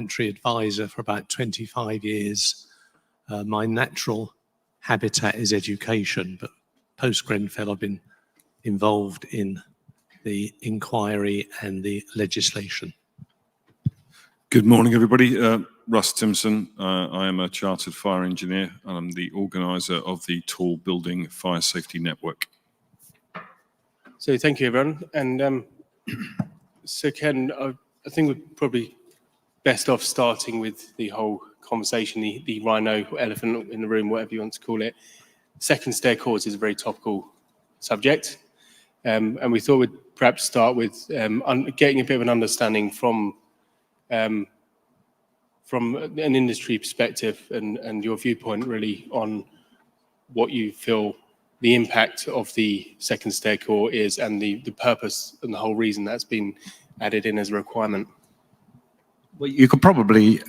parliamentary advisor for about 25 years. My natural habitat is education, but post-Grenfell I've been involved in the inquiry and the legislation. Good morning, everybody. Russ Timson. I am a chartered fire engineer and I'm the organiser of the Tall Building Fire Safety Network. So thank you, everyone. And so Ken, I think we're probably best off starting with the whole conversation, the rhino, elephant in the room, whatever you want to call it. Second stair cause is a very topical subject. And we thought we'd perhaps start with getting a bit of an understanding from an industry perspective and your viewpoint really on what you feel the impact of the second stair core is and the purpose and the whole reason that's been added in as a requirement. Well, you could probably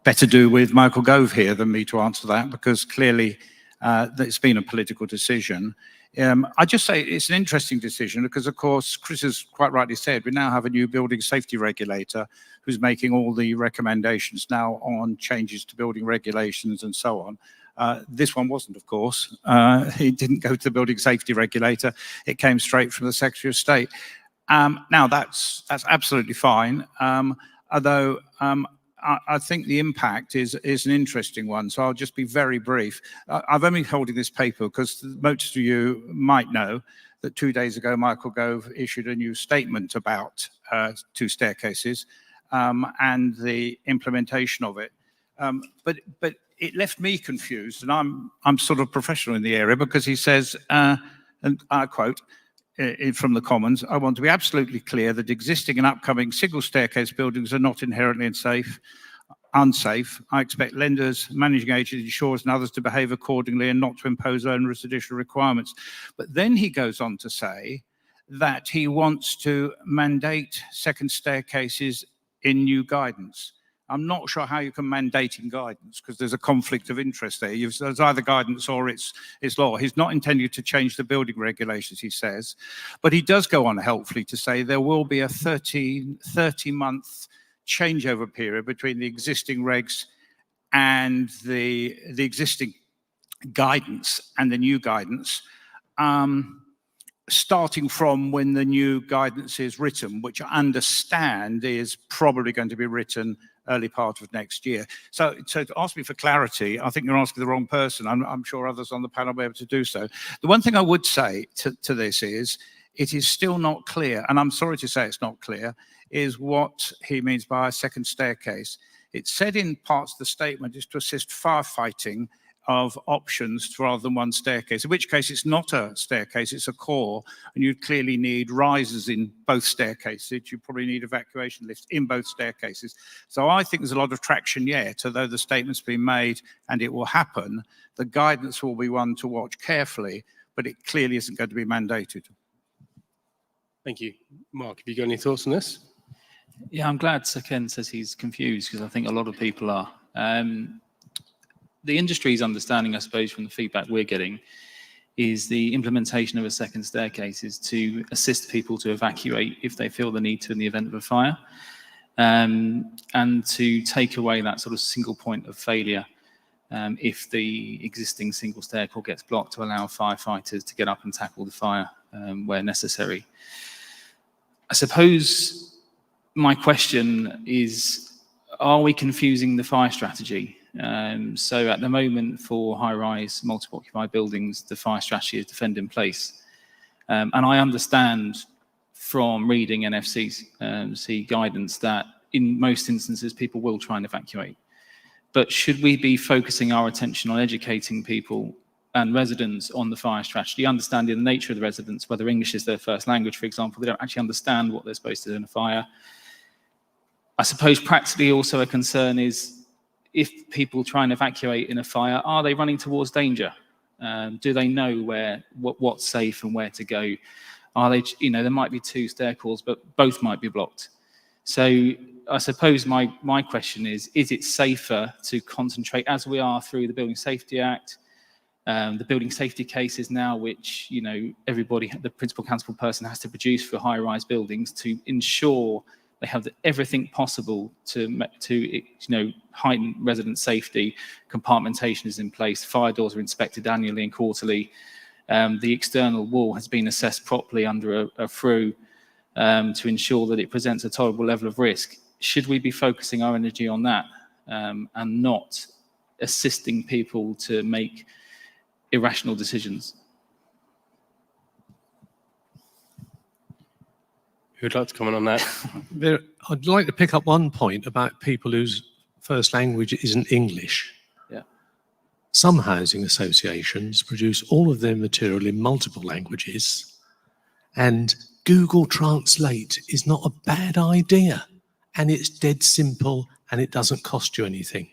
better do with Michael Gove here than me to answer that, because clearly it's been a political decision. I just say it's an interesting decision because, of course, Chris has quite rightly said, we now have a new building safety regulator who's making all the recommendations now on changes to building regulations and so on. This one wasn't, of course. It didn't go to the building safety regulator. It came straight from the Secretary of State. Now, that's absolutely fine, although I think the impact is an interesting one, so I'll just be very brief. I've only been holding this paper because most of you might know that 2 days ago Michael Gove issued a new statement about two staircases and the implementation of it. But it left me confused, and I'm sort of professional in the area, because he says, and I quote from the Commons, "I want to be absolutely clear that existing and upcoming single staircase buildings are not inherently unsafe. I expect lenders, managing agents, insurers and others to behave accordingly and not to impose onerous additional requirements." But then he goes on to say that he wants to mandate second staircases in new guidance. I'm not sure how you can mandate in guidance, because there's a conflict of interest there. There's either guidance or it's law. He's not intending to change the building regulations, he says. But he does go on helpfully to say there will be a 30-month changeover period between the existing regs and the existing guidance and the new guidance, starting from when the new guidance is written, which I understand is probably going to be written early part of next year. So to ask me for clarity, I think you're asking the wrong person. I'm sure others on the panel will be able to do so. The one thing I would say to this is, it is still not clear, and I'm sorry to say it's not clear, is what he means by a second staircase. It's said in parts of the statement is to assist firefighting of options rather than one staircase, in which case it's not a staircase, it's a core, and you'd clearly need risers in both staircases. You probably need evacuation lifts in both staircases. So I think there's a lot of traction yet, although the statement's been made and it will happen. The guidance will be one to watch carefully, but it clearly isn't going to be mandated. Thank you. Mark, have you got any thoughts on this? Yeah, I'm glad Sir Ken says he's confused, because I think a lot of people are. The industry's understanding, I suppose, from the feedback we're getting, is the implementation of a second staircase is to assist people to evacuate if they feel the need to in the event of a fire, and to take away that sort of single point of failure if the existing single stair core gets blocked, to allow firefighters to get up and tackle the fire where necessary. I suppose my question is, are we confusing the fire strategy? So at the moment, for high-rise, multiple-occupied buildings, the fire strategy is defend in place. And I understand from reading NFC's guidance that in most instances, people will try and evacuate. But should we be focusing our attention on educating people and residents on the fire strategy, understanding the nature of the residents, whether English is their first language, for example, they don't actually understand what they're supposed to do in a fire. I suppose practically also a concern is, if people try and evacuate in a fire, are they running towards danger? Do they know what's safe and where to go? Are they, there might be two stair cores, but both might be blocked. So I suppose my question is it safer to concentrate, as we are through the Building Safety Act, the building safety cases now, which, everybody, the principal accountable person has to produce for high-rise buildings to ensure They have everything possible to heighten resident safety. Compartmentation is in place. Fire doors are inspected annually and quarterly. The external wall has been assessed properly under a FRU to ensure that it presents a tolerable level of risk. Should we be focusing our energy on that and not assisting people to make irrational decisions? Who'd like to comment on that? I'd like to pick up one point about people whose first language isn't English. Yeah. Some housing associations produce all of their material in multiple languages, and Google Translate is not a bad idea, and it's dead simple, and it doesn't cost you anything.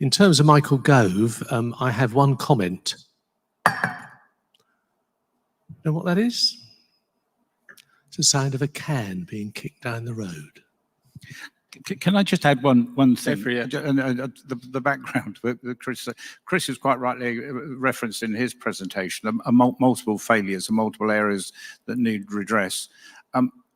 In terms of Michael Gove, I have one comment. Know what that is? It's the sound of a can being kicked down the road. Can I just add one thing? Jeffrey, yeah. The background that Chris is quite rightly referenced in his presentation, multiple failures and multiple areas that need redress.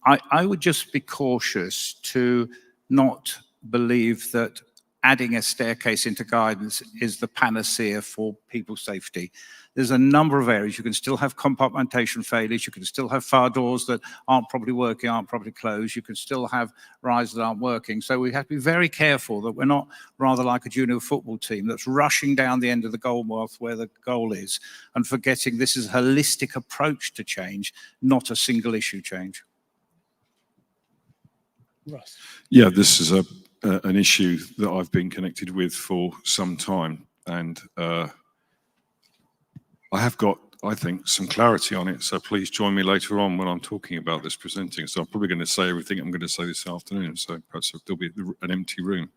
I would just be cautious to not believe that adding a staircase into guidance is the panacea for people's safety. There's a number of areas. You can still have compartmentation failures. You can still have fire doors that aren't properly working, aren't properly closed. You can still have rises that aren't working. So we have to be very careful that we're not rather like a junior football team that's rushing down the end of the goal mouth where the goal is and forgetting this is a holistic approach to change, not a single issue change. Russ. Yeah, this is an issue that I've been connected with for some time, and I have got, I think, some clarity on it. So please join me later on when I'm talking about this presenting. So I'm probably going to say everything I'm going to say this afternoon. So perhaps there'll be an empty room.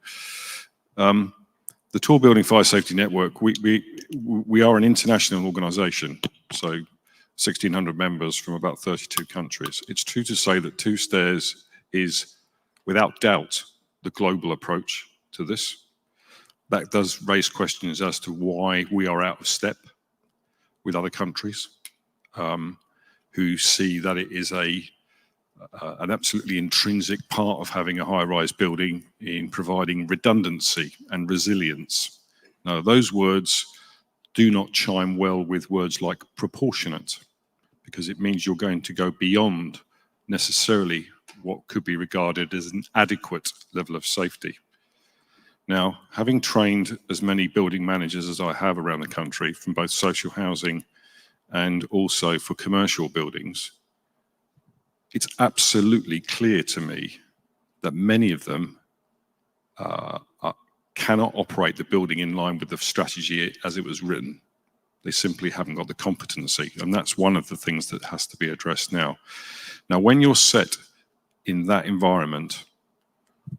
The Tall Building Fire Safety Network, we are an international organisation. So 1,600 members from about 32 countries. It's true to say that 2 stairs is, without doubt, the global approach to this. That does raise questions as to why we are out of step with other countries who see that it is an absolutely intrinsic part of having a high-rise building in providing redundancy and resilience. Now, those words do not chime well with words like proportionate, because it means you're going to go beyond necessarily what could be regarded as an adequate level of safety. Now, having trained as many building managers as I have around the country from both social housing and also for commercial buildings, it's absolutely clear to me that many of them cannot operate the building in line with the strategy as it was written. They simply haven't got the competency, and that's one of the things that has to be addressed now. Now, when you're set in that environment,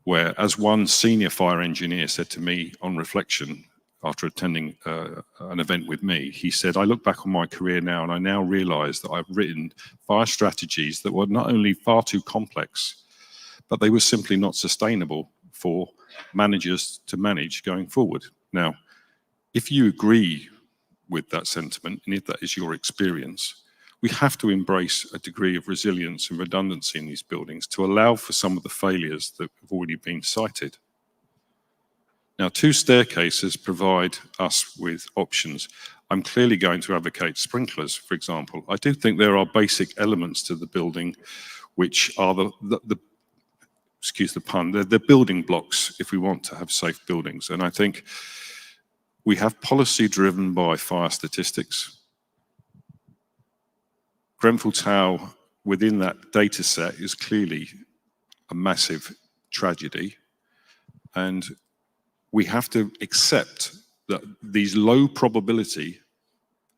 where, as one senior fire engineer said to me on reflection after attending an event with me, he said, I look back on my career now and I now realize that I've written fire strategies that were not only far too complex, but they were simply not sustainable for managers to manage going forward. Now, if you agree with that sentiment, and if that is your experience, we have to embrace a degree of resilience and redundancy in these buildings to allow for some of the failures that have already been cited. Now, 2 staircases provide us with options. I'm clearly going to advocate sprinklers, for example. I do think there are basic elements to the building which are excuse the pun, they're building blocks if we want to have safe buildings. And I think we have policy driven by fire statistics. Grenfell Tower within that data set is clearly a massive tragedy, and we have to accept that these low probability,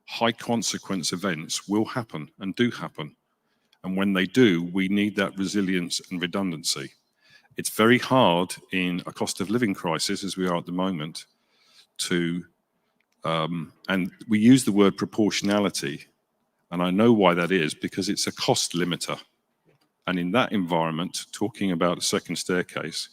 high consequence events will happen and do happen. And when they do, we need that resilience and redundancy. It's very hard in a cost of living crisis, as we are at the moment, to, and we use the word proportionality. And I know why that is, because it's a cost limiter. And in that environment, talking about a second staircase,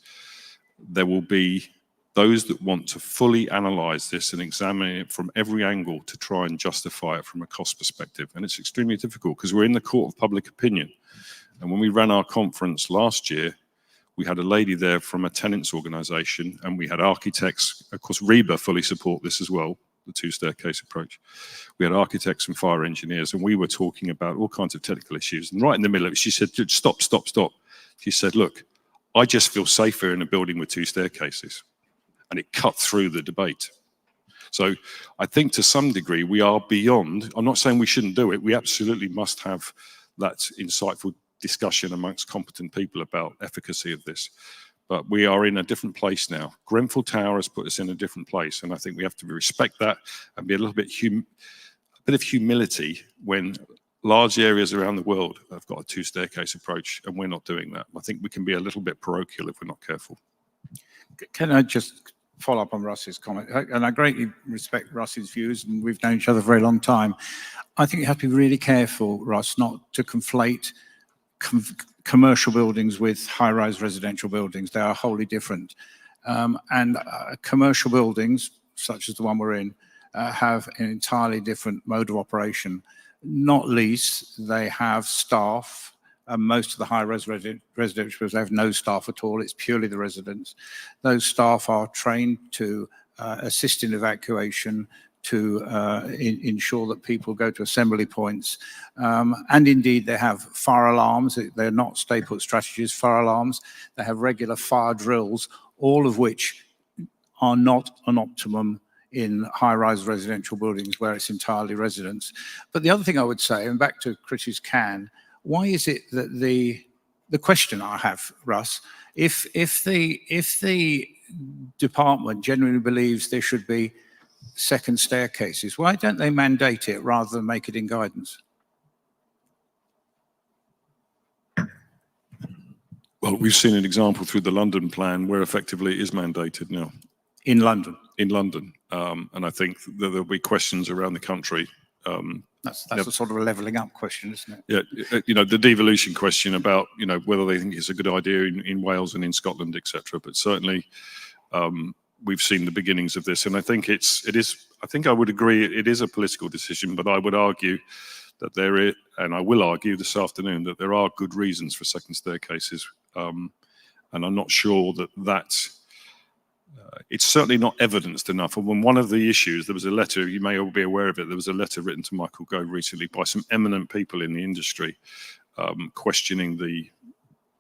there will be those that want to fully analyze this and examine it from every angle to try and justify it from a cost perspective. And it's extremely difficult because we're in the court of public opinion. And when we ran our conference last year, We had a lady there from a tenants organisation, and we had architects. Of course, REBA fully support this as well, the two-staircase approach. We had architects and fire engineers, and we were talking about all kinds of technical issues. And right in the middle of it, she said, stop, stop, stop. She said, look, I just feel safer in a building with two staircases. And it cut through the debate. So I think to some degree we are beyond, I'm not saying we shouldn't do it, we absolutely must have that insightful discussion amongst competent people about efficacy of this. But we are in a different place now. Grenfell Tower has put us in a different place, and I think we have to respect that and be a little bit of humility when large areas around the world have got a two-staircase approach, and we're not doing that. I think we can be a little bit parochial if we're not careful. Can I just follow up on Russ's comment? And I greatly respect Russ's views, and we've known each other a very long time. I think you have to be really careful, Russ, not to conflate commercial buildings with high-rise residential buildings. They are wholly different. Commercial buildings, such as the one we're in, have an entirely different mode of operation. Not least, they have staff. Most of the high-rise residential buildings have no staff at all. It's purely the residents. Those staff are trained to assist in evacuation, to ensure that people go to assembly points. And indeed, they have fire alarms. They're not stay-put strategies, fire alarms. They have regular fire drills, all of which are not an optimum in high-rise residential buildings where it's entirely residents. But the other thing I would say, and back to Chris's can, why is it that the question I have, Russ, if the department genuinely believes there should be second staircases, why don't they mandate it rather than make it in guidance? Well, we've seen an example through the London plan where effectively it is mandated now. In London? In London. And I think that there'll be questions around the country. That's a sort of a levelling up question, isn't it? Yeah, you know, the devolution question about, you know, whether they think it's a good idea in Wales and in Scotland, etc. But certainly we've seen the beginnings of this. And I think I think I would agree it is a political decision, but I would argue that there is, and I will argue this afternoon, that there are good reasons for second staircases. And I'm not sure that it's certainly not evidenced enough. And when one of the issues, there was a letter, you may all be aware of it, there was a letter written to Michael Gove recently by some eminent people in the industry questioning the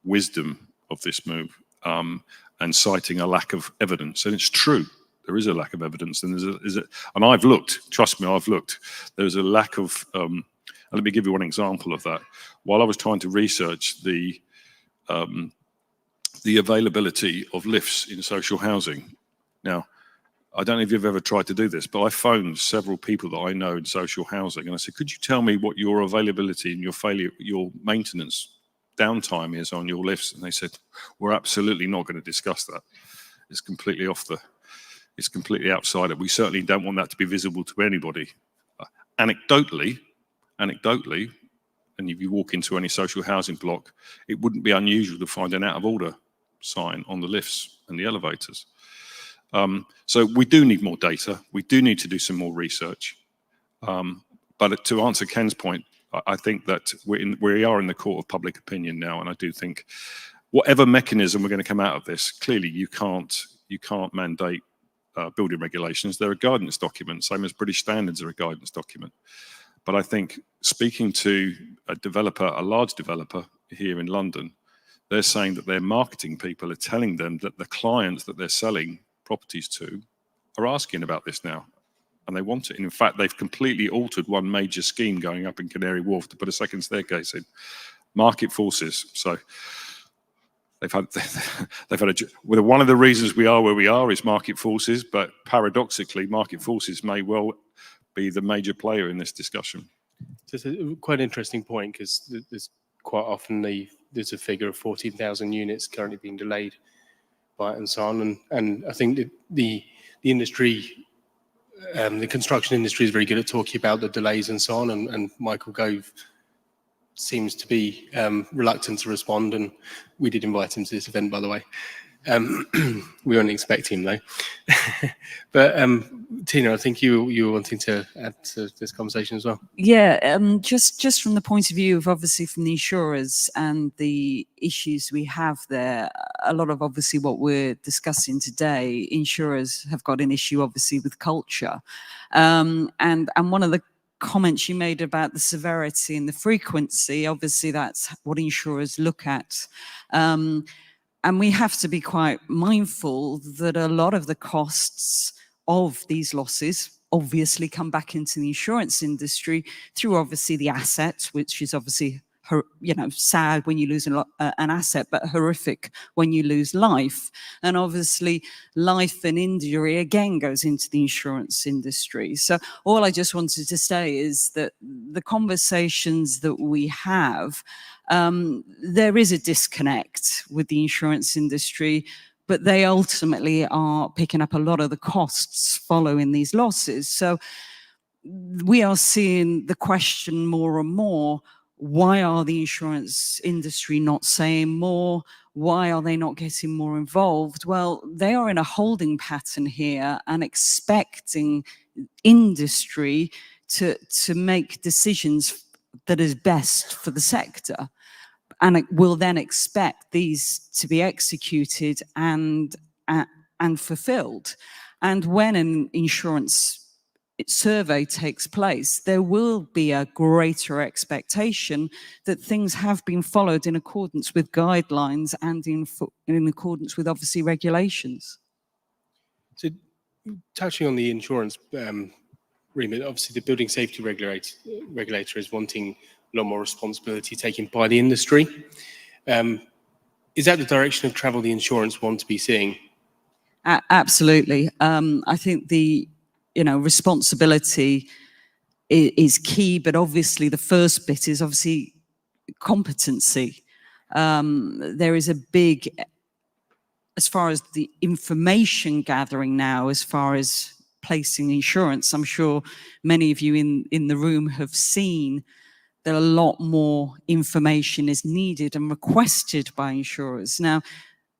wisdom of this move and citing a lack of evidence. And it's true, there is a lack of evidence. And and I've looked, trust me, I've looked. There's a lack of, let me give you one example of that. While I was trying to research the availability of lifts in social housing. Now, I don't know if you've ever tried to do this, but I phoned several people that I know in social housing, and I said, could you tell me what your availability and your maintenance downtime is on your lifts? And they said, we're absolutely not going to discuss that. It's completely it's completely outside it. We certainly don't want that to be visible to anybody. Anecdotally, and if you walk into any social housing block, it wouldn't be unusual to find an out of order sign on the lifts and the elevators. So we do need more data. We do need to do some more research. But to answer Ken's point, I think that we are in the court of public opinion now, and I do think whatever mechanism we're going to come out of this, clearly you can't mandate building regulations. They're a guidance document, same as British standards are a guidance document. But I think speaking to a large developer here in London, they're saying that their marketing people are telling them that the clients that they're selling properties to are asking about this now, and they want it. And in fact, they've completely altered one major scheme going up in Canary Wharf to put a second staircase in. Market forces. So they've had one of the reasons we are where we are is market forces, but paradoxically, market forces may well be the major player in this discussion. It's quite an interesting point, because there's quite often there's a figure of 14,000 units currently being delayed by it and so on. And I think that the industry, the construction industry is very good at talking about the delays and so on. And Michael Gove seems to be reluctant to respond. And we did invite him to this event, by the way. We weren't expecting him though. But Tina, I think you were wanting to add to this conversation as well. Yeah, just from the point of view of obviously from the insurers and the issues we have there, a lot of obviously what we're discussing today, insurers have got an issue obviously with culture. And one of the comments you made about the severity and the frequency, obviously that's what insurers look at. And we have to be quite mindful that a lot of the costs of these losses obviously come back into the insurance industry through obviously the asset, which is obviously, you know, sad when you lose an asset, but horrific when you lose life. And obviously life and injury again goes into the insurance industry. So all I just wanted to say is that the conversations that we have, there is a disconnect with the insurance industry, but they ultimately are picking up a lot of the costs following these losses. So we are seeing the question more and more, why are the insurance industry not saying more? Why are they not getting more involved? Well, they are in a holding pattern here and expecting industry to make decisions that is best for the sector. And it will then expect these to be executed and fulfilled. And when an insurance survey takes place, there will be a greater expectation that things have been followed in accordance with guidelines and in accordance with obviously regulations. So touching on the insurance remit, obviously the building safety regulator is wanting a lot more responsibility taken by the industry. Is that the direction of travel the insurance want to be seeing? Absolutely. I think the responsibility is key, but obviously the first bit is obviously competency. There is a big, as far as the information gathering now, as far as placing insurance, I'm sure many of you in the room have seen that a lot more information is needed and requested by insurers. Now,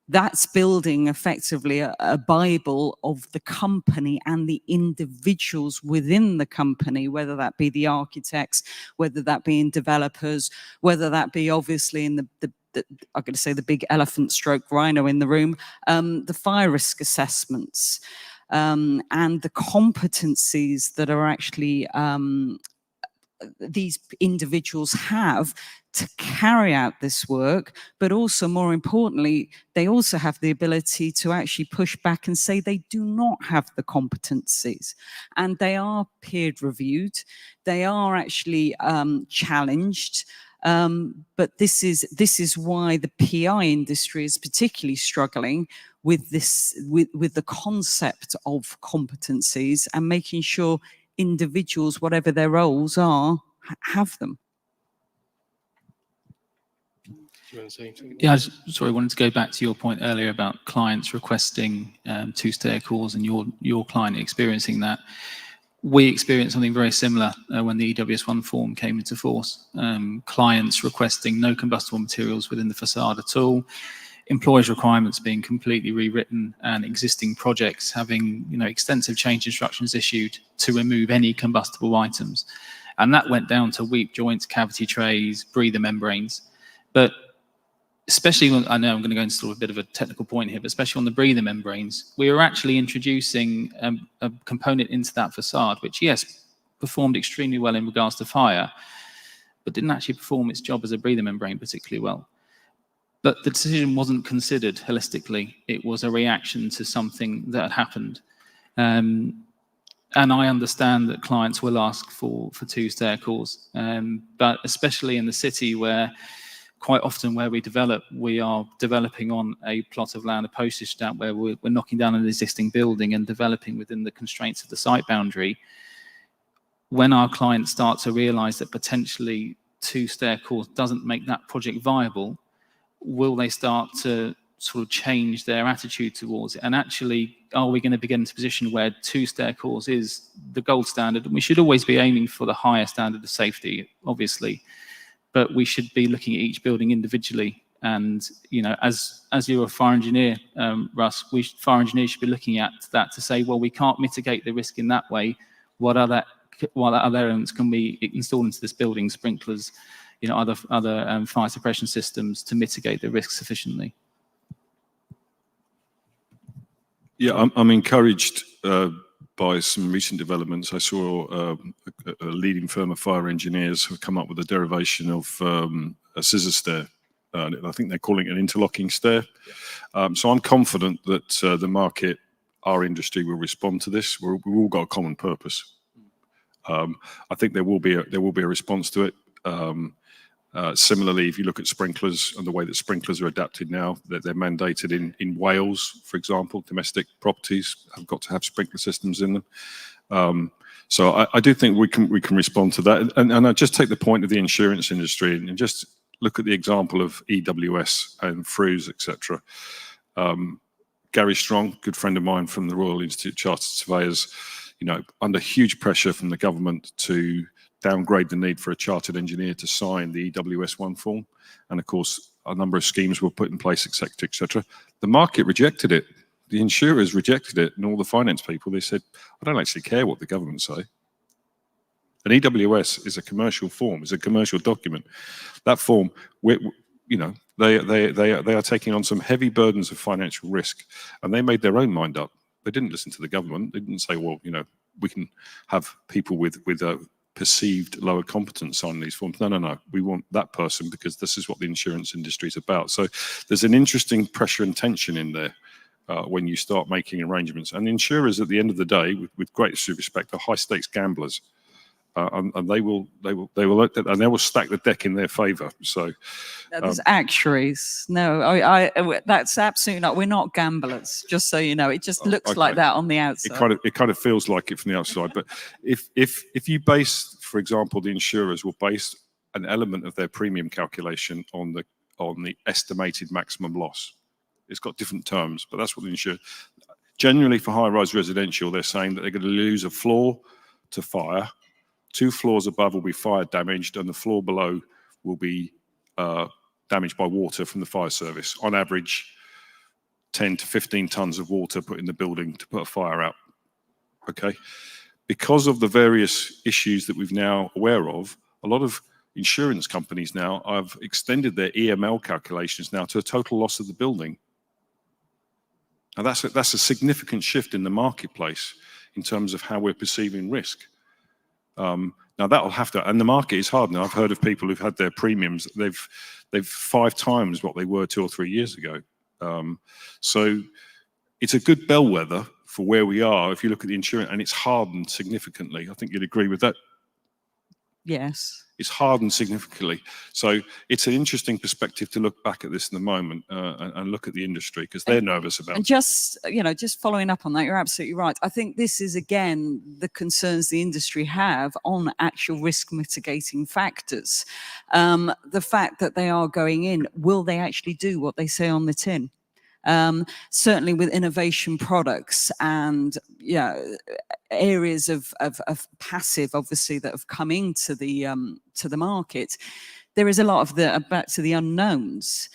that's building effectively a Bible of the company and the individuals within the company, whether that be the architects, whether that be in developers, whether that be obviously in the I'm going to say the big elephant stroke rhino in the room, the fire risk assessments, and the competencies that are actually these individuals have to carry out this work, but also more importantly, they also have the ability to actually push back and say they do not have the competencies, and they are peer reviewed, they are actually challenged. But this is why the PI industry is particularly struggling with this, with the concept of competencies and making sure individuals, whatever their roles are, have them. Yeah, I wanted to go back to your point earlier about clients requesting two-stair calls and your client experiencing that. We experienced something very similar when the EWS1 form came into force. Clients requesting no combustible materials within the facade at all, employers' requirements being completely rewritten, and existing projects having extensive change instructions issued to remove any combustible items. And that went down to weep joints, cavity trays, breather membranes. But especially when, I know I'm going to go into sort of a bit of a technical point here, but especially on the breather membranes, we were actually introducing a component into that facade, which, yes, performed extremely well in regards to fire, but didn't actually perform its job as a breather membrane particularly well. But the decision wasn't considered holistically. It was a reaction to something that had happened. And I understand that clients will ask for two-stair calls, but especially in the city where quite often where we are developing on a plot of land, a postage stamp, where we're knocking down an existing building and developing within the constraints of the site boundary. When our clients start to realize that potentially two-stair calls doesn't make that project viable, will they start to sort of change their attitude towards it? And actually, are we going to begin to a position where two-stair calls is the gold standard? And we should always be aiming for the higher standard of safety, obviously, but we should be looking at each building individually And as you're a fire engineer, Russ, fire engineers should be looking at that to say, well, we can't mitigate the risk in that way. What other elements can we install into this building? Sprinklers, other fire suppression systems to mitigate the risk sufficiently. Yeah, I'm encouraged by some recent developments. I saw a leading firm of fire engineers have come up with a derivation of a scissor stair. I think they're calling it an interlocking stair. So I'm confident that the market, our industry, will respond to this. We've all got a common purpose. I think there will be a response to it. Similarly, if you look at sprinklers and the way that sprinklers are adapted now, that they're mandated in Wales, for example, domestic properties have got to have sprinkler systems in them. So I do think we can respond to that. And I just take the point of the insurance industry and just look at the example of EWS and FRUs, etc. Gary Strong, good friend of mine from the Royal Institute of Chartered Surveyors, under huge pressure from the government to downgrade the need for a chartered engineer to sign the EWS1 form. And of course, a number of schemes were put in place, etc., etc. The market rejected it. The insurers rejected it, and all the finance people, they said, I don't actually care what the government say. An EWS is a commercial form, is a commercial document. That form, they are taking on some heavy burdens of financial risk, and they made their own mind up. They didn't listen to the government. They didn't say, well, we can have people with a perceived lower competence sign these forms. No. We want that person because this is what the insurance industry is about. So there's an interesting pressure and tension in there when you start making arrangements. And insurers, at the end of the day, with greatest respect, are high stakes gamblers. And they will stack the deck in their favour. So there's actuaries. No, that's absolutely not. We're not gamblers. Just so you know, it just looks like that on the outside. It kind of feels like it from the outside. But if you base, for example, the insurers will base an element of their premium calculation on the estimated maximum loss. It's got different terms, but that's what the insurer. Generally, for high-rise residential, they're saying that they're going to lose a floor to fire. 2 floors above will be fire damaged, and the floor below will be damaged by water from the fire service. On average, 10 to 15 tons of water put in the building to put a fire out. Okay? Because of the various issues that we've now aware of, a lot of insurance companies now have extended their EML calculations now to a total loss of the building. Now that's a significant shift in the marketplace in terms of how we're perceiving risk. Now that'll have to, and the market is hard now. I've heard of people who've had their premiums, they've 5 times what they were 2 or 3 years ago. So it's a good bellwether for where we are if you look at the insurance, and it's hardened significantly. I think you'd agree with that. Yes. It's hardened significantly. So it's an interesting perspective to look back at this in the moment and look at the industry because they're nervous about it. And just following up on that, you're absolutely right. I think this is, again, the concerns the industry have on actual risk mitigating factors. The fact that they are going in, will they actually do what they say on the tin? Certainly with innovation products and areas of passive, obviously, that have come into the market, there is a lot of back to the unknowns.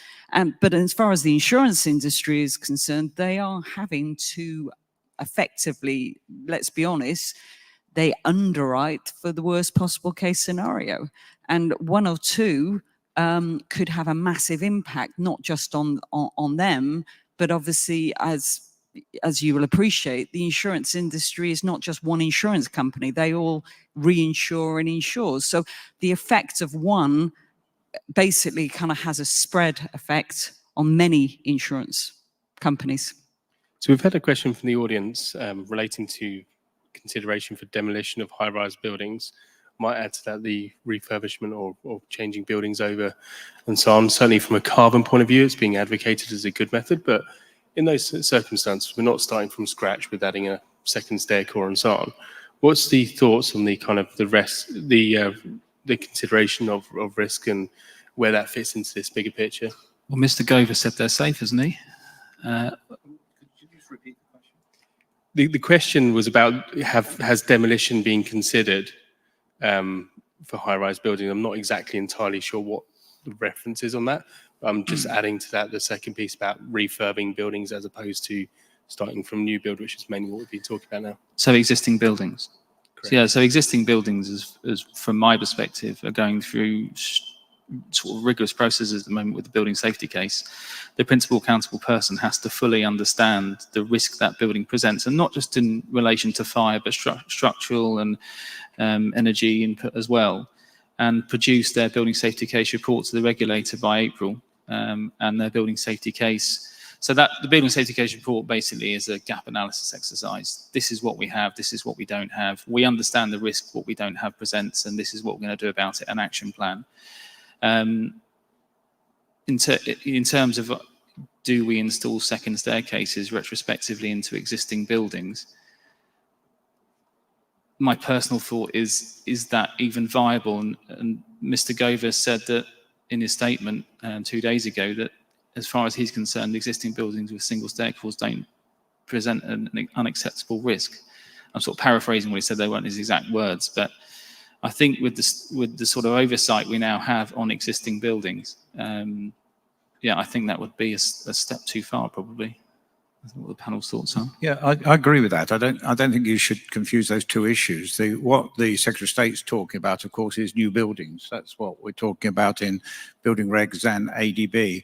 But as far as the insurance industry is concerned, they are having to effectively, let's be honest, they underwrite for the worst possible case scenario, and 1 or 2 could have a massive impact, not just on them, but obviously, as you will appreciate, the insurance industry is not just one insurance company. They all reinsure and insure. So the effect of one basically kind of has a spread effect on many insurance companies. So we've had a question from the audience relating to consideration for demolition of high-rise buildings. Might add to that the refurbishment or changing buildings over and so on. Certainly from a carbon point of view, it's being advocated as a good method, but in those circumstances, we're not starting from scratch with adding a second stair core and so on. What's the thoughts on the kind of the consideration of risk and where that fits into this bigger picture? Well, Mr. Gove said they're safe, isn't he? Could you just repeat the question? The question was about has demolition been considered for high-rise building? I'm not exactly entirely sure what the reference is on that, Just adding to that, the second piece about refurbing buildings as opposed to starting from new build, which is mainly what we've been talking about now. So existing buildings. Correct. So, yeah, so existing buildings, is from my perspective, are going through sort of rigorous processes at the moment with the building safety case. The principal accountable person has to fully understand the risk that building presents, and not just in relation to fire, but structural and energy input as well, and produce their building safety case report to the regulator by April, and their building safety case. So that the building safety case report basically is a gap analysis exercise. This is what we have, this is what we don't have. We understand the risk what we don't have presents, and this is what we're going to do about it, an action plan. In terms of do we install second staircases retrospectively into existing buildings, my personal thought is that even viable? And Mr. Gover said that in his statement 2 days ago that as far as he's concerned, existing buildings with single staircases don't present an unacceptable risk. I'm sort of paraphrasing what he said, they weren't his exact words, but I think with the sort of oversight we now have on existing buildings, yeah, I think that would be a step too far, probably. I don't know what the panel's thoughts are. Yeah, I agree with that. I don't think you should confuse those two issues. What the Secretary of State's talking about, of course, is new buildings. That's what we're talking about in building regs and ADB.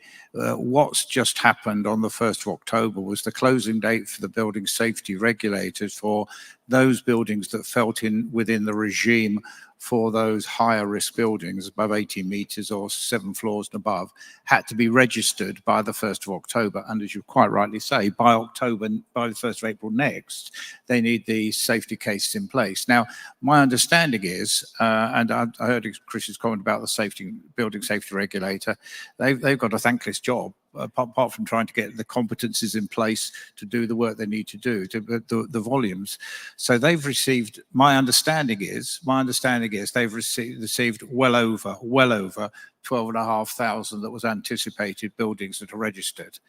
What's just happened on the 1st of October was the closing date for the building safety regulators for those buildings that fell within the regime for those higher risk buildings above 18 metres or 7 floors and above had to be registered by the 1st of October. And as you quite rightly say, by the 1st of April next, they need the safety cases in place. Now, my understanding is, and I heard Chris's comment about the building safety regulator, they've got a thankless job. Apart from trying to get the competencies in place to do the work they need to do, the volumes. So they've received, my understanding is they've received well over 12,500 that was anticipated buildings that are registered.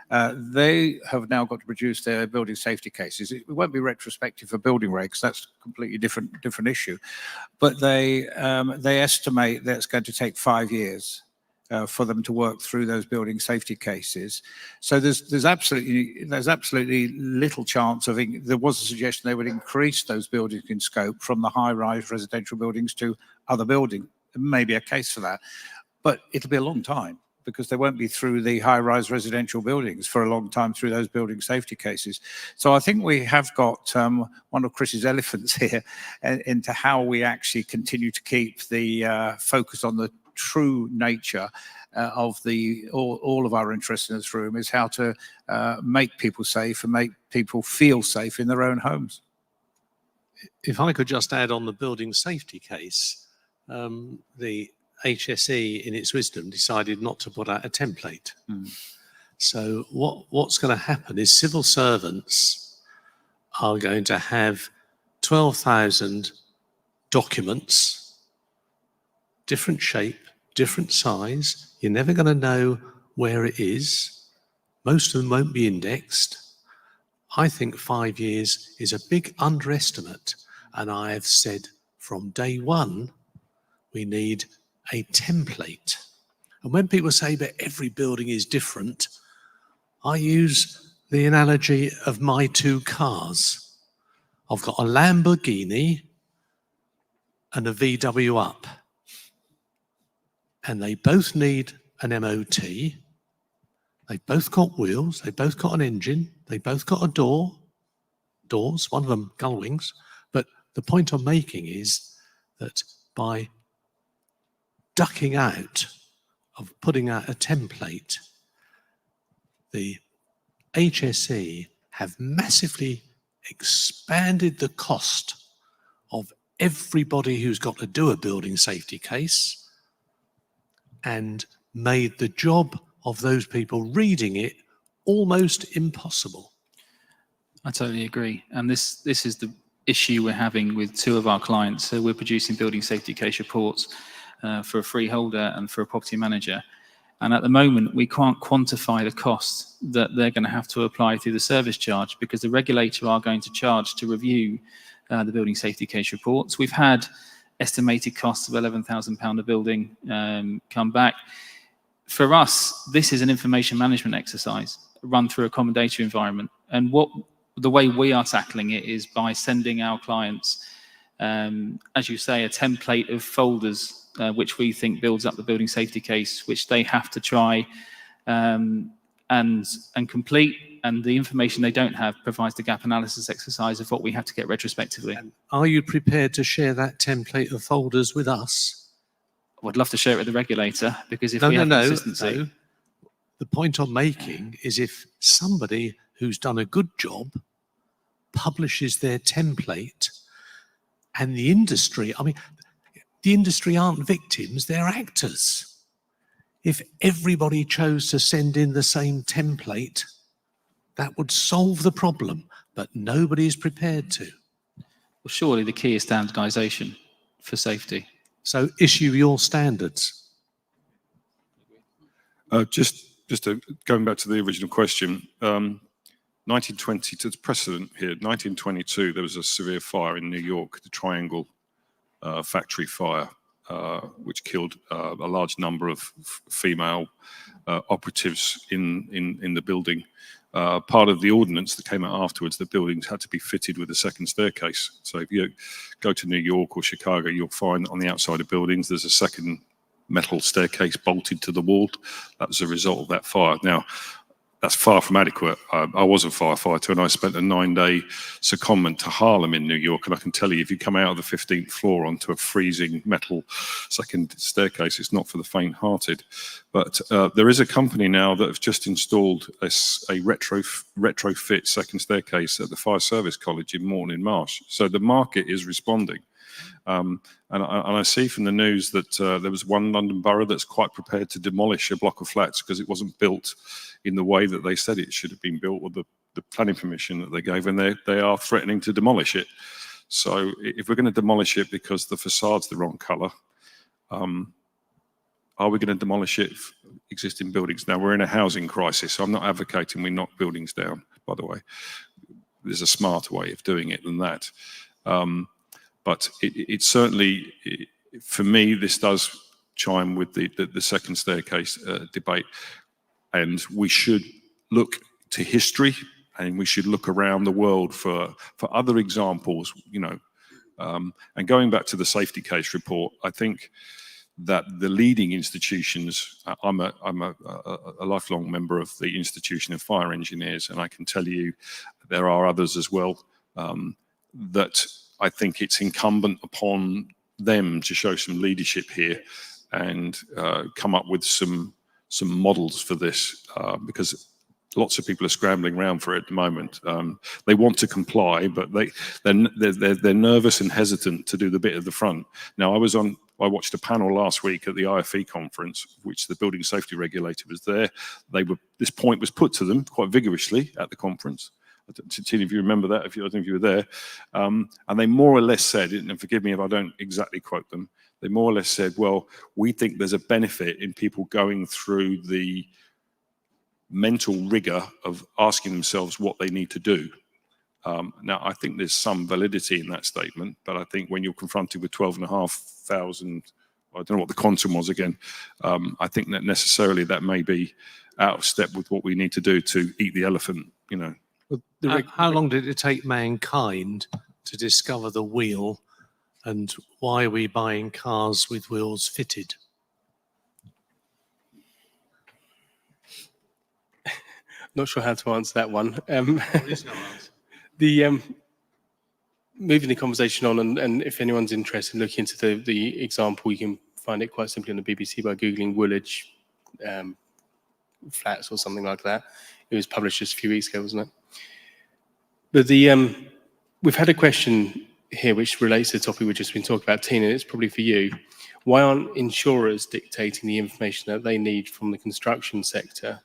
They have now got to produce their building safety cases. It won't be retrospective for building regs. That's a completely different issue. But they estimate that it's going to take 5 years for them to work through those building safety cases. So there's absolutely little chance of there was a suggestion they would increase those buildings in scope from the high-rise residential buildings to other buildings. Maybe a case for that, but it'll be a long time because they won't be through the high-rise residential buildings for a long time through those building safety cases. So I think we have got one of Chris's elephants here into how we actually continue to keep the focus on the true nature of all of our interests in this room is how to make people safe and make people feel safe in their own homes. If I could just add on the building safety case, the HSE in its wisdom decided not to put out a template. So what's going to happen is civil servants are going to have 12,000 documents, different shape, different size. You're never going to know where it is. Most of them won't be indexed. I think 5 years is a big underestimate. And I have said from day one, we need a template. And when people say, but every building is different, I use the analogy of my 2 cars. I've got a Lamborghini and a VW Up. And they both need an MOT. They've both got wheels. They've both got an engine. They've both got doors, one of them gull wings. But the point I'm making is that by ducking out of putting out a template, the HSE have massively expanded the cost of everybody who's got to do a building safety case and made the job of those people reading it almost impossible. I totally agree. And this is the issue we're having with 2 of our clients. So we're producing building safety case reports for a freeholder and for a property manager. And at the moment, we can't quantify the cost that they're going to have to apply through the service charge because the regulator are going to charge to review the building safety case reports. We've had estimated costs of £11,000 a building come back. for us, this is an information management exercise run through a common data environment. And the way we are tackling it is by sending our clients, as you say, a template of folders, which we think builds up the building safety case, which they have to try and complete. And the information they don't have provides the gap analysis exercise of what we have to get retrospectively. And are you prepared to share that template of folders with us? I would love to share it with the regulator, because if we have consistency... No. The point I'm making is if somebody who's done a good job publishes their template, and the industry, I mean, the industry aren't victims, they're actors. If everybody chose to send in the same template, that would solve the problem, but nobody is prepared to. Well, surely the key is standardisation for safety. So issue your standards. Going back to the original question, 1920, to the precedent here, 1922, there was a severe fire in New York, the Triangle factory fire, which killed a large number of female operatives in the building. Part of the ordinance that came out afterwards, the buildings had to be fitted with a second staircase. So if you go to New York or Chicago, you'll find on the outside of buildings there's a second metal staircase bolted to the wall. That was a result of that fire. Now, that's far from adequate. I was a firefighter, and I spent a 9-day secondment to Harlem in New York, and I can tell you, if you come out of the 15th floor onto a freezing metal second staircase, it's not for the faint-hearted. But there is a company now that have just installed a retrofit second staircase at the Fire Service College in Morton in Marsh. So the market is responding. And I see from the news that there was one London borough that's quite prepared to demolish a block of flats because it wasn't built in the way that they said it should have been built, or the planning permission that they gave, and they are threatening to demolish it. So if we're going to demolish it because the facade's the wrong colour, are we going to demolish it existing buildings? Now, we're in a housing crisis, so I'm not advocating we knock buildings down, by the way. There's a smarter way of doing it than that. But it certainly, for me, this does chime with the second staircase debate. And we should look to history, and we should look around the world for other examples, and going back to the safety case report, I think that the leading institutions, I'm a lifelong member of the Institution of Fire Engineers, and I can tell you there are others as well, that I think it's incumbent upon them to show some leadership here and come up with some models for this, because lots of people are scrambling around for it at the moment. They want to comply, but they're nervous and hesitant to do the bit at the front. Now, I watched a panel last week at the IFE conference, which the building safety regulator was there. This point was put to them quite vigorously at the conference. Tina, if you remember that, I don't know if you were there, and they more or less said, and forgive me if I don't exactly quote them, they more or less said, well, we think there's a benefit in people going through the mental rigor of asking themselves what they need to do. Now, I think there's some validity in that statement, but I think when you're confronted with 12,500, I don't know what the quantum was again, I think that necessarily that may be out of step with what we need to do to eat the elephant, How long did it take mankind to discover the wheel, and why are we buying cars with wheels fitted? Not sure how to answer that one. Moving the conversation on, and if anyone's interested in looking into the example, you can find it quite simply on the BBC by Googling Woolwich flats or something like that. It was published just a few weeks ago, wasn't it? But we've had a question here which relates to the topic we've just been talking about, Tina, and it's probably for you. Why aren't insurers dictating the information that they need from the construction sector,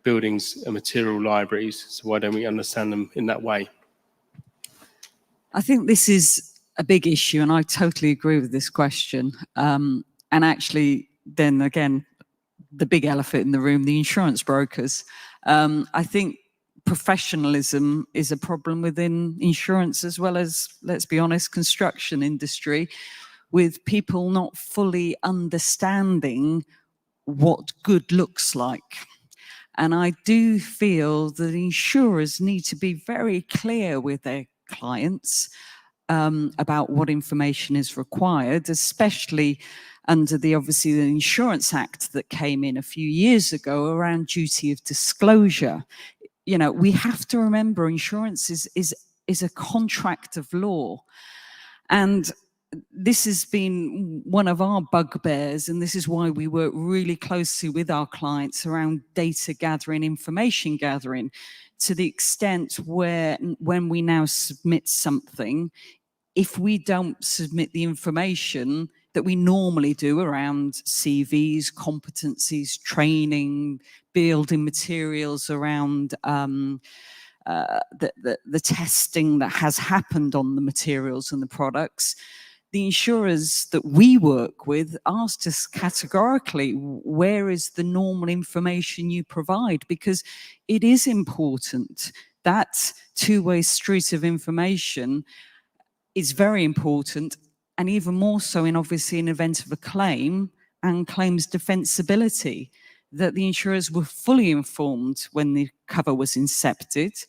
buildings and material libraries? So why don't we understand them in that way? I think this is a big issue, and I totally agree with this question. And actually, then again, the big elephant in the room, the insurance brokers. I think professionalism is a problem within insurance as well as, let's be honest, construction industry, with people not fully understanding what good looks like. And I do feel that insurers need to be very clear with their clients about what information is required, especially under obviously the Insurance Act that came in a few years ago around duty of disclosure. You know, we have to remember insurance is a contract of law. And this has been one of our bugbears, and this is why we work really closely with our clients around data gathering, information gathering, to the extent where when we now submit something, if we don't submit the information that we normally do around CVs, competencies, training, building materials around the testing that has happened on the materials and the products, the insurers that we work with asked us categorically, where is the normal information you provide? Because it is important. That two-way street of information is very important, and even more so in obviously an event of a claim and claims defensibility, that the insurers were fully informed when the cover was incepted.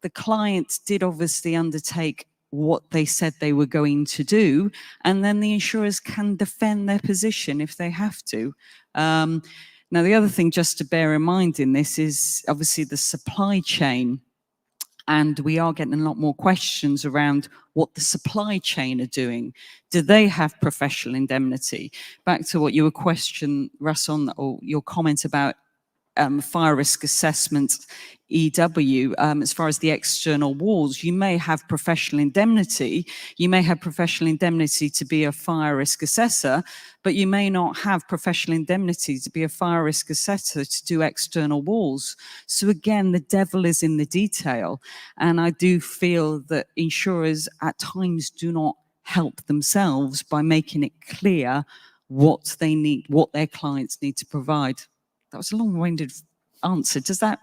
The client did obviously undertake what they said they were going to do, and then the insurers can defend their position if they have to. Now, the other thing just to bear in mind in this is obviously the supply chain, and we are getting a lot more questions around what the supply chain are doing. Do they have professional indemnity? Back to what you were questioning, Russ, on, or your comment about fire risk assessment, EW, as far as the external walls, you may have professional indemnity. You may have professional indemnity to be a fire risk assessor, but you may not have professional indemnity to be a fire risk assessor to do external walls. So again, the devil is in the detail. And I do feel that insurers at times do not help themselves by making it clear what they need, what their clients need to provide. That was a long-winded answer. Does that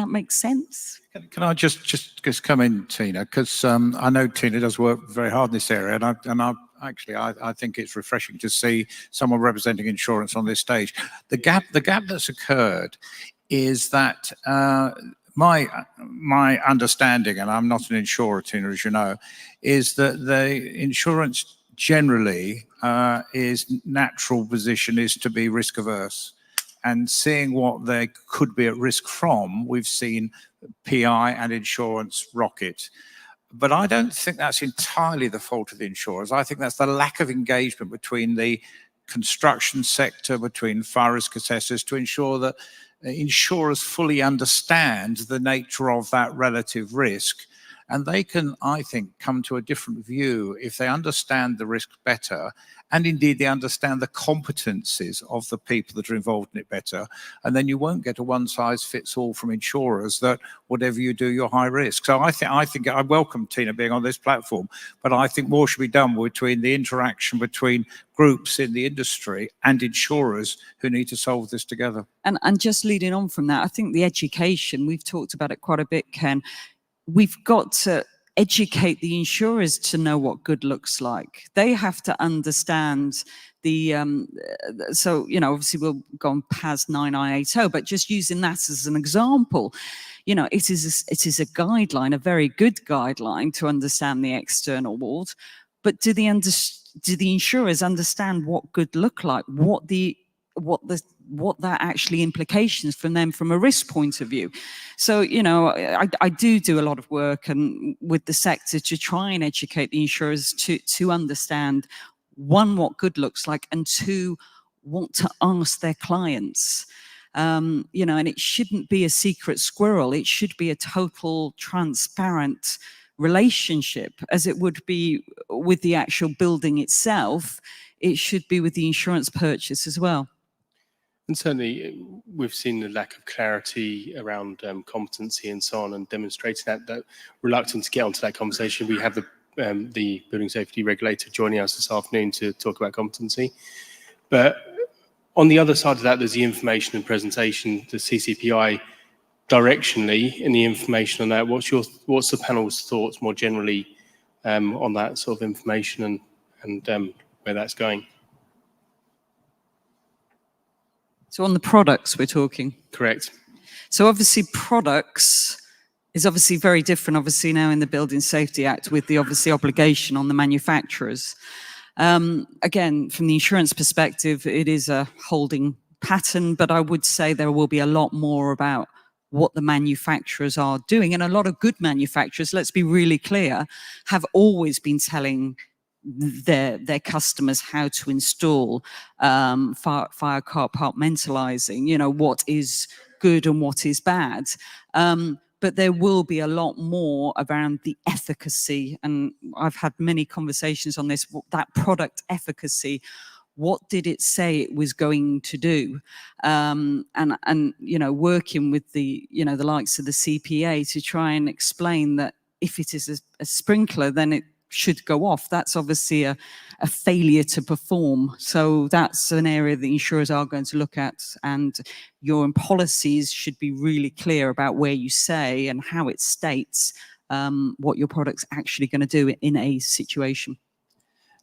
make sense? Can I just come in, Tina? Because I know Tina does work very hard in this area, and I think it's refreshing to see someone representing insurance on this stage. The gap that's occurred is that my understanding, and I'm not an insurer, Tina, as you know, is that the insurance generally is natural position is to be risk averse. And seeing what they could be at risk from, we've seen PI and insurance rocket. But I don't think that's entirely the fault of the insurers. I think that's the lack of engagement between the construction sector, between fire risk assessors, to ensure that insurers fully understand the nature of that relative risk. And they can, I think, come to a different view if they understand the risk better, and indeed they understand the competencies of the people that are involved in it better. And then you won't get a one-size-fits-all from insurers that whatever you do, you're high risk. So I think I welcome Tina being on this platform, but I think more should be done between the interaction between groups in the industry and insurers who need to solve this together. And just leading on from that, I think the education, we've talked about it quite a bit, Ken. We've got to educate the insurers to know what good looks like. They have to understand the, so, you know, obviously we'll go on PAS 9980, but just using that as an example, you know, it is a guideline, a very good guideline to understand the external walls, but do the insurers understand what good look like, what that actually implications from them from a risk point of view? So, you know, I do a lot of work and with the sector to try and educate the insurers to understand, one, what good looks like, and two, what to ask their clients. You know, and it shouldn't be a secret squirrel. It should be a total transparent relationship, as it would be with the actual building itself. It should be with the insurance purchase as well. And certainly, we've seen the lack of clarity around competency and so on, and demonstrating that reluctant to get onto that conversation. We have the building safety regulator joining us this afternoon to talk about competency. But on the other side of that, there's the information and presentation, the CCPI directionally, in the information on that. What's the panel's thoughts more generally on that sort of information and where that's going? So on the products we're talking. Correct. So obviously products is obviously very different, obviously now in the Building Safety Act with the obviously obligation on the manufacturers. Again, from the insurance perspective, it is a holding pattern, but I would say there will be a lot more about what the manufacturers are doing. And a lot of good manufacturers, let's be really clear, have always been telling their customers how to install fire compartmentalizing, you know, what is good and what is bad. But there will be a lot more around the efficacy. And I've had many conversations on this, that product efficacy. What did it say it was going to do? And you know, working with the, you know, the likes of the CPA to try and explain that if it is a sprinkler, then it should go off. That's obviously a failure to perform. So that's an area the insurers are going to look at, and your policies should be really clear about where you say and how it states what your product's actually going to do in a situation.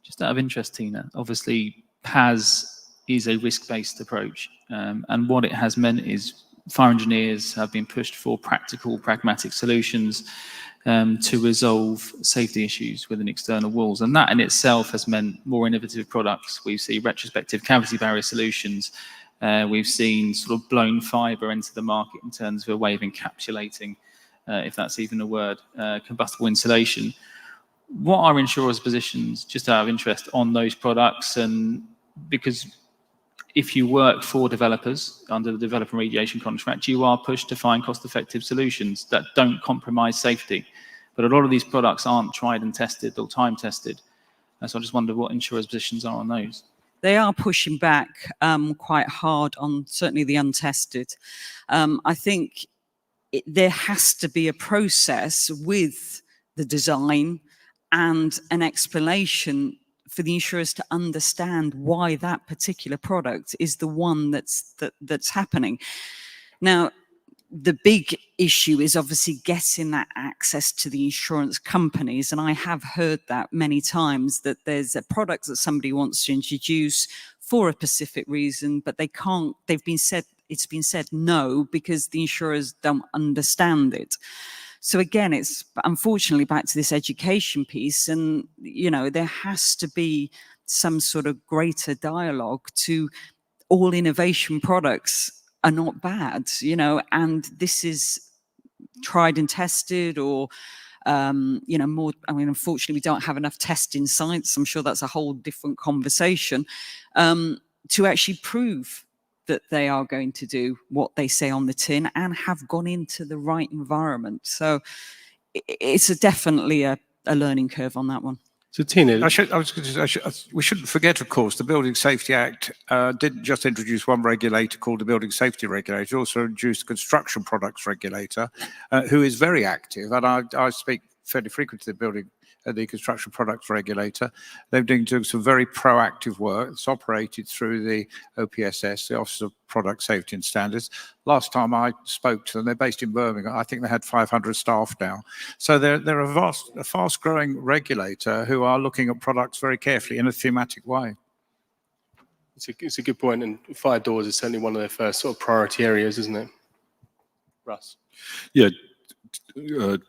Just out of interest, Tina, obviously PAS is a risk-based approach, and what it has meant is fire engineers have been pushed for practical, pragmatic solutions to resolve safety issues within external walls. And that in itself has meant more innovative products. We see retrospective cavity barrier solutions. We've seen sort of blown fibre enter the market in terms of a way of encapsulating, if that's even a word, combustible insulation. What are insurers' positions, just out of interest, on those products? And because if you work for developers under the developer remediation contract, you are pushed to find cost-effective solutions that don't compromise safety. But a lot of these products aren't tried and tested or time-tested. So I just wonder what insurers' positions are on those. They are pushing back quite hard on certainly the untested. I think there has to be a process with the design and an explanation for the insurers to understand why that particular product is the one that's happening. Now, the big issue is obviously getting that access to the insurance companies. And I have heard that many times, that there's a product that somebody wants to introduce for a specific reason, but they can't, it's been said no, because the insurers don't understand it. So again, it's unfortunately back to this education piece, and, you know, there has to be some sort of greater dialogue to all innovation products are not bad, you know, and this is tried and tested, or, you know, more, I mean, unfortunately, we don't have enough testing sites. I'm sure that's a whole different conversation, to actually prove that they are going to do what they say on the tin and have gone into the right environment. So it's definitely a learning curve on that one. So Tina, We shouldn't forget, of course, the Building Safety Act didn't just introduce one regulator called the Building Safety Regulator, it also introduced the Construction Products Regulator, who is very active. And I speak fairly frequently to the Construction Products Regulator. They've been doing some very proactive work. It's operated through the OPSS, the Office of Product Safety and Standards. Last time I spoke to them, they're based in Birmingham. I think they had 500 staff now. So they're a fast-growing regulator who are looking at products very carefully in a thematic way. it's a good point, and fire doors is certainly one of their first sort of priority areas, isn't it? Russ? Yeah.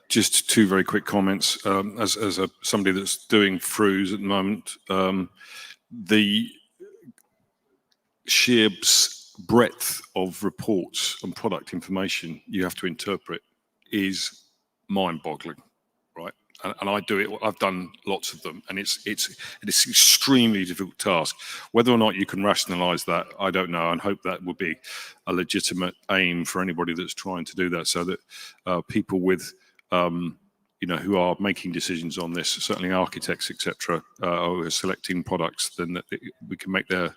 Just two very quick comments. As somebody that's doing FRUs at the moment, the sheer breadth of reports and product information you have to interpret is mind-boggling, right? And I do it. I've done lots of them, and it's an extremely difficult task. Whether or not you can rationalise that, I don't know, and hope that would be a legitimate aim for anybody that's trying to do that, so that people with, you know, who are making decisions on this, certainly architects, etc., who are selecting products, then that we can make their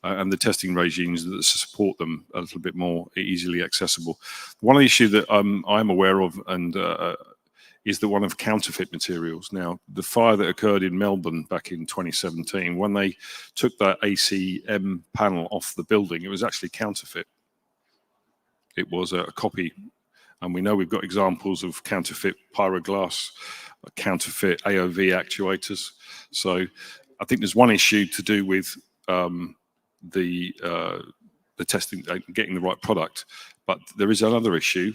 and the testing regimes that support them a little bit more easily accessible. One of the issues that I'm aware of, and is the one of counterfeit materials. Now, the fire that occurred in Melbourne back in 2017, when they took that ACM panel off the building, it was actually counterfeit. It was a copy. And we know we've got examples of counterfeit pyroglass, counterfeit AOV actuators. So I think there's one issue to do with the the testing, getting the right product. But there is another issue,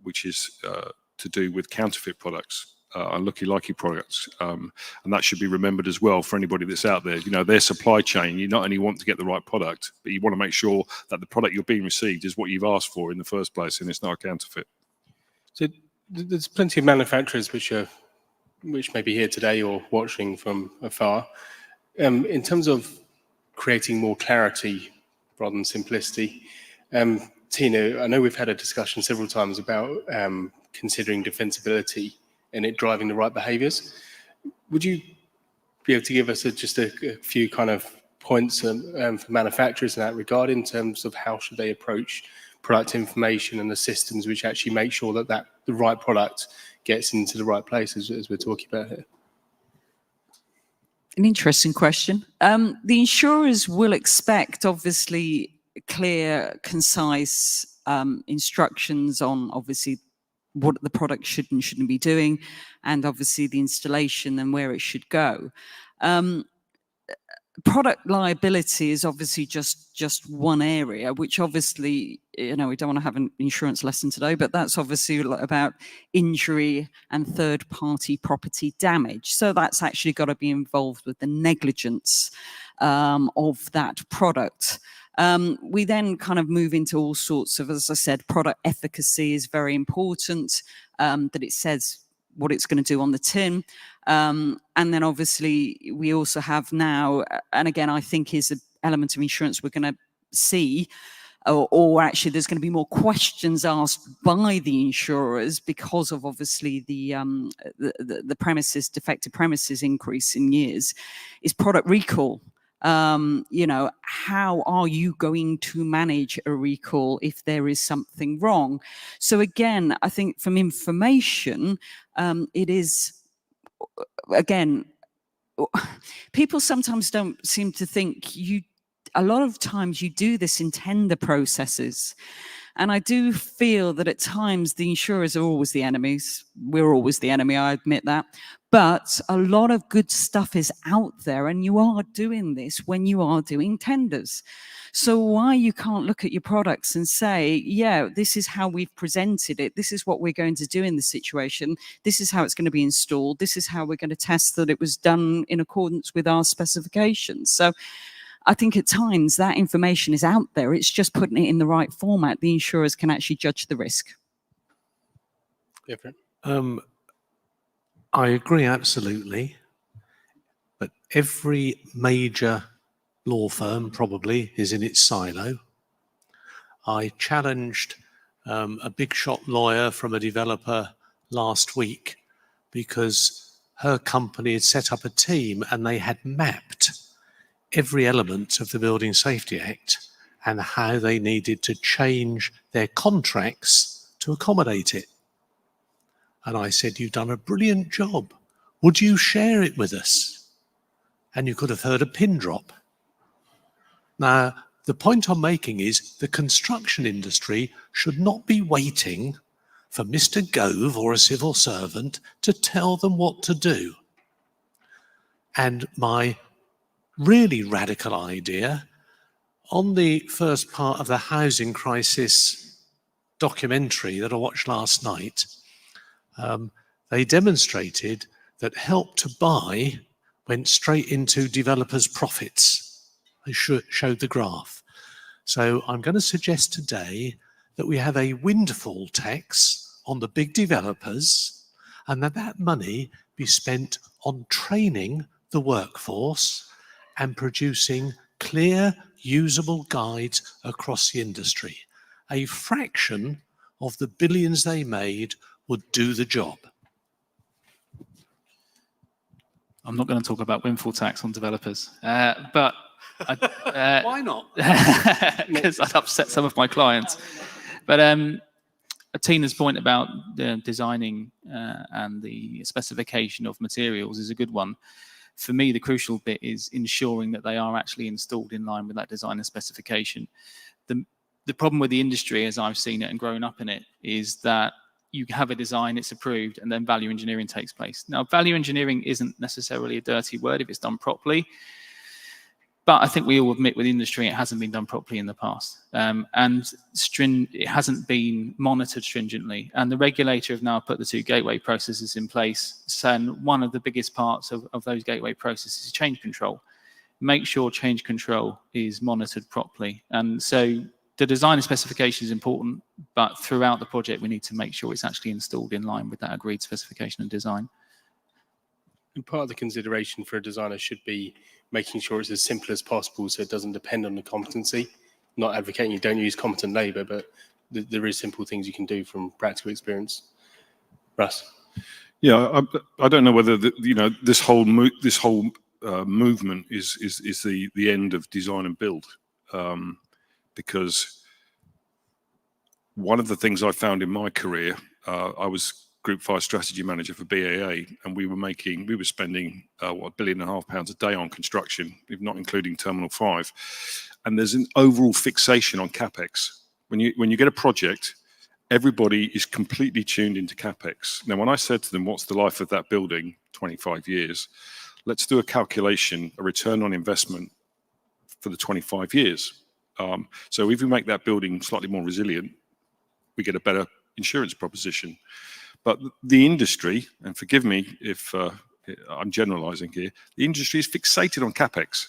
which is to do with counterfeit products, unlucky products, and that should be remembered as well for anybody that's out there. You know, their supply chain, you not only want to get the right product, but you want to make sure that the product you're being received is what you've asked for in the first place, and it's not a counterfeit. So there's plenty of manufacturers which may be here today or watching from afar. In terms of creating more clarity rather than simplicity, Tina, I know we've had a discussion several times about considering defensibility and it driving the right behaviours. Would you be able to give us just a few kind of points for manufacturers in that regard, in terms of how should they approach product information and the systems which actually make sure that the right product gets into the right place, as we're talking about here? An interesting question. The insurers will expect, obviously, clear, concise instructions on, obviously, what the product should and shouldn't be doing, and obviously the installation and where it should go. Product liability is obviously just one area, which obviously, you know, we don't want to have an insurance lesson today, but that's obviously about injury and third-party property damage. So that's actually got to be involved with the negligence of that product. We then kind of move into all sorts of, as I said, product efficacy is very important, that it says what it's going to do on the tin. And then obviously we also have now, and again, I think is an element of insurance we're going to see, or actually there's going to be more questions asked by the insurers because of obviously the defective premises increase in years, is product recall. You know, how are you going to manage a recall if there is something wrong? So again, I think from information, it is, again, people sometimes don't seem to think a lot of times you do this in tender processes. And I do feel that at times the insurers are always the enemies. We're always the enemy, I admit that. But a lot of good stuff is out there, and you are doing this when you are doing tenders. So why you can't look at your products and say, yeah, this is how we've presented it. This is what we're going to do in the situation. This is how it's going to be installed. This is how we're going to test that it was done in accordance with our specifications. So I think at times that information is out there. It's just putting it in the right format. The insurers can actually judge the risk. Different. I agree absolutely, but every major law firm probably is in its silo. I challenged a big shot lawyer from a developer last week because her company had set up a team and they had mapped every element of the Building Safety Act and how they needed to change their contracts to accommodate it. And I said, you've done a brilliant job. Would you share it with us? And you could have heard a pin drop. Now, the point I'm making is the construction industry should not be waiting for Mr. Gove or a civil servant to tell them what to do. And my really radical idea, on the first part of the housing crisis documentary that I watched last night, they demonstrated that Help to Buy went straight into developers' profits. They showed the graph. So I'm going to suggest today that we have a windfall tax on the big developers, and that money be spent on training the workforce and producing clear, usable guides across the industry. A fraction of the billions they made would do the job. I'm not going to talk about windfall tax on developers, but why not? Because I'd upset some of my clients. But Tina's point about designing and the specification of materials is a good one. For me, the crucial bit is ensuring that they are actually installed in line with that design and specification. The problem with the industry, as I've seen it and grown up in it, is that you have a design, it's approved, and then value engineering takes place. Now, value engineering isn't necessarily a dirty word if it's done properly. But I think we all admit with industry it hasn't been done properly in the past, and it hasn't been monitored stringently. And the regulator have now put the 2 gateway processes in place. So one of the biggest parts of those gateway processes is change control. Make sure change control is monitored properly. And so the design and specification is important, but throughout the project we need to make sure it's actually installed in line with that agreed specification and design. And part of the consideration for a designer should be making sure it's as simple as possible so it doesn't depend on the competency. Not advocating you don't use competent labour, but there is simple things you can do from practical experience. Russ? Yeah, I don't know whether this whole movement is the end of design and build, because one of the things I found in my career, I was Group Fire Strategy Manager for BAA, and we were spending £1.5 billion a day on construction, if not including Terminal 5. And there's an overall fixation on capex. When you get a project, everybody is completely tuned into capex. Now, when I said to them, "What's the life of that building?" 25 years. Let's do a calculation, a return on investment for the 25 years. So if we make that building slightly more resilient, we get a better insurance proposition. But the industry, and forgive me if I'm generalizing here, the industry is fixated on capex.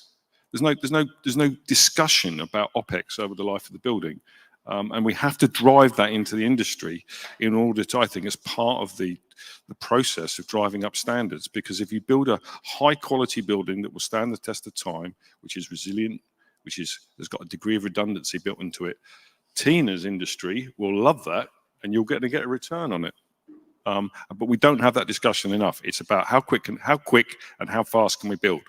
There's no discussion about OPEX over the life of the building. And we have to drive that into the industry in order to, I think, as part of the process of driving up standards. Because if you build a high quality building that will stand the test of time, which is resilient, has got a degree of redundancy built into it, Tina's industry will love that, and you'll get a return on it. But we don't have that discussion enough. It's about how quick and how fast can we build.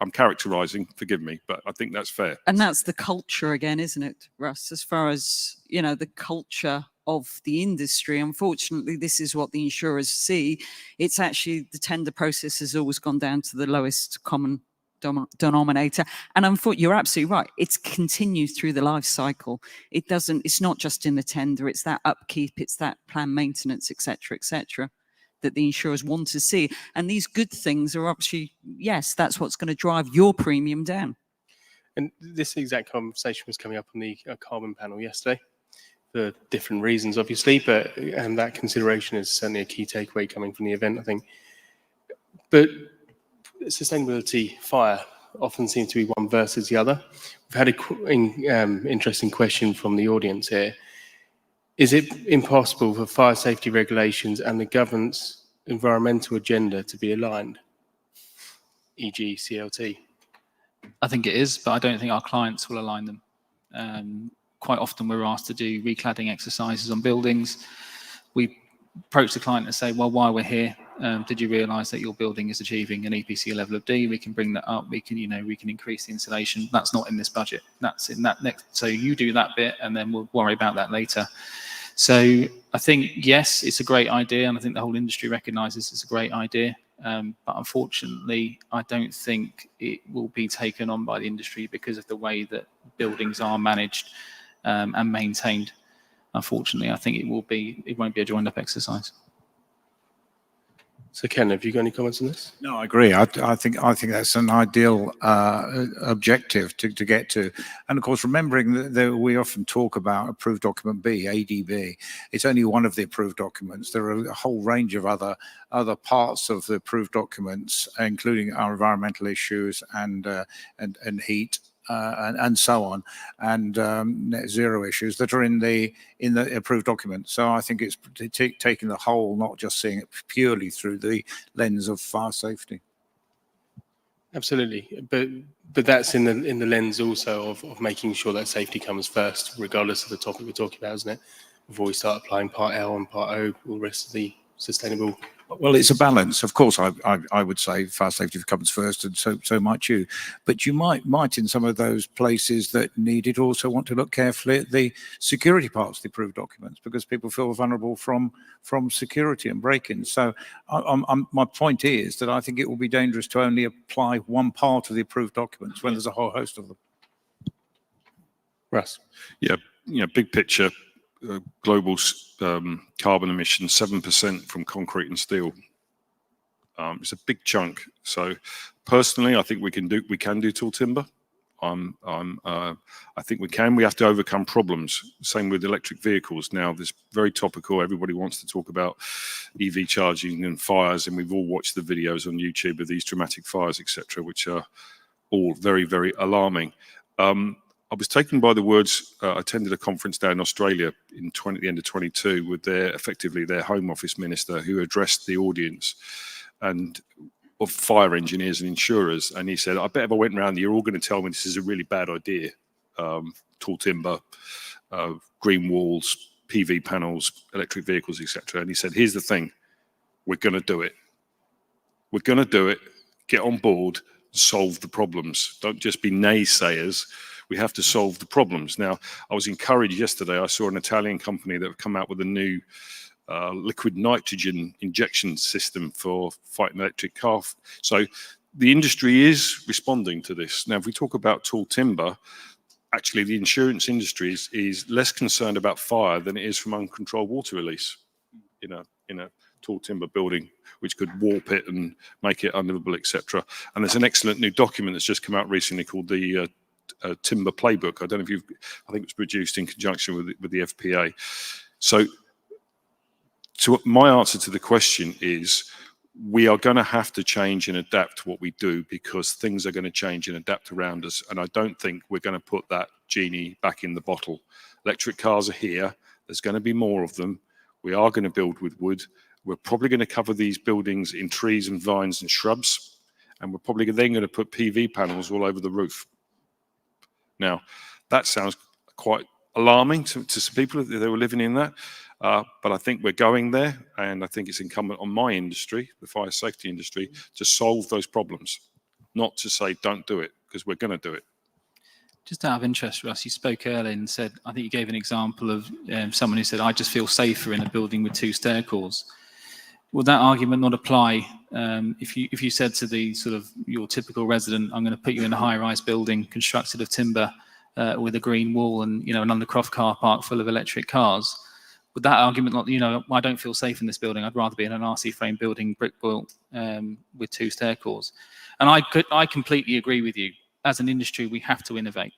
I'm characterizing, forgive me, but I think that's fair. And that's the culture again, isn't it, Russ? As far as, the culture of the industry, unfortunately, this is what the insurers see. It's actually the tender process has always gone down to the lowest common denominator. And unfortunately, you're absolutely right. It's continued through the life cycle. It's not just in the tender, it's that upkeep, it's that planned maintenance, et cetera, that the insurers want to see. And these good things are actually, yes, that's what's going to drive your premium down. And this exact conversation was coming up on the carbon panel yesterday for different reasons, obviously, but that consideration is certainly a key takeaway coming from the event, I think. But sustainability, fire often seems to be one versus the other. We've had an interesting question from the audience here. Is it impossible for fire safety regulations and the government's environmental agenda to be aligned, e.g. CLT? I think it is, but I don't think our clients will align them. Quite often we're asked to do recladding exercises on buildings. We approach the client and say, well, while we're here, did you realise that your building is achieving an EPC level of D? We can bring that up. We can increase the insulation. That's not in this budget. That's in that next. So you do that bit, and then we'll worry about that later. So I think, yes, it's a great idea, and I think the whole industry recognises it's a great idea. But unfortunately, I don't think it will be taken on by the industry because of the way that buildings are managed and maintained. Unfortunately, I think it won't be a joined up exercise. So Ken, have you got any comments on this? No, I agree. I think that's an ideal objective to get to. And of course, remembering that we often talk about approved document B, ADB. It's only one of the approved documents. There are a whole range of other parts of the approved documents, including our environmental issues and heat. And so on, and net zero issues that are in the approved document. So I think it's taking the whole, not just seeing it purely through the lens of fire safety. Absolutely, but that's in the lens also of making sure that safety comes first, regardless of the topic we're talking about, isn't it? Before we start applying Part L and Part O, all the rest of the sustainable. Well, it's a balance. Of course, I would say fire safety comes first, and so might you. But you might in some of those places that need it also want to look carefully at the security parts of the approved documents, because people feel vulnerable from security and break-ins. So my point is that I think it will be dangerous to only apply one part of the approved documents when there's a whole host of them. Russ? Yeah, big picture. Global carbon emissions 7% from concrete and steel. It's a big chunk. So personally, I think we can do tall timber. I think we can. We have to overcome problems. Same with electric vehicles. Now, this very topical. Everybody wants to talk about EV charging and fires, and we've all watched the videos on YouTube of these dramatic fires, etc., which are all very, very alarming. I was taken by the words. I attended a conference down in Australia in the end of 22 with effectively their Home Office minister, who addressed the audience and of fire engineers and insurers, and he said, "I bet if I went around, you're all going to tell me this is a really bad idea. Tall timber, green walls, PV panels, electric vehicles, etc." And he said, "Here's the thing: we're going to do it. We're going to do it. Get on board, solve the problems. Don't just be naysayers. We have to solve the problems." Now, I was encouraged yesterday. I saw an Italian company that have come out with a new liquid nitrogen injection system for fighting electric car. So the industry is responding to this. Now, if we talk about tall timber, actually the insurance industry is less concerned about fire than it is from uncontrolled water release in a tall timber building, which could warp it and make it unlivable, etc. And there's an excellent new document that's just come out recently called the Timber Playbook. I don't know if I think it was produced in conjunction with the FPA. So my answer to the question is, we are going to have to change and adapt what we do, because things are going to change and adapt around us. And I don't think we're going to put that genie back in the bottle. Electric cars are here. There's going to be more of them. We are going to build with wood. We're probably going to cover these buildings in trees and vines and shrubs. And we're probably then going to put PV panels all over the roof. Now, that sounds quite alarming to some people that they were living in that. But I think we're going there, and I think it's incumbent on my industry, the fire safety industry, to solve those problems, not to say don't do it, because we're going to do it. Just out of interest, Russ, you spoke earlier and said, I think you gave an example of someone who said, "I just feel safer in a building with 2 stair cores." Would that argument not apply if you said to the sort of your typical resident, "I'm going to put you in a high-rise building constructed of timber with a green wall and an undercroft car park full of electric cars"? Would that argument not, "I don't feel safe in this building. I'd rather be in an RC frame building, brick built with 2 stair cores"? And I completely agree with you. As an industry, we have to innovate.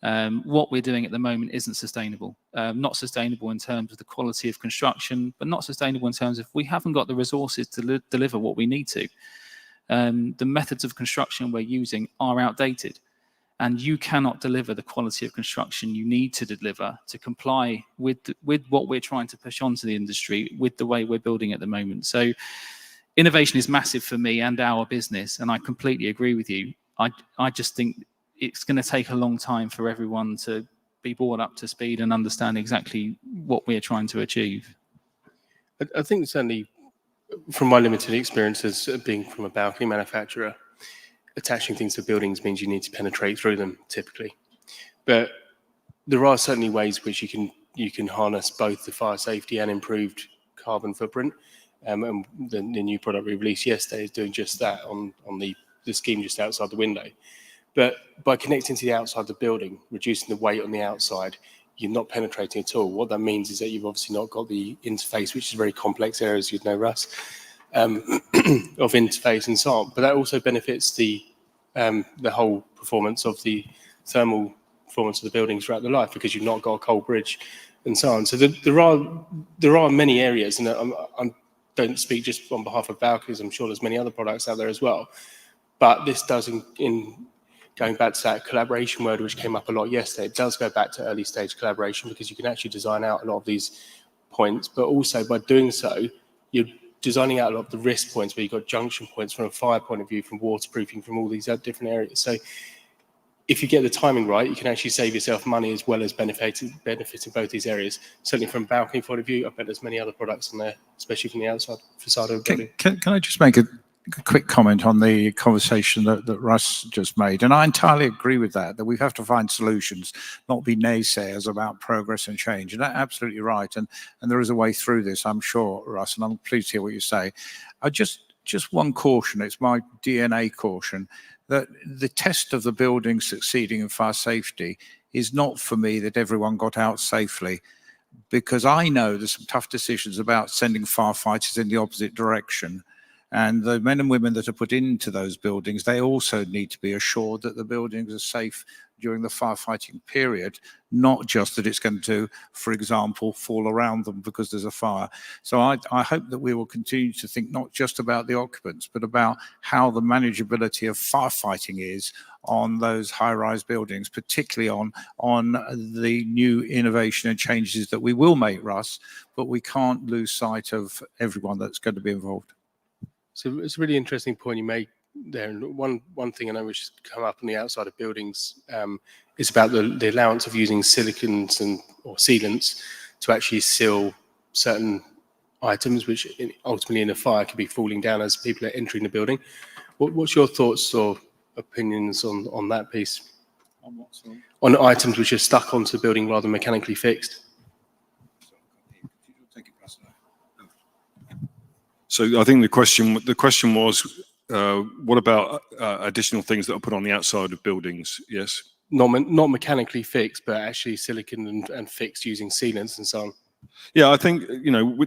What we're doing at the moment isn't sustainable. Not sustainable in terms of the quality of construction, but not sustainable in terms of we haven't got the resources to deliver what we need to. The methods of construction we're using are outdated, and you cannot deliver the quality of construction you need to deliver to comply with what we're trying to push onto the industry with the way we're building at the moment. So innovation is massive for me and our business, and I completely agree with you. I just think it's going to take a long time for everyone to be brought up to speed and understand exactly what we're trying to achieve. I think certainly from my limited experience as being from a balcony manufacturer, attaching things to buildings means you need to penetrate through them typically. But there are certainly ways which you can harness both the fire safety and improved carbon footprint. And the new product we released yesterday is doing just that on the scheme just outside the window. But by connecting to the outside of the building, reducing the weight on the outside, you're not penetrating at all. What that means is that you've obviously not got the interface, which is very complex areas, you'd know, Russ, of interface and so on. But that also benefits the whole performance of the thermal performance of the buildings throughout the life, because you've not got a cold bridge and so on. So there are many areas, and I don't speak just on behalf of balconies. I'm sure there's many other products out there as well. But this does, in going back to that collaboration word, which came up a lot yesterday, it does go back to early stage collaboration, because you can actually design out a lot of these points. But also by doing so, you're designing out a lot of the risk points, where you've got junction points from a fire point of view, from waterproofing, from all these different areas. So if you get the timing right, you can actually save yourself money as well as benefiting both these areas. Certainly from a balcony point of view, I bet there's many other products on there, especially from the outside facade of the building. Can I just make a quick comment on the conversation that Russ just made? And I entirely agree with that we have to find solutions, not be naysayers about progress and change. And that's absolutely right. And there is a way through this, I'm sure, Russ, and I'm pleased to hear what you say. I just one caution, it's my DNA caution, that the test of the building succeeding in fire safety is not for me that everyone got out safely, because I know there's some tough decisions about sending firefighters in the opposite direction. And the men and women that are put into those buildings, they also need to be assured that the buildings are safe during the firefighting period, not just that it's going to, for example, fall around them because there's a fire. So I hope that we will continue to think not just about the occupants, but about how the manageability of firefighting is on those high-rise buildings, particularly on the new innovation and changes that we will make, Russ, but we can't lose sight of everyone that's going to be involved. So it's a really interesting point you made there. And one thing I know which has come up on the outside of buildings is about the allowance of using silicons or sealants to actually seal certain items, which ultimately in a fire could be falling down as people are entering the building. What's your thoughts or opinions on that piece? On what, sorry? On items which are stuck onto the building rather than mechanically fixed? So I think the question was, what about additional things that are put on the outside of buildings? Yes. Not mechanically fixed, but actually silicon and fixed using sealants and so on. Yeah, I think,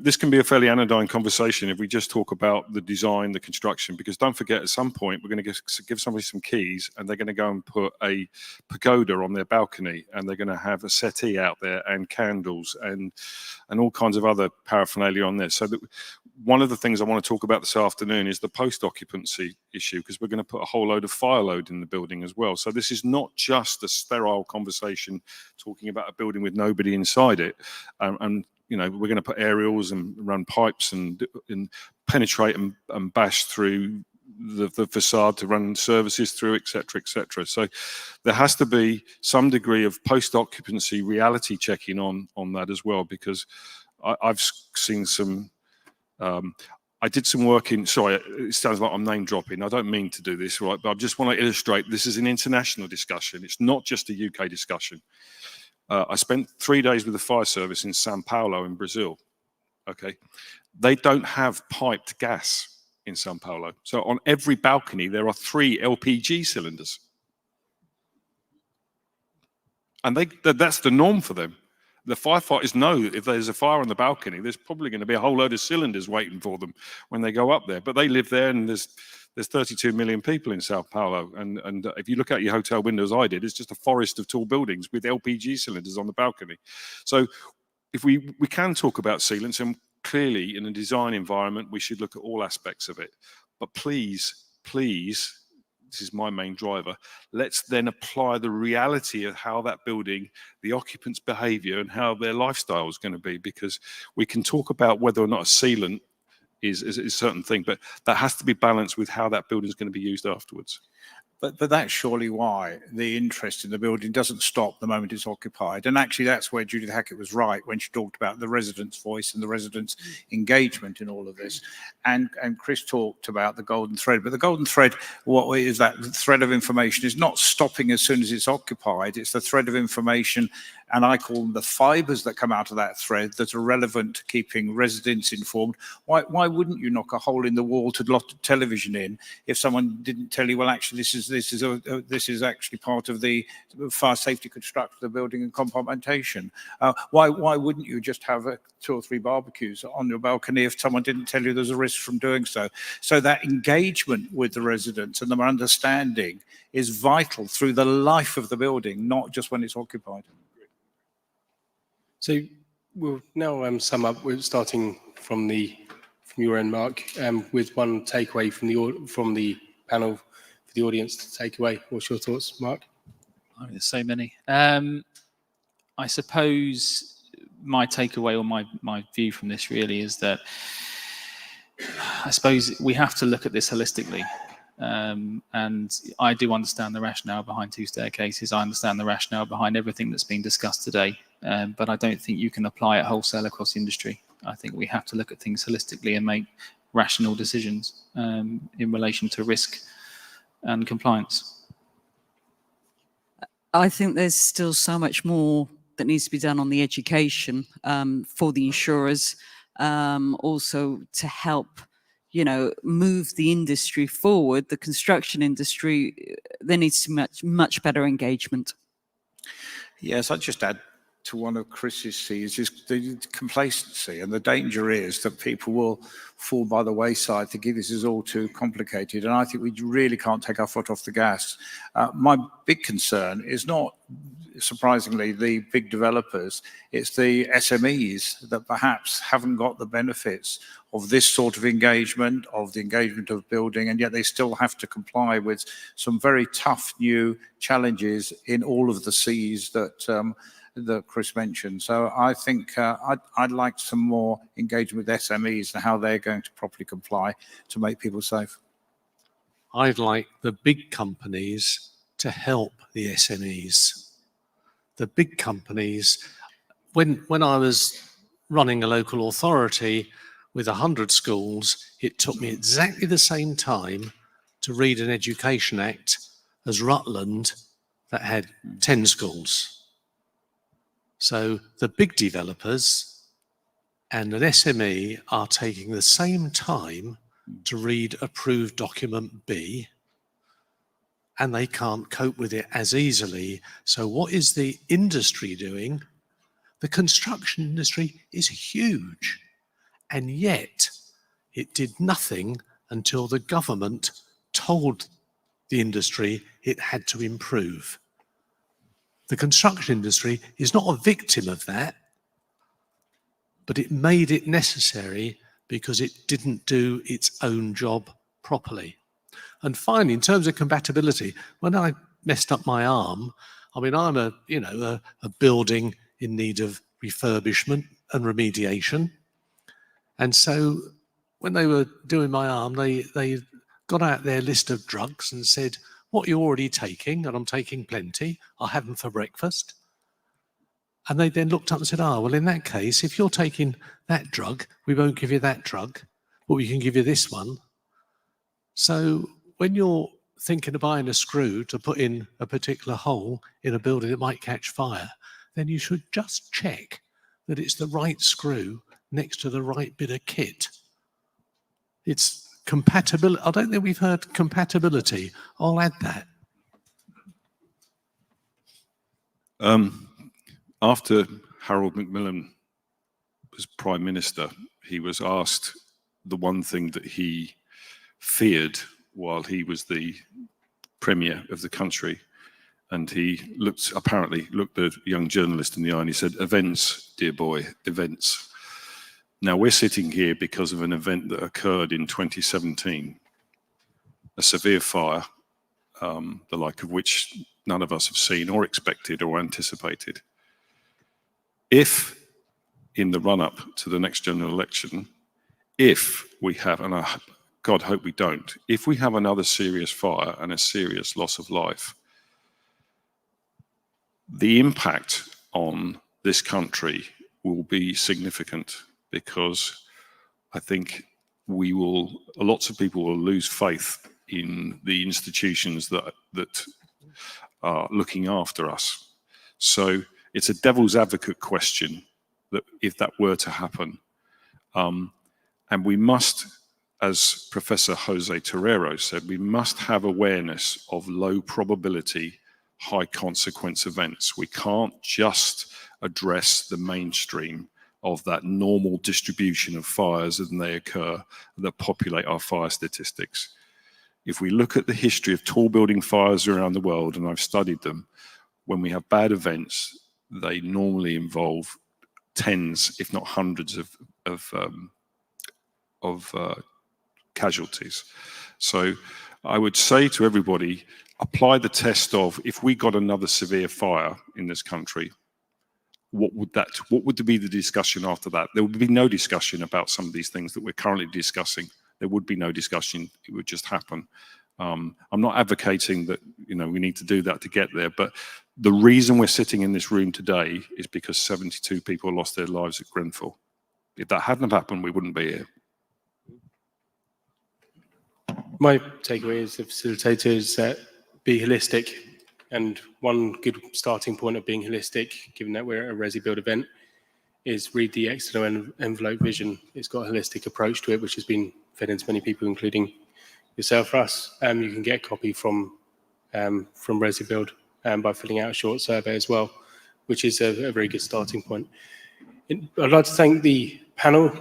this can be a fairly anodyne conversation if we just talk about the design, the construction, because don't forget, at some point, we're going to give somebody some keys and they're going to go and put a pagoda on their balcony, and they're going to have a settee out there and candles and all kinds of other paraphernalia on there. So that one of the things I want to talk about this afternoon is the post-occupancy issue, because we're going to put a whole load of fire load in the building as well. So this is not just a sterile conversation talking about a building with nobody inside it. We're going to put aerials and run pipes and penetrate and bash through the facade to run services through, et cetera, et cetera. So there has to be some degree of post-occupancy reality checking on that as well, because I've seen some... I did some work sorry, it sounds like I'm name dropping. I don't mean to do this, right? But I just want to illustrate this is an international discussion. It's not just a UK discussion. I spent 3 days with the fire service in Sao Paulo in Brazil. Okay. They don't have piped gas in Sao Paulo. So on every balcony, there are 3 LPG cylinders. And that's the norm for them. The firefighters know if there's a fire on the balcony, there's probably going to be a whole load of cylinders waiting for them when they go up there. But they live there, and there's 32 million people in Sao Paulo. And if you look out your hotel windows, I did, it's just a forest of tall buildings with LPG cylinders on the balcony. So if we can talk about sealants, and clearly in a design environment, we should look at all aspects of it. But please, this is my main driver, let's then apply the reality of how that building, the occupants' behavior and how their lifestyle is going to be, because we can talk about whether or not a sealant is a certain thing, but that has to be balanced with how that building is going to be used afterwards. But that's surely why the interest in the building doesn't stop the moment it's occupied. And actually, that's where Judith Hackett was right when she talked about the residents' voice and the residents' engagement in all of this. And Chris talked about the golden thread. But the golden thread, what is that thread of information, is not stopping as soon as it's occupied. It's the thread of information, and I call them the fibres that come out of that thread that are relevant to keeping residents informed. Why wouldn't you knock a hole in the wall to lot of television in if someone didn't tell you, well, actually, this is actually part of the fire safety construction of the building and compartmentation? Why wouldn't you just have 2 or 3 barbecues on your balcony if someone didn't tell you there's a risk from doing so? So that engagement with the residents and their understanding is vital through the life of the building, not just when it's occupied. So we'll now sum up. We're starting from your end, Mark, with one takeaway from the panel for the audience to take away. What's your thoughts, Mark? Oh, there's so many. I suppose my takeaway or my view from this really is that I suppose we have to look at this holistically. And I do understand the rationale behind 2 staircases. I understand the rationale behind everything that's been discussed today. But I don't think you can apply it wholesale across the industry. I think we have to look at things holistically and make rational decisions in relation to risk and compliance. I think there's still so much more that needs to be done on the education for the insurers, also to help, move the industry forward, the construction industry. There needs to be much better engagement. Yes, I'd just add to one of Chris's C's is the complacency, and the danger is that people will fall by the wayside, thinking this is all too complicated. And I think we really can't take our foot off the gas. My big concern is not, surprisingly, the big developers. It's the SMEs that perhaps haven't got the benefits of this sort of engagement, of the engagement of building, and yet they still have to comply with some very tough new challenges in all of the Cs that that Chris mentioned. So I think I'd like some more engagement with SMEs and how they're going to properly comply to make people safe. I'd like the big companies to help the SMEs. The big companies, when I was running a local authority with 100 schools, it took me exactly the same time to read an Education Act as Rutland that had 10 schools. So the big developers and an SME are taking the same time to read approved document B, and they can't cope with it as easily. So what is the industry doing? The construction industry is huge, and yet it did nothing until the government told the industry it had to improve. The construction industry is not a victim of that, but it made it necessary because it didn't do its own job properly. And finally, in terms of compatibility, when I messed up my arm, I mean, I'm a building in need of refurbishment and remediation. And so when they were doing my arm, they got out their list of drugs and said, what are you already taking? And I'm taking plenty. I'll have them for breakfast. And they then looked up and said, well, in that case, if you're taking that drug, we won't give you that drug, but we can give you this one. So when you're thinking of buying a screw to put in a particular hole in a building that might catch fire, then you should just check that it's the right screw next to the right bit of kit. It's compatibility. I don't think we've heard compatibility. I'll add that. After Harold Macmillan was Prime Minister, he was asked the one thing that he feared while he was the Premier of the country. And he apparently looked a young journalist in the eye and he said, events, dear boy, events. Now we're sitting here because of an event that occurred in 2017, a severe fire, the like of which none of us have seen or expected or anticipated. If in the run-up to the next general election, if we have, and I God hope we don't, if we have another serious fire and a serious loss of life, the impact on this country will be significant, because I think lots of people will lose faith in the institutions that are looking after us. So it's a devil's advocate question that if that were to happen, and we must, as Professor Jose Terrero said, we must have awareness of low probability, high consequence events. We can't just address the mainstream of that normal distribution of fires as they occur that populate our fire statistics. If we look at the history of tall building fires around the world, and I've studied them, when we have bad events, they normally involve tens, if not hundreds of casualties. So I would say to everybody, apply the test of, if we got another severe fire in this country, what would be the discussion after that? There would be no discussion about some of these things that we're currently discussing. There would be no discussion. It would just happen. I'm not advocating that we need to do that to get there, but the reason we're sitting in this room today is because 72 people lost their lives at Grenfell. If that hadn't happened, we wouldn't be here. My takeaway as a facilitator is that be holistic. And one good starting point of being holistic, given that we're at a ResiBuild event, is read the external envelope vision. It's got a holistic approach to it, which has been fed into many people, including yourself, Russ. You can get a copy from ResiBuild by filling out a short survey as well, which is a very good starting point. I'd like to thank the panel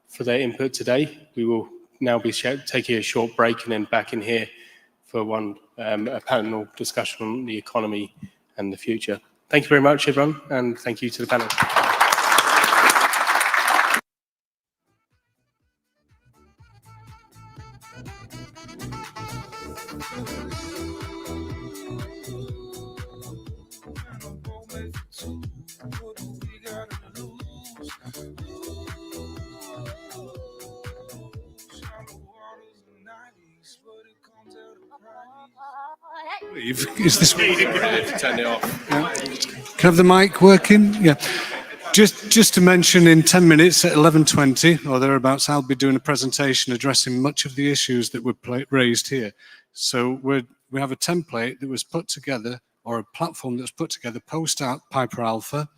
for their input today. We will now be taking a short break and then back in here for a panel discussion on the economy and the future. Thank you very much, everyone, and thank you to the panel. Is this? Turn it off. Can I have the mic working? Yeah. Just to mention, in 10 minutes at 11:20 or thereabouts, I'll be doing a presentation addressing much of the issues that were raised here. So we have a template that was put together, or a platform that was put together post Piper Alpha,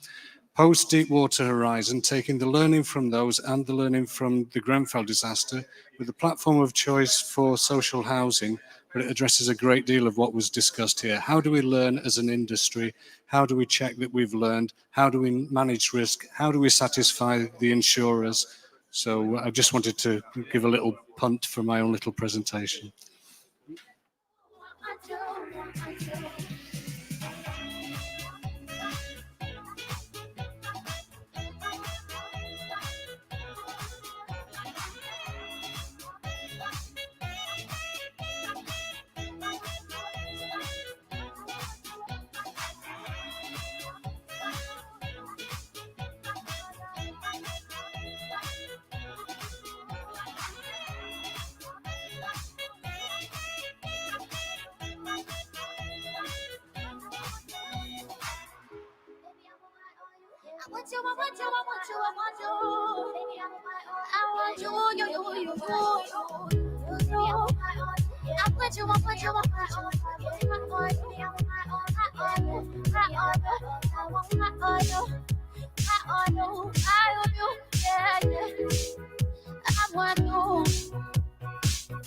post Deepwater Horizon, taking the learning from those and the learning from the Grenfell disaster with a platform of choice for social housing, but it addresses a great deal of what was discussed here. How do we learn as an industry? How do we check that we've learned? How do we manage risk? How do we satisfy the insurers? So I just wanted to give a little punt for my own little presentation.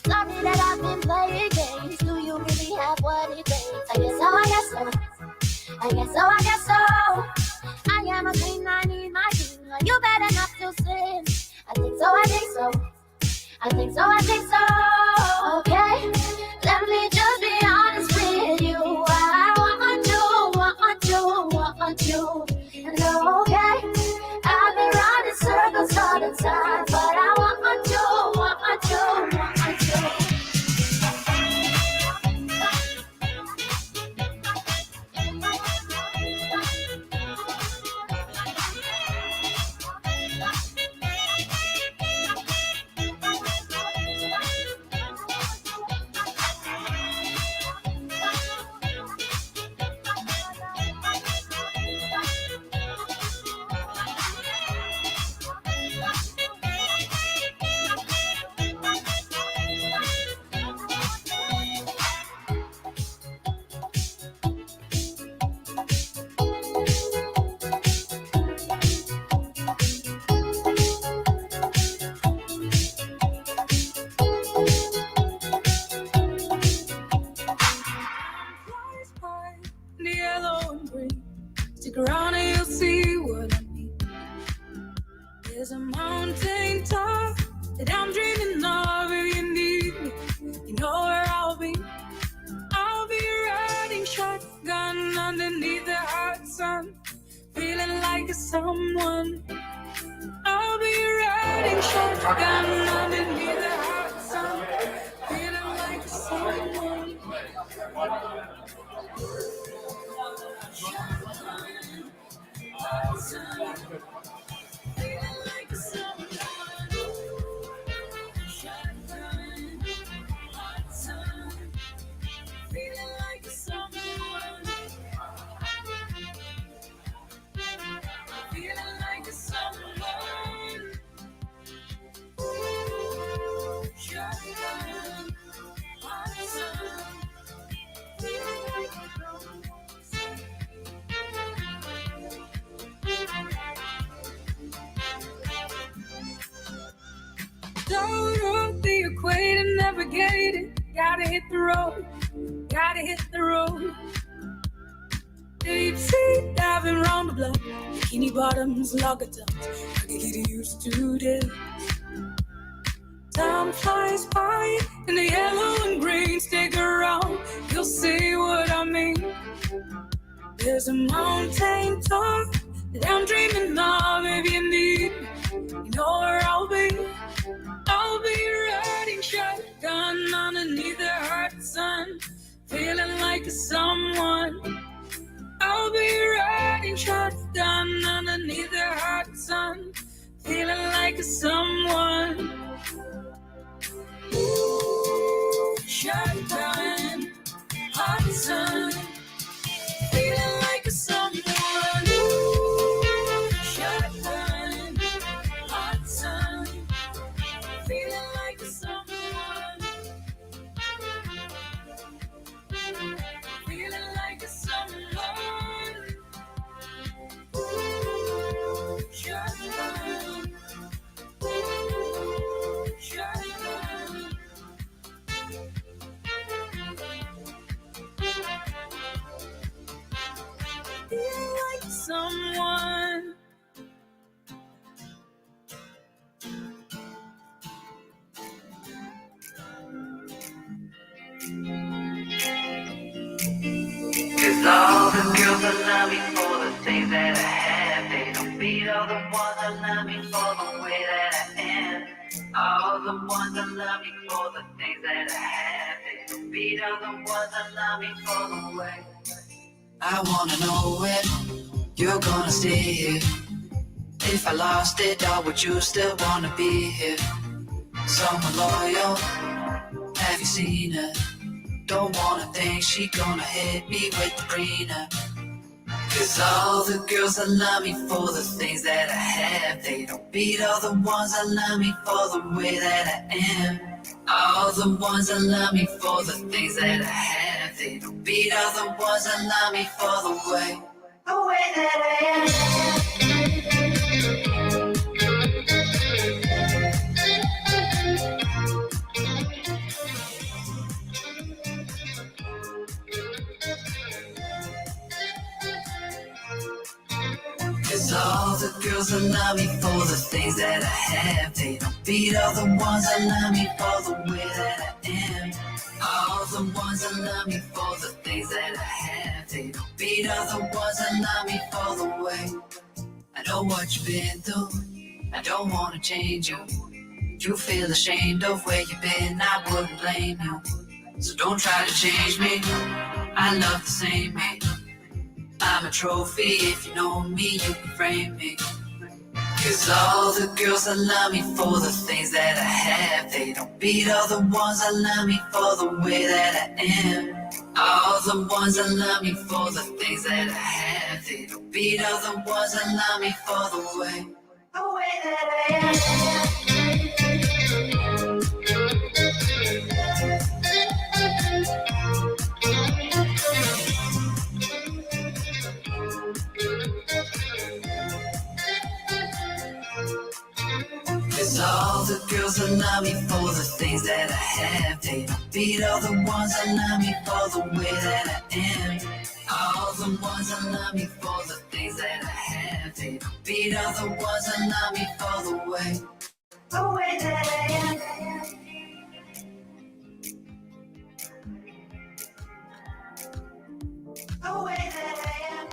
Sorry that I've been playing games. Do you really have what it takes? I guess so, I guess so. I guess so, I guess so. I am a queen, I need my king. You better not to sin. I think so, I think so. I think so, I think so. Okay, let me just be honest with you. I want you. And okay, I've been running circles all the time, but I want you. Stick around and you'll see what I mean. There's a mountain top that I'm dreaming of. If you need me, you know where I'll be. I'll be riding shotgun underneath the hot sun, feeling like a someone. I'll be riding shotgun underneath the hot sun, feeling like a someone. Feeling like someone. Shotgun, hot sun. Feeling like someone. Feeling like someone. Shotgun, hot sun. Feeling like Don't the equator, navigate it. Gotta hit the road. Gotta hit the road. Deep sea diving round the block, bikini bottoms, lager tops. I can get used to this. Time flies by in the yellow and green. Stick around, you'll see what I mean. There's a mountain top that I'm dreaming of. If you need me, you know where I'll be. I'll be riding shotgun underneath the hot sun, feeling like a someone. I'll be riding shotgun underneath the hot sun, feeling like a someone. Ooh, shotgun, hot sun, feeling like a someone. Ooh, shotgun, hot sun, feeling like a someone. Feeling like a someone. Ooh, shotgun. Ooh, shotgun. Feeling like someone. Cause all the girls that love me for the things that I have, they don't beat all the ones that love me for the way that I am. All the ones that love me for the things that I have, they don't beat all the ones that love me for the way. I wanna know if you're gonna stay here. If I lost it, or would you still wanna be here? Someone loyal, have you seen her? Don't wanna think she gonna hit me with the greener. Cause all the girls that love me for the things that I have, they don't beat all the ones that love me for the way that I am. All the ones that love me for the things that I have, they don't beat all the ones that love me for the way that I am. Cause all the girls that love me for the things that I have, they don't beat all the ones that love me for the way that I am. All the ones that love me for the things that I have, they don't beat all the ones that love me for the way. I know what you've been through, I don't wanna change you. You feel ashamed of where you've been, I wouldn't blame you. So don't try to change me, I love the same me. I'm a trophy, if you know me, you can frame me. Cause all the girls that love me for the things that I have, they don't beat all the ones that love me for the way that I am. All the ones that love me for the things that I have, they don't beat all the ones that love me for the way that I am. Cause all the girls that love me for the things that I have, they don't beat all the ones that love me for the way that I am. All the ones that love me for the things that I have, they don't beat all the ones that love me for the way that I am. The way that I am.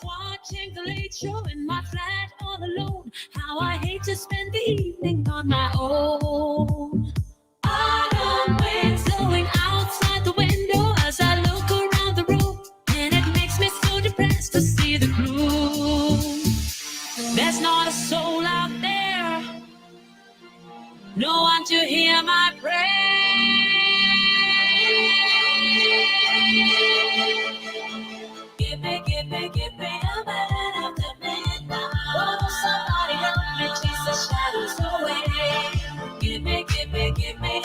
Watching the late show in my flat all alone. How I hate to spend the evening on my own. Autumn wind blowing outside the window as I look around the room, and it makes me so depressed to see the gloom. There's not a soul out there, no one to hear my prayer. Give me a man after midnight. Oh, somebody help me chase the shadows away. Give me a man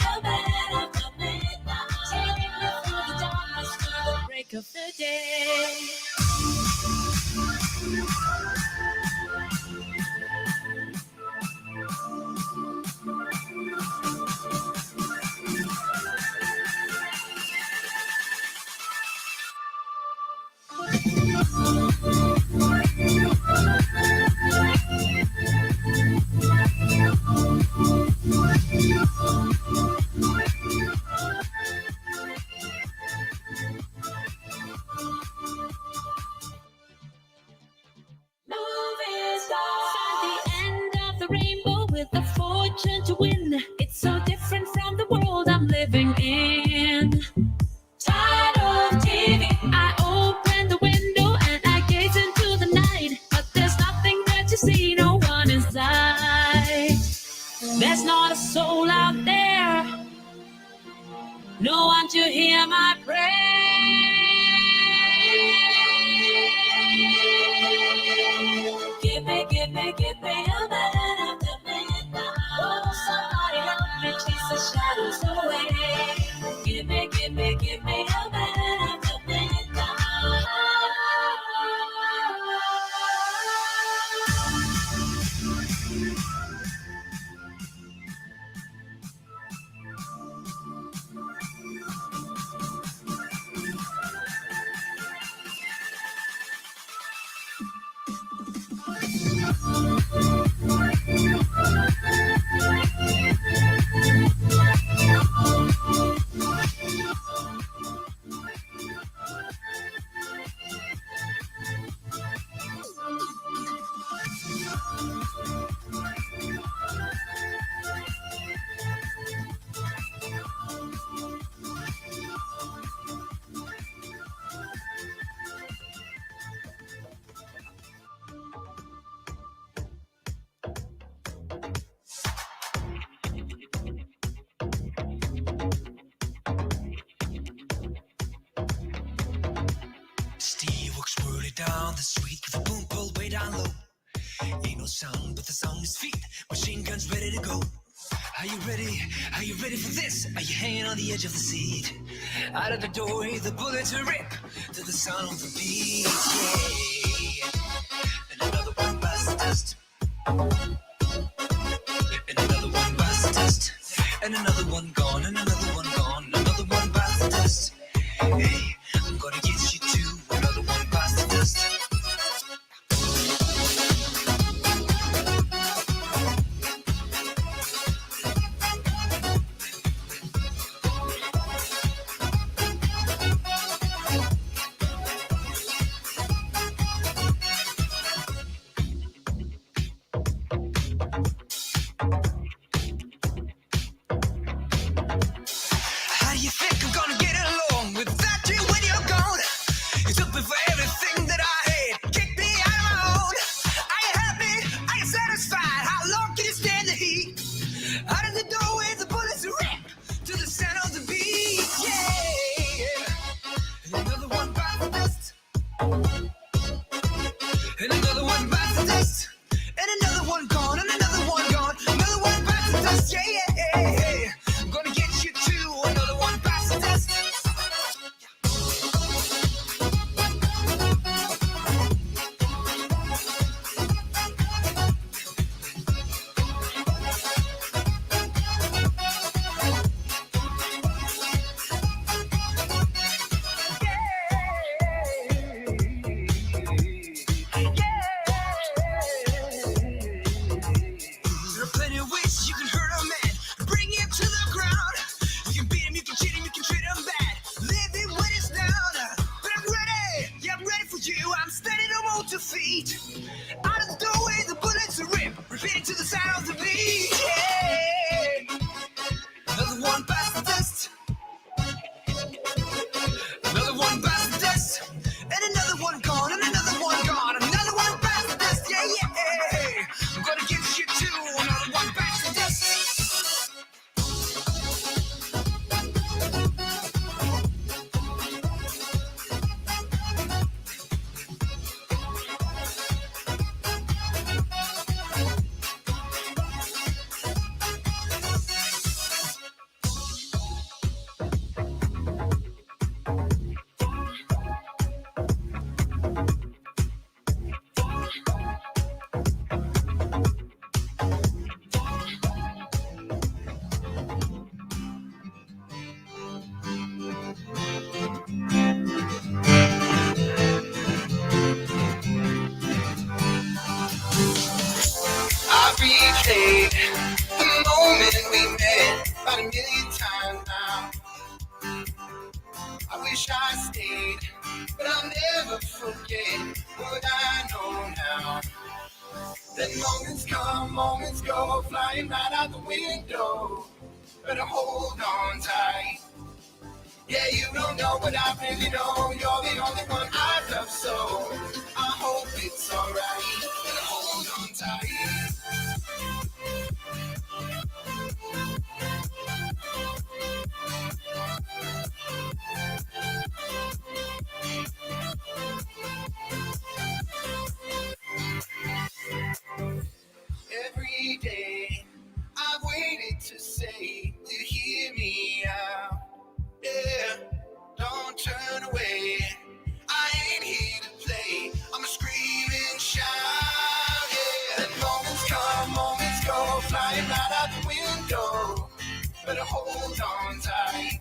after midnight. Take me through the darkness to the break of the day. rainbow with a fortune to win. It's so different from the world I'm living in. Tired of TV, I open the window and I gaze into the night. But there's nothing there to see, no one inside. There's not a soul out there, no one to hear my prayer. Give me a man after midnight. Oh, somebody help me chase the shadows away. Give me a man after midnight. Steve walks swirly down the street with a boom pulled way down low. Ain't no sound, but the sound is feet. Machine guns ready to go. Are you ready? Are you ready for this? Are you hanging on the edge of the seat? Out of the doorway, the bullets rip to the sound of the beat. Yeah. And another one busts the dust. And another one busts the dust. And another one gone. And another one gone. Another one busts the dust. Hey, I'm gonna get you too. Another one busts the dust. How do you think I'm gonna get along without you when you're gone? You took me for everything that I had, kicked me out of my own. Are you happy? Are you satisfied? How long can you stand the heat? Out of the doorway, the bullets rip to the sound of the beat. Yeah. And another one bites the dust. And another one bites the dust. And another one gone. And another one gone. Another one bites the dust. Yeah, yeah, yeah. I'm gonna get you too. Another one bites the dust. There are plenty of ways you can hurt a man, bring him to the ground. You can beat him, you can cheat him, you can treat him bad, leave him when he's down. But I'm ready, yeah, I'm ready for you. I'm standing on both feet. Out of the doorway, the bullets rip, repeating to the sound of the beat. Yeah. Another one bites the dust. Another one bites the dust. And another one gone, and another one gone. Another one bites the dust. Yeah, yeah. I'm gonna get you too. Another one bites the dust. I replayed the moment we met about a million times now. I wish I stayed, but I'll never forget what I know now. That Let moments come, moments go, flying right out the window. Better hold on tight. Yeah, you don't know what I really know. You're the only one I love, so I hope it's alright. Better hold on tight. Every day I've waited to say, will you hear me out? Yeah, don't turn away. I ain't here to play. I'm a scream and shout. Yeah, let moments come, moments go, flying right out the window. Better hold on tight.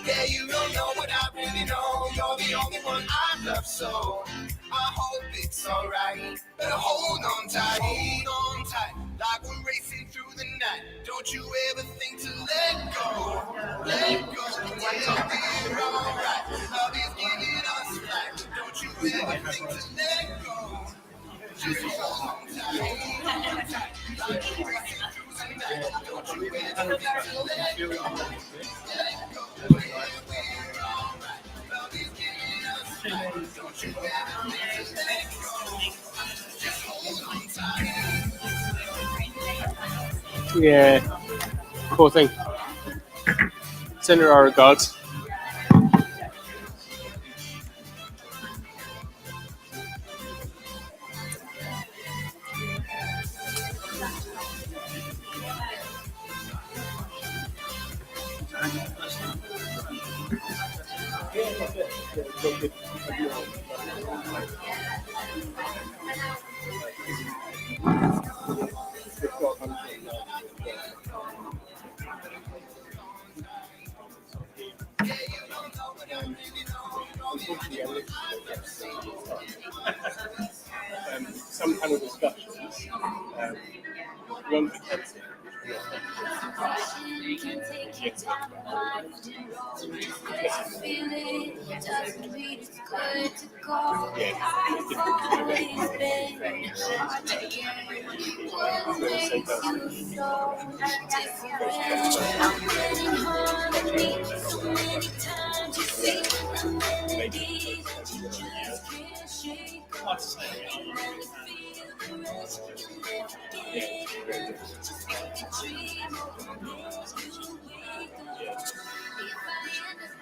Yeah, you don't know what I really know. You're the only one I love, so I hope it's alright. Better hold on tight, hold on tight. Like we're racing through the night. Don't you ever think to let go. Let go, yeah, we're alright. Love is giving us life. Don't you ever think to let go. Just hold on tight, hold on tight. Like we're racing through the night. Don't you ever think to let go. Let go, yeah, we're alright. Love is giving us life. Don't you ever think to let go. Just hold on tight. Yeah, cool thing. Send her our regards. Some panel discussions. One Competency.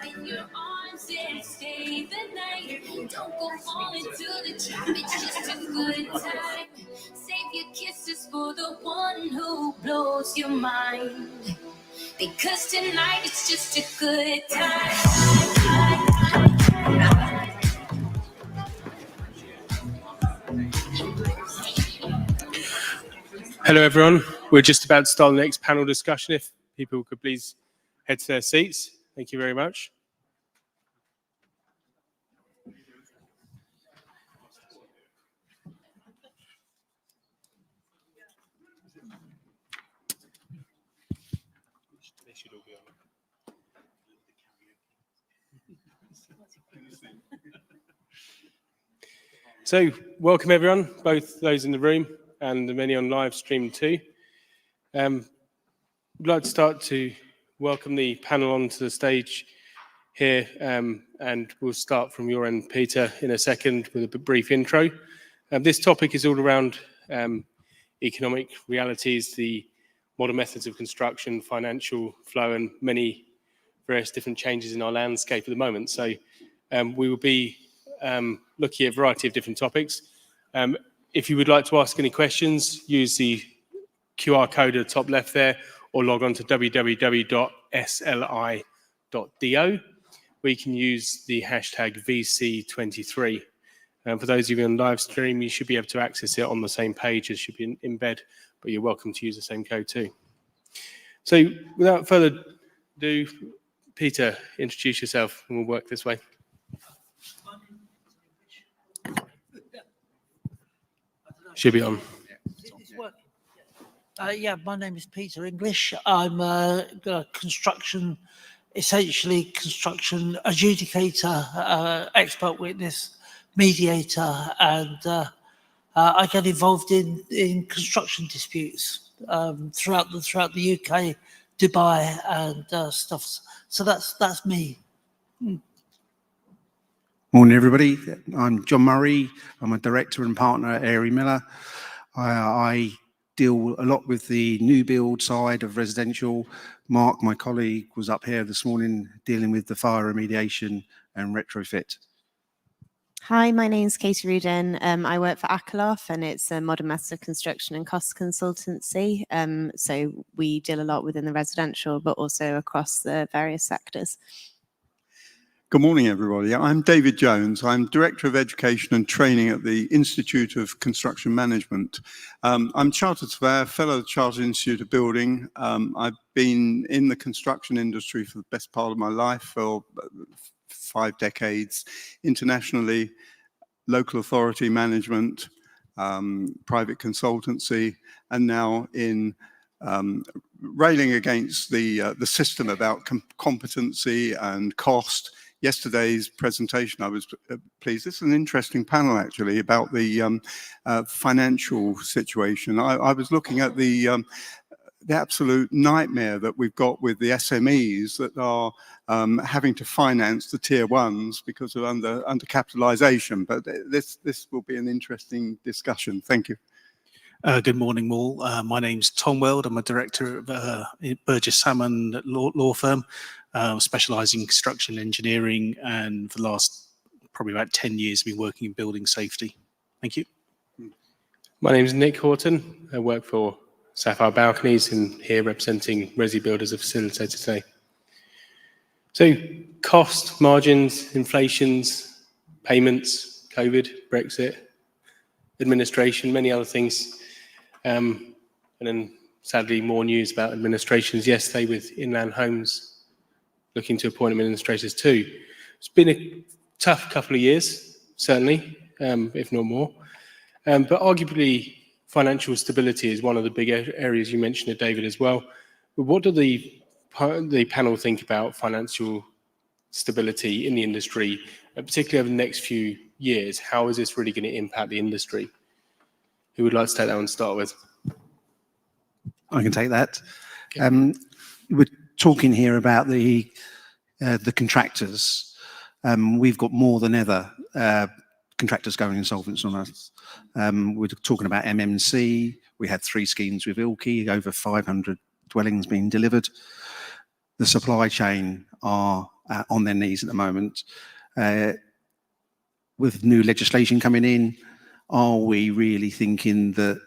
In your arms and stay the night. Don't go fall into the trap. It's just a good time. Save your kisses for the one who blows your mind. Because tonight it's just a good time. Hello, everyone. We're just about to start the next panel discussion. If people could please head to their seats. Thank you very much. So, welcome everyone, both those in the room and the many on live stream too. I'd like to start to welcome the panel onto the stage here, and we'll start from your end, Peter, in a second with a brief intro. This topic is all around economic realities, the modern methods of construction, financial flow, and many various different changes in our landscape at the moment. So we will be looking at a variety of different topics. If you would like to ask any questions, use the QR code at the top left there, or log on to www.sli.do. We can use the hashtag VC23. For those of you on live stream, you should be able to access it on the same page. It should be in embed, but you're welcome to use the same code too. So without further ado, Peter, introduce yourself and we'll work this way. Should be on. Yeah, my name is Peter English. I'm a construction adjudicator, expert witness, mediator, and I get involved in construction disputes throughout the UK, Dubai, and stuff. So that's me. Morning, everybody. I'm John Murray. I'm a director and partner at Airy Miller. I deal a lot with the new build side of residential. Mark, my colleague, was up here this morning dealing with the fire remediation and retrofit. Hi, my name's Katie Rudin. I work for Akerlof, and it's a modern methods of construction and cost consultancy. So we deal a lot within the residential, but also across the various sectors. Good morning, everybody. I'm David Jones. I'm Director of Education and Training at the Institute of Construction Management. I'm Chartered Surveyor, Fellow of the Chartered Institute of Building. I've been in the construction industry for the best part of my life, for 5 decades, internationally, local authority management, private consultancy, and now in railing against the system about competency and cost. Yesterday's presentation, I was pleased. This is an interesting panel, actually, about the financial situation. I was looking at the absolute nightmare that we've got with the SMEs that are having to finance the tier ones because of undercapitalization. But this will be an interesting discussion. Thank you. Good morning, all. My name's Tom Weld. I'm a director of Burgess Salmon law firm, specialising in construction engineering, and for the last probably about 10 years been working in building safety. Thank you. My name is Nick Haughton. I work for Sapphire Balconies and here representing Resi Builders as a facilitator today. So cost, margins, inflations, payments, COVID, Brexit, administration, many other things. And then sadly more news about administrations yesterday with Inland Homes looking to appoint administrators too. It's been a tough couple of years, certainly, if not more. But arguably financial stability is one of the big areas you mentioned, David, as well. But what do the panel think about financial stability in the industry, particularly over the next few years? How is this really going to impact the industry? Who would like to take that one to start with? I can take that. Okay. We're talking here about the contractors. We've got more than ever contractors going insolvent on us. We're talking about MMC. We had 3 schemes with Ilke, over 500 dwellings being delivered. The supply chain are on their knees at the moment. With new legislation coming in, are we really thinking that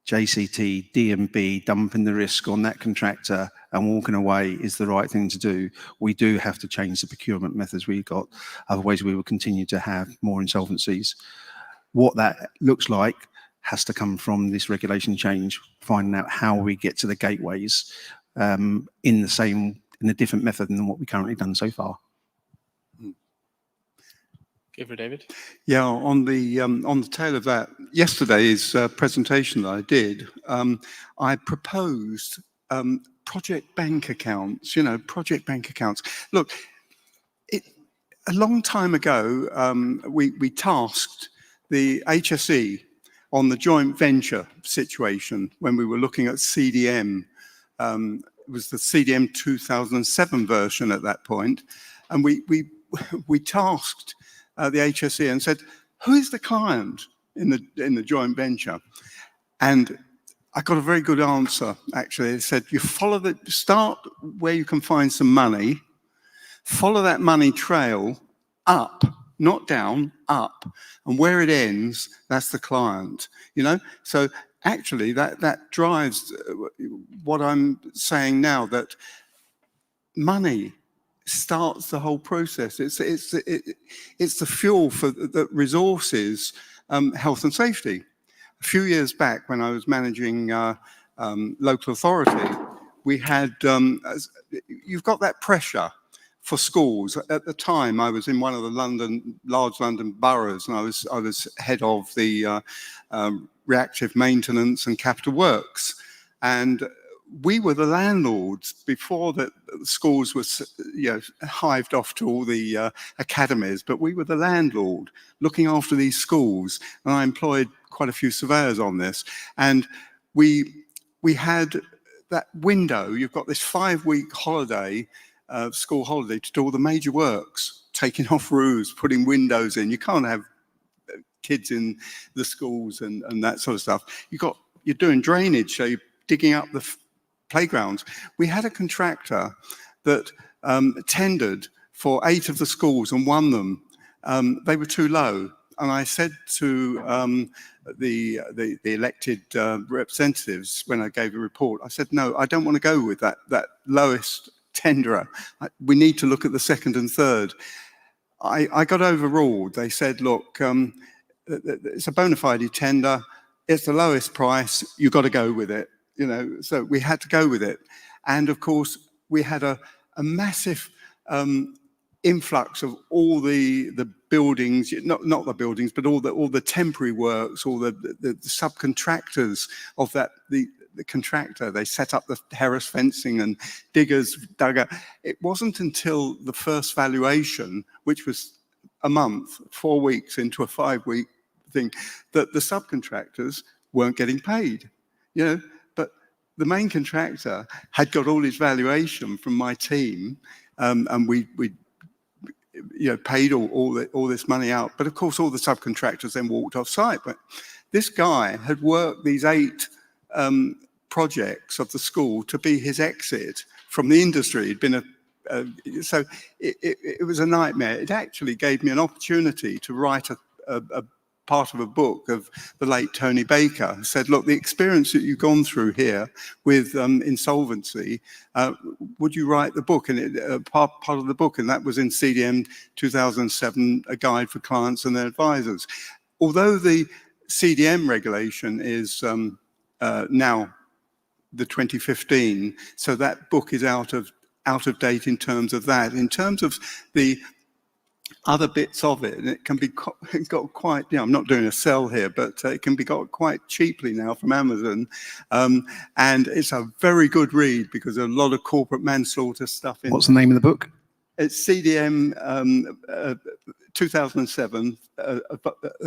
JCT, D&B dumping the risk on that contractor and walking away is the right thing to do? We do have to change the procurement methods we've got. Otherwise, we will continue to have more insolvencies. What that looks like has to come from this regulation change, finding out how we get to the gateways in a different method than what we've currently done so far. Give it, David. Yeah, on the tail of that, yesterday's presentation that I did, I proposed project bank accounts. Project bank accounts. Look, a long time ago, we tasked the HSE on the joint venture situation when we were looking at CDM. It was the CDM 2007 version at that point, and we tasked the HSE and said, who is the client in the joint venture? And I got a very good answer, actually. It said, you start where you can find some money, follow that money trail up, not down, up, and where it ends, that's the client, So actually that drives what I'm saying now, that money starts the whole process. It's the fuel for the resources, health and safety. A few years back, when I was managing local authority, we had you've got that pressure for schools. At the time, I was in one of the large London boroughs, and I was head of the reactive maintenance and capital works. And we were the landlords before the schools were, hived off to all the academies, but we were the landlord looking after these schools. And I employed quite a few surveyors on this. And we had that window. You've got this 5-week holiday, school holiday, to do all the major works, taking off roofs, putting windows in. You can't have kids in the schools and that sort of stuff. You're doing drainage, so you're digging up the playgrounds. We had a contractor that tendered for 8 of the schools and won them. They were too low. And I said to the elected representatives when I gave a report, I said, no, I don't want to go with that lowest tenderer. We need to look at the second and third. I got overruled. They said, look, it's a bona fide tender. It's the lowest price. You've got to go with it. So we had to go with it. And of course, we had a massive influx of all the buildings, not the buildings, but all the temporary works, all the subcontractors of that, the contractor. They set up the terrace fencing and diggers dug out. It wasn't until the first valuation, which was a month, 4 weeks into a 5-week thing, that the subcontractors weren't getting paid. But the main contractor had got all his valuation from my team, and we paid all this money out. But of course, all the subcontractors then walked off site. But this guy had worked these 8 projects of the school to be his exit from the industry. He'd been so it was a nightmare. It actually gave me an opportunity to write a part of a book of the late Tony Baker, who said, look, the experience that you've gone through here with insolvency, would you write the book? And part of the book, and that was in CDM 2007, A Guide for Clients and Their Advisors. Although the CDM regulation is now the 2015, so that book is out of date in terms of that. In terms of the other bits of it, and it can be got quite, I'm not doing a sell here, but it can be got quite cheaply now from Amazon, and it's a very good read because there's a lot of corporate manslaughter stuff in. What's the name of the book? It's CDM 2007, A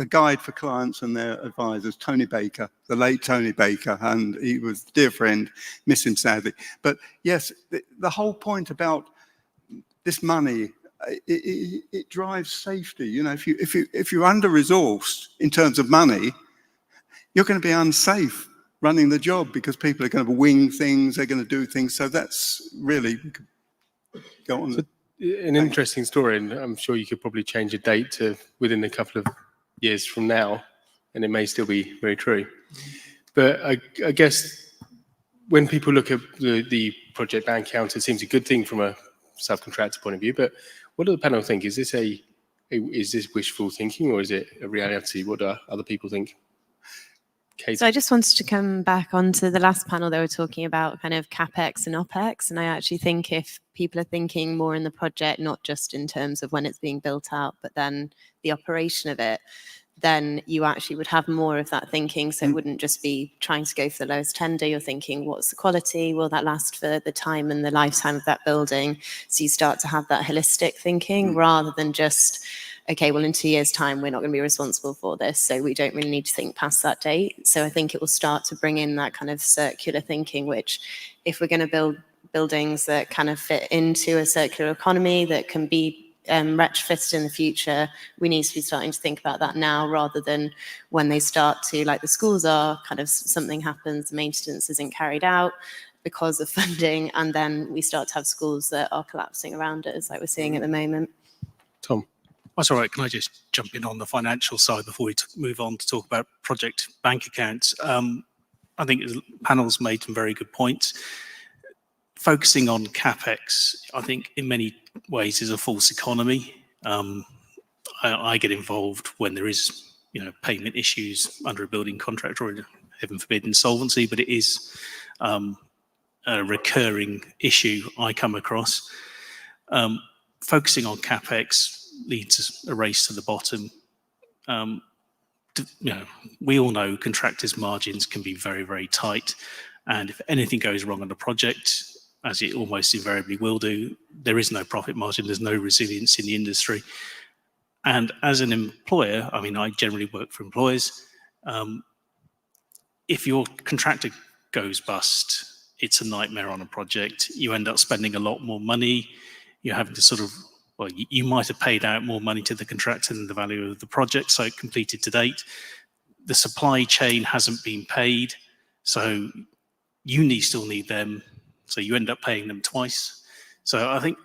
Guide for Clients and Their Advisors, Tony Baker, the late Tony Baker, and he was a dear friend, miss him sadly. But yes, the whole point about this money, it drives safety. If you're under-resourced in terms of money, you're going to be unsafe running the job because people are going to wing things, they're going to do things. So that's really, go on. So, an interesting story, and I'm sure you could probably change a date to within a couple of years from now, and it may still be very true. But I guess when people look at the project bank account, it seems a good thing from a subcontractor point of view. But what do the panel think? Is this wishful thinking, or is it a reality? What do other people think? Kate? So I just wanted to come back onto the last panel. They were talking about kind of CapEx and OpEx. And I actually think if people are thinking more in the project, not just in terms of when it's being built out, but then the operation of it, then you actually would have more of that thinking. So it wouldn't just be trying to go for the lowest tender. You're thinking, what's the quality? Will that last for the time and the lifetime of that building? So you start to have that holistic thinking rather than just, okay, well, in 2 years' time, we're not going to be responsible for this. So we don't really need to think past that date. So I think it will start to bring in that kind of circular thinking, which if we're going to build buildings that kind of fit into a circular economy that can be retrofitted in the future, we need to be starting to think about that now rather than when they start to, like the schools are, kind of something happens, the maintenance isn't carried out because of funding, and then we start to have schools that are collapsing around us like we're seeing at the moment. Tom? That's all right. Can I just jump in on the financial side before we move on to talk about project bank accounts? I think the panel's made some very good points. Focusing on CapEx, I think in many ways is a false economy. I get involved when there is, payment issues under a building contract or, heaven forbid, insolvency, but it is a recurring issue I come across. Focusing on CapEx leads a race to the bottom. We all know contractors' margins can be very, very tight. And if anything goes wrong on a project, as it almost invariably will do, there is no profit margin, there's no resilience in the industry. And as an employer, I mean, I generally work for employers, if your contractor goes bust, it's a nightmare on a project. You end up spending a lot more money. You're having to sort of, well, you might have paid out more money to the contractor than the value of the project, so completed to date. The supply chain hasn't been paid, so you still need them, so you end up paying them twice. So I think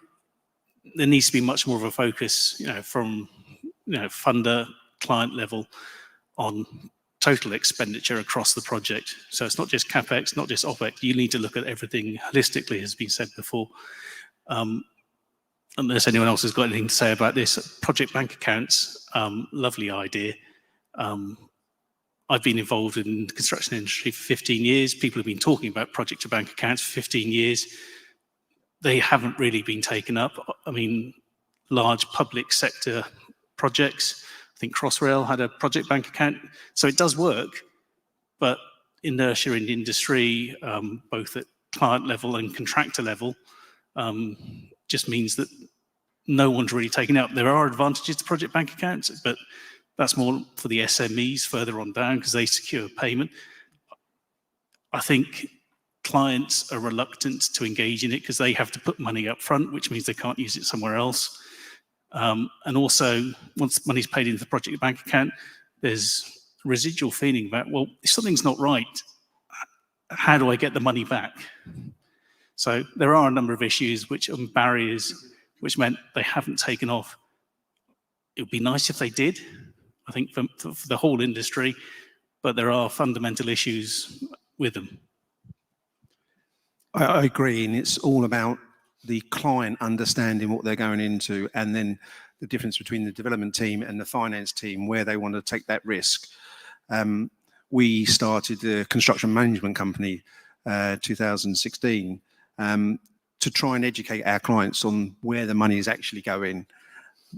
there needs to be much more of a focus, from funder, client level, on total expenditure across the project. So it's not just CapEx, not just OpEx. You need to look at everything holistically, as has been said before. Unless anyone else has got anything to say about this, project bank accounts, lovely idea. I've been involved in the construction industry for 15 years. People have been talking about project to bank accounts for 15 years. They haven't really been taken up. I mean, large public sector projects, I think Crossrail had a project bank account. So it does work, but inertia in the industry, both at client level and contractor level, just means that no one's really taken it up. There are advantages to project bank accounts, but that's more for the SMEs further on down because they secure payment. I think clients are reluctant to engage in it because they have to put money up front, which means they can't use it somewhere else. And also, once money's paid into the project bank account, there's a residual feeling about, well, if something's not right, how do I get the money back? So there are a number of issues which are barriers, which meant they haven't taken off. It would be nice if they did, I think, for the whole industry, but there are fundamental issues with them. I agree, and it's all about the client understanding what they're going into, and then the difference between the development team and the finance team, where they want to take that risk. We started the construction management company 2016 to try and educate our clients on where the money is actually going.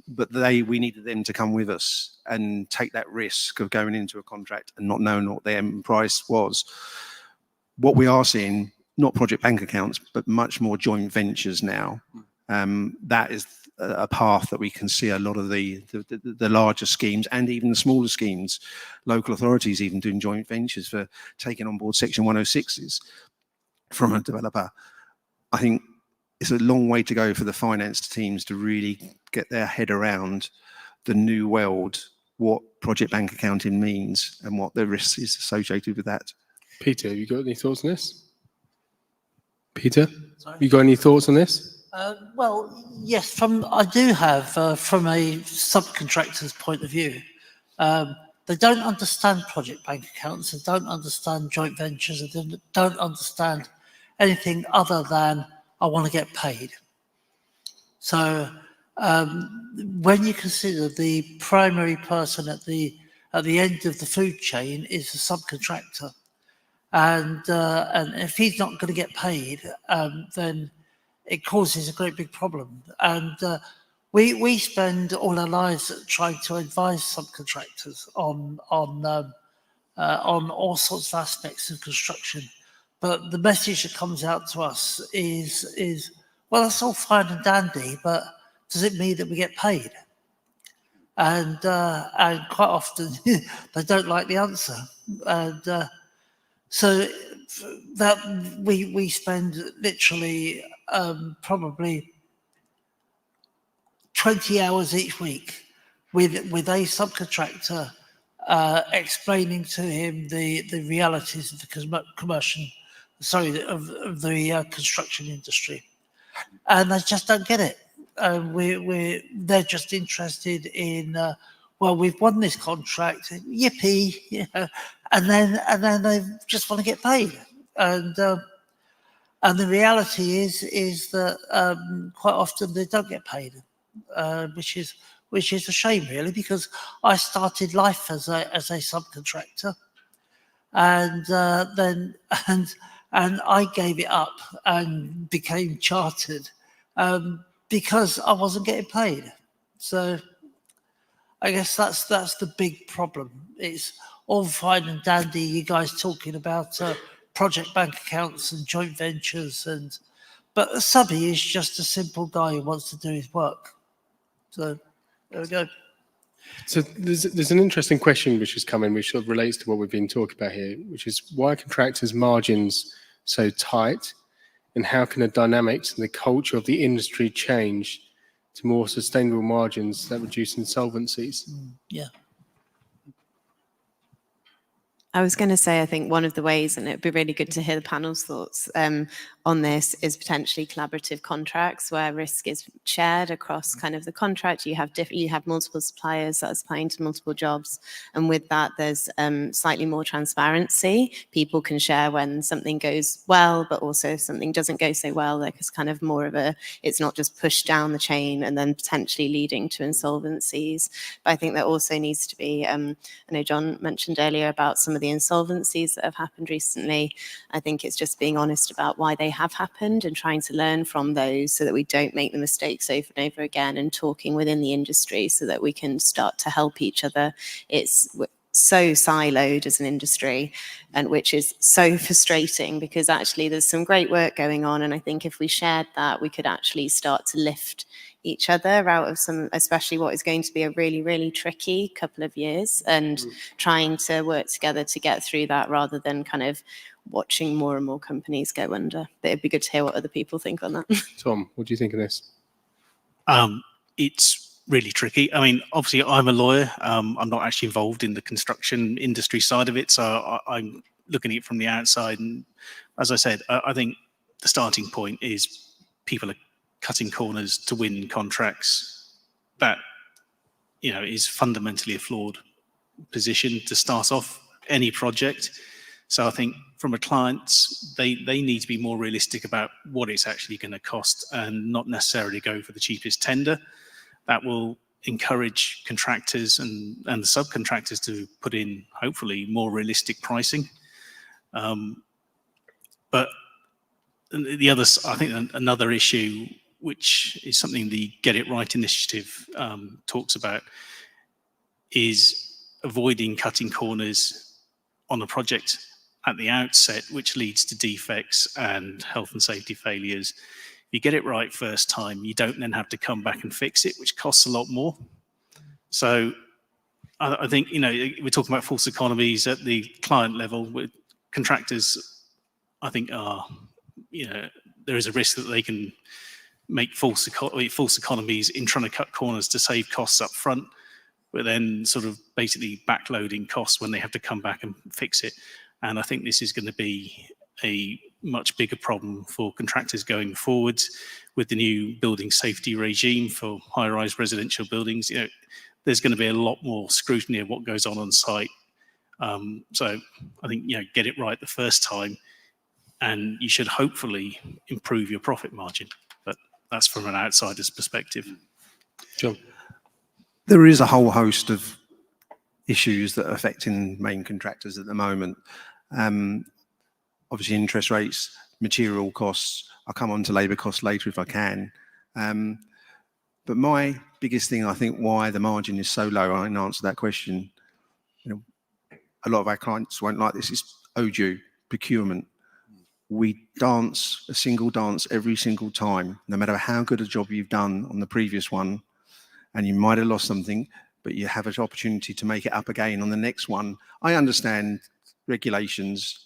But we needed them to come with us and take that risk of going into a contract and not knowing what the end price was. What we are seeing, not project bank accounts, but much more joint ventures now. That is a path that we can see a lot of the larger schemes and even the smaller schemes, local authorities even doing joint ventures for taking on board Section 106s from a developer. I think it's a long way to go for the finance teams to really get their head around the new world, what project bank accounting means and what the risks is associated with that. Peter, have you got any thoughts on this? Peter, you got any thoughts on this? Well, yes, I do have, from a subcontractor's point of view. They don't understand project bank accounts, they don't understand joint ventures, they don't understand anything other than I want to get paid. So when you consider the primary person at the end of the food chain is the subcontractor, and if he's not going to get paid, then it causes a great big problem. And we spend all our lives trying to advise subcontractors on all sorts of aspects of construction. But the message that comes out to us is well, that's all fine and dandy, but does it mean that we get paid? And quite often they don't like the answer. And so that we spend literally probably 20 hours each week with a subcontractor explaining to him the realities of the construction industry, and they just don't get it. They're just interested in well, we've won this contract, yippee, you know, and then they just want to get paid. And the reality is that quite often they don't get paid, which is a shame, really, because I started life as a subcontractor, and I gave it up and became chartered because I wasn't getting paid. So I guess that's the big problem. It's all fine and dandy, you guys talking about project bank accounts and joint ventures, but a subby is just a simple guy who wants to do his work. So there we go. So there's an interesting question which has come in, which sort of relates to what we've been talking about here, which is why are contractors' margins so tight, and how can the dynamics and the culture of the industry change to more sustainable margins that reduce insolvencies? Yeah. I was going to say, I think one of the ways, and it'd be really good to hear the panel's thoughts on this, is potentially collaborative contracts where risk is shared across kind of the contract. You have multiple suppliers that are supplying to multiple jobs, and with that, there's slightly more transparency. People can share when something goes well, but also if something doesn't go so well, like it's kind of more of it's not just pushed down the chain and then potentially leading to insolvencies. But I think there also needs to be, I know John mentioned earlier about some of the insolvencies that have happened recently. I think it's just being honest about why they have happened and trying to learn from those so that we don't make the mistakes over and over again, and talking within the industry so that we can start to help each other. It's so siloed as an industry, and which is so frustrating, because actually there's some great work going on, and I think if we shared that, we could actually start to lift each other out of some, especially what is going to be a really, really tricky couple of years, and trying to work together to get through that rather than kind of watching more and more companies go under. But it'd be good to hear what other people think on that. Tom, what do you think of this? It's really tricky. I mean, obviously, I'm a lawyer. I'm not actually involved in the construction industry side of it, so I'm looking at it from the outside. And as I said, I think the starting point is people are cutting corners to win contracts. That, is fundamentally a flawed position to start off any project. So I think from a client's, they need to be more realistic about what it's actually going to cost, and not necessarily go for the cheapest tender. That will encourage contractors and the subcontractors to put in, hopefully, more realistic pricing. But the other, I think another issue, which is something the Get It Right initiative talks about, is avoiding cutting corners on a project at the outset, which leads to defects and health and safety failures. If you get it right first time, you don't then have to come back and fix it, which costs a lot more. So I think, we're talking about false economies at the client level. With contractors, I think there is a risk that they can make false economies in trying to cut corners to save costs up front, but then sort of basically backloading costs when they have to come back and fix it. And I think this is going to be a much bigger problem for contractors going forwards with the new building safety regime for high-rise residential buildings. There's going to be a lot more scrutiny of what goes on site. So I think, get it right the first time, and you should hopefully improve your profit margin. But that's from an outsider's perspective. John? There is a whole host of issues that are affecting main contractors at the moment. Obviously, interest rates, material costs. I'll come on to labour costs later if I can. But my biggest thing, I think, why the margin is so low, I can answer that question. A lot of our clients won't like this, is ODU, procurement. We dance a single dance every single time, no matter how good a job you've done on the previous one, and you might have lost something, but you have an opportunity to make it up again on the next one. I understand regulations,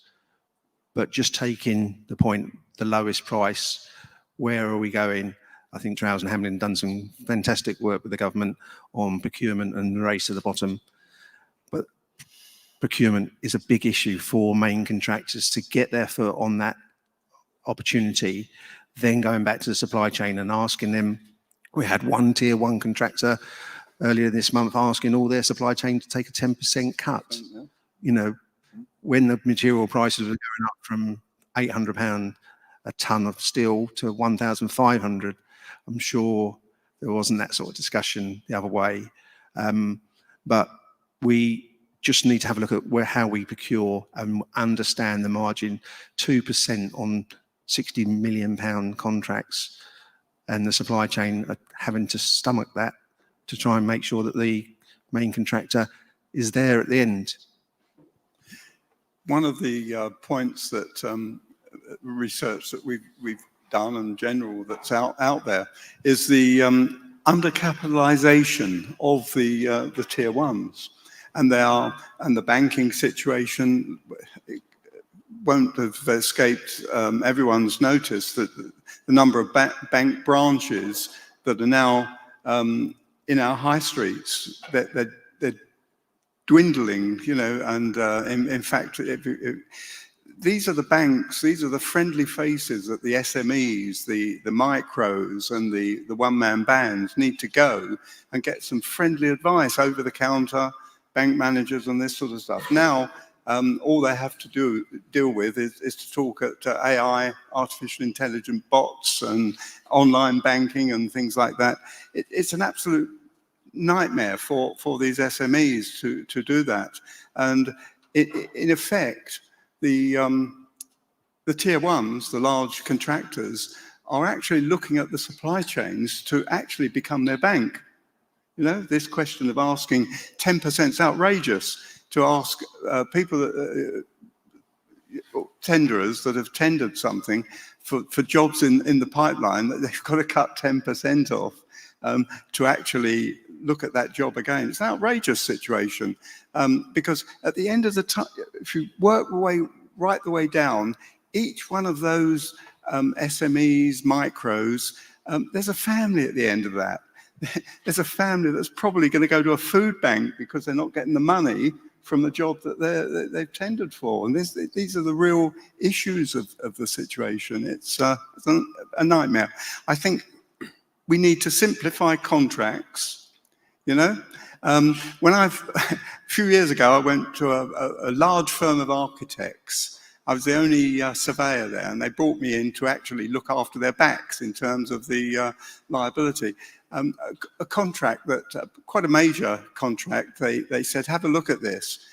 but just taking the point, the lowest price, where are we going? I think Trowers and Hamlin done some fantastic work with the government on procurement and the race to the bottom. But procurement is a big issue for main contractors to get their foot on that opportunity, then going back to the supply chain and asking them. We had one tier one contractor earlier this month asking all their supply chain to take a 10% cut. When the material prices were going up from £800 a tonne of steel to 1,500, I'm sure there wasn't that sort of discussion the other way. But we just need to have a look at how we procure and understand the margin. 2% on £60 million contracts, and the supply chain are having to stomach that to try and make sure that the main contractor is there at the end. one of the points that research that we've done in general that's out there is the undercapitalization of the tier ones, and the banking situation won't have escaped everyone's notice that the number of bank branches that are now in our high streets, they're dwindling, you know, and in fact, these are the banks, these are the friendly faces that the SMEs, the micros and the one-man bands need to go and get some friendly advice, over-the-counter bank managers and this sort of stuff. Now, all they have to deal with is to talk at AI, artificial intelligent bots and online banking and things like that. It's an absolute nightmare for these SMEs to do that. And in effect, the tier ones, the large contractors, are actually looking at the supply chains to actually become their bank. You know, this question of asking 10% is outrageous. To ask people, tenderers that have tendered something for jobs in the pipeline that they've got to cut 10% off to actually look at that job again. It's an outrageous situation because at the end of the time, if you work right the way down, each one of those SMEs, micros, there's a family at the end of that. There's a family that's probably going to go to a food bank because they're not getting the money from the job that they've tendered for. And these are the real issues of the situation. It's a nightmare. I think we need to simplify contracts, you know. When a few years ago, I went to a large firm of architects. I was the only surveyor there, and they brought me in to actually look after their backs in terms of the liability. A contract that, quite a major contract, they said, have a look at this.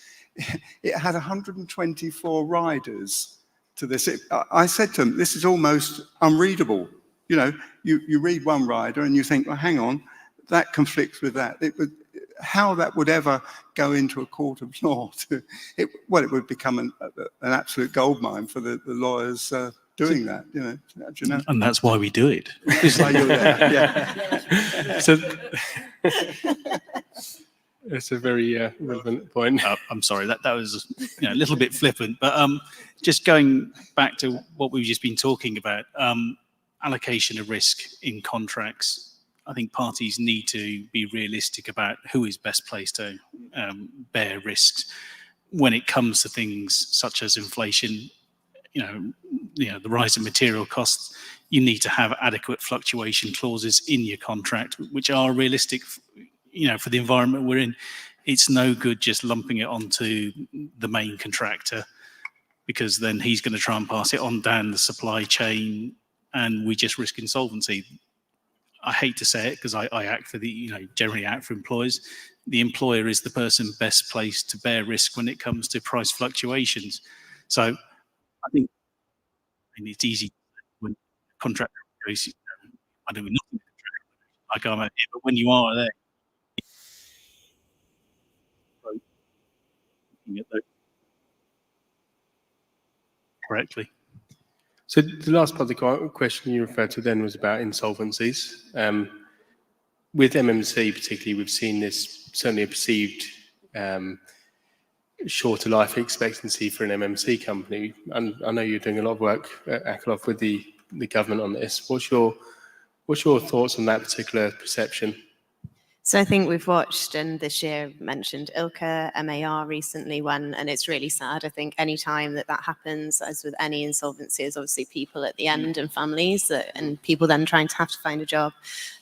It had 124 riders to this. I said to them, this is almost unreadable. You know, you read one rider and you think, well, hang on, that conflicts with that. How that would ever go into a court of law, it would become an absolute goldmine for the lawyers doing that, you know. Do you know? And that's why we do it. It's like you're there, yeah. So that's a very relevant point. I'm sorry, that was a little bit flippant, but just going back to what we've just been talking about, allocation of risk in contracts. I think parties need to be realistic about who is best placed to bear risks when it comes to things such as inflation. The rise in material costs. You need to have adequate fluctuation clauses in your contract, which are realistic, for the environment we're in. It's no good just lumping it onto the main contractor, because then he's going to try and pass it on down the supply chain, and we just risk insolvency. I hate to say it because I act for generally act for employers. The employer is the person best placed to bear risk when it comes to price fluctuations. So I think it's easy when contract goes, I don't know, like I'm out here, but when you are there, correctly. So the last part of the question you referred to then was about insolvencies. With MMC particularly, we've seen this, certainly a perceived shorter life expectancy for an MMC company. And I know you're doing a lot of work at Akerlof with the government on this. What's your thoughts on that particular perception? So I think we've watched, and this year mentioned ILCA, MAR recently won, and it's really sad. I think any time that happens, as with any insolvency, is obviously people at the end and families, and people then trying to have to find a job.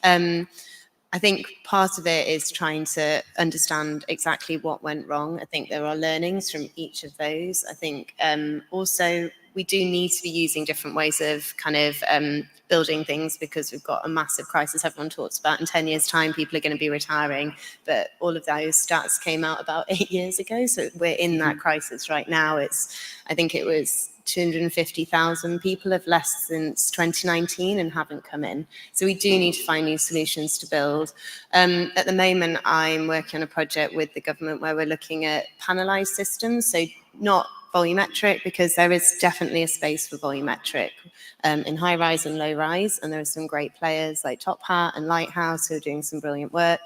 I think part of it is trying to understand exactly what went wrong. I think there are learnings from each of those. I think also we do need to be using different ways of kind of building things, because we've got a massive crisis everyone talks about. In 10 years' time, people are going to be retiring, but all of those stats came out about 8 years ago. So we're in that crisis right now. I think it was 250,000 people have left since 2019 and haven't come in. So we do need to find new solutions to build. At the moment, I'm working on a project with the government where we're looking at panelised systems. So not volumetric, because there is definitely a space for volumetric in high rise and low rise, and there are some great players like Top Hat and Lighthouse who are doing some brilliant work.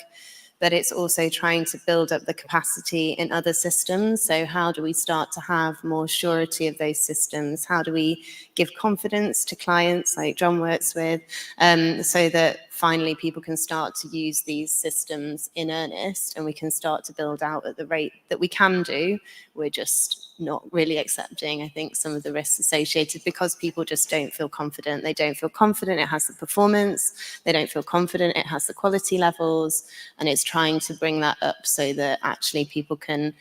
But it's also trying to build up the capacity in other systems. So how do we start to have more surety of those systems? How do we give confidence to clients like John works with, so that finally people can start to use these systems in earnest, and we can start to build out at the rate that we can do. We're just not really accepting, I think, some of the risks associated, because people just don't feel confident. They don't feel confident it has the performance. They don't feel confident it has the quality levels. And it's trying to bring that up so that actually people can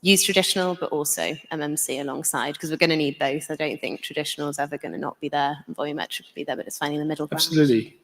use traditional, but also MMC alongside, because we're going to need both. I don't think traditional is ever going to not be there and volumetric will be there, but it's finding the middle ground. Absolutely.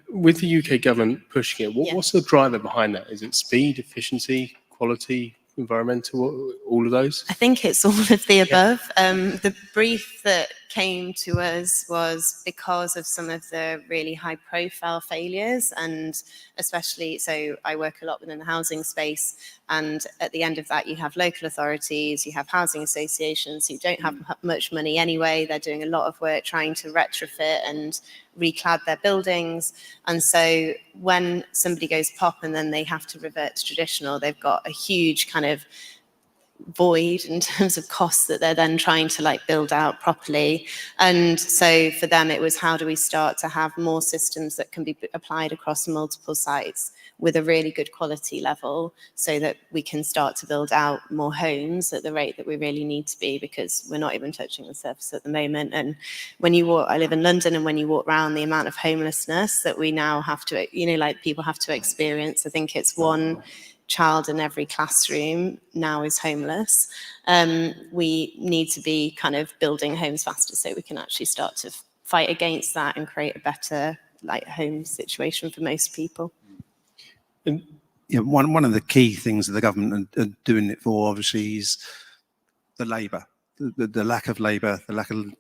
With the UK government pushing it, what's the driver behind that? Is it speed, efficiency, quality, environmental, all of those? I think it's all of the above. The brief that came to us was because of some of the really high profile failures, and especially, so I work a lot within the housing space, and at the end of that you have local authorities, you have housing associations who don't have much money anyway. They're doing a lot of work trying to retrofit and reclad their buildings, and so when somebody goes pop and then they have to revert to traditional, they've got a huge kind of void in terms of costs that they're then trying to like build out properly. And so for them it was, how do we start to have more systems that can be applied across multiple sites with a really good quality level, so that we can start to build out more homes at the rate that we really need to be, because we're not even touching the surface at the moment. And when you walk, I live in London, and when you walk around, the amount of homelessness that we now have to, you know, like people have to experience, I think it's one child in every classroom now is homeless. We need to be kind of building homes faster so we can actually start to fight against that and create a better like home situation for most people. Yeah, one of the key things that the government are doing it for, obviously, is the labour, the lack of labour, the lack of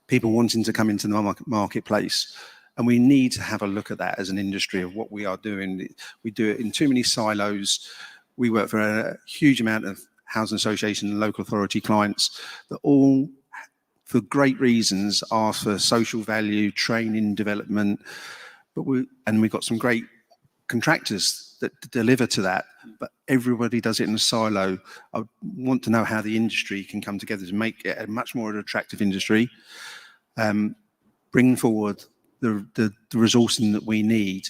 people wanting to come into the marketplace. And we need to have a look at that as an industry of what we are doing. We do it in too many silos. We work for a huge amount of housing association and local authority clients that all, for great reasons, ask for social value, training, development. But we've got some great contractors that deliver to that, but everybody does it in a silo. I want to know how the industry can come together to make it a much more attractive industry, bring forward the resourcing that we need.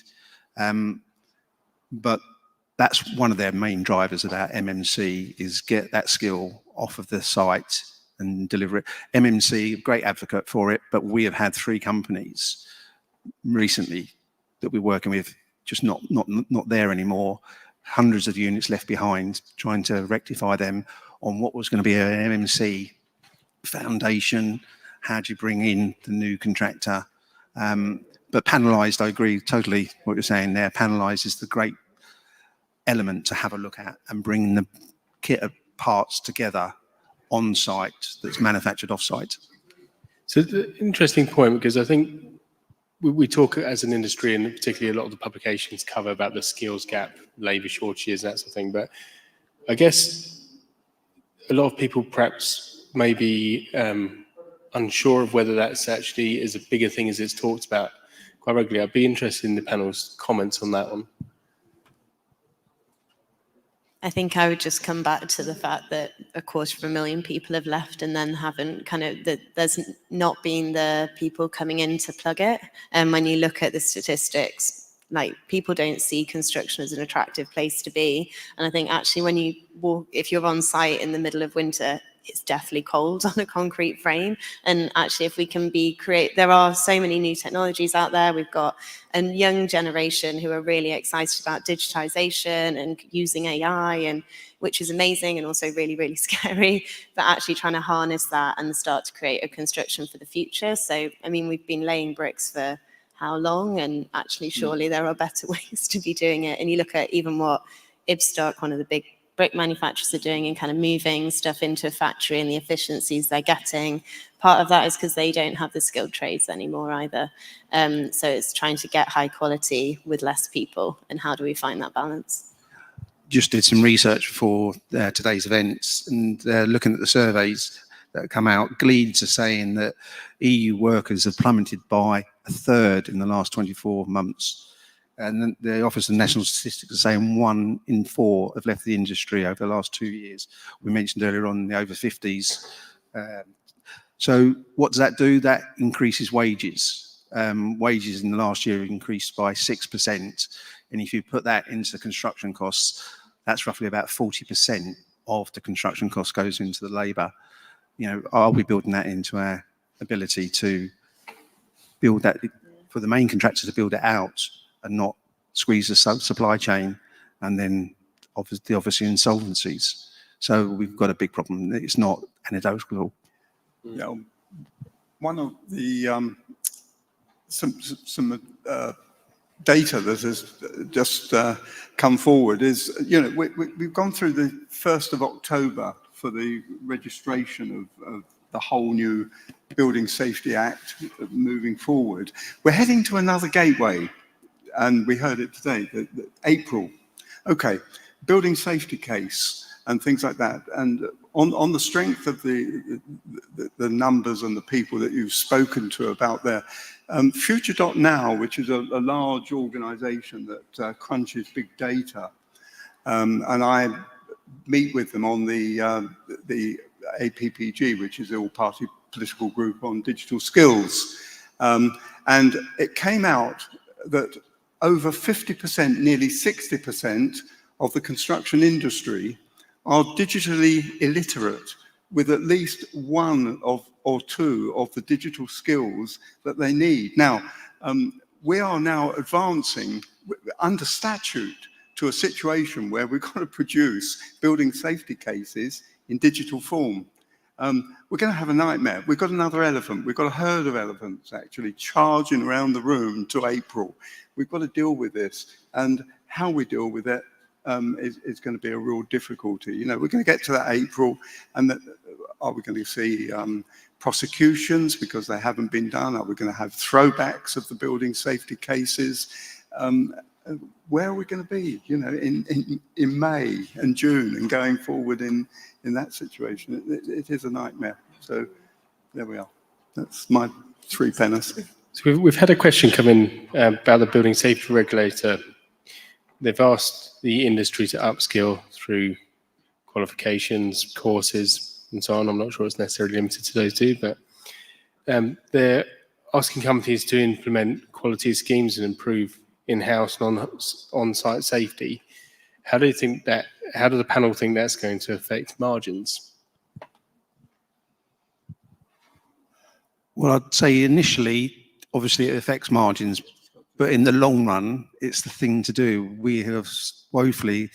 But that's one of their main drivers of our MMC, is get that skill off of the site and deliver it. MMC, great advocate for it, but we have had 3 companies recently that we're working with just not there anymore. Hundreds of units left behind, trying to rectify them on what was going to be an MMC foundation. How do you bring in the new contractor? But panelised, I agree totally what you're saying there. Panelised is the great element to have a look at, and bring the kit of parts together on site that's manufactured off site. So the interesting point, because I think we talk as an industry, and particularly a lot of the publications cover about the skills gap, labour shortages, that sort of thing. But I guess a lot of people perhaps may be unsure of whether that's actually is a bigger thing as it's talked about quite regularly. I'd be interested in the panel's comments on that one. I think I would just come back to the fact that 250,000 people have left, and then haven't kind of, that there's not been the people coming in to plug it. And when you look at the statistics, like, people don't see construction as an attractive place to be. And I think actually when you walk, if you're on site in the middle of winter, it's deathly cold on a concrete frame. And actually, if we can there are so many new technologies out there. We've got a young generation who are really excited about digitization and using AI, and which is amazing and also really, really scary, but actually trying to harness that and start to create a construction for the future. So, I mean, we've been laying bricks for how long? And actually, surely there are better ways to be doing it. And you look at even what Ibstock, one of the big brick manufacturers, are doing in kind of moving stuff into a factory, and the efficiencies they're getting. Part of that is because they don't have the skilled trades anymore either. So it's trying to get high quality with less people, and how do we find that balance? just did some research for today's events, and looking at the surveys that come out, Gleeds are saying that EU workers have plummeted by a third in the last 24 months. And then the Office of National Statistics are saying 1 in 4 have left the industry over the last 2 years. We mentioned earlier on the over 50s. So what does that do? That increases wages. Wages in the last year increased by 6%. And if you put that into construction costs, that's roughly about 40% of the construction cost goes into the labour. You know, are we building that into our ability to build that, for the main contractor to build it out and not squeeze the supply chain, and then obviously insolvencies. So we've got a big problem. It's not anecdotal. Yeah. One of the some data that has just come forward is, you know, we've gone through the 1st of October for the registration of the whole new Building Safety Act moving forward. We're heading to another gateway, and we heard it today, April. Okay, building safety case and things like that. And on the strength of the numbers and the people that you've spoken to about there, Future.now, which is a large organization that crunches big data, and I meet with them on the APPG, which is the all-party political group on digital skills. And it came out that over 50%, nearly 60% of the construction industry are digitally illiterate, with at least one or two of the digital skills that they need. Now, we are now advancing under statute to a situation where we've got to produce building safety cases in digital form. We're going to have a nightmare. We've got another elephant. We've got a herd of elephants actually charging around the room to April. We've got to deal with this, and how we deal with it is going to be a real difficulty. You know, we're going to get to that April, and are we going to see prosecutions because they haven't been done? Are we going to have throwbacks of the building safety cases? Where are we going to be, you know, in May and June and going forward in that situation? It is a nightmare. So there we are. That's my 3 pennies. So we've had a question come in about the building safety regulator. They've asked the industry to upskill through qualifications, courses, and so on. I'm not sure it's necessarily limited to those two, but they're asking companies to implement quality schemes and improve in-house and on-site safety. How do the panel think that's going to affect margins? Well, I'd say initially, obviously it affects margins, but in the long run, it's the thing to do. We have woefully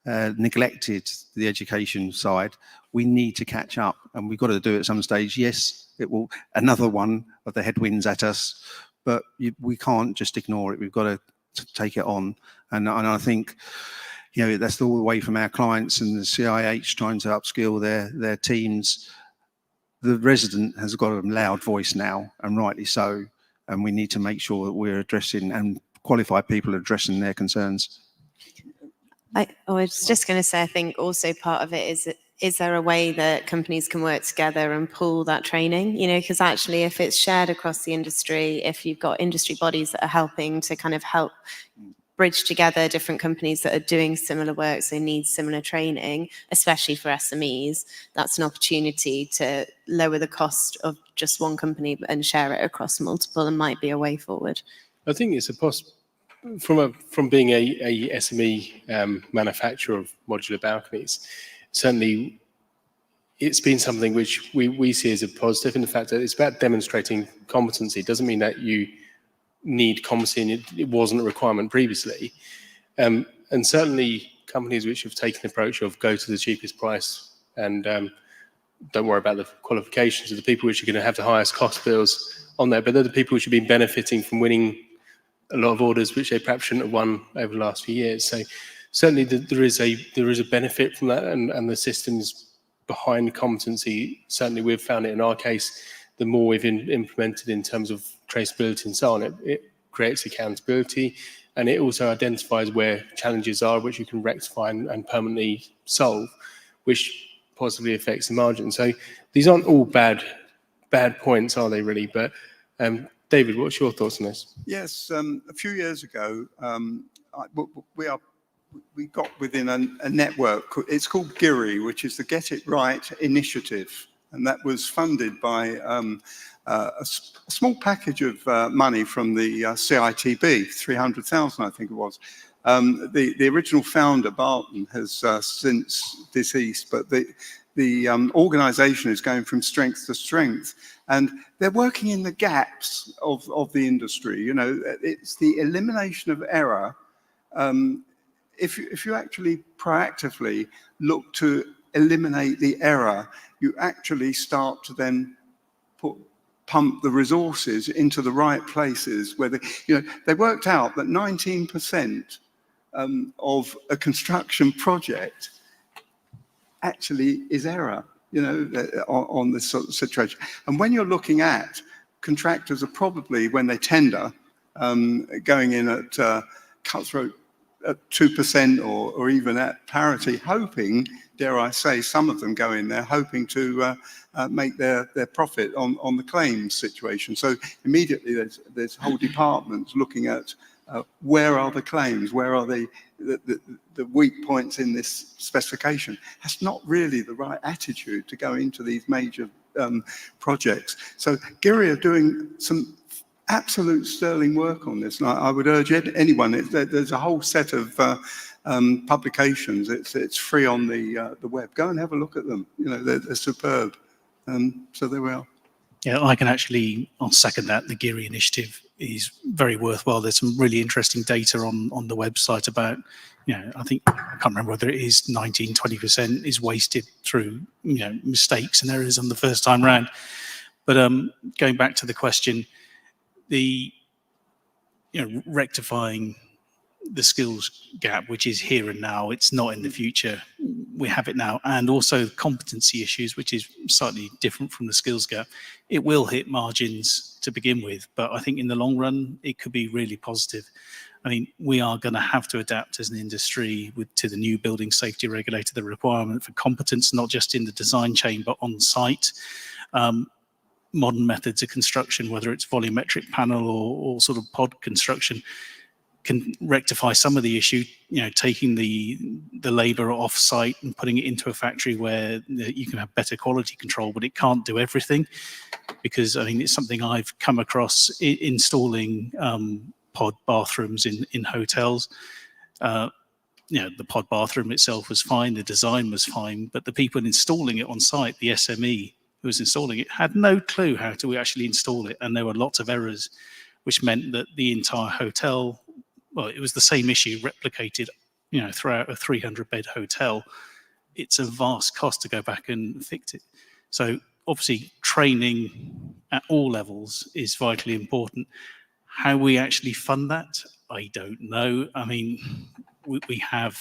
neglected the education side. We need to catch up, and we've got to do it at some stage. Yes, it will, another one of the headwinds at us, but we can't just ignore it. We've got to take it on. And I think, you know, that's all the way from our clients and the CIH trying to upskill their teams. The resident has got a loud voice now, and rightly so. And we need to make sure that we're addressing, and qualified people are addressing their concerns. I was just going to say, I think also part of it is there a way that companies can work together and pool that training? You know, because actually if it's shared across the industry, if you've got industry bodies that are helping to kind of help bridge together different companies that are doing similar work, so need similar training, especially for SMEs, that's an opportunity to lower the cost of just one company and share it across multiple, and might be a way forward. I think it's from being a SME manufacturer of modular balconies, certainly it's been something which we see as a positive in the fact that it's about demonstrating competency. It doesn't mean that you need competency and it wasn't a requirement previously. And certainly companies which have taken the approach of go to the cheapest price and don't worry about the qualifications are the people which are going to have the highest cost bills on there, but they're the people which have been benefiting from winning a lot of orders which they perhaps shouldn't have won over the last few years. So certainly there is a benefit from that, and the systems behind competency, certainly we've found it in our case, the more we've implemented in terms of traceability and so on, it creates accountability, and it also identifies where challenges are, which you can rectify and permanently solve, which positively affects the margin. So these aren't all bad points, are they really? But David, what's your thoughts on this? Yes, a few years ago, we got within a network. It's called GIRI, which is the Get It Right Initiative, and that was funded by a small package of money from the CITB, 300,000, I think it was. The original founder, Barton, has since deceased, but the organisation is going from strength to strength, and they're working in the gaps of the industry. You know, it's the elimination of error. If you actually proactively look to eliminate the error, you actually start to then pump the resources into the right places where they worked out that 19% of a construction project actually is error, on this sort of situation. And when you're looking at contractors are probably, when they tender, going in at cutthroat at 2% or even at parity, hoping, dare I say, some of them go in there hoping to make their profit on the claims situation. So immediately there's whole departments looking at where are the claims, where are the weak points in this specification. That's not really the right attitude to go into these major projects. So GIRI are doing some absolute sterling work on this, and I would urge anyone. There's a whole set of publications. It's free on the web. Go and have a look at them. They're superb. So there we are. Yeah, I'll second that. The GIRI initiative is very worthwhile. There's some really interesting data on the website about, I can't remember whether it is 19, 20% is wasted through, mistakes and errors on the first time round. But going back to the question, rectifying the skills gap, which is here and now, it's not in the future. We have it now. And also competency issues, which is slightly different from the skills gap. It will hit margins to begin with, but I think in the long run, it could be really positive. I mean, we are going to have to adapt as an industry to the new building safety regulator, the requirement for competence, not just in the design chain, but on site. Modern methods of construction, whether it's volumetric panel or sort of pod construction, can rectify some of the issue, taking the labour off site and putting it into a factory where you can have better quality control, but it can't do everything. Because I mean, it's something I've come across installing pod bathrooms in hotels. The pod bathroom itself was fine, the design was fine, but the people installing it on site, the SME who was installing it, had no clue how to actually install it, and there were lots of errors, which meant that the entire hotel, well, it was the same issue replicated, throughout a 300-bed hotel. It's a vast cost to go back and fix it. So obviously, training at all levels is vitally important. How we actually fund that, I don't know. I mean, we have,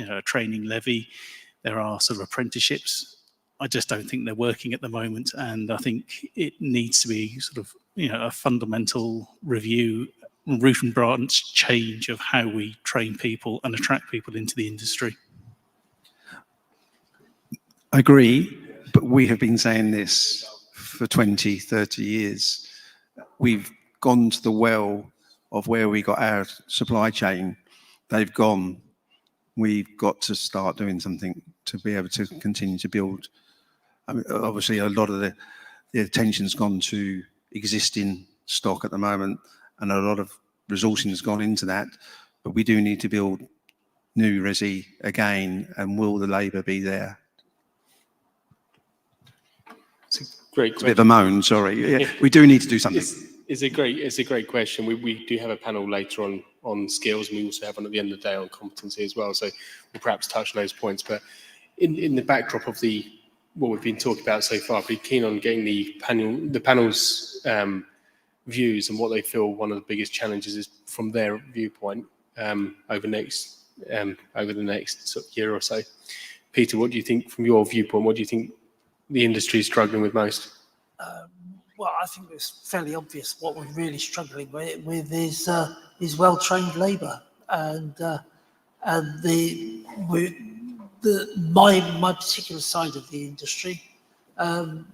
a training levy. There are sort of apprenticeships. I just don't think they're working at the moment, and I think it needs to be sort of, a fundamental review, root and branch change of how we train people and attract people into the industry. I agree, but we have been saying this for 20, 30 years. We've gone to the well of where we got our supply chain. They've gone. We've got to start doing something to be able to continue to build. I mean, obviously, a lot of the attention's gone to existing stock at the moment, and a lot of resourcing has gone into that. But we do need to build new resi again, and will the labour be there? It's a great question. It's a bit of a moan, sorry. Yeah, we do need to do something. It's a great question. We do have a panel later on skills, and we also have one at the end of the day on competency as well. So we'll perhaps touch on those points. But in the backdrop of what we've been talking about so far, I'd be keen on getting the panel's views and what they feel one of the biggest challenges is from their viewpoint over the next sort of year or so. Peter, what do you think from your viewpoint? What do you think the industry is struggling with most? Well, I think it's fairly obvious what we're really struggling with is is well-trained labour, and my particular side of the industry, the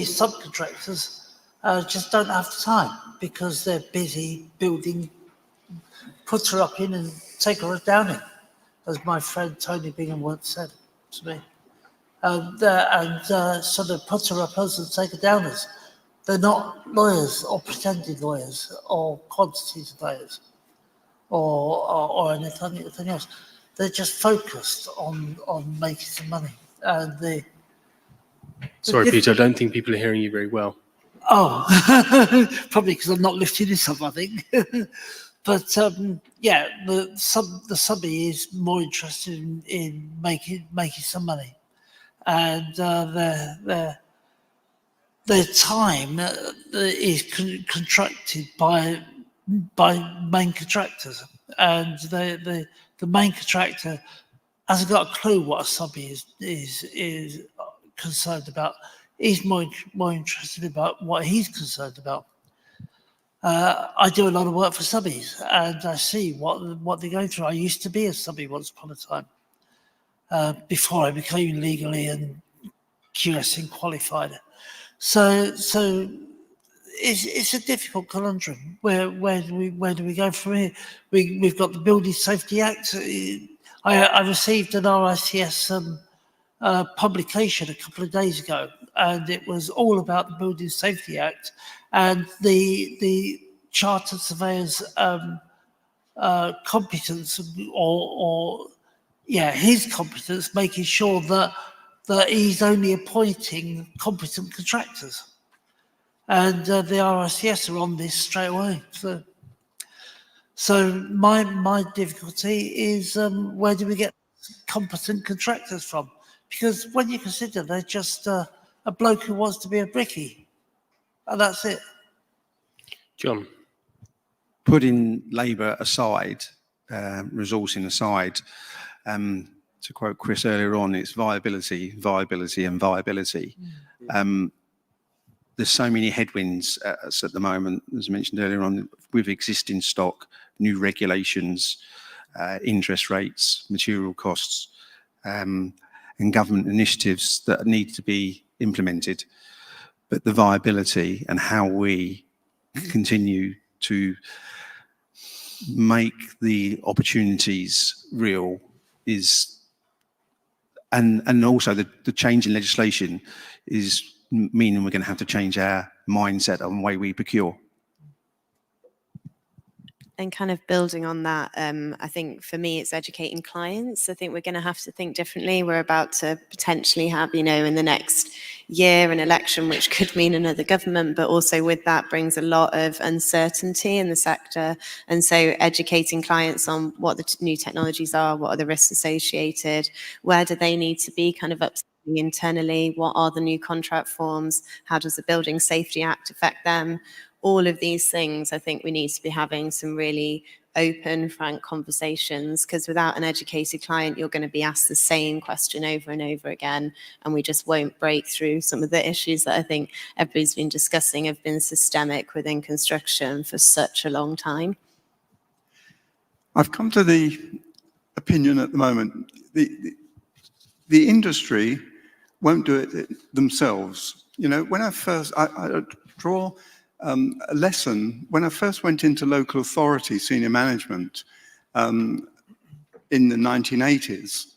subcontractors just don't have the time because they're busy building, put her up in and take her down in, as my friend Tony Bingham once said to me. So they put her uppers and take her downers. They're not lawyers or pretended lawyers or quantity surveyors or anything else. They're just focused on making some money. And Sorry, Peter, I don't think people are hearing you very well. Oh, probably because I'm not lifting this up, I think. But yeah, the subby is more interested in making some money, and their time is contracted by main contractors, and the main contractor hasn't got a clue what a subby is concerned about. He's more interested about what he's concerned about. I do a lot of work for subbies, and I see what they go through. I used to be a subby once upon a time, before I became legally and QSing qualified. So it's a difficult conundrum. Where do we go from here? We've got the Building Safety Act. I received an RICS publication a couple of days ago, and it was all about the Building Safety Act and the Chartered Surveyor's competence, his competence, making sure that he's only appointing competent contractors. And the RICS are on this straight away. So my difficulty is where do we get competent contractors from? Because when you consider they're just a bloke who wants to be a brickie, and that's it. John. Putting labour aside, resourcing aside, to quote Chris earlier on, it's viability, viability and viability. There's so many headwinds at the moment, as mentioned earlier on, with existing stock, new regulations, interest rates, material costs, and government initiatives that need to be implemented. But the viability and how we continue to make the opportunities real is, and also the change in legislation is meaning we're going to have to change our mindset on the way we procure. And kind of building on that, I think for me, it's educating clients. I think we're going to have to think differently. We're about to potentially have, in the next year, an election, which could mean another government, but also with that brings a lot of uncertainty in the sector. And so educating clients on what the new technologies are, what are the risks associated, where do they need to be kind of upskilling internally, what are the new contract forms, how does the Building Safety Act affect them? All of these things, I think we need to be having some really open, frank conversations, because without an educated client, you're going to be asked the same question over and over again, and we just won't break through some of the issues that I think everybody's been discussing have been systemic within construction for such a long time. I've come to the opinion at the moment, the industry won't do it themselves. When I first, I draw a lesson, when I first went into local authority senior management in the 1980s,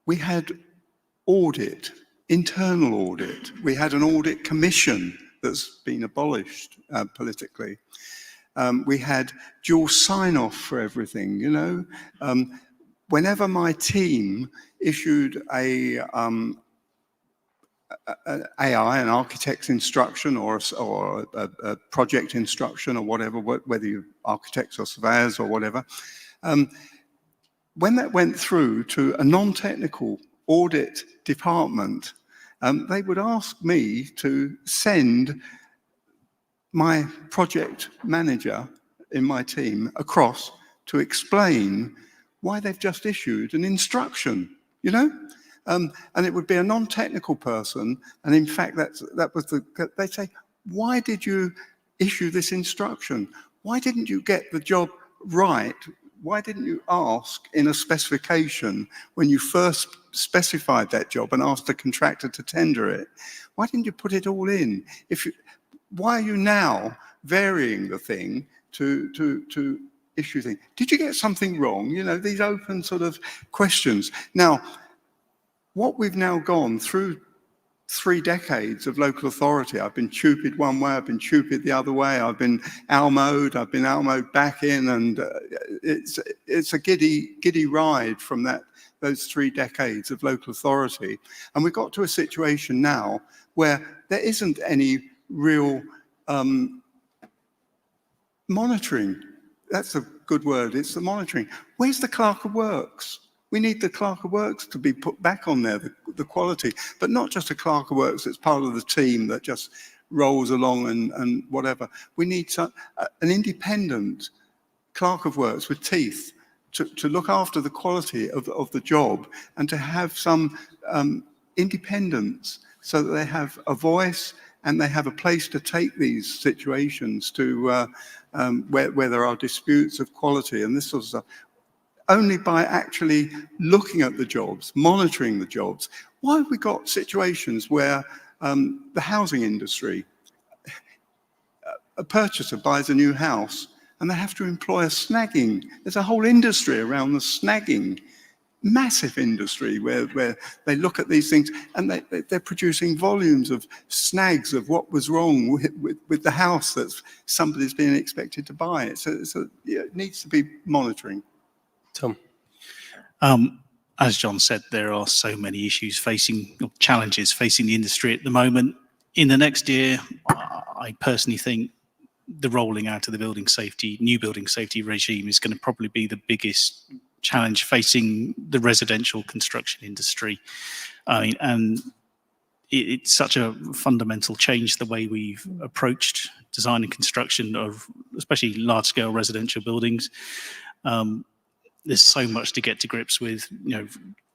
we had audit, internal audit. We had an audit commission that's been abolished politically. We had dual sign-off for everything, Whenever my team issued an AI, an architect's instruction or a project instruction or whatever, whether you're architects or surveyors or whatever, when that went through to a non-technical audit department, they would ask me to send my project manager in my team across to explain why they've just issued an instruction, and it would be a non-technical person, and in fact, that was they'd say, why did you issue this instruction? Why didn't you get the job right? Why didn't you ask in a specification when you first specified that job and asked the contractor to tender it? Why didn't you put it all in? Why are you now varying the thing to issue things? Did you get something wrong? You know, these open sort of questions. Now, what we've now gone through 3 decades of local authority. I've been stupid one way, I've been stupid the other way, I've been Almoed, I've been Almoed back in, and it's a giddy ride from those 3 decades of local authority. And we've got to a situation now where there isn't any real monitoring. That's a good word, it's the monitoring. Where's the Clerk of Works? We need the Clerk of Works to be put back on there, the quality, but not just a Clerk of Works that's part of the team that just rolls along and whatever. We need an independent Clerk of Works with teeth to look after the quality of the job and to have some independence so that they have a voice and they have a place to take these situations to where there are disputes of quality and this sort of stuff. Only by actually looking at the jobs, monitoring the jobs. Why have we got situations where the housing industry, a purchaser buys a new house and they have to employ a snagging? There's a whole industry around the snagging, massive industry where they look at these things and they're producing volumes of snags of what was wrong with the house that somebody's being expected to buy. So it needs to be monitoring. Tom. As John said, there are so many challenges facing the industry at the moment. In the next year, I personally think the rolling out of the new building safety regime is going to probably be the biggest challenge facing the residential construction industry. I mean, and it's such a fundamental change the way we've approached design and construction of especially large-scale residential buildings. There's so much to get to grips with,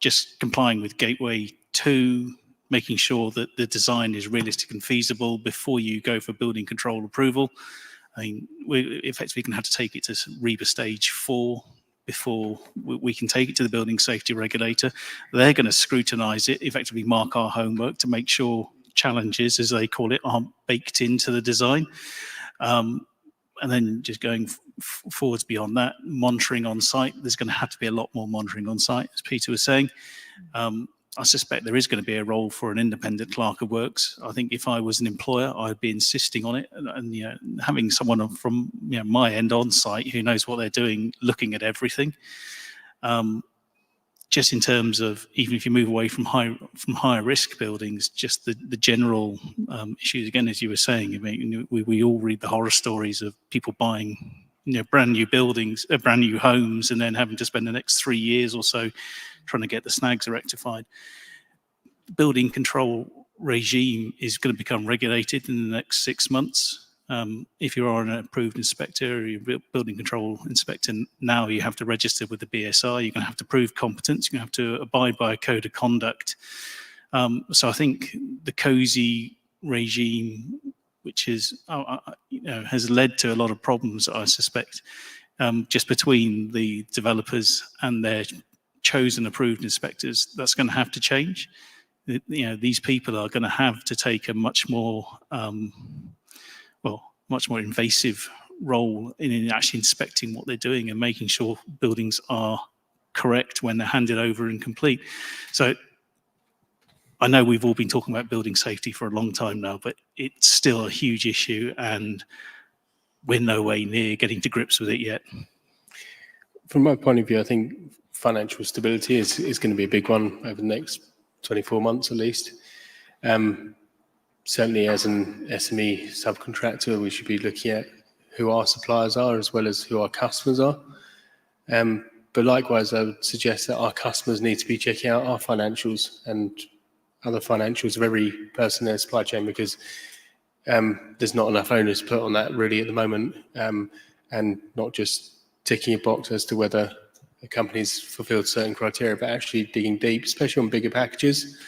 just complying with Gateway 2, making sure that the design is realistic and feasible before you go for building control approval. I mean, we're effectively going to have to take it to REBA stage 4 before we can take it to the building safety regulator. They're going to scrutinise it, effectively mark our homework to make sure challenges, as they call it, aren't baked into the design. And then just going forwards beyond that, monitoring on site, there's going to have to be a lot more monitoring on site, as Peter was saying. I suspect there is going to be a role for an independent Clerk of Works. I think if I was an employer, I'd be insisting on it, and having someone from my end on site who knows what they're doing, looking at everything. Just in terms of, even if you move away from higher risk buildings, just the general issues, again, as you were saying, I mean, we all read the horror stories of people buying brand new buildings, brand new homes, and then having to spend the next 3 years or so trying to get the snags rectified. The building control regime is going to become regulated in the next 6 months. If you are an approved inspector or you're a building control inspector now, you have to register with the BSR, you're going to have to prove competence, you're going to have to abide by a code of conduct. So I think the COSI regime, which is, has led to a lot of problems, I suspect, just between the developers and their chosen approved inspectors, that's going to have to change. These people are going to have to take a much more invasive role in actually inspecting what they're doing and making sure buildings are correct when they're handed over and complete. So I know we've all been talking about building safety for a long time now, but it's still a huge issue and we're no way near getting to grips with it yet. From my point of view, I think financial stability is going to be a big one over the next 24 months at least. Certainly as an SME subcontractor, we should be looking at who our suppliers are as well as who our customers are. But likewise, I would suggest that our customers need to be checking out our financials and other financials of every person in their supply chain, because there's not enough onus put on that really at the moment, and not just ticking a box as to whether a company's fulfilled certain criteria, but actually digging deep, especially on bigger packages.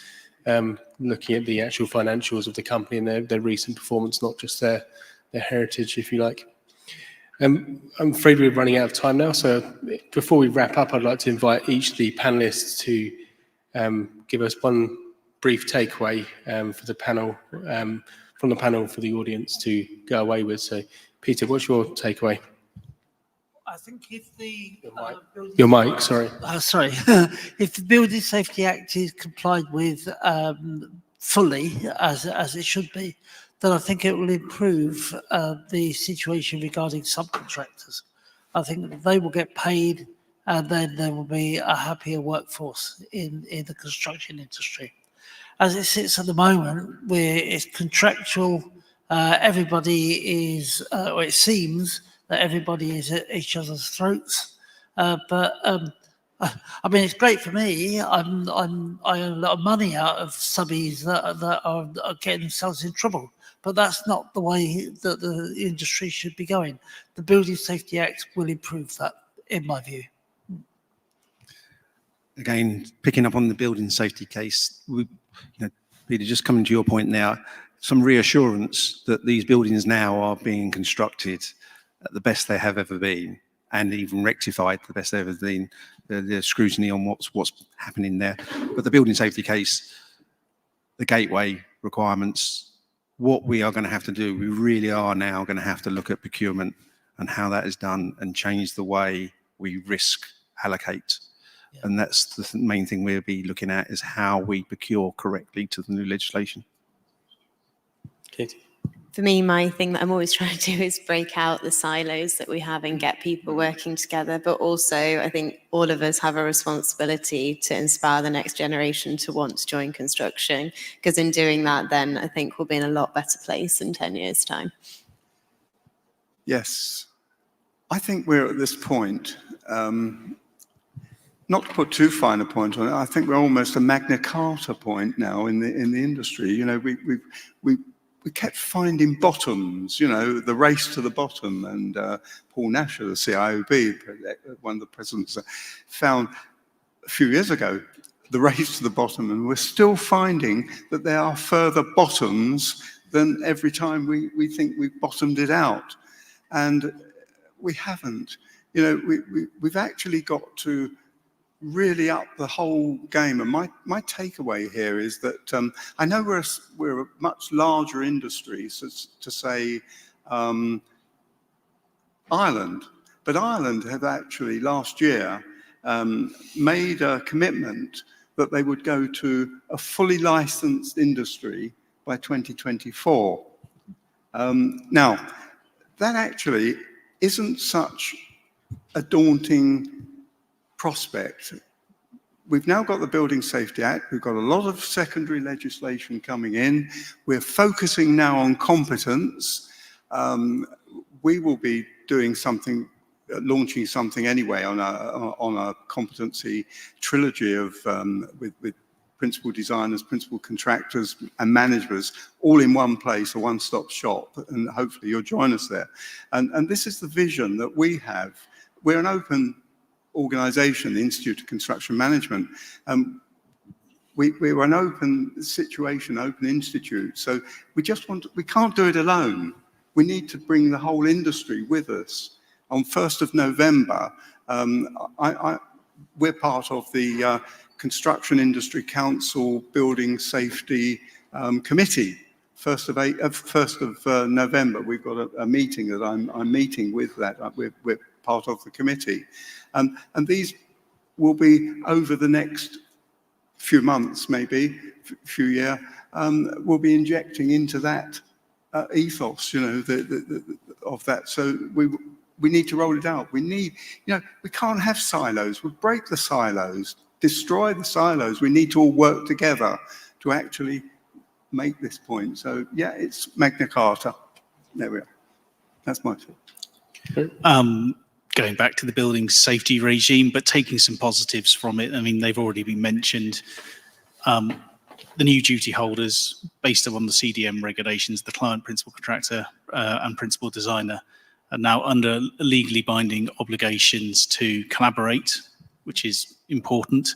Looking at the actual financials of the company and their recent performance, not just their heritage, if you like. I'm afraid we're running out of time now, so before we wrap up, I'd like to invite each of the panelists to give us one brief takeaway for the panel, from the panel for the audience to go away with. So, Peter, what's your takeaway? I think if the Your mic, sorry. Sorry, if the Building Safety Act is complied with fully as it should be, then I think it will improve the situation regarding subcontractors. I think that they will get paid, and then there will be a happier workforce in the construction industry. As it sits at the moment, where it's contractual, everybody is, or it seems that everybody is at each other's throats. But I mean, it's great for me. I earn a lot of money out of subbies that are getting themselves in trouble. But that's not the way that the industry should be going. The Building Safety Act will improve that, in my view. Again, picking up on the building safety case, Peter, just coming to your point now, some reassurance that these buildings now are being constructed at the best they have ever been, and even rectified the best they've ever been. The scrutiny on what's happening there, but the building safety case, the gateway requirements, what we are going to have to do, we really are now going to have to look at procurement and how that is done and change the way we risk allocate. Yeah. And that's the main thing we'll be looking at, is how we procure correctly to the new legislation. Katie? For me, my thing that I'm always trying to do is break out the silos that we have and get people working together. But also, I think all of us have a responsibility to inspire the next generation to want to join construction, because in doing that, then I think we'll be in a lot better place in 10 years' time. Yes, I think we're at this point, not to put too fine a point on it, I think we're almost a Magna Carta point now in the industry. You know, we kept finding bottoms, you know, the race to the bottom. And Paul Nasher, the CIOB, one of the presidents, found a few years ago the race to the bottom. And we're still finding that there are further bottoms than every time we think we've bottomed it out. And we haven't. You know, we've actually got to really up the whole game. And my takeaway here is that I know we're a much larger industry, so to say Ireland, but Ireland have actually last year made a commitment that they would go to a fully licensed industry by 2024. Now, that actually isn't such a daunting prospect. We've now got the Building Safety Act. We've got a lot of secondary legislation coming in. We're focusing now on competence. We will be doing something, launching something anyway on a competency trilogy of with principal designers, principal contractors, and managers, all in one place, a one-stop shop. And hopefully you'll join us there. And this is the vision that we have. We're an open organization, the Institute of Construction Management. We're an open situation, open institute. So we can't do it alone. We need to bring the whole industry with us. On 1st of November, we're part of the Construction Industry Council Building Safety Committee. 1st of November, we've got a meeting that I'm meeting with that. We're part of the committee. And these will be over the next few months, maybe, few years, we'll be injecting into that ethos, you know, of that. So we need to roll it out. We need, you know, we can't have silos. We'll break the silos, destroy the silos. We need to all work together to actually make this point. So yeah, it's Magna Carta. There we are. That's my thought. Going back to the building safety regime, but taking some positives from it. I mean, they've already been mentioned. The new duty holders, based upon the CDM regulations, the client, principal contractor, and principal designer, are now under legally binding obligations to collaborate, which is important.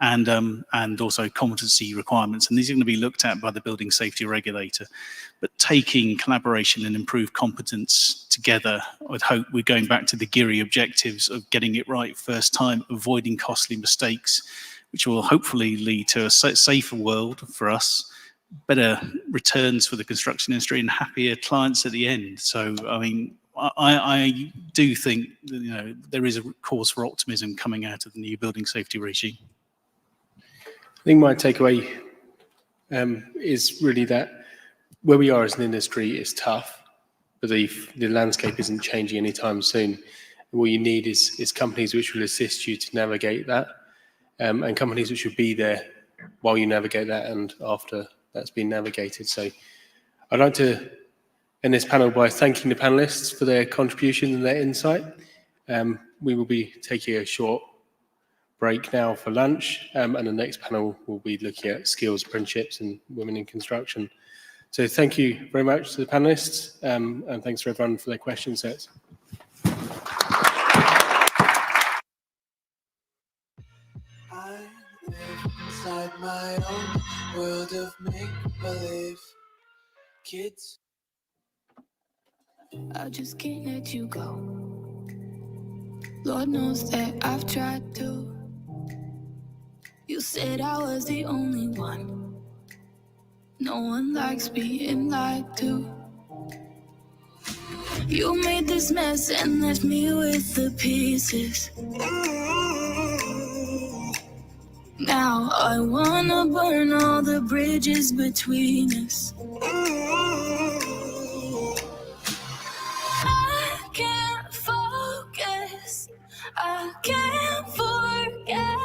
and also competency requirements. And these are going to be looked at by the building safety regulator. But taking collaboration and improved competence together, I'd hope we're going back to the GIRI objectives of getting it right first time, avoiding costly mistakes, which will hopefully lead to a safer world for us, better returns for the construction industry, and happier clients at the end. So, I mean, I do think that, you know, there is a cause for optimism coming out of the new building safety regime. I think my takeaway is really that where we are as an industry is tough, but the landscape isn't changing anytime soon. And what you need is companies which will assist you to navigate that, and companies which will be there while you navigate that and after that's been navigated. So I'd like to end this panel by thanking the panelists for their contribution and their insight. We will be taking a short break now for lunch, and the next panel will be looking at skills, apprenticeships and women in construction. So thank you very much to the panelists, and thanks to everyone for their question sets. I live inside my own world of make-believe. Kids, I just can't let you go. Lord knows that I've tried to. You said I was the only one. No one likes being lied to. You made this mess and left me with the pieces. Now I wanna burn all the bridges between us. I can't focus, I can't forget.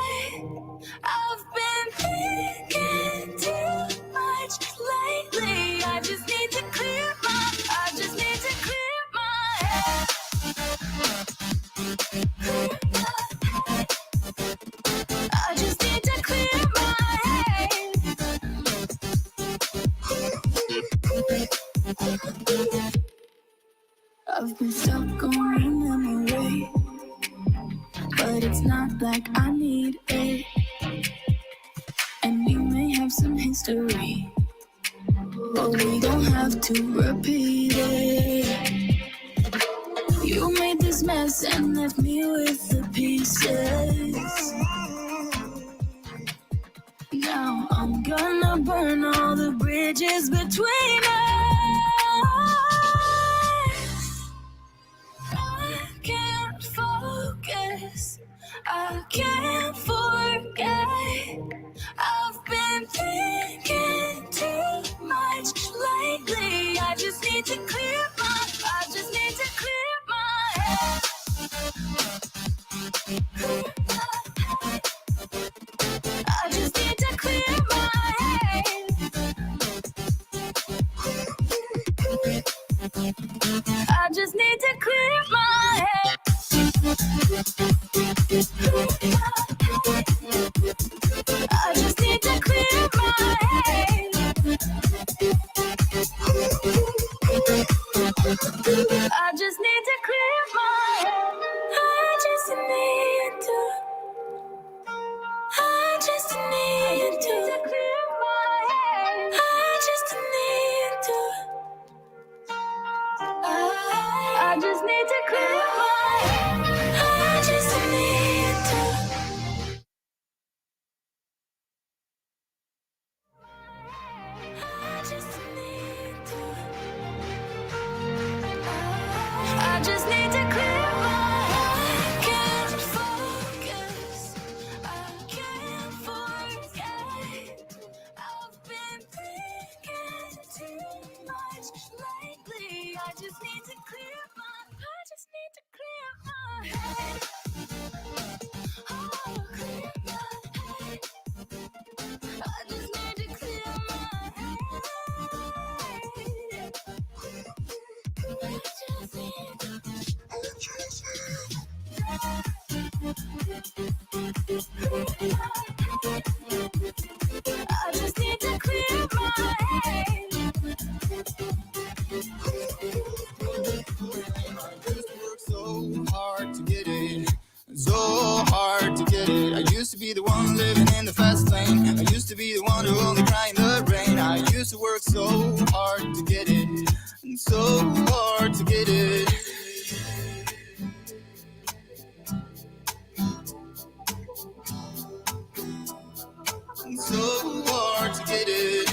I've been thinking too much lately. I just need to clear my head. I just need to clear my head. I've been stuck on your memory, but it's not like I need it. And we may have some history, but we don't have to repeat it. You made this mess and left me with the pieces. Now I'm gonna burn all the bridges between us. I can't focus, I can't forget. I've been thinking too much lately. I just need to clear my head. I just need to clear my head. I just need to clear my head. I just need to clear my head. I just need to clear my head. I just need to clear my head. I just need to. I just need to clear my head. I just need to. I just need to. I just need to clear my head. I can't focus, I can't forget. I've been thinking too much lately. I just need to clear my head. Oh, clear my head. I just need to clear my head. I just need to. I just need to clear my head. So hard to get it, so hard to get it. I used to be the one living in the to be the one who only cry in the rain. I used to work so hard to get it, so hard to get it. So hard to get it.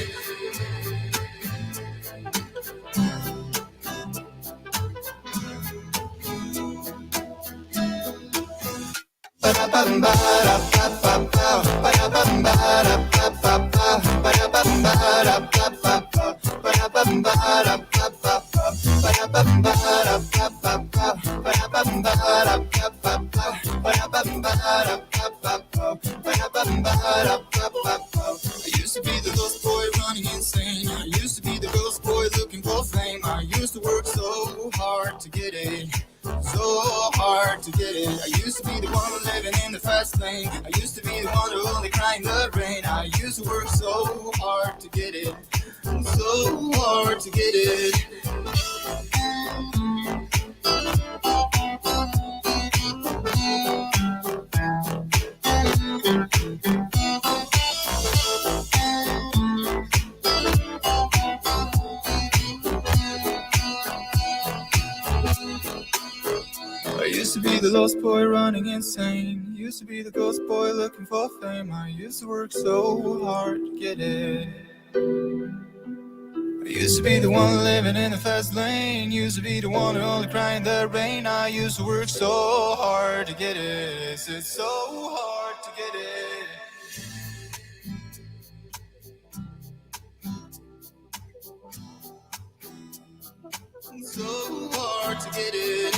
I used to be the ghost boy running insane. I used to be the ghost boy looking for fame. I used to work so hard to get it, so hard to get it. I used to be the one living in the fast lane. I used to be the one who only cried in the rain. I used to work so hard to get it, so hard to get it. I used to be the lost boy running insane. Used to be the ghost boy looking for fame. I used to work so hard to get it. I used to be the one living in the fast lane. Used to be the one who only cried in the rain. I used to work so hard to get it. It's so hard to get it. So hard to get it.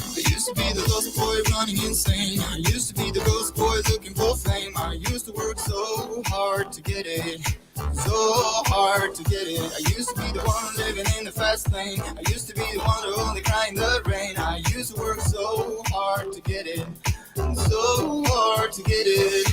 I used to be the ghost boy running insane. I used to be the ghost boy looking for fame. I used to work so hard to get it, so hard to get it. I used to be the one living in the fast lane. I used to be the one who only cried in the rain. I used to work so hard to get it, so hard to get it.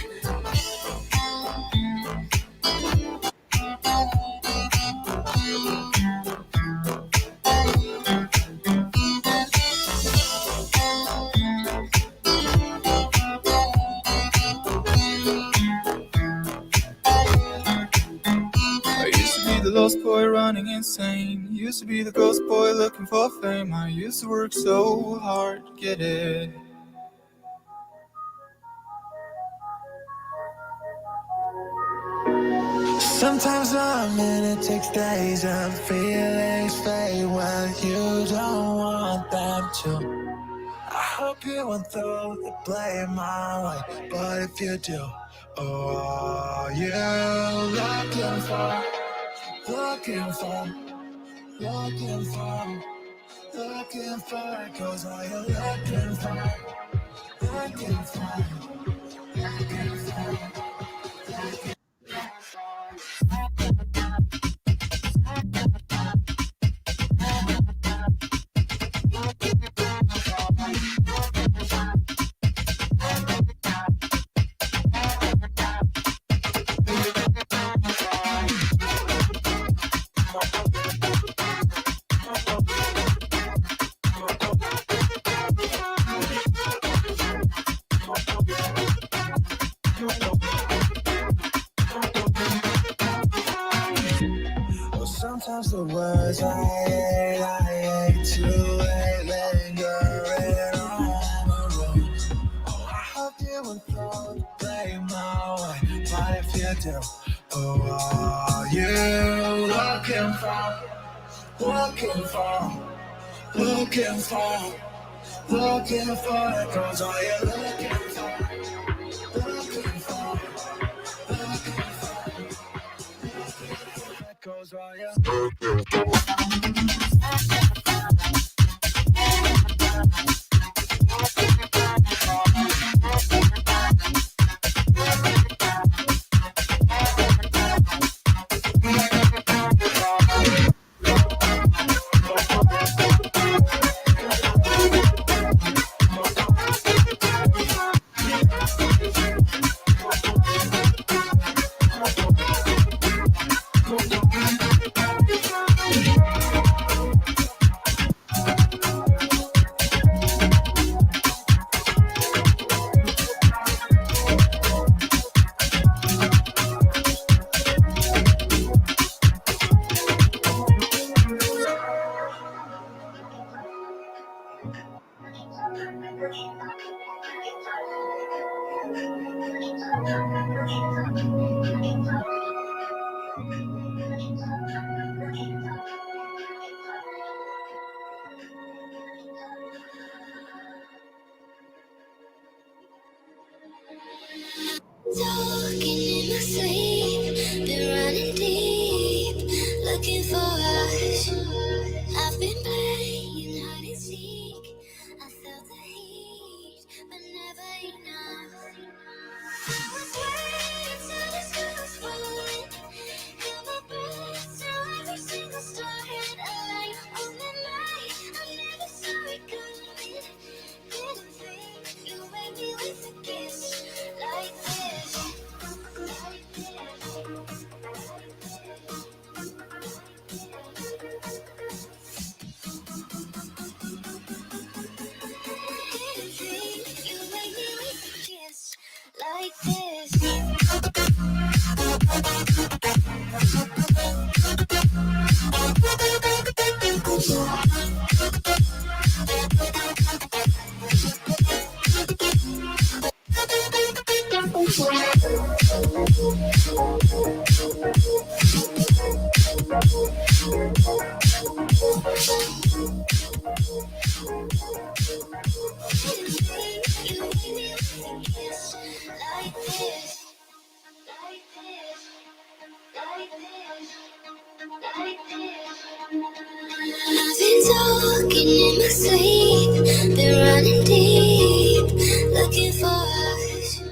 The lost boy running insane. Used to be the ghost boy looking for fame. I used to work so hard to get it. Sometimes a minute takes days and feelings fade when you don't want them to. I hope you won't throw the blame my way, but if you do, oh, are you looking for? Looking for, looking for, looking for, cause all you're looking for, looking for, looking for. Sometimes the words I hate too late, lingering on the road. Oh, I hope you won't throw the blame my way, but if you do, oh, are you looking for, looking for, looking for, looking for, cause all you're looking for, looking for, looking for, cause all you're looking for. Talking in my sleep, been running deep, looking for us. I've been playing hide and seek. I felt the heat, but never enough. I was waiting till the sky was falling. Held my breath till every single star had a light on the night. I never saw it coming. Didn't think you made me with a kiss like this. Like this. I've been talking in my sleep, been running deep, looking for us.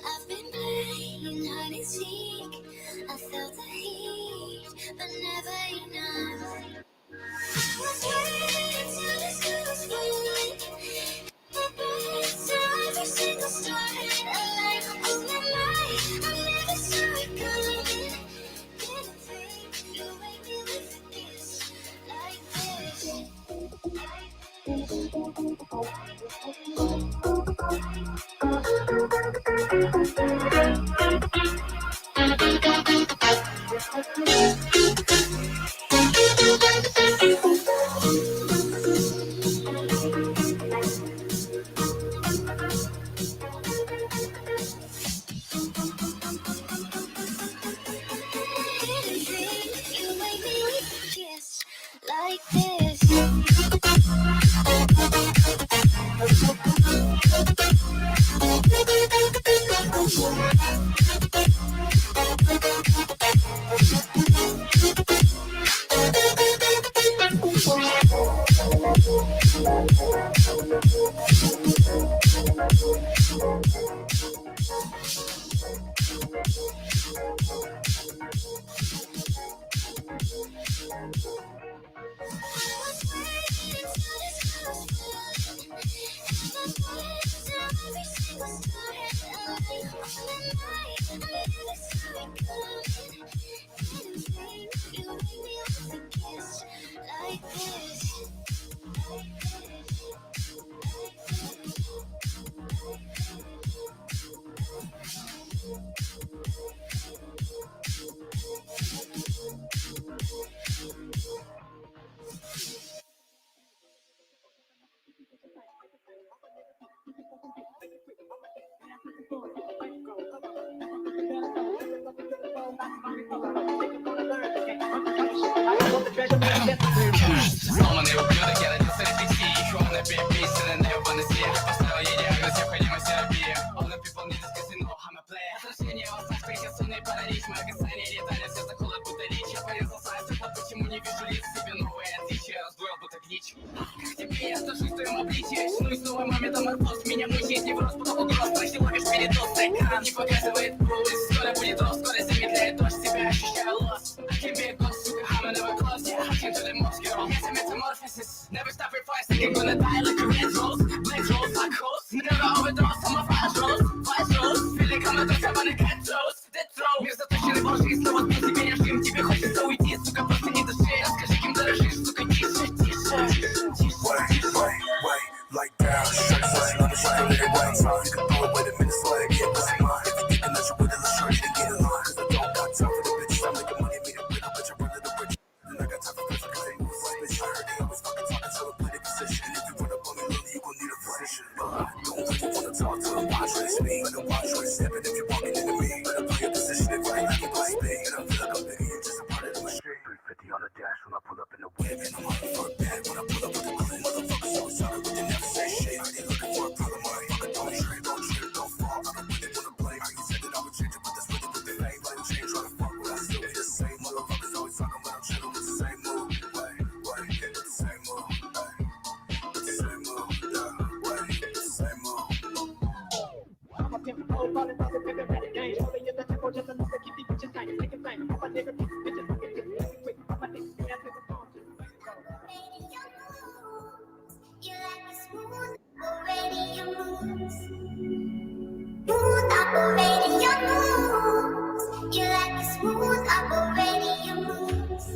I've been playing hide and seek. I felt the heat, but never enough. I was waiting till the sky was falling. My breath till every single star had a light on the night. I never saw it coming. Didn't think you made me with a kiss like this. You made me with a kiss like this. Feeling куда уйти, сука, просто не дыши. Скажи им, дорожи, сука, тише, тише. Like down, shut the love, she feel it right. You can throw it with a minute, so I get what's mine. If you thinking that you're with it, let's try to get in line. Cause I don't got time for the bitches. I'm making money, me the win, I bet you run to the rich. And I got time for bitches, cause they move like bitch. I heard they always fucking talking, so I play the position. And if you run up on me, little, you gon' need a physician. Don't really wanna talk to them, watch race me. Let them watch race step, and if you're walking into me, better play your position if I ain't like you play me. And I feel like I'm bigger, you're just a part of the machine. 350 on the dash when I pull up in the whip. And I'm hunting for a bag when I pull up with the clean. Motherfuckers always talking, but they never say shit. I ain't looking for a problem, I ain't fucking don't trip, don't fall. I don't really wanna blame. How you said that I would change it, but that's really what they made. Blame change, trying to fuck with, I still be the same. Motherfuckers always talking, but I'm chilling with the same move. With the same move, with the same move, with the same move. I'm a pimp, old ballin', I'm a pimp, ready game. Holding in the tempo, just enough to keep these bitches tight. Make it fame, pop a nigga, these bitches fucking just make it quick. Pop a nigga, see that nigga phone, just make it go. You like the smooth operating your moves. Smooth operating your moves. You like the smooth operating your moves.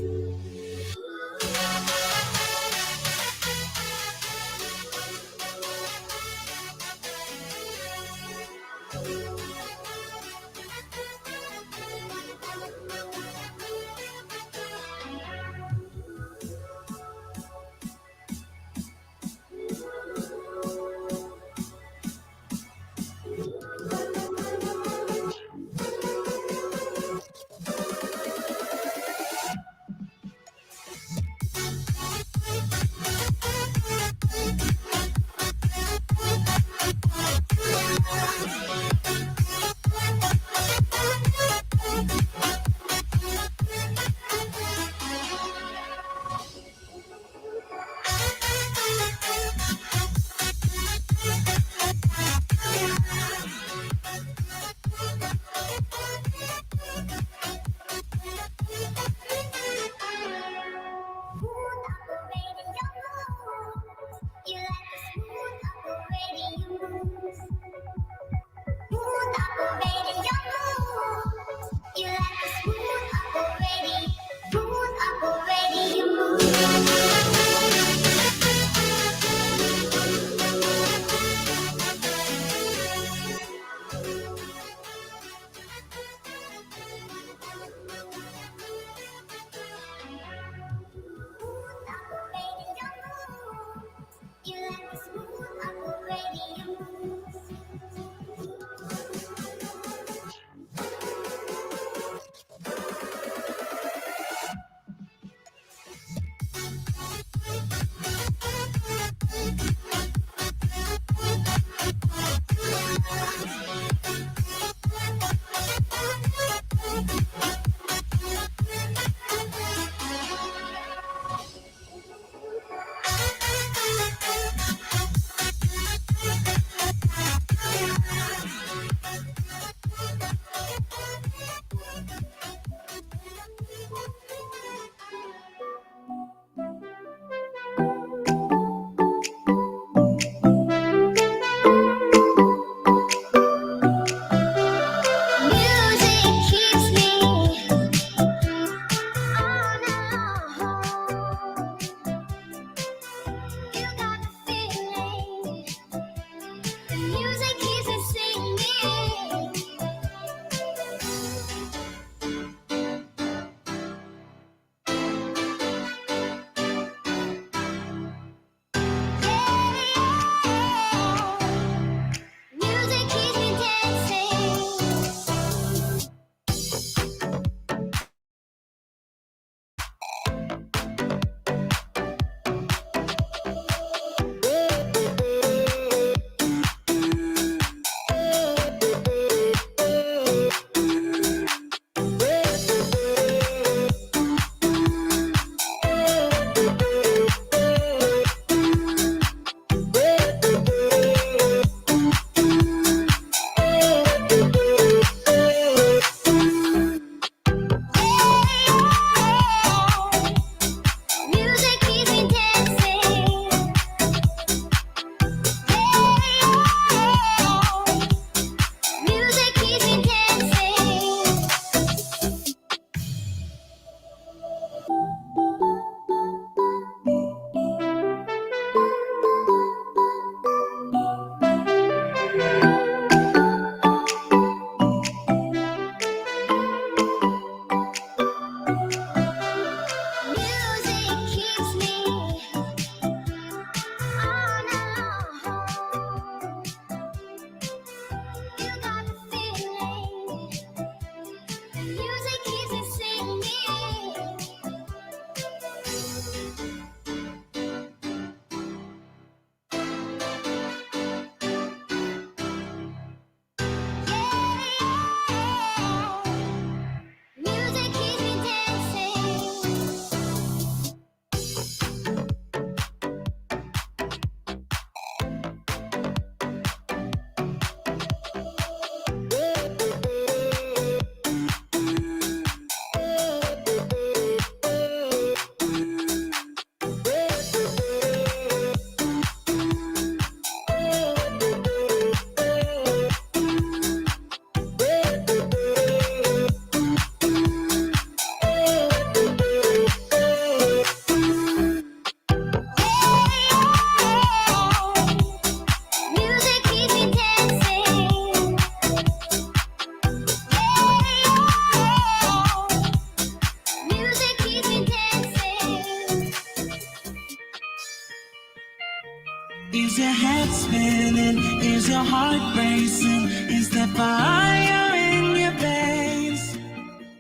Is your head spinning? Is your heart racing? Is there fire in your veins?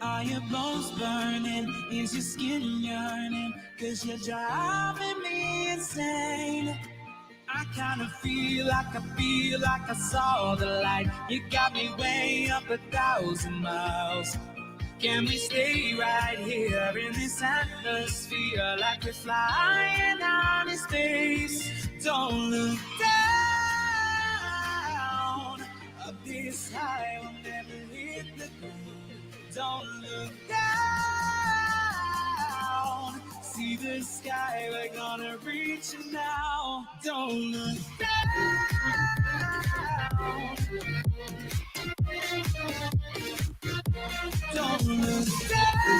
Are your bones burning? Is your skin yearning? 'Cause you're driving me insane. I kinda feel like I saw the light. You got me way up 1,000 miles. Can we stay right here in this atmosphere like we're flying out in space? Don't look down. Up this high, we'll never hit the ground. Don't look down. See the sky, we're gonna reach it now. Don't look down. Don't look down.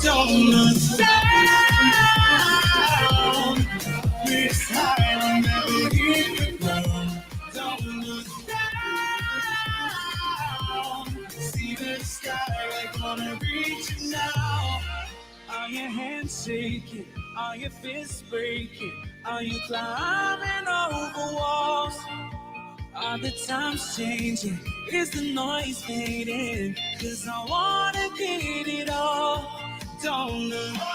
Don't look down. This high will never hit the ground. Don't look down. See the sky, we're gonna reach it now. Are your hands shaking? Are your fists breaking? Are you climbing over walls? Are the times changing? Is the noise fading? 'Cause I wanna get it all. Don't look down.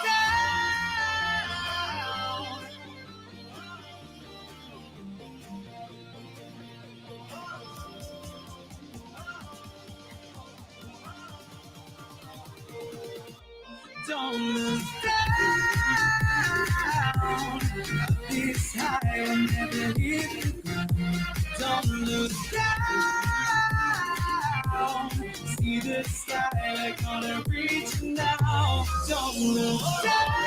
Don't look down. This high will never hit the ground. Don't look down. See the sky, we're gonna reach it now. Don't look down.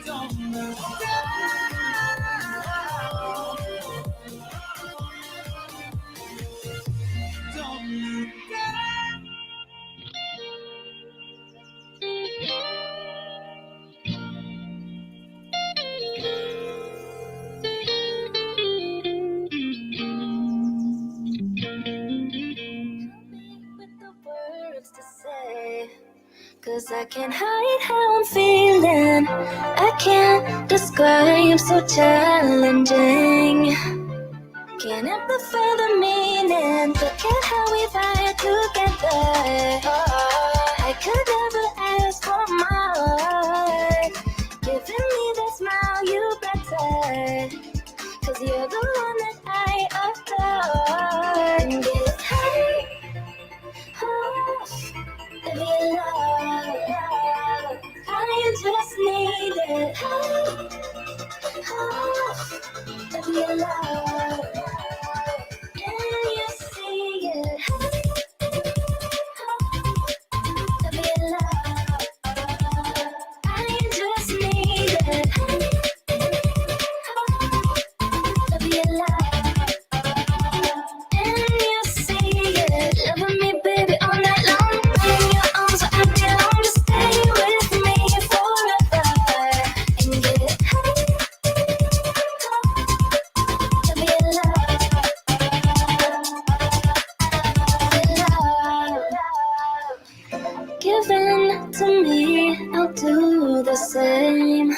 Don't look down. Don't look down. With the words to say, 'cause I can't hide how I'm feeling. I can't describe, so challenging. Can't amplify the meaning. Look at how we vibe together. I could never ask for more. Giving me that smile, you better. 'Cause you're the one that I adore. And get high, of your love. I just need it. Of your love. Can you see it? Of your love. I just need it. Of your love. And you see it. Loving me, baby, all night long. In your arms are empty long. Just stay with me forever. And get of your love. Given to me, I'll do the same.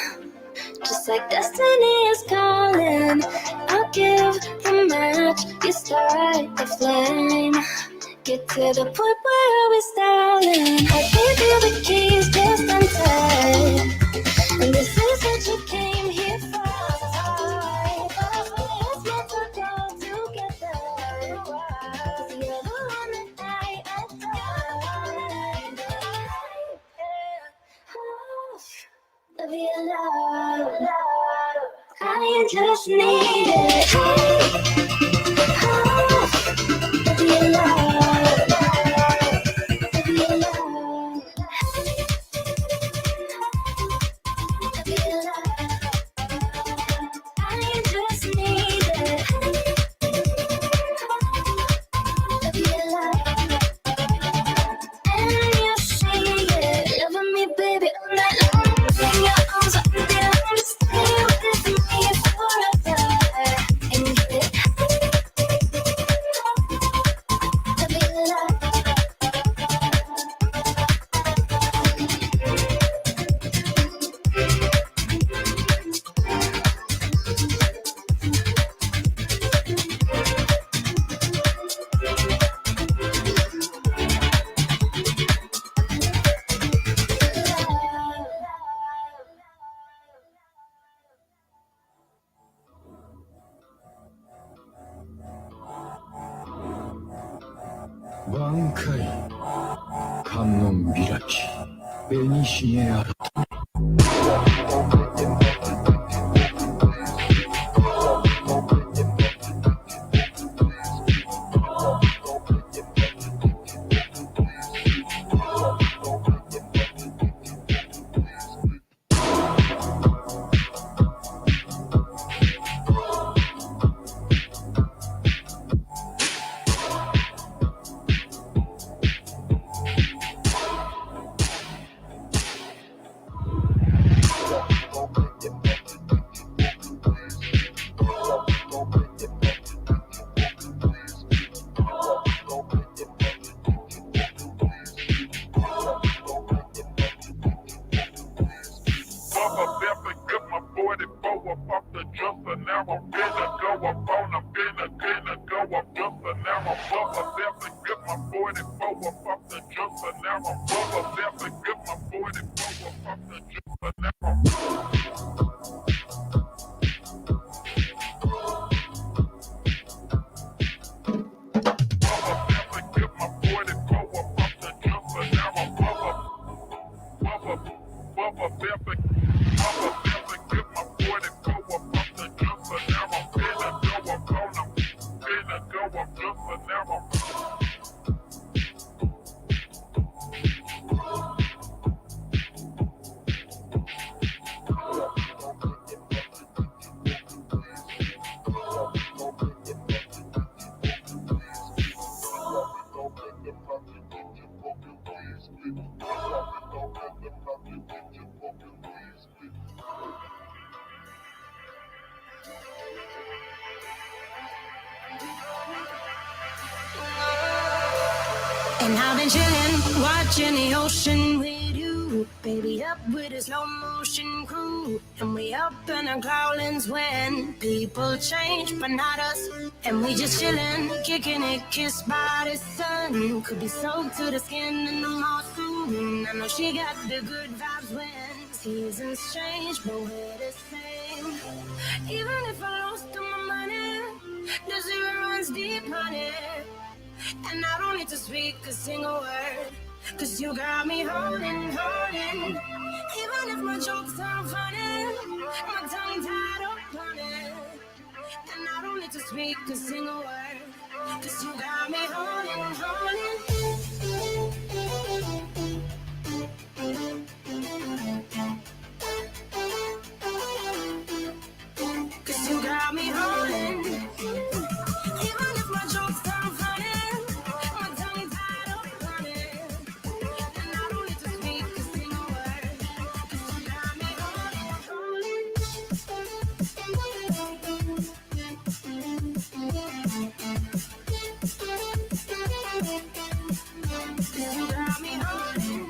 Just like destiny is calling, I'll give the match, you start the flame. Get to the point where we're styling. I gave you the keys just in time. And this is what you came here for. Let's meant to go together. 'Cause you're the one that I adore. Of your love, I just need it. Of your love, of your love, of your love. I just need it. Of your love, and you see it. Loving me, baby, all night long. In your arms, I'm there. Stay with me forever. And 挽回観音開き紅ひげあらAnd I've been chillin', watching the ocean with you. Baby, up with a slow motion crew. And we up in our growlings when people change, but not us. And we just chillin', kicking it, kissed by the sun. Could be soaked to the skin in the mall soon. I know she got the good vibes when seasons change, but we're the same. Even if I lost all my money, the zero runs deep, honey. And I don't need to speak a single word, 'cause you got me holding, holding. Even if my jokes sound funny, my tongue tied up on it. And I don't need to speak a single word, 'cause you got me holding, holding. 'Cause you got me holding. Even if my jokes sound funny, my tongue tied up on it. And I don't need to speak a single word, 'cause you got me holding, holding. 'Cause you got me holding.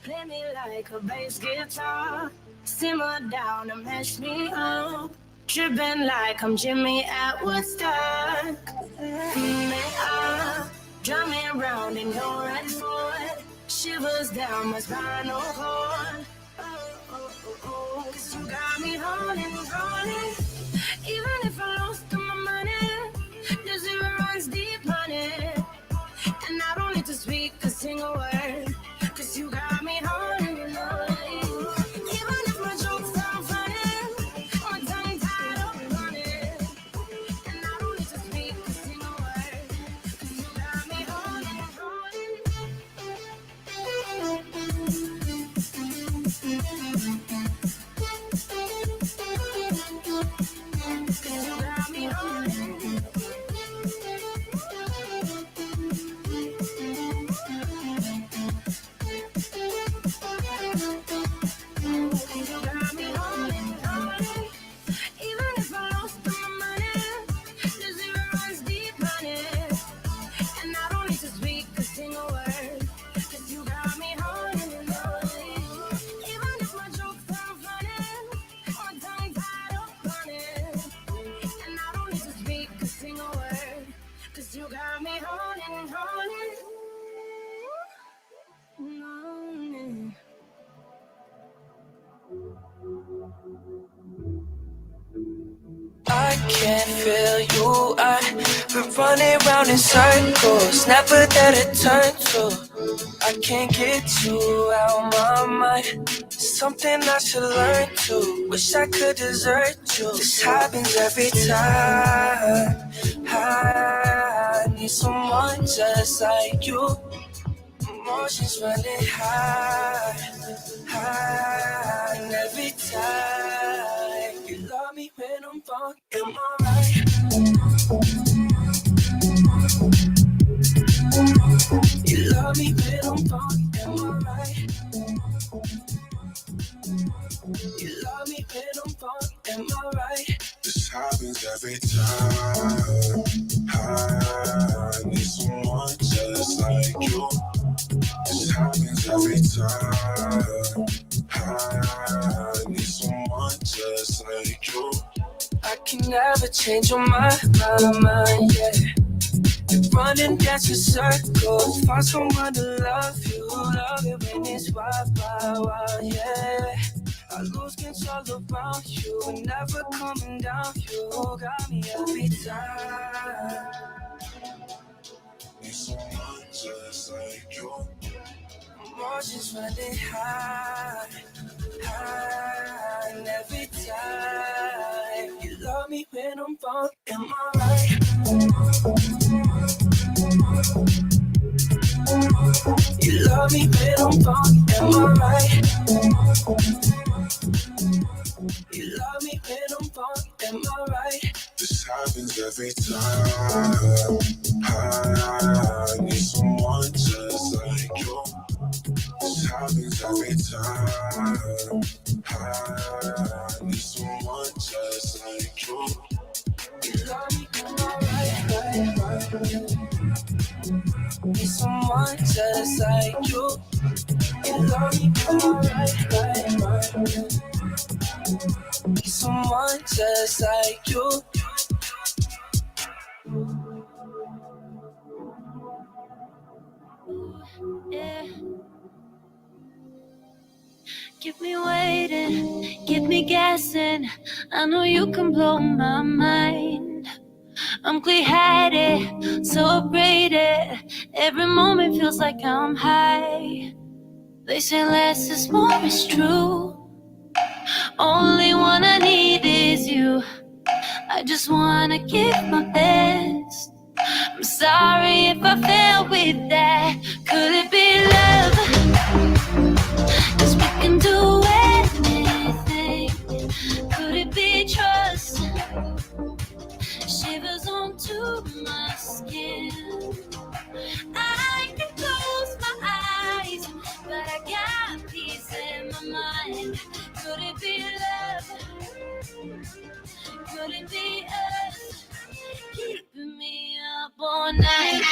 Play me like a bass guitar, simmer down and mash me up, tripping like I'm Jimmy at Woodstock. Drum me around in your red foot, shivers down my spinal cord. Oh, 'cause you got me holding, holding. Even if I lost all my money, the zero runs deep on it. And I don't need to speak a single word, 'cause you got me holding, holding. Even if my jokes sound funny, my tongue tied up on it. And I don't need to speak a single word, 'cause you got me holding, holding. I can't feel you, we're running round in circles, never there to turn to. I can't get you out my mind. Something I should learn to. Wish I could desert you. This happens every time. I need someone just like you. Emotions running high, high. And every time you love me when I'm wrong, am I right? You love me when I'm wrong, am I right? You love me when I'm wrong, am I right? This happens every time. I need someone just like you. This happens every time. I need someone just like you. I can never change your mind, yeah. You run and dance in circles, find someone to love you. Love it when it's wild, yeah. I lose control around you, and never coming down. You got me every time. Need someone just like you. Emotions running high, high. And every time you love me when I'm wrong, am I right? You love me when I'm wrong, am I right? You love me when I'm wrong, am I right? This happens every time. I need someone just like you. This happens every time. I need someone just like you. You love me when I'm right. Need someone just like you. You love me when I'm right. Need someone just like you. Yeah. Keep me waiting, keep me guessing. I know you can blow my mind. I'm clear-headed, so braided. Every moment feels like I'm high. They say less is more, it's true. Only one I need is you. I just wanna give my best. I'm sorry if I fail with that. Could it be love? 'Cause we can do anything. Could it be trust? Shivers onto my skin. I can close my eyes, but I got peace in my mind. Could it be love? Could it be us? Keeping me up all night.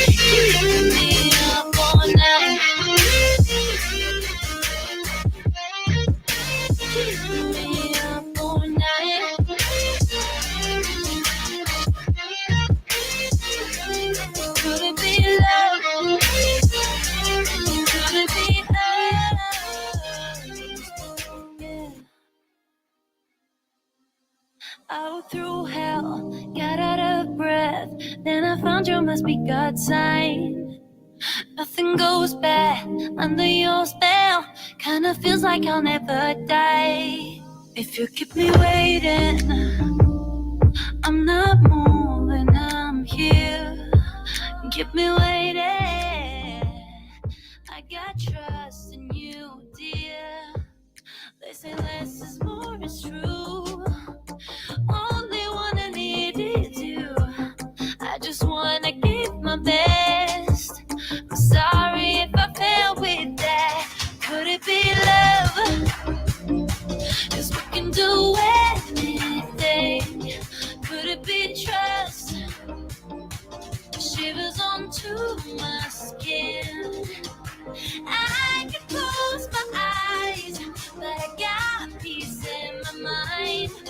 Keeping me up all night. Keeping me up all night. Could it be love? Could it be us? Yeah. I went through hell, got out of breath. Then I found you must be God's sign. Nothing goes bad under your spell. Kinda feels like I'll never die. If you keep me waiting, I'm not moving, I'm here. Keep me waiting. I got trust in you, dear. They say less is more, it's true. Only one I need is you. I just wanna give my best. I'm sorry if I fail with that. Could it be love? 'Cause we can do anything. Could it be trust? Shivers onto my skin. I can close my eyes, but I got peace in my mind.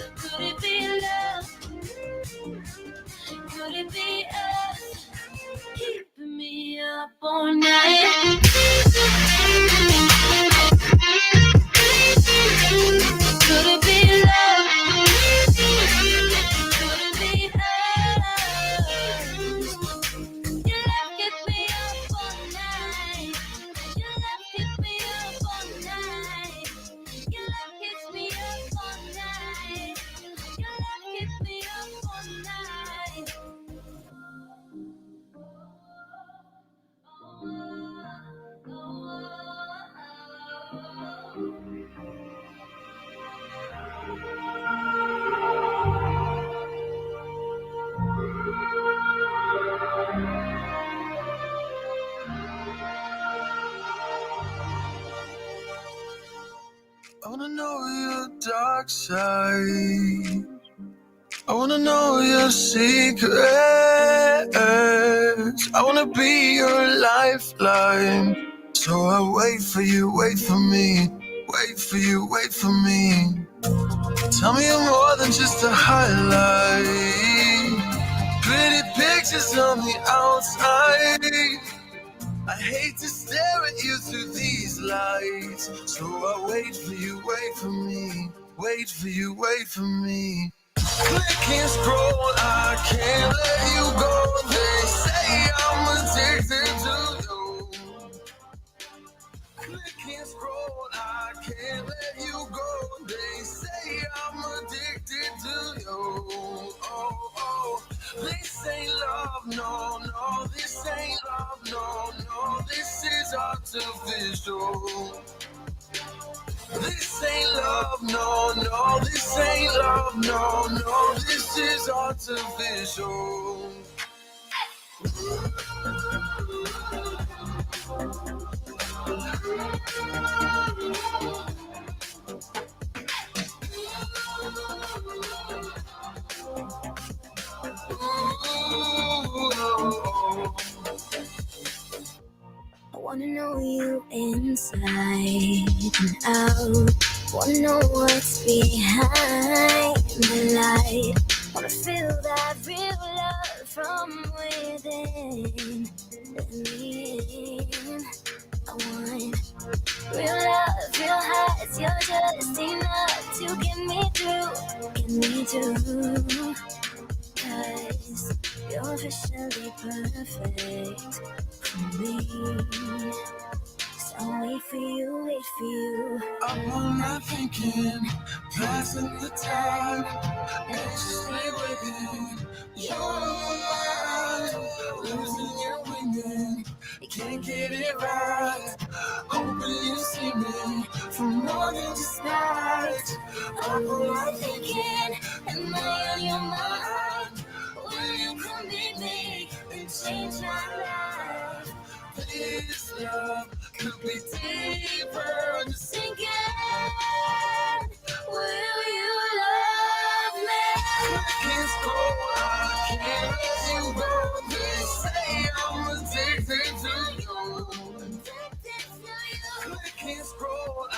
I wanna know your dark side. I wanna know your secrets. I wanna be your lifeline. So I wait for you, wait for me. Wait for you, wait for me. Tell me you're more than just a highlight. Pretty pictures on the outside. I hate to stare at you through these lights. So I wait for you, wait for me. Wait for you, wait for me. Click and scroll, I can't let you go. They say I'm addicted to you. Click and scroll, I can't let you go. They say I'm addicted to you. Oh, this ain't love, no, no. This ain't love, no, no. This is artificial. This ain't love, no, no. This ain't love, no, no. This is artificial. I wanna know you inside and out. Wanna know what's behind the light. Wanna feel that real love from within. I want real love, real highs. You're just enough to get me through. Cause you're officially perfect for me. So I'll wait for you, wait for you. I'm not thinking, passing the time, anxiously waiting. You're on my mind, losing your winning. You can't get it right. Hoping you see me for more than just night. I'm not thinking, am I on your mind? Will you come meet me and change my life? This love could be deeper than Sinking, will you love me? Can't scroll, I can't let you go. They say I'm addicted to you. Click and scroll, I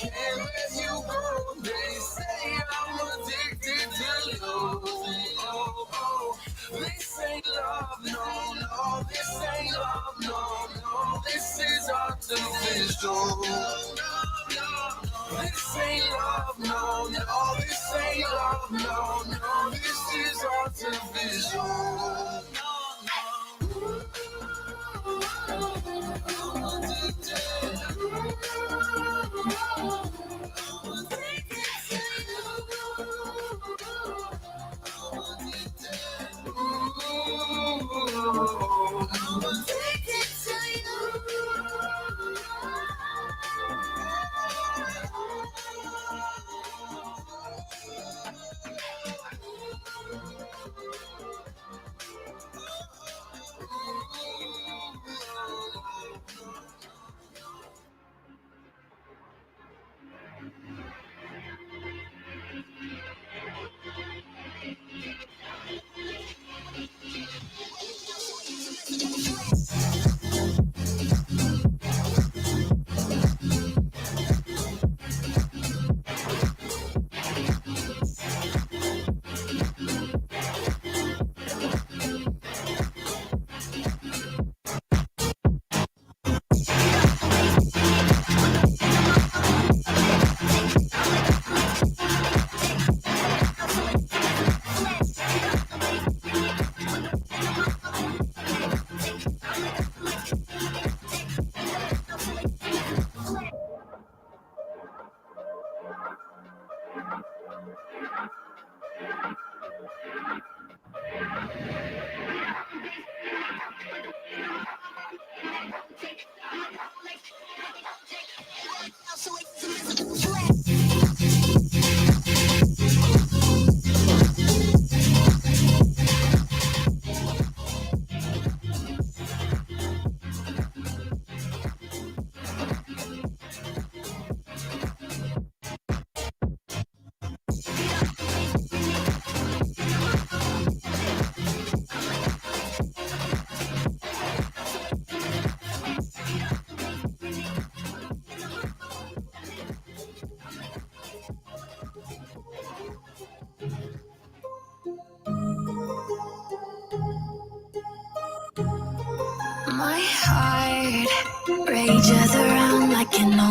can't let you go. They say I'm addicted to you. Oh, this ain't love, no, no. This ain't love, no, no. This is artificial. This ain't love, no, no. This ain't love, no, no. This is artificial.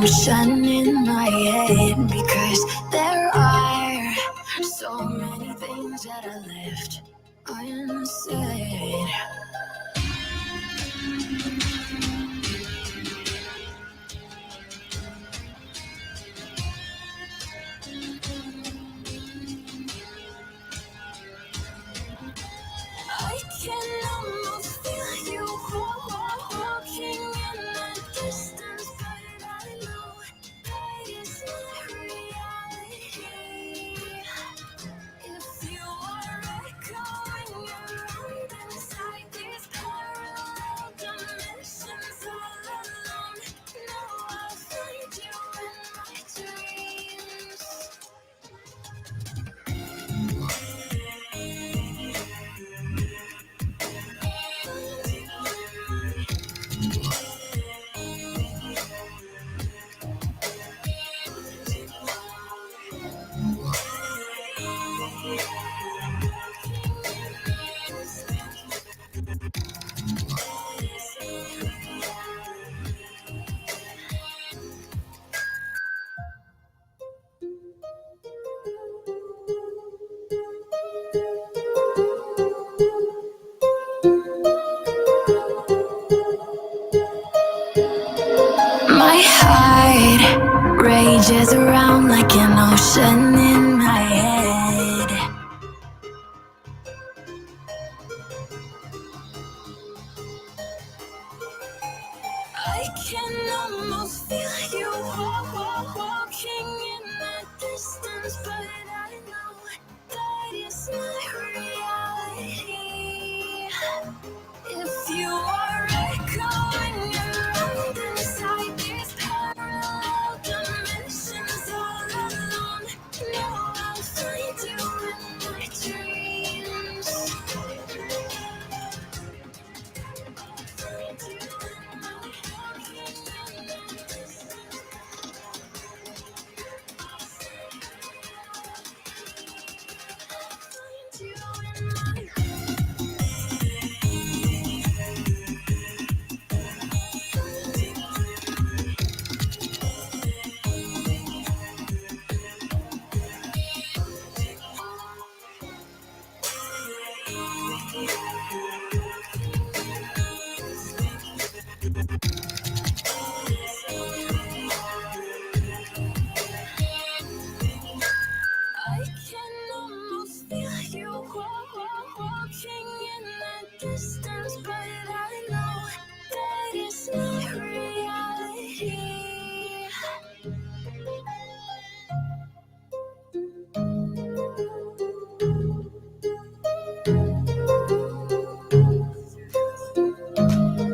ocean in my head, because there are so many things that I left unsaid. I can almost feel you walking in the distance, but I know that it's not reality. If you are echoing around inside these parallel dimensions all alone, know I'll find you in my dreams. My heart rages around like an ocean in my head. I can almost feel you walking in the distance, but I know that it's not reality. If you are echoing around inside these parallel dimensions all alone, know I'll find you in my dreams. I can almost feel you walking in the distance, but I know that it's not reality.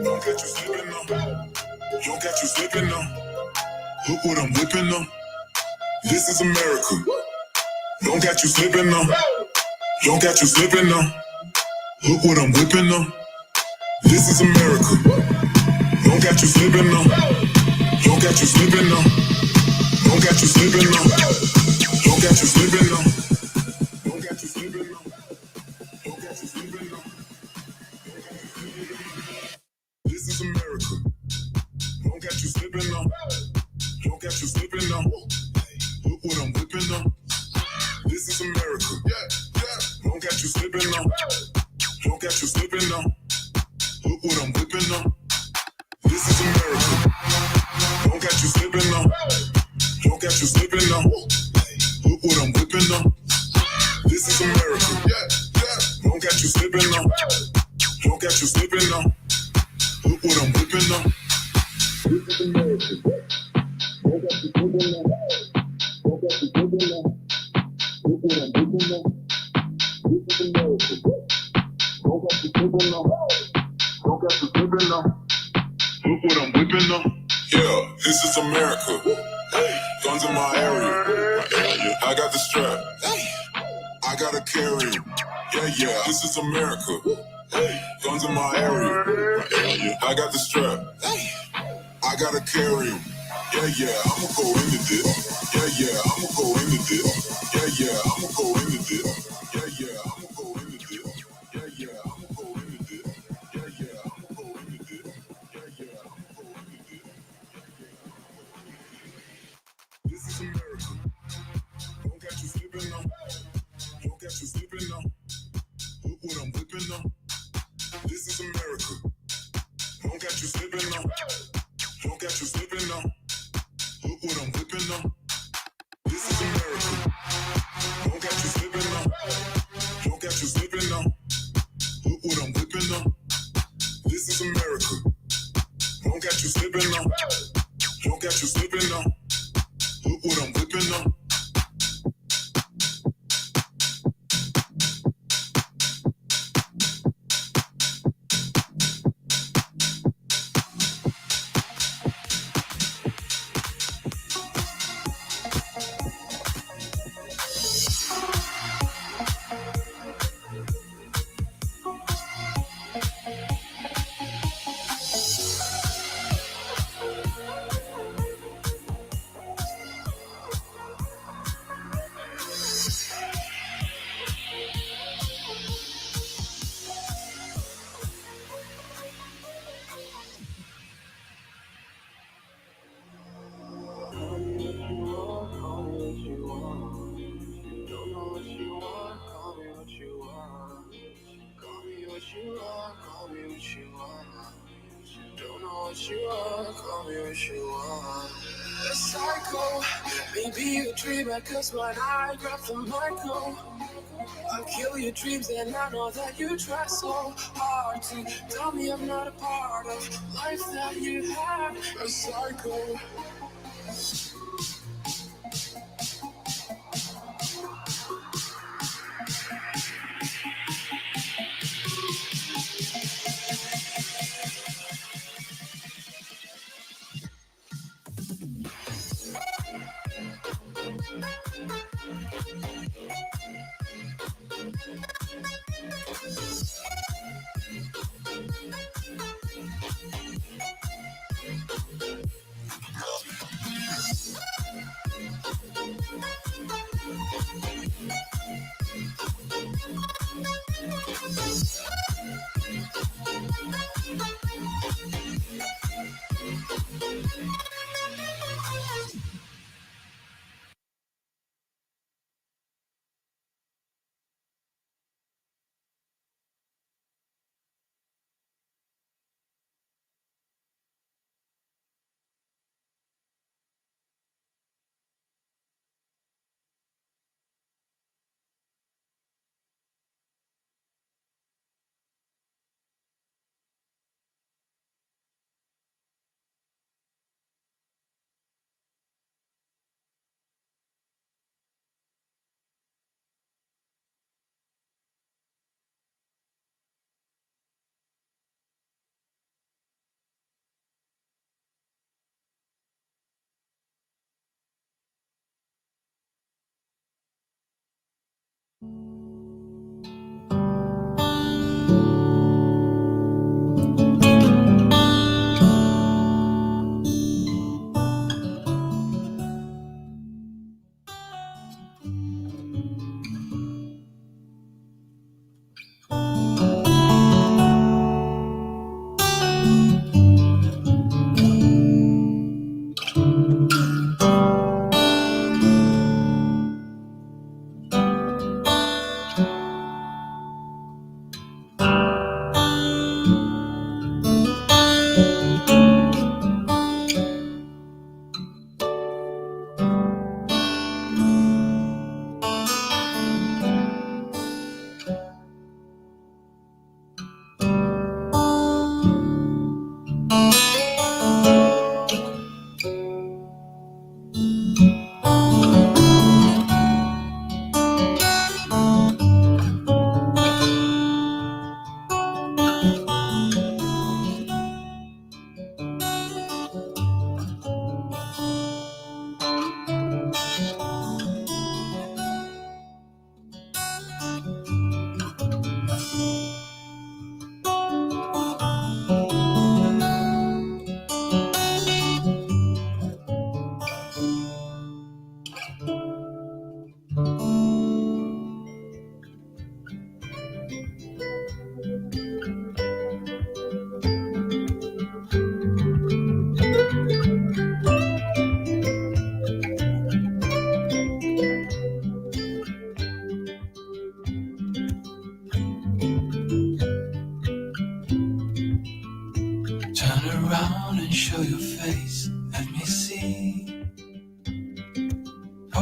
Don't get you slipping now. Don't get you slipping now. Look what I'm whipping now. This is America. Don't get you slipping now. Don't get you slipping now. Look what I'm whipping now. This is America. Don't get you slipping now. Don't get you slipping now. Don't get you slipping now. Don't get you slipping now. Don't get you slipping now. Don't get you slipping now. This is America. Don't get you slipping now. Don't get you slipping now. Look what I'm whipping now. This is America. Don't get you slipping now. Don't get you slipping now. Look what I'm whipping now. This is America. Don't get you slipping now. Don't get you slipping now. Look what I'm whipping now. This is America. Don't get you slipping now. Don't get you slipping now. Look what I'm whipping now. This is America. Don't get you slipping now. Don't get you slipping now. Look what I'm whipping now. This is America. Don't get you slipping now. Don't get you slipping now. Look what I'm whipping now. Yeah, this is America. Guns in my area. I got the strap. I gotta carry 'em. Yeah, this is America. Guns in my area. I got the strap. I gotta carry 'em. Yeah, I'ma go into this. Yeah, I'ma go into this. Yeah, I'ma go into this. Yeah, I'ma go into this. Yeah, I'ma go into this. Yeah, I'ma go into this. Yeah, I'ma go into this. slipping now. Look what I'm whipping now. This is America. Don't catch you slipping now. Don't catch you slipping now. Look what I'm whipping now. This is America. Don't catch you slipping now. Don't catch you slipping now. Look what I'm whipping now. A psycho, maybe a dreamer, cause when I grab the mic, I'll kill your dreams, and I know that you try so hard to tell me I'm not a part of life that you have. A psycho.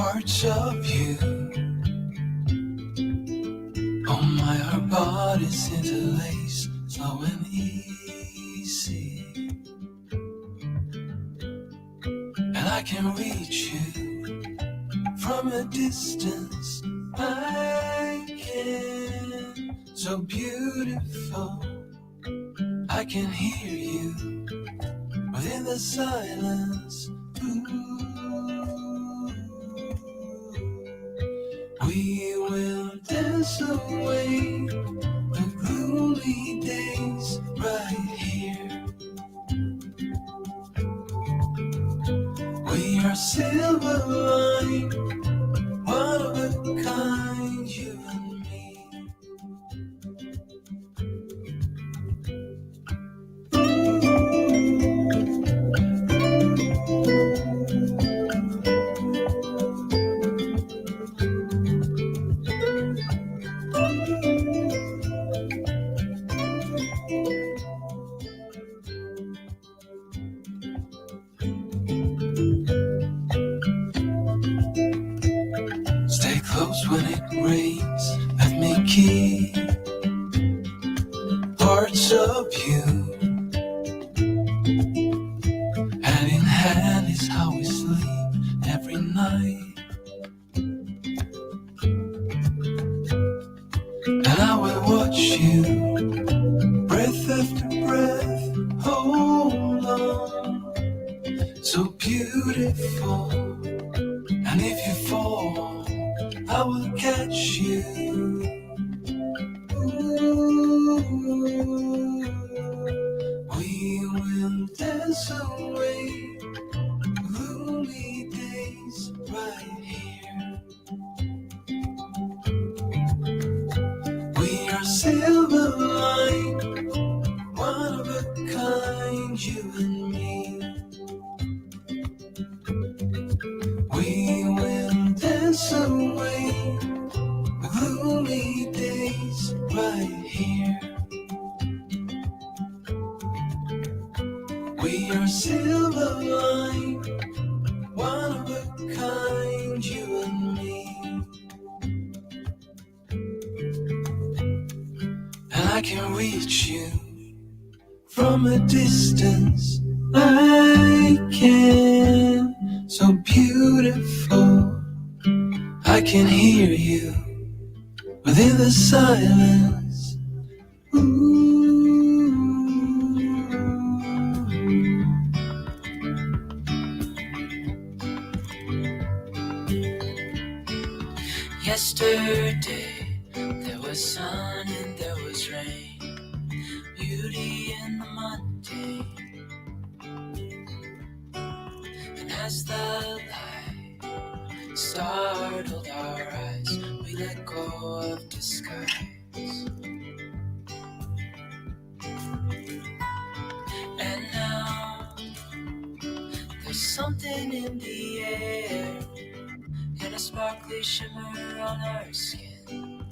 parts of you. Oh my, our bodies interlace, slow and easy. And I can reach you from a distance. I can, so beautiful. I can hear you within the silence. Ooh. We will dance away the gloomy days right here. We are silver line, one of a kind, you and me. Stay close when it rains. Let me keep parts of you. Hand in hand is how we sleep every night. And I will watch you, breath after breath, hold on. So beautiful. And if you fall, I will catch you. Ooh, we will dance away gloomy days right here. We are silver line, one of a kind, you and me. We will dance away gloomy days right here. We are silver line, one of a kind, you and me. And I can reach you from a distance. I can, so beautiful. I can hear you within the silence. Ooh. Yesterday there was sun and there was rain, beauty in the mundane. And as the light startled our eyes, we let go of disguise. And now there's something in the air, and a sparkly shimmer on our skin,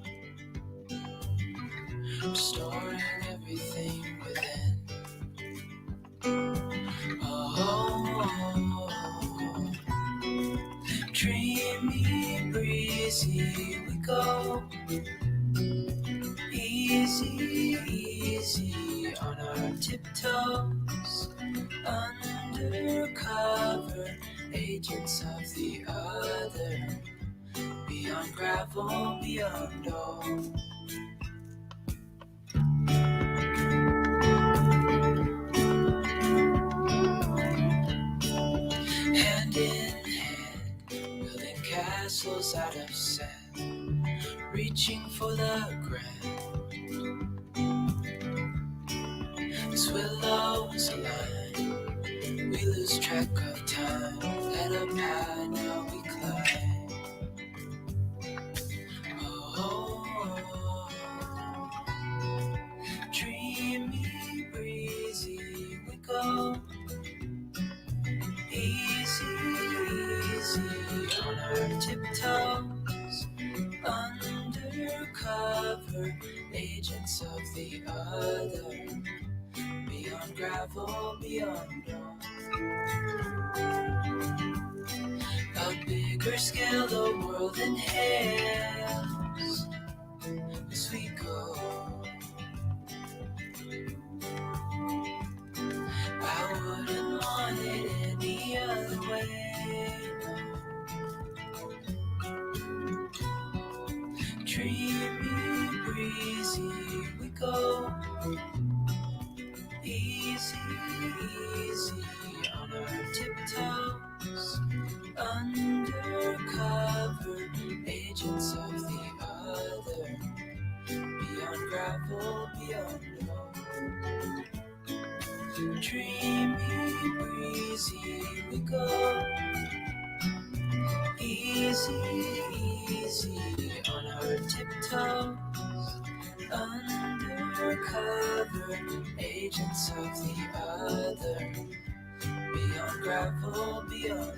restoring everything within. Oh, dreamy, breezy we go, easy, easy on our tiptoes, undercover agents of the other, beyond gravel, beyond all. Hand in hand, building castles out of sand, reaching for the grand. As willows align, we lose track of time. Let up high, now we climb. Oh, dreamy, breezy we go, easy, easy on our tiptoes, undercover agents of the other, beyond gravel, beyond all. A big bigger scale the world inhales as we go. I wouldn't want it any other way. Dreamy, breezy, we go. Easy, easy on our tiptoes. Undercover agents of the other. Beyond gravel, beyond road. Dreamy, breezy, we go. Easy, easy on our tiptoes. Undercover agents of the other. Beyond gravel, beyond road.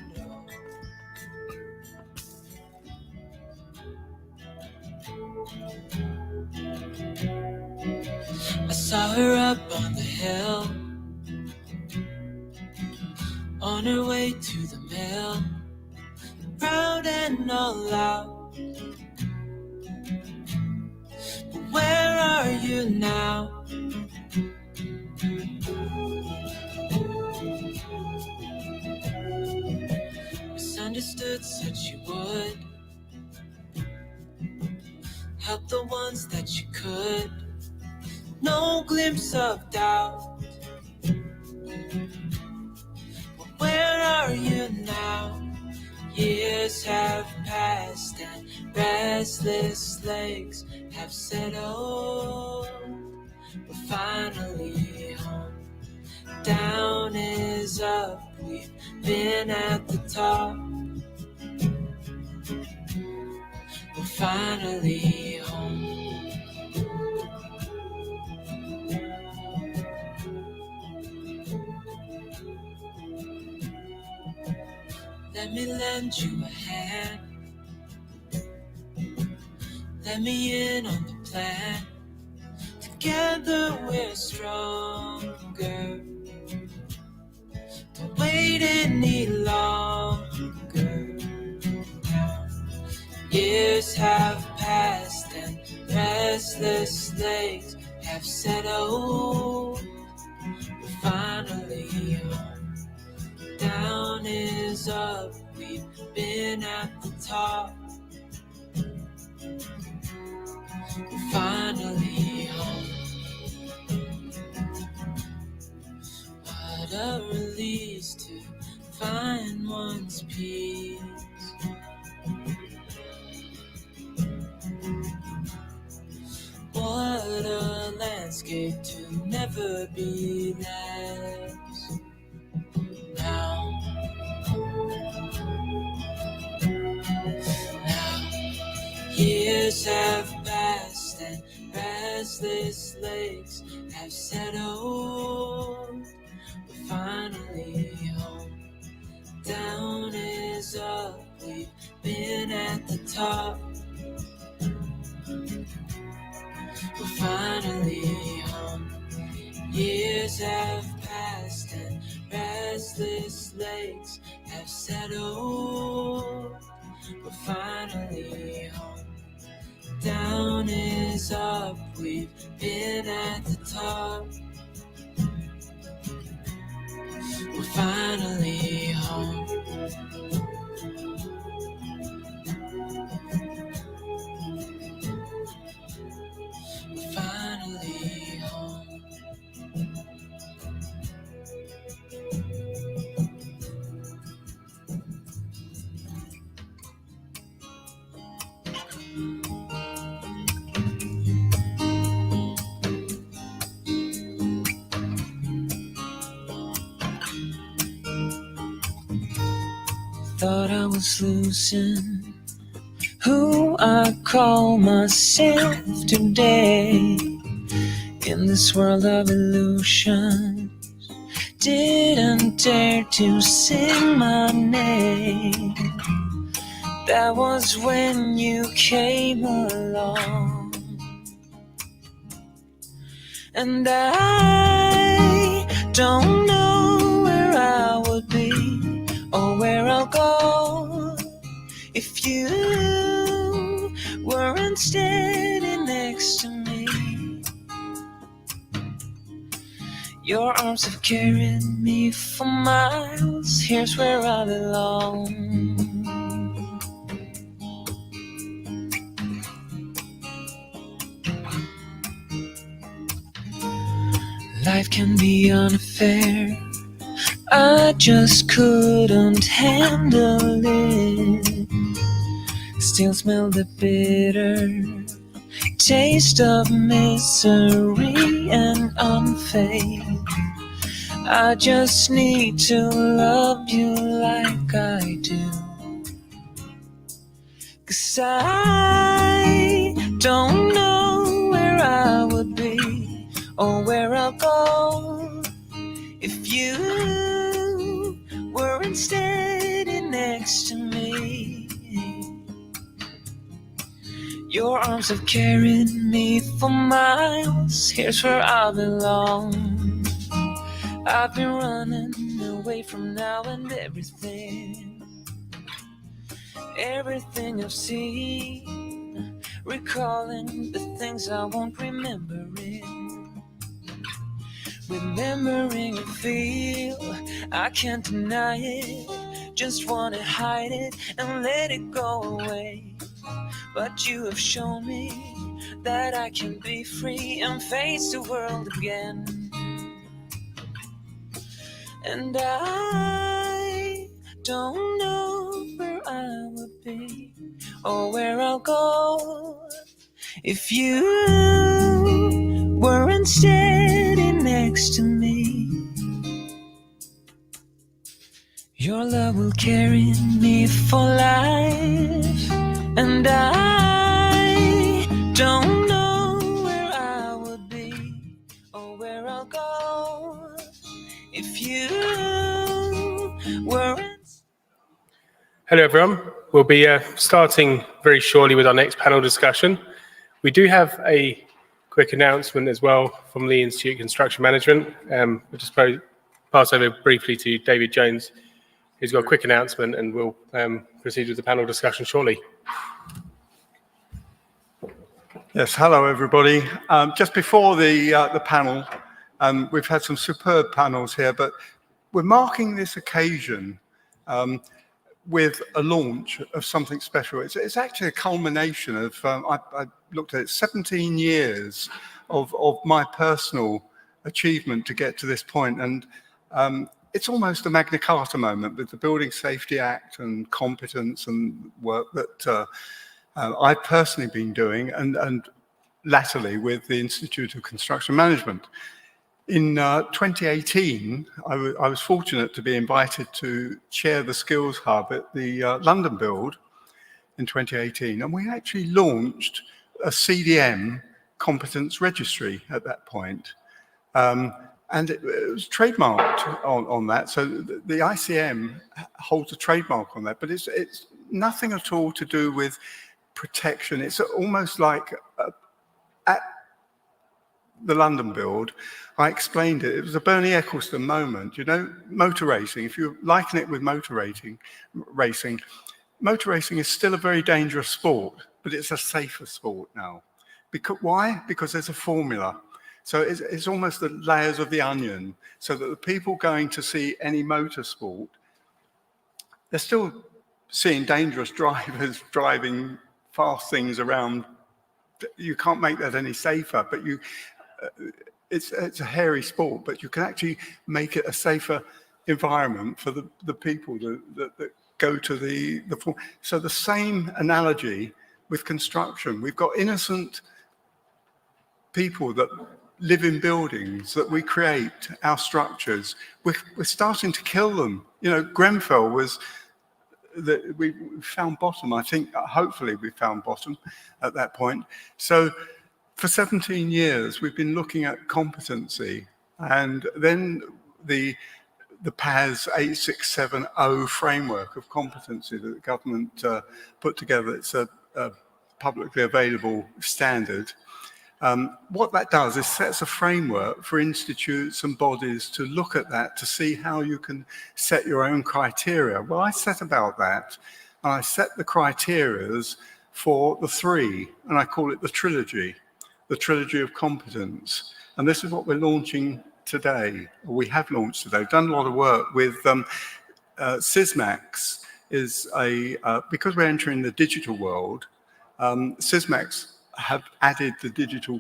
I saw her up on the hill, on her way to the mill, proud and all out. But where are you now? Misunderstood, said you would help the ones that you could. No glimpse of doubt. But where are you now? Years have passed and restless legs have settled. We're finally home. Down is up. We've been at the top. We're finally home. Let me lend you a hand. Let me in on the plan. Together we're stronger. Don't wait any longer. Years have passed and restless legs have settled. We're finally home. Down is up, we've been at the top. We're finally home. What a release to find one's peace. What a landscape to never be less. Now, years have passed and restless legs have settled. We're finally home. Down is up. We've been at the top. We're finally home. Years have passed and restless legs have settled. We're finally home. Down is up. We've been at the top. We're finally home. We're finally home. Thought I was losing who I call myself today. In this world of illusions, didn't dare to sing my name. That was when you came along. And I don't know where I would be or where I'll go If you weren't standing next to me, your arms have carried me for miles. Here's where I belong. Life can be unfair. I just couldn't handle it. Still smell the bitter taste of misery and unfaith. I just need to love you like I do. 'Cause I don't know where I would be or where I'll go if you weren't standing next to me. Your arms have carried me for miles. Here's where I belong. I've been running away from now and everything I've seen, recalling the things I won't remember in. Remembering and feel, I can't deny it. Just wanna hide it and let it go away. But you have shown me that I can be free and face the world again. And I don't know where I would be or where I'll go if you weren't standing next to me. Your love will carry me for life, and I don't know where I would be or where I'll go if you weren't. Hello, everyone. We'll be starting very shortly with our next panel discussion. We do have a quick announcement as well from the Institute of Construction Management. We'll just pass over briefly to David Jones, who's got a quick announcement, and we'll proceed with the panel discussion shortly. Yes, hello everybody. Just before the panel, we've had some superb panels here, but we're marking this occasion with a launch of something special. It's actually a culmination of, I looked at it, 17 years of my personal achievement to get to this point. And it's almost a Magna Carta moment with the Building Safety Act and competence and work that I've personally been doing, and latterly with the Institute of Construction Management. In 2018, I was fortunate to be invited to chair the Skills Hub at the London Build in 2018, and we actually launched a CDM competence registry at that point. And it was trademarked on that, so the ICM holds a trademark on that, but it's nothing at all to do with protection. It's almost like at the London Build, I explained it. It was a Bernie Ecclestone moment, you know, motor racing. If you liken it with motor racing is still a very dangerous sport, but it's a safer sport now. Why? Because there's a formula. So it's almost the layers of the onion, so that the people going to see any motorsport, they're still seeing dangerous drivers driving fast things around. You can't make that any safer, but it's a hairy sport, but you can actually make it a safer environment for the people that go to the so the same analogy with construction. We've got innocent people that live in buildings that we create, our structures. We're starting to kill them. You know, Grenfell was that we found bottom. I think hopefully we found bottom at that point. So for 17 years we've been looking at competency, and then the PAS 8670 framework of competency that the government put together. It's a publicly available standard. What that does is sets a framework for institutes and bodies to look at that, to see how you can set your own criteria. Well, I set about that and I set the criterias for the three, and I call it the trilogy of competence. And this is what we're launching today, or we have launched today. We've done a lot of work with Sysmax. Because we're entering the digital world, Sysmax have added the digital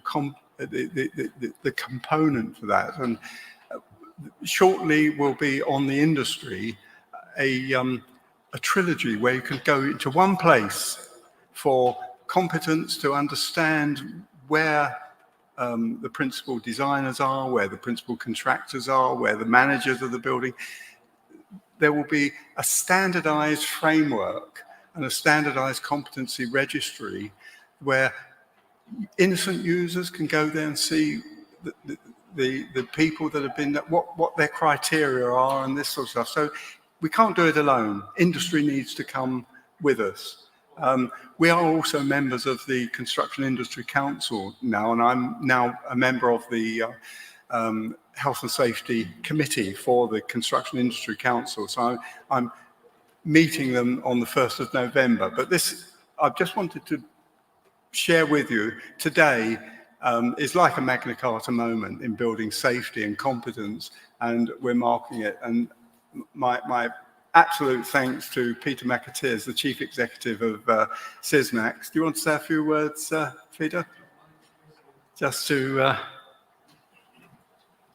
the component for that, and shortly will be on the industry a trilogy where you can go into one place for competence to understand where the principal designers are, where the principal contractors are, where the managers of the building. There will be a standardized framework and a standardized competency registry where innocent users can go there and see the people that have been, what their criteria are and this sort of stuff. So we can't do it alone. Industry needs to come with us. We are also members of the Construction Industry Council now, and I'm now a member of the Health and Safety Committee for the Construction Industry Council. So I'm meeting them on the 1st of November. But this, I've just wanted to share with you today is like a Magna Carta moment in building safety and competence, and we're marking it. And my absolute thanks to Peter McAteers, the Chief Executive of Sysmax. Do you want to say a few words, Peter? Just to...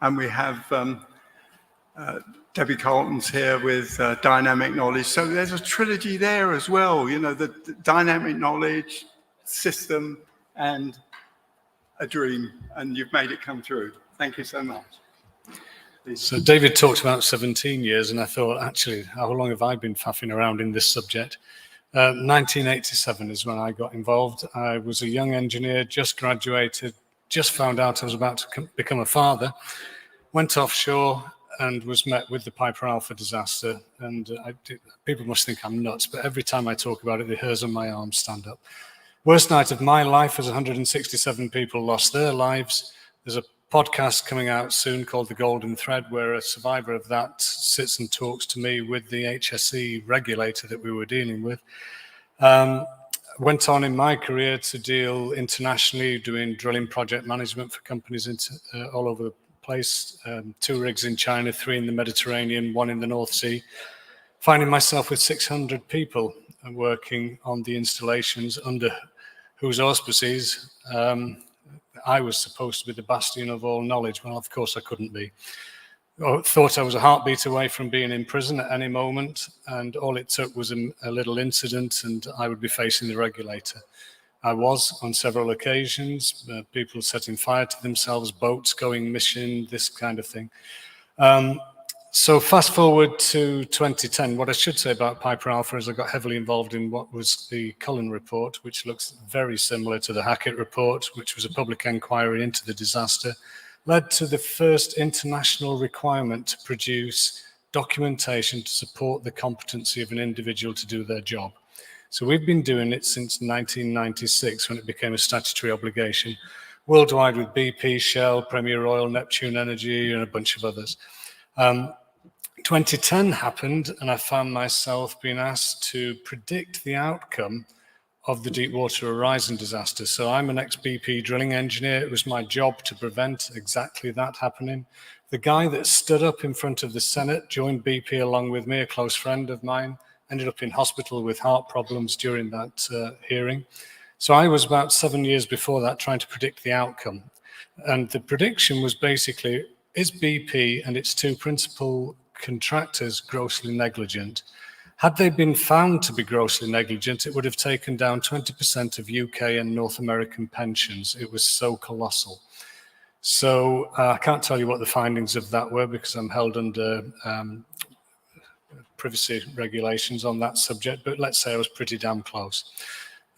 and we have Debbie Haughton's here with dynamic knowledge. So there's a trilogy there as well, you know, the dynamic knowledge, system, and a dream. And you've made it come through. Thank you so much. So David talked about 17 years, and I thought, actually, how long have I been faffing around in this subject? 1987 is when I got involved. I was a young engineer, just graduated, just found out I was about to become a father, went offshore and was met with the Piper Alpha disaster. And people must think I'm nuts, but every time I talk about it, the hairs on my arms stand up. Worst night of my life as 167 people lost their lives. There's a podcast coming out soon called The Golden Thread, where a survivor of that sits and talks to me with the HSE regulator that we were dealing with. Went on in my career to deal internationally, doing drilling project management for companies all over the place. 2 rigs in China, 3 in the Mediterranean, 1 in the North Sea. Finding myself with 600 people working on the installations under whose auspices I was supposed to be the bastion of all knowledge. Well, of course I couldn't be. I thought I was a heartbeat away from being in prison at any moment, and all it took was a little incident and I would be facing the regulator. I was on several occasions, people setting fire to themselves, boats going missing, this kind of thing. So fast forward to 2010, what I should say about Piper Alpha is I got heavily involved in what was the Cullen report, which looks very similar to the Hackett report, which was a public inquiry into the disaster, led to the first international requirement to produce documentation to support the competency of an individual to do their job. So we've been doing it since 1996 when it became a statutory obligation, worldwide with BP, Shell, Premier Oil, Neptune Energy, and a bunch of others. 2010 happened, and I found myself being asked to predict the outcome of the Deepwater Horizon disaster. So I'm an ex-BP drilling engineer. It was my job to prevent exactly that happening. The guy that stood up in front of the Senate joined BP along with me, a close friend of mine, ended up in hospital with heart problems during that hearing. So I was about 7 years before that trying to predict the outcome. And the prediction was basically, is BP and its 2 principal contractors grossly negligent? Had they been found to be grossly negligent, it would have taken down 20% of UK and North American pensions. It was so colossal. So I can't tell you what the findings of that were because I'm held under privacy regulations on that subject, but let's say I was pretty damn close.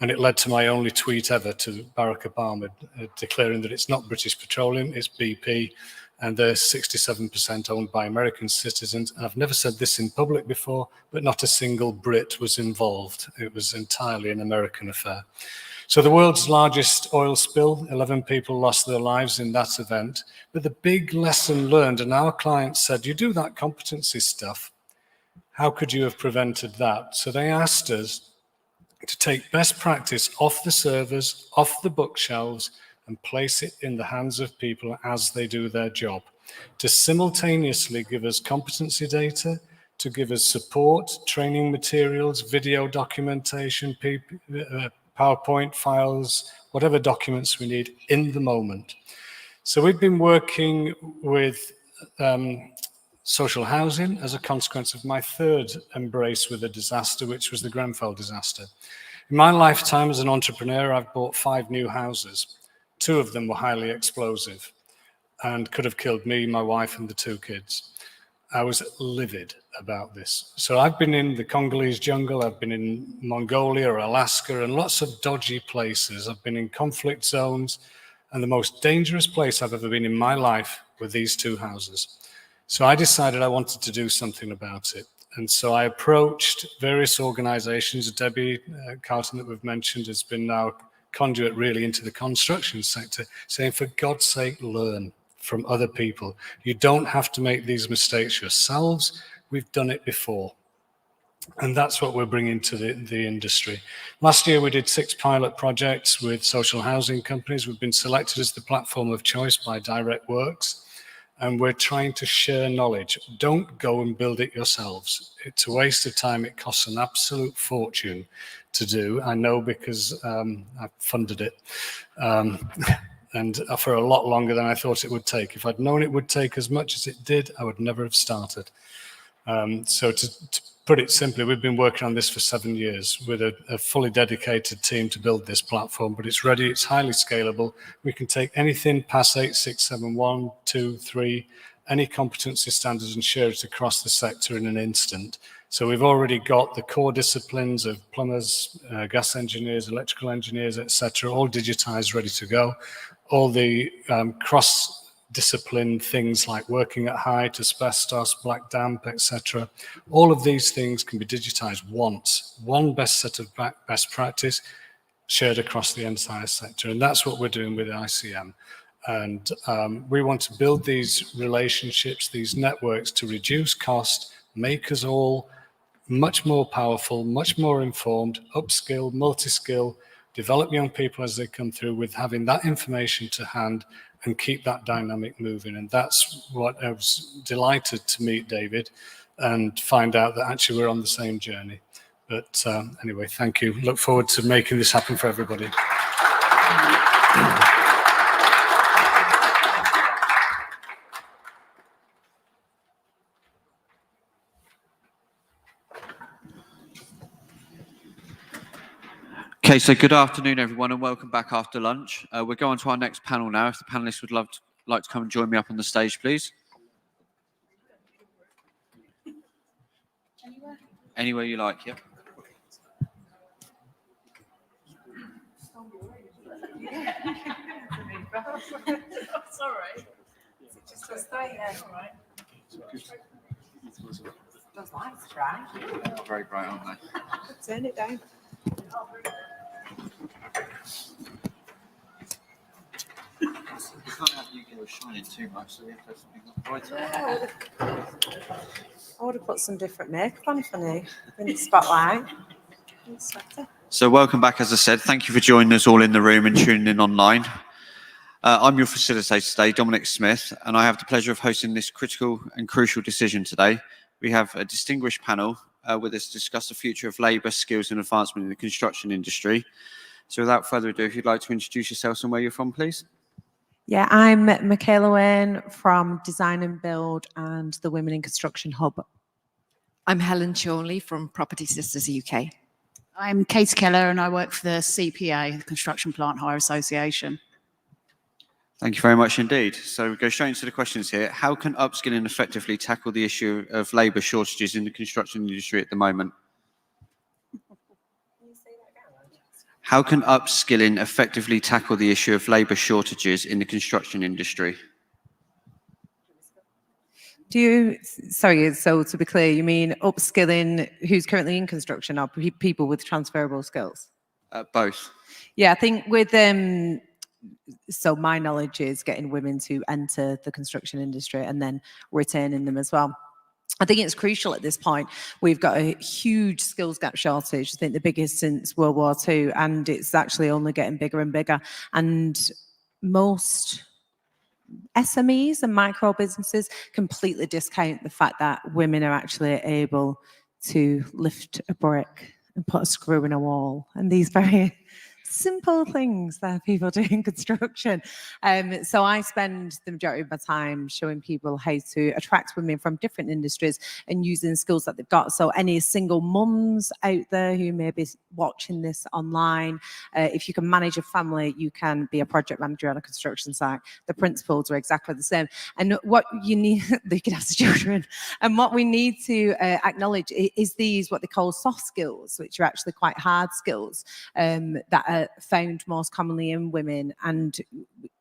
And it led to my only tweet ever to Barack Obama declaring that it's not British Petroleum, it's BP, and they're 67% owned by American citizens. And I've never said this in public before, but not a single Brit was involved. It was entirely an American affair. So the world's largest oil spill, 11 people lost their lives in that event. But the big lesson learned, and our client said, you do that competency stuff, how could you have prevented that? So they asked us to take best practice off the servers, off the bookshelves, and place it in the hands of people as they do their job, to simultaneously give us competency data, to give us support, training materials, video documentation, PowerPoint files, whatever documents we need in the moment. So we've been working with social housing as a consequence of my third embrace with a disaster, which was the Grenfell disaster. In my lifetime as an entrepreneur, I've bought 5 new houses. 2 of them were highly explosive and could have killed me, my wife, and the 2 kids. I was livid about this. So I've been in the Congolese jungle, I've been in Mongolia or Alaska, and lots of dodgy places. I've been in conflict zones, and the most dangerous place I've ever been in my life were these 2 houses. So I decided I wanted to do something about it. And so I approached various organizations. Debbie Carlton, that we've mentioned, has been now conduit really into the construction sector, saying, for God's sake, learn from other people. You don't have to make these mistakes yourselves. We've done it before. And that's what we're bringing to the industry. Last year, we did 6 pilot projects with social housing companies. We've been selected as the platform of choice by Direct Works. And we're trying to share knowledge. Don't go and build it yourselves. It's a waste of time. It costs an absolute fortune to do. I know because I've funded it. And for a lot longer than I thought it would take. If I'd known it would take as much as it did, I would never have started. So to put it simply, we've been working on this for 7 years with a fully dedicated team to build this platform, but it's ready, it's highly scalable. We can take anything past 8671, 2, 3, any competency standards and share it across the sector in an instant. So we've already got the core disciplines of plumbers, gas engineers, electrical engineers, etc., all digitized, ready to go. All the cross-discipline things like working at height, asbestos, black damp, etc. All of these things can be digitized once. One best set of best practice shared across the entire sector. And that's what we're doing with ICM. And we want to build these relationships, these networks to reduce cost, make us all much more powerful, much more informed, upskill, multi-skill, develop young people as they come through with having that information to hand and keep that dynamic moving. And that's what I was delighted to meet David and find out that actually we're on the same journey. But anyway, thank you. Look forward to making this happen for everybody. Okay, so good afternoon, everyone, and welcome back after lunch. We're going to our next panel now. If the panelists would like to come and join me up on the stage, please. Anywhere you like, yeah. Sorry. Just stay there, all right? Those lights try. Very bright, aren't they? Turn it down. We can't have you girls shining too much, so we have to have something brighter. I would have put some different makeup on for you in the spotlight. So welcome back, as I said. Thank you for joining us all in the room and tuning in online. I'm your facilitator today, Dominic Smith, and I have the pleasure of hosting this critical and crucial decision today. We have a distinguished panel with us to discuss the future of labour, skills and advancement in the construction industry. So without further ado, if you'd like to introduce yourselves and where you're from, please. Yeah, I'm Michaela Wayne from Design and Build and the Women in Construction Hub. I'm Helen Chorley from Property Sisters UK. I'm Kate Keller and I work for the CPA, the Construction Plant Hire Association. Thank you very much indeed. So we go straight into the questions here. How can upskilling effectively tackle the issue of labour shortages in the construction industry at the moment? How can upskilling effectively tackle the issue of labour shortages in the construction industry? Sorry, so to be clear, you mean upskilling who's currently in construction or people with transferable skills? Both. Yeah, I think with, so my knowledge is getting women to enter the construction industry and then retaining them as well. I think it's crucial at this point. We've got a huge skills gap shortage, I think the biggest since World War II, and it's actually only getting bigger and bigger. And most SMEs and micro businesses completely discount the fact that women are actually able to lift a brick and put a screw in a wall, and these very simple things that people do in construction. So I spend the majority of my time showing people how to attract women from different industries and using skills that they've got. So any single mums out there who may be watching this online, if you can manage a family, you can be a project manager on a construction site. The principles are exactly the same. And what you need, they can ask the children, and what we need to acknowledge is these, what they call soft skills, which are actually quite hard skills that are found most commonly in women, and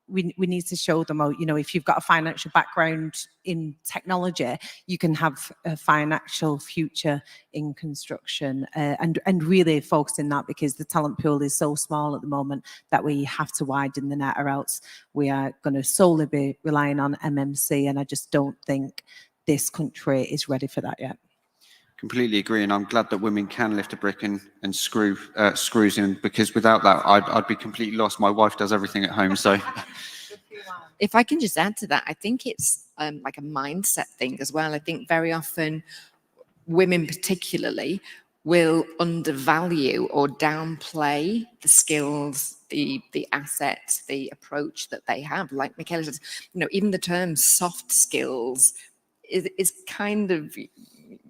we need to show them, you know, if you've got a financial background in technology, you can have a financial future in construction, and really focus in that, because the talent pool is so small at the moment that we have to widen the net, or else we are going to solely be relying on MMC, and I just don't think this country is ready for that yet. Completely agree, and I'm glad that women can lift a brick and screw screws in, because without that, I'd be completely lost. My wife does everything at home, so. If I can just add to that, I think it's like a mindset thing as well. I think very often women particularly will undervalue or downplay the skills, the assets, the approach that they have. Like Michaela says, you know, even the term soft skills is kind of,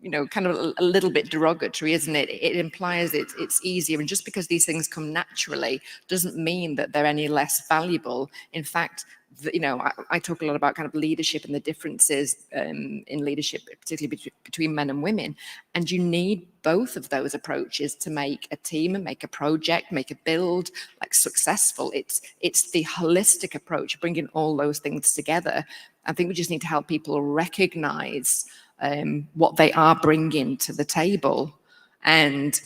you know, kind of a little bit derogatory, isn't it? It implies it's easier. And just because these things come naturally doesn't mean that they're any less valuable. In fact, you know, I talk a lot about kind of leadership and the differences in leadership, particularly between men and women. And you need both of those approaches to make a team and make a project, make a build like successful. It's the holistic approach, bringing all those things together. I think we just need to help people recognize what they are bringing to the table. And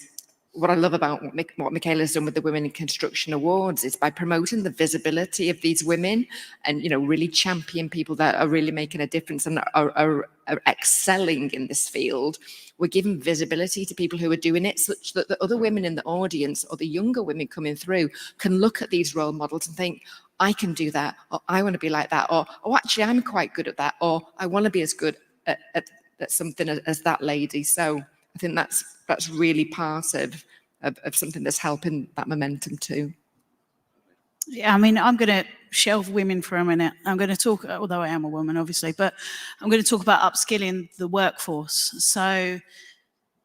what I love about what Michaela's done with the Women in Construction Awards is by promoting the visibility of these women and, you know, really champion people that are really making a difference and are excelling in this field. We're giving visibility to people who are doing it, such that the other women in the audience or the younger women coming through can look at these role models and think, I can do that, or I want to be like that, or, oh, actually, I'm quite good at that, or I want to be as good at something as that lady. So I think that's really part of something that's helping that momentum too. Yeah, I mean, I'm going to shelve women for a minute. I'm going to talk, although I am a woman, obviously, but I'm going to talk about upskilling the workforce. So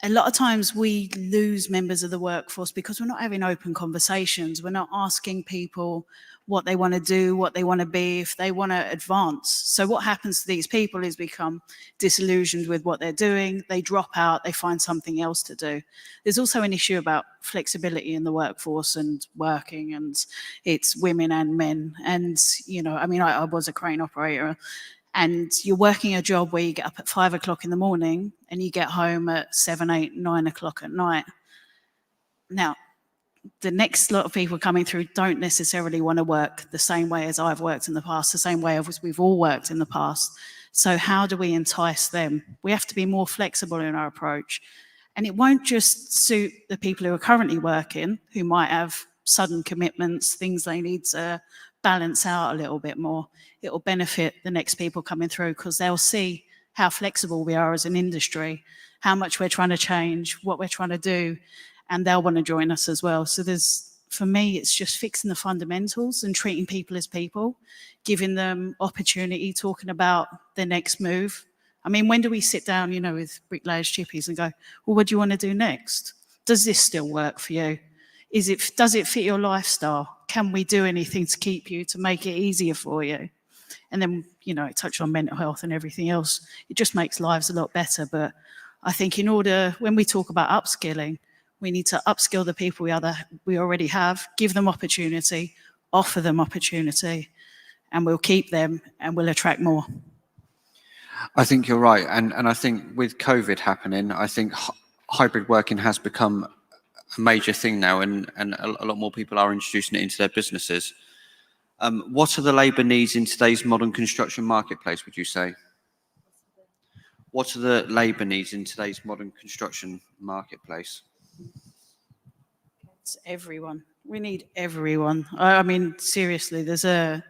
a lot of times we lose members of the workforce because we're not having open conversations. We're not asking people what they want to do, what they want to be, if they want to advance. So what happens to these people is become disillusioned with what they're doing. They drop out, they find something else to do. There's also an issue about flexibility in the workforce and working, and it's women and men. And, you know, I mean, I was a crane operator, and you're working a job where you get up at 5 o'clock in the morning and you get home at 7, 8, 9 o'clock at night. Now, the next lot of people coming through don't necessarily want to work the same way as I've worked in the past, the same way as we've all worked in the past. So how do we entice them? We have to be more flexible in our approach. And it won't just suit the people who are currently working, who might have sudden commitments, things they need to balance out a little bit more. It will benefit the next people coming through because they'll see how flexible we are as an industry, how much we're trying to change, what we're trying to do, and they'll want to join us as well. So for me, it's just fixing the fundamentals and treating people as people, giving them opportunity, talking about their next move. I mean, when do we sit down, you know, with bricklayers, chippies and go, well, what do you want to do next? Does this still work for you? Does it fit your lifestyle? Can we do anything to keep you, to make it easier for you? And then, you know, it touched on mental health and everything else. It just makes lives a lot better. But I think when we talk about upskilling, we need to upskill the people we already have, give them opportunity, offer them opportunity, and we'll keep them and we'll attract more. I think you're right. And I think with COVID happening, I think hybrid working has become a major thing now, and a lot more people are introducing it into their businesses. What are the labour needs in today's modern construction marketplace, would you say? What are the labour needs in today's modern construction marketplace? It's everyone. We need everyone. I mean, seriously, there's a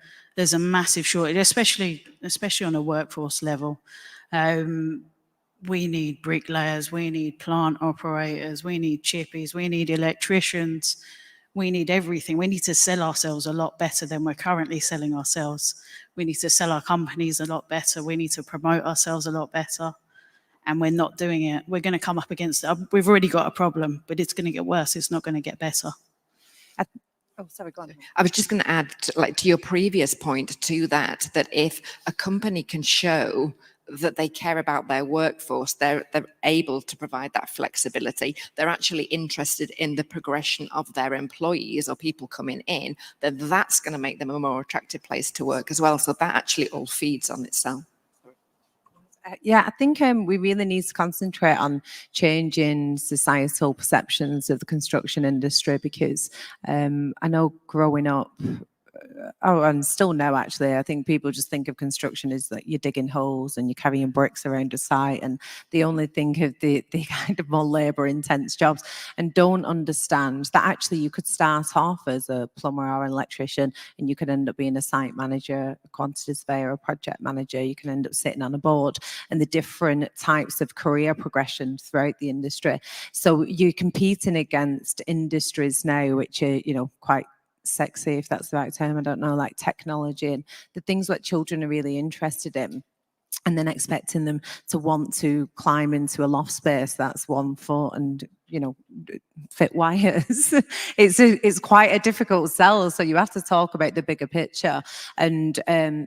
massive shortage, especially on a workforce level. We need bricklayers, we need plant operators, we need chippies, we need electricians, we need everything. We need to sell ourselves a lot better than we're currently selling ourselves. We need to sell our companies a lot better. We need to promote ourselves a lot better. And we're not doing it. We're going to come up against it. We've already got a problem, but it's going to get worse. It's not going to get better. Oh, sorry, go on. I was just going to add, to your previous point to that if a company can show that they care about their workforce, they're able to provide that flexibility, they're actually interested in the progression of their employees or people coming in, then that's going to make them a more attractive place to work as well. So that actually all feeds on itself. Yeah, I think we really need to concentrate on changing societal perceptions of the construction industry, because I know growing up, and still now actually, I think people just think of construction as that you're digging holes and you're carrying bricks around a site, and they only think of the kind of more labour intense jobs, and don't understand that actually you could start off as a plumber or an electrician and you could end up being a site manager, a quantity surveyor, a project manager. You can end up sitting on a board, and the different types of career progression throughout the industry. So you're competing against industries now which are, quite sexy, if that's the right term, I don't know, like technology and the things that children are really interested in, and then expecting them to want to climb into a loft space that's 1 foot and fit wires. It's quite a difficult sell, so you have to talk about the bigger picture. And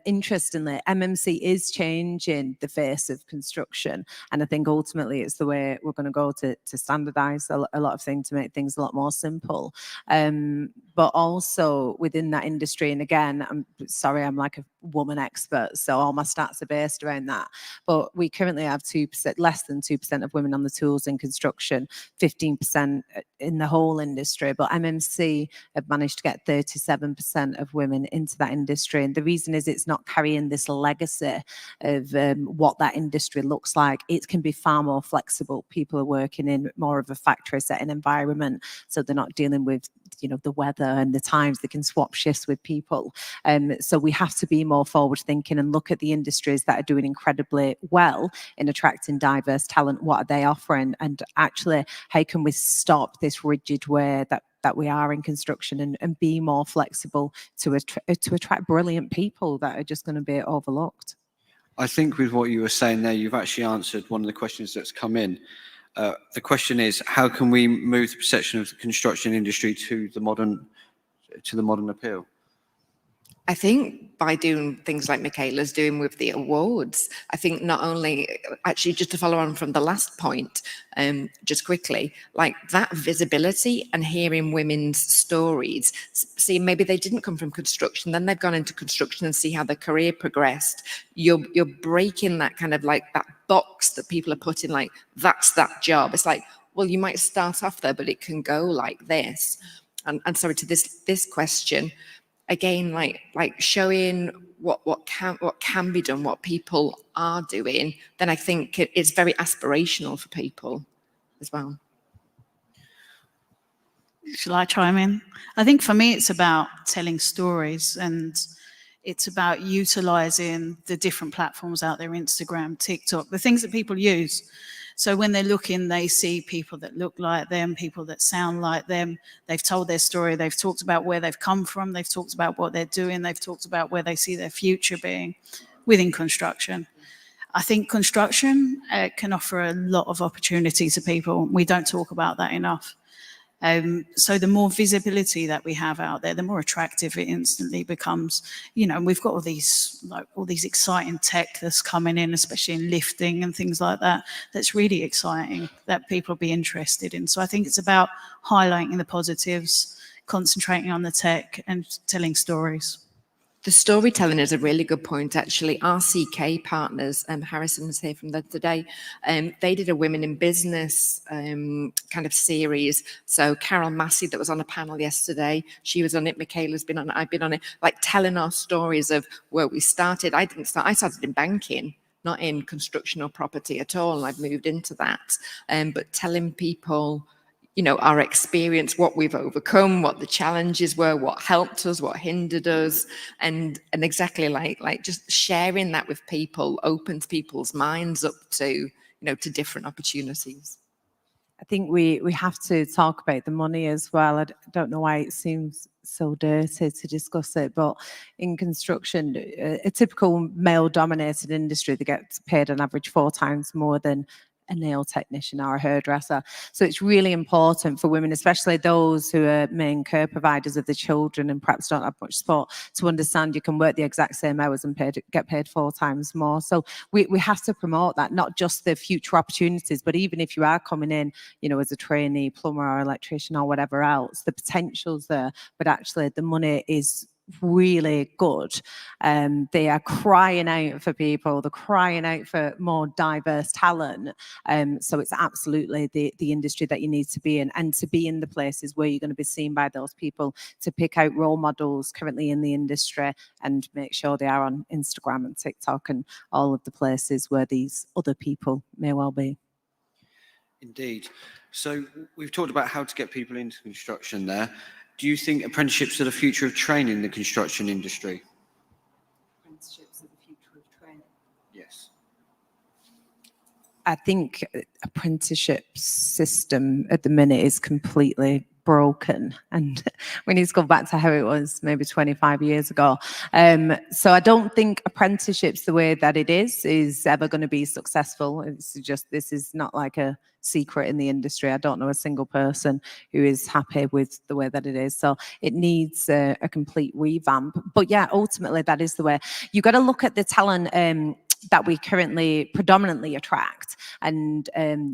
interestingly, MMC is changing the face of construction, and I think ultimately it's the way we're going to go to standardize a lot of things, to make things a lot more simple. But also within that industry, and again, I'm sorry, I'm like a woman expert, so all my stats are based around that, but we currently have 2%, less than 2% of women on the tools in construction, 15% in the whole industry, but MMC have managed to get 37% of women into that industry. And the reason is it's not carrying this legacy of what that industry looks like. It can be far more flexible. People are working in more of a factory setting environment, so they're not dealing with the weather and the times. They can swap shifts with people. So we have to be more forward thinking and look at the industries that are doing incredibly well in attracting diverse talent. What are they offering? And actually, how can we stop this rigid way that we are in construction and be more flexible to attract brilliant people that are just going to be overlooked? I think with what you were saying there, you've actually answered one of the questions that's come in. The question is, how can we move the perception of the construction industry to the modern appeal? I think by doing things like Michaela's doing with the awards, I think not only, actually just to follow on from the last point, just quickly, like that visibility and hearing women's stories, see maybe they didn't come from construction, then they've gone into construction and see how their career progressed. You're breaking that kind of like that box that people are putting, like that's that job. It's like, well, you might start off there, but it can go like this. And sorry, to this question, again, like showing what can be done, what people are doing, then I think it's very aspirational for people as well. Shall I chime in? I think for me, it's about telling stories, and it's about utilizing the different platforms out there, Instagram, TikTok, the things that people use. So when they're looking, they see people that look like them, people that sound like them. They've told their story. They've talked about where they've come from. They've talked about what they're doing. They've talked about where they see their future being within construction. I think construction can offer a lot of opportunity to people. We don't talk about that enough. So the more visibility that we have out there, the more attractive it instantly becomes. We've got all these exciting tech that's coming in, especially in lifting and things like that. That's really exciting that people will be interested in. So I think it's about highlighting the positives, concentrating on the tech, and telling stories. The storytelling is a really good point, actually. RCK Partners, Harrison was here from the today. They did a Women in Business kind of series. So Carol Massey, that was on a panel yesterday, she was on it. Michaela's been on it. I've been on it, like telling our stories of where we started. I started in banking. not in construction or property at all, and I've moved into that, but telling people, you know, our experience, what we've overcome, what the challenges were, what helped us, what hindered us, and exactly like just sharing that with people opens people's minds up to, you know, to different opportunities. I think we have to talk about the money as well. I don't know why it seems so dirty to discuss it, but in construction, a typical male-dominated industry, they get paid on average 4 times more than a nail technician or a hairdresser. So it's really important for women, especially those who are main care providers of the children and perhaps don't have much support, to understand you can work the exact same hours and get paid 4 times more. So we have to promote that, not just the future opportunities, but even if you are coming in, you know, as a trainee plumber or electrician or whatever else, the potential's there, but actually the money is really good. They are crying out for people, they're crying out for more diverse talent. So it's absolutely the industry that you need to be in, and to be in the places where you're going to be seen by those people, to pick out role models currently in the industry and make sure they are on Instagram and TikTok and all of the places where these other people may well be. Indeed. So we've talked about how to get people into construction there. Do you think apprenticeships are the future of training in the construction industry? Apprenticeships are the future of training. Yes. I think apprenticeship system at the minute is completely broken, and we need to go back to how it was maybe 25 years ago. So I don't think apprenticeships, the way that it is ever going to be successful. It's just, this is not like a secret in the industry. I don't know a single person who is happy with the way that it is. So it needs a complete revamp. But yeah, ultimately that is the way. You got to look at the talent that we currently predominantly attract. And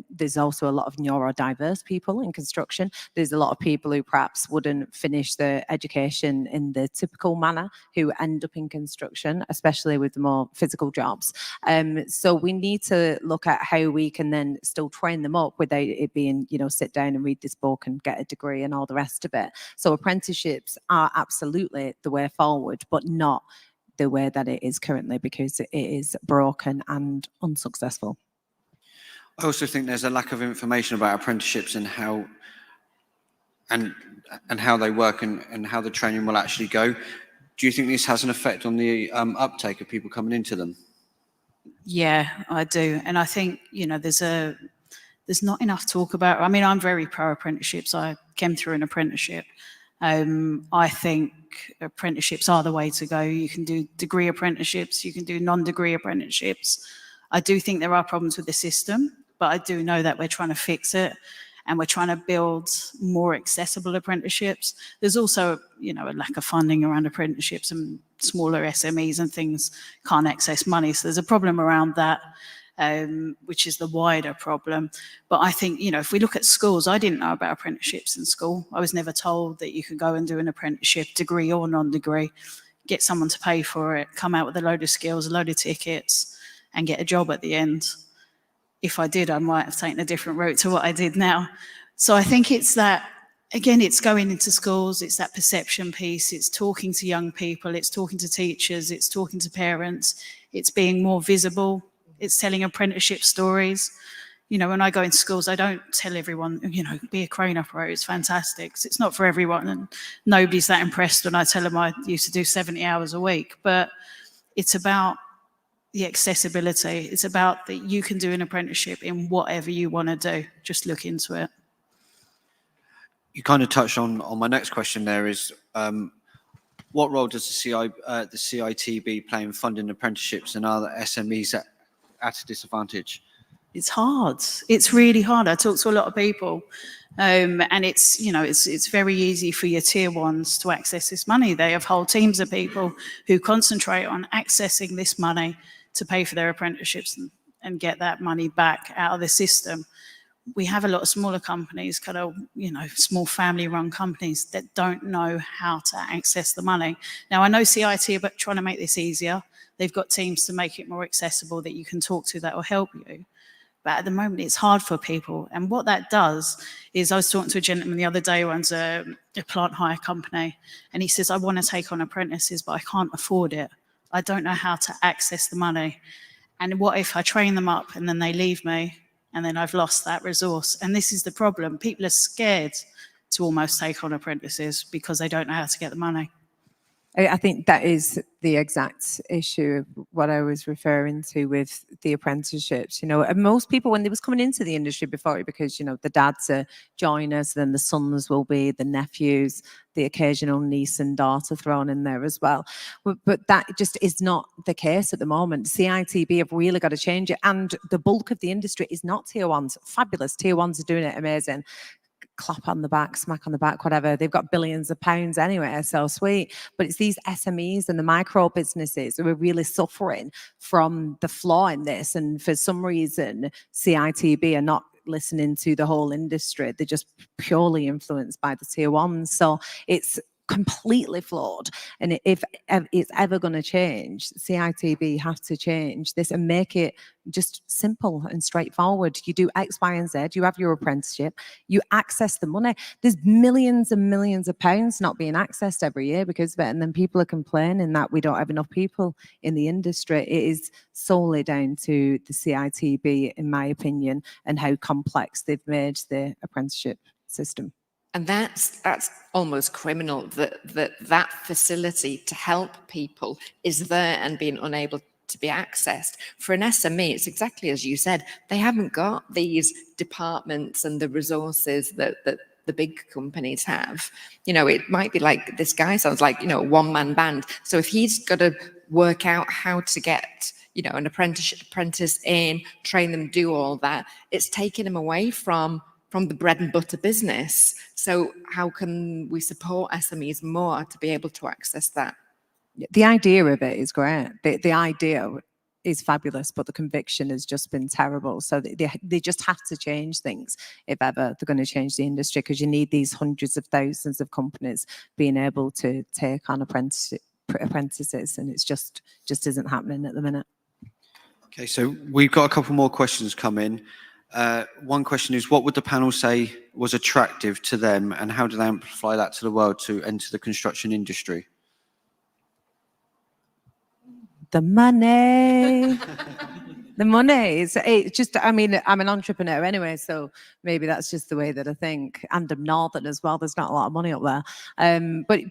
there's also a lot of neurodiverse people in construction. There's a lot of people who perhaps wouldn't finish their education in the typical manner who end up in construction, especially with the more physical jobs. So we need to look at how we can then still train them up without it being, you know, sit down and read this book and get a degree and all the rest of it. So apprenticeships are absolutely the way forward, but not the way that it is currently, because it is broken and unsuccessful. I also think there's a lack of information about apprenticeships and how they work and how the training will actually go. Do you think this has an effect on the uptake of people coming into them? Yeah, I do. And I think, you know, there's not enough talk about, I mean, I'm very pro apprenticeships. I came through an apprenticeship. I think apprenticeships are the way to go. You can do degree apprenticeships, you can do non-degree apprenticeships. I do think there are problems with the system, but I do know that we're trying to fix it, and we're trying to build more accessible apprenticeships. There's also, you know, a lack of funding around apprenticeships, and smaller SMEs and things can't access money. So there's a problem around that. Which is the wider problem. But I think, you know, if we look at schools, I didn't know about apprenticeships in school. I was never told that you could go and do an apprenticeship, degree or non-degree, get someone to pay for it, come out with a load of skills, a load of tickets, and get a job at the end. If I did, I might have taken a different route to what I did now. So I think it's that, again, it's going into schools, it's that perception piece, it's talking to young people, it's talking to teachers, it's talking to parents, it's being more visible. It's telling apprenticeship stories. You know, when I go into schools, I don't tell everyone, you know, be a crane operator, it's fantastic. It's not for everyone, and nobody's that impressed when I tell them I used to do 70 hours a week. But it's about the accessibility. It's about that you can do an apprenticeship in whatever you want to do. Just look into it. You kind of touched on my next question there is, what role does the CITB play in funding apprenticeships, and are the SMEs at a disadvantage? It's hard. It's really hard. I talk to a lot of people, and it's, you know, it's very easy for your tier ones to access this money. They have whole teams of people who concentrate on accessing this money to pay for their apprenticeships and get that money back out of the system. We have a lot of smaller companies, kind of, you know, small family-run companies that don't know how to access the money. Now, I know CIT are trying to make this easier. They've got teams to make it more accessible that you can talk to that will help you. But at the moment, it's hard for people. And what that does is, I was talking to a gentleman the other day who runs a plant hire company, and he says, I want to take on apprentices, but I can't afford it. I don't know how to access the money. And what if I train them up and then they leave me and then I've lost that resource? And this is the problem. People are scared to almost take on apprentices because they don't know how to get the money. I think that is the exact issue of what I was referring to with the apprenticeships. You know, and most people, when they was coming into the industry before, because, you know, the dads are joiners, then the sons will be, the nephews, the occasional niece and daughter thrown in there as well. But that just is not the case at the moment. CITB have really got to change it. And the bulk of the industry is not tier ones. Fabulous. Tier ones are doing it amazing. Clap on the back, smack on the back, whatever. They've got billions of pounds anyway, so sweet. But it's these SMEs and the micro businesses who are really suffering from the flaw in this. And for some reason, CITB are not listening to the whole industry. They're just purely influenced by the tier ones. So it's completely flawed. And if it's ever going to change, CITB have to change this and make it just simple and straightforward. You do X, Y, and Z. You have your apprenticeship. You access the money. There's millions and millions of pounds not being accessed every year because of it. And then people are complaining that we don't have enough people in the industry. It is solely down to the CITB, in my opinion, and how complex they've made the apprenticeship system. And that's almost criminal that facility to help people is there and being unable to be accessed. For an SME, it's exactly as you said, they haven't got these departments and the resources that the big companies have. You know, it might be like this guy sounds like, you know, a one-man band. So if he's got to work out how to get, you know, an apprentice in, train them, do all that, it's taking him away from the bread and butter business. So how can we support SMEs more to be able to access that? The idea of it is great. The idea is fabulous, but the conviction has just been terrible. So they just have to change things if ever they're going to change the industry, because you need these hundreds of thousands of companies being able to take on apprentices, and it's just isn't happening at the minute. Okay, so we've got a couple more questions come in. One question is, what would the panel say was attractive to them, and how do they amplify that to the world to enter the construction industry? The money. The money. It's just, I mean, I'm an entrepreneur anyway, so maybe that's just the way that I think. And I'm northern as well. There's not a lot of money up there. But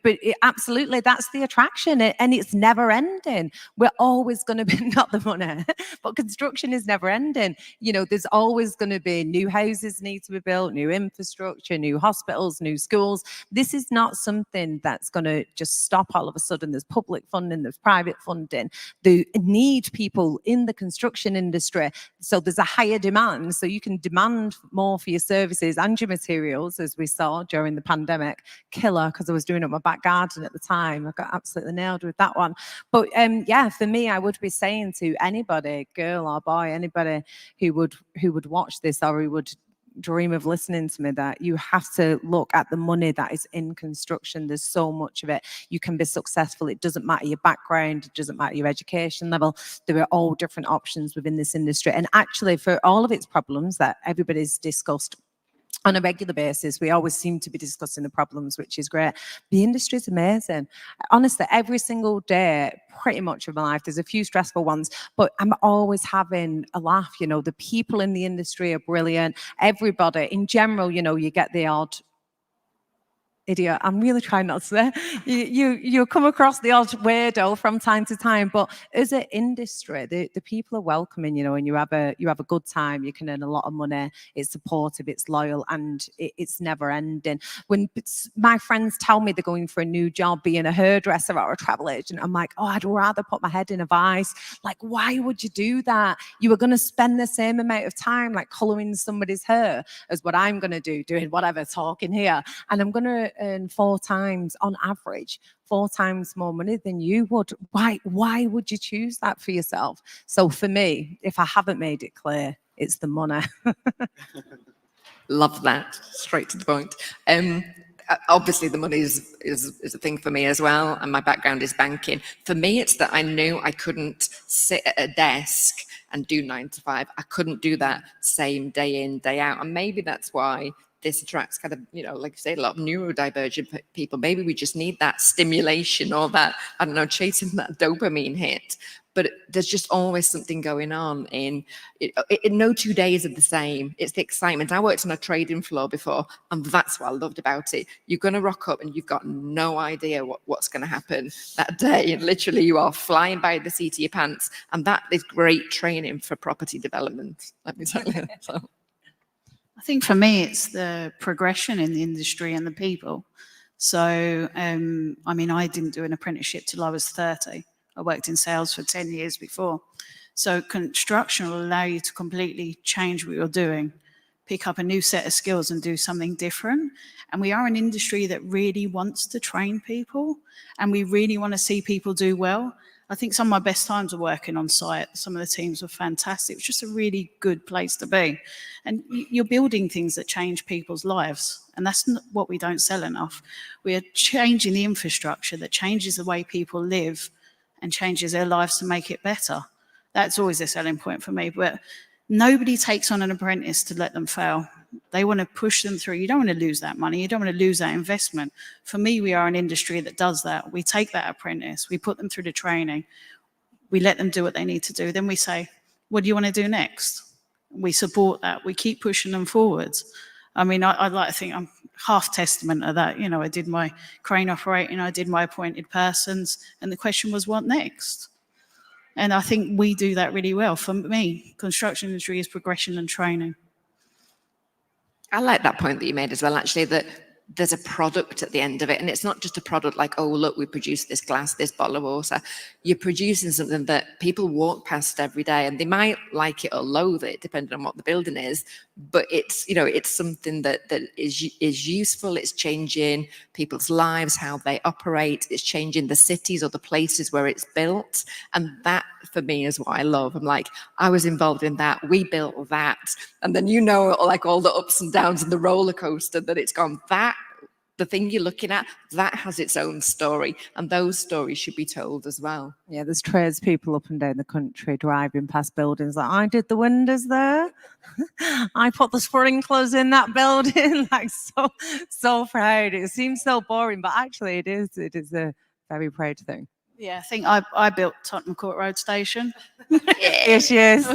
absolutely, that's the attraction. And it's never ending. We're always going to be, not the money, but construction is never ending. You know, there's always going to be new houses need to be built, new infrastructure, new hospitals, new schools. This is not something that's going to just stop all of a sudden. There's public funding, there's private funding. They need people in the construction industry, so there's a higher demand, so you can demand more for your services and your materials, as we saw during the pandemic. Killer, because I was doing it in my back garden at the time. I got absolutely nailed with that one. But yeah, for me, I would be saying to anybody, girl or boy, anybody who would watch this or who would dream of listening to me, that you have to look at the money that is in construction. There's so much of it. You can be successful. It doesn't matter your background. It doesn't matter your education level. There are all different options within this industry. And actually, for all of its problems that everybody's discussed on a regular basis, we always seem to be discussing the problems, which is great. The industry is amazing. Honestly, every single day, pretty much of my life, there's a few stressful ones, but I'm always having a laugh. You know, the people in the industry are brilliant. Everybody, in general, you know, you get the odd idiot. I'm really trying not to say. You come across the odd weirdo from time to time, but as an industry, the people are welcoming, you know, and you have a good time. You can earn a lot of money. It's supportive, it's loyal, and it's never ending. When my friends tell me they're going for a new job, being a hairdresser or a travel agent, I'm like, oh, I'd rather put my head in a vice. Like, why would you do that? You are going to spend the same amount of time like colouring somebody's hair as what I'm going to do, doing whatever, talking here, and I'm going to earn 4 times on average, 4 times more money than you would. Why would you choose that for yourself? So for me, if I haven't made it clear, it's the money. Love that. Straight to the point. Obviously the money is a thing for me as well, and my background is banking. For me, it's that I knew I couldn't sit at a desk and do 9 to 5. I couldn't do that same day in, day out. And maybe that's why this attracts kind of, like you say, a lot of neurodivergent people. Maybe we just need that stimulation or that, I don't know, chasing that dopamine hit. But there's just always something going on no 2 days are the same. It's the excitement. I worked on a trading floor before, and that's what I loved about it. You're going to rock up and you've got no idea what's going to happen that day. And literally you are flying by the seat of your pants. And that is great training for property development, let me tell you. So. I think for me, it's the progression in the industry and the people. So, I mean, I didn't do an apprenticeship till I was 30. I worked in sales for 10 years before. So construction will allow you to completely change what you're doing, pick up a new set of skills and do something different. And we are an industry that really wants to train people, and we really want to see people do well. I think some of my best times are working on site. Some of the teams were fantastic. It was just a really good place to be. And you're building things that change people's lives. And that's not what we don't sell enough. We are changing the infrastructure that changes the way people live and changes their lives to make it better. That's always a selling point for me. But nobody takes on an apprentice to let them fail. They want to push them through. You don't want to lose that money. You don't want to lose that investment. For me, we are an industry that does that. We take that apprentice, we put them through the training, we let them do what they need to do. Then we say, what do you want to do next? We support that. We keep pushing them forwards. I mean, I'd like to think I'm half testament of that. I did my crane operating, I did my appointed persons, and the question was, what next? And I think we do that really well. For me, construction industry is progression and training. I like that point that you made as well, actually, that there's a product at the end of it. And it's not just a product like, oh, look, we produced this glass, this bottle of water. You're producing something that people walk past every day, and they might like it or loathe it, depending on what the building is. But it's, it's something that is useful. It's changing people's lives, how they operate. It's changing the cities or the places where it's built. And that, for me, is what I love. I'm like, I was involved in that. We built that. And then, like all the ups and downs and the roller coaster that it's gone. The thing you're looking at, that has its own story, and those stories should be told as well. Yeah, there's tradespeople up and down the country driving past buildings like, I did the windows there. I put the sprinklers in that building. Like, so proud. It seems so boring, but actually it is a very proud thing. Yeah, I think I built Tottenham Court Road Station. Yes, yes.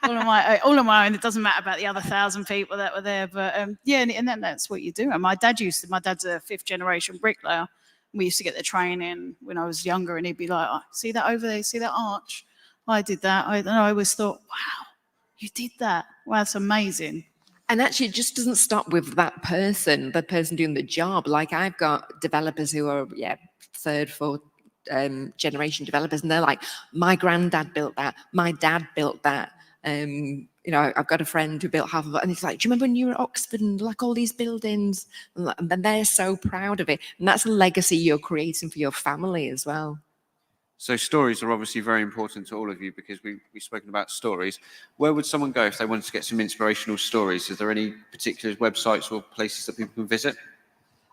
all on my own. It doesn't matter about the other 1,000 people that were there, but yeah, and then that's what you do. And my dad's a 5th generation bricklayer. We used to get the training when I was younger, and he'd be like, oh, see that over there, see that arch? I did that. I always thought, wow, you did that. Wow, that's amazing. And actually, it just doesn't stop with that person, the person doing the job. Like, I've got developers who are, 3rd, 4th generation developers, and they're like, my granddad built that, my dad built that. I've got a friend who built half of it, and he's like, do you remember when you were at Oxford and like all these buildings? And then they're so proud of it, and that's a legacy you're creating for your family as well. So stories are obviously very important to all of you, because we've spoken about stories. Where would someone go if they wanted to get some inspirational stories? Is there any particular websites or places that people can visit?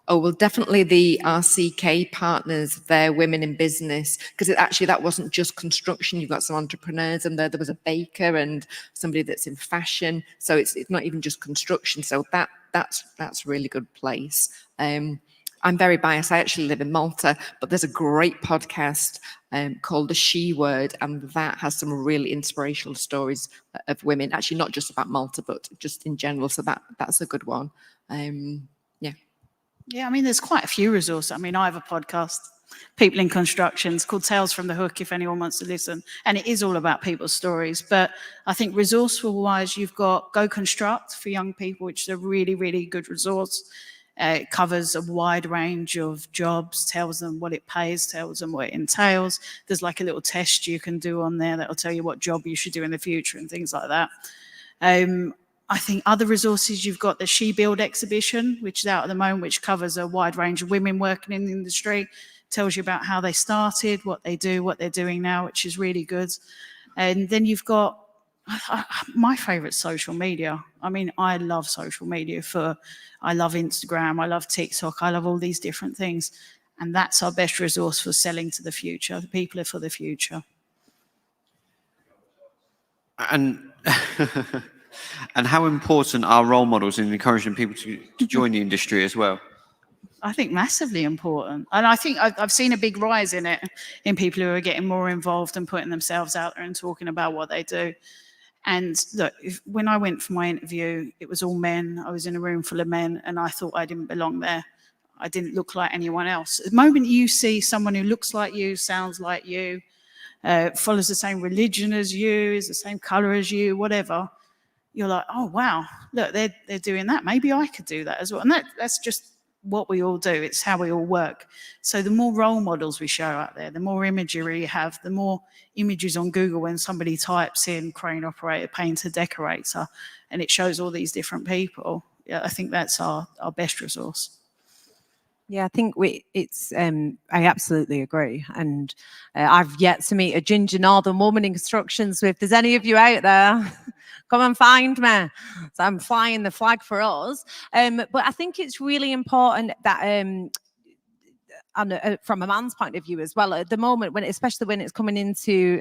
Oh, well, definitely the RCK partners, they're women in business, because that wasn't just construction. You've got some entrepreneurs in there. There was a baker and somebody that's in fashion. So it's not even just construction. So that's a really good place. I'm very biased. I actually live in Malta, but there's a great podcast called The She Word, and that has some really inspirational stories of women, actually not just about Malta, but just in general. So that's a good one. Yeah, I mean, there's quite a few resources. I mean, I have a podcast, People in Construction. It's called Tales from the Hook, if anyone wants to listen. And it is all about people's stories. But I think resourceful-wise, you've got Go Construct for young people, which is a really, really good resource. It covers a wide range of jobs, tells them what it pays, tells them what it entails. There's like a little test you can do on there that will tell you what job you should do in the future and things like that. I think other resources, you've got the She Build exhibition, which is out at the moment, which covers a wide range of women working in the industry, tells you about how they started, what they do, what they're doing now, which is really good. And then you've got my favorite, social media. I mean, I love social media. I love Instagram, I love TikTok, I love all these different things. And that's our best resource for selling to the future. The people are for the future. And And how important are role models in encouraging people to join the industry as well? I think massively important. And I think I've seen a big rise in it, in people who are getting more involved and putting themselves out there and talking about what they do. And look, when I went for my interview, it was all men. I was in a room full of men and I thought I didn't belong there. I didn't look like anyone else. The moment you see someone who looks like you, sounds like you, follows the same religion as you, is the same color as you, whatever, you're like, oh, wow, look, they're doing that. Maybe I could do that as well. And that's just what we all do. It's how we all work. So the more role models we show out there, the more imagery you have, the more images on Google when somebody types in crane operator, painter, decorator, and it shows all these different people. Yeah, I think that's our best resource. Yeah, I think I absolutely agree. And I've yet to meet a ginger northern woman in construction. So if there's any of you out there, come and find me. So I'm flying the flag for us. But I think it's really important that from a man's point of view as well, at the moment, especially when it's coming into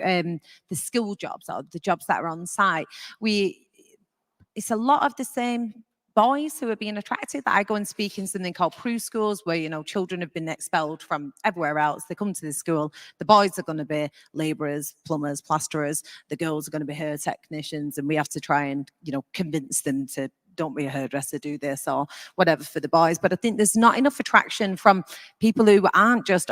the skill jobs or the jobs that are on site, it's a lot of the same boys who are being attracted. That I go and speak in something called Prue schools, where children have been expelled from everywhere else. They come to this school. The boys are going to be labourers, plumbers, plasterers. The girls are going to be hair technicians, and we have to try and convince them to don't be a hairdresser, do this or whatever for the boys. But I think there's not enough attraction from people who aren't just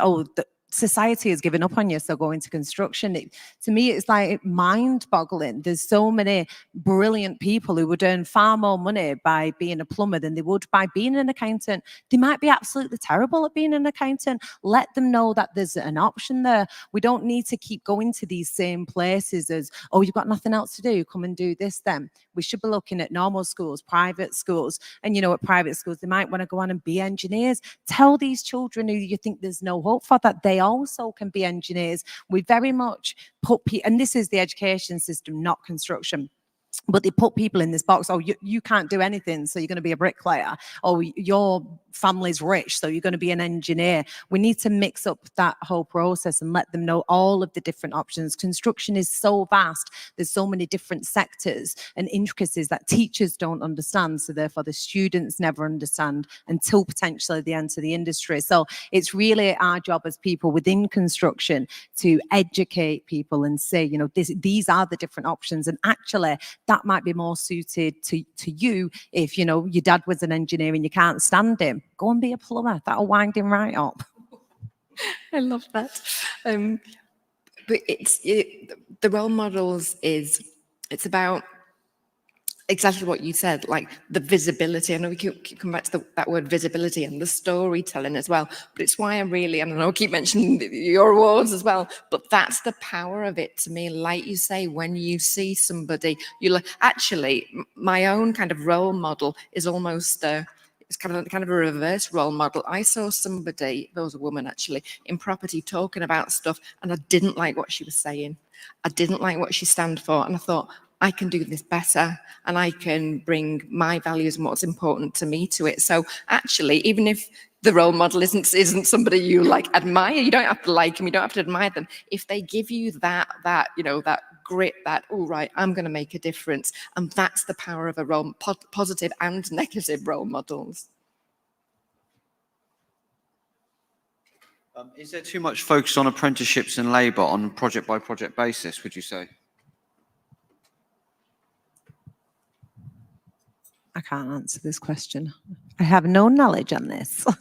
society has given up on you, so go into construction. To me, it's like mind-boggling. There's so many brilliant people who would earn far more money by being a plumber than they would by being an accountant. They might be absolutely terrible at being an accountant. Let them know that there's an option there. We don't need to keep going to these same places as, oh, you've got nothing else to do, come and do this then. We should be looking at normal schools, private schools. And at private schools, they might want to go on and be engineers. Tell these children who you think there's no hope for that they also can be engineers. We very much put and this is the education system, not construction. But they put people in this box. Oh, you can't do anything, so you're going to be a bricklayer. Oh, your family's rich, so you're going to be an engineer. We need to mix up that whole process and let them know all of the different options. Construction is so vast. There's so many different sectors and intricacies that teachers don't understand. So therefore, the students never understand until potentially they enter the industry. So it's really our job as people within construction to educate people and say, these are the different options. And actually, that might be more suited to you if, your dad was an engineer and you can't stand him. Go and be a plumber. That'll wind him right up. I love that. But the role models it's about exactly what you said, like the visibility. I know we keep coming back to that word visibility and the storytelling as well, but it's why I keep mentioning your awards as well, but that's the power of it to me. Like you say, when you see somebody, actually, my own kind of role model is almost, it's kind of a reverse role model. I saw somebody, there was a woman actually, in property talking about stuff, and I didn't like what she was saying. I didn't like what she stood for, and I thought, I can do this better and I can bring my values and what's important to me to it. So actually, even if the role model isn't somebody you admire, you don't have to like them, you don't have to admire them. If they give you that grit, I'm going to make a difference. And that's the power of a positive and negative role models. Is there too much focus on apprenticeships and labour on a project by project basis, would you say? I can't answer this question. I have no knowledge on this. I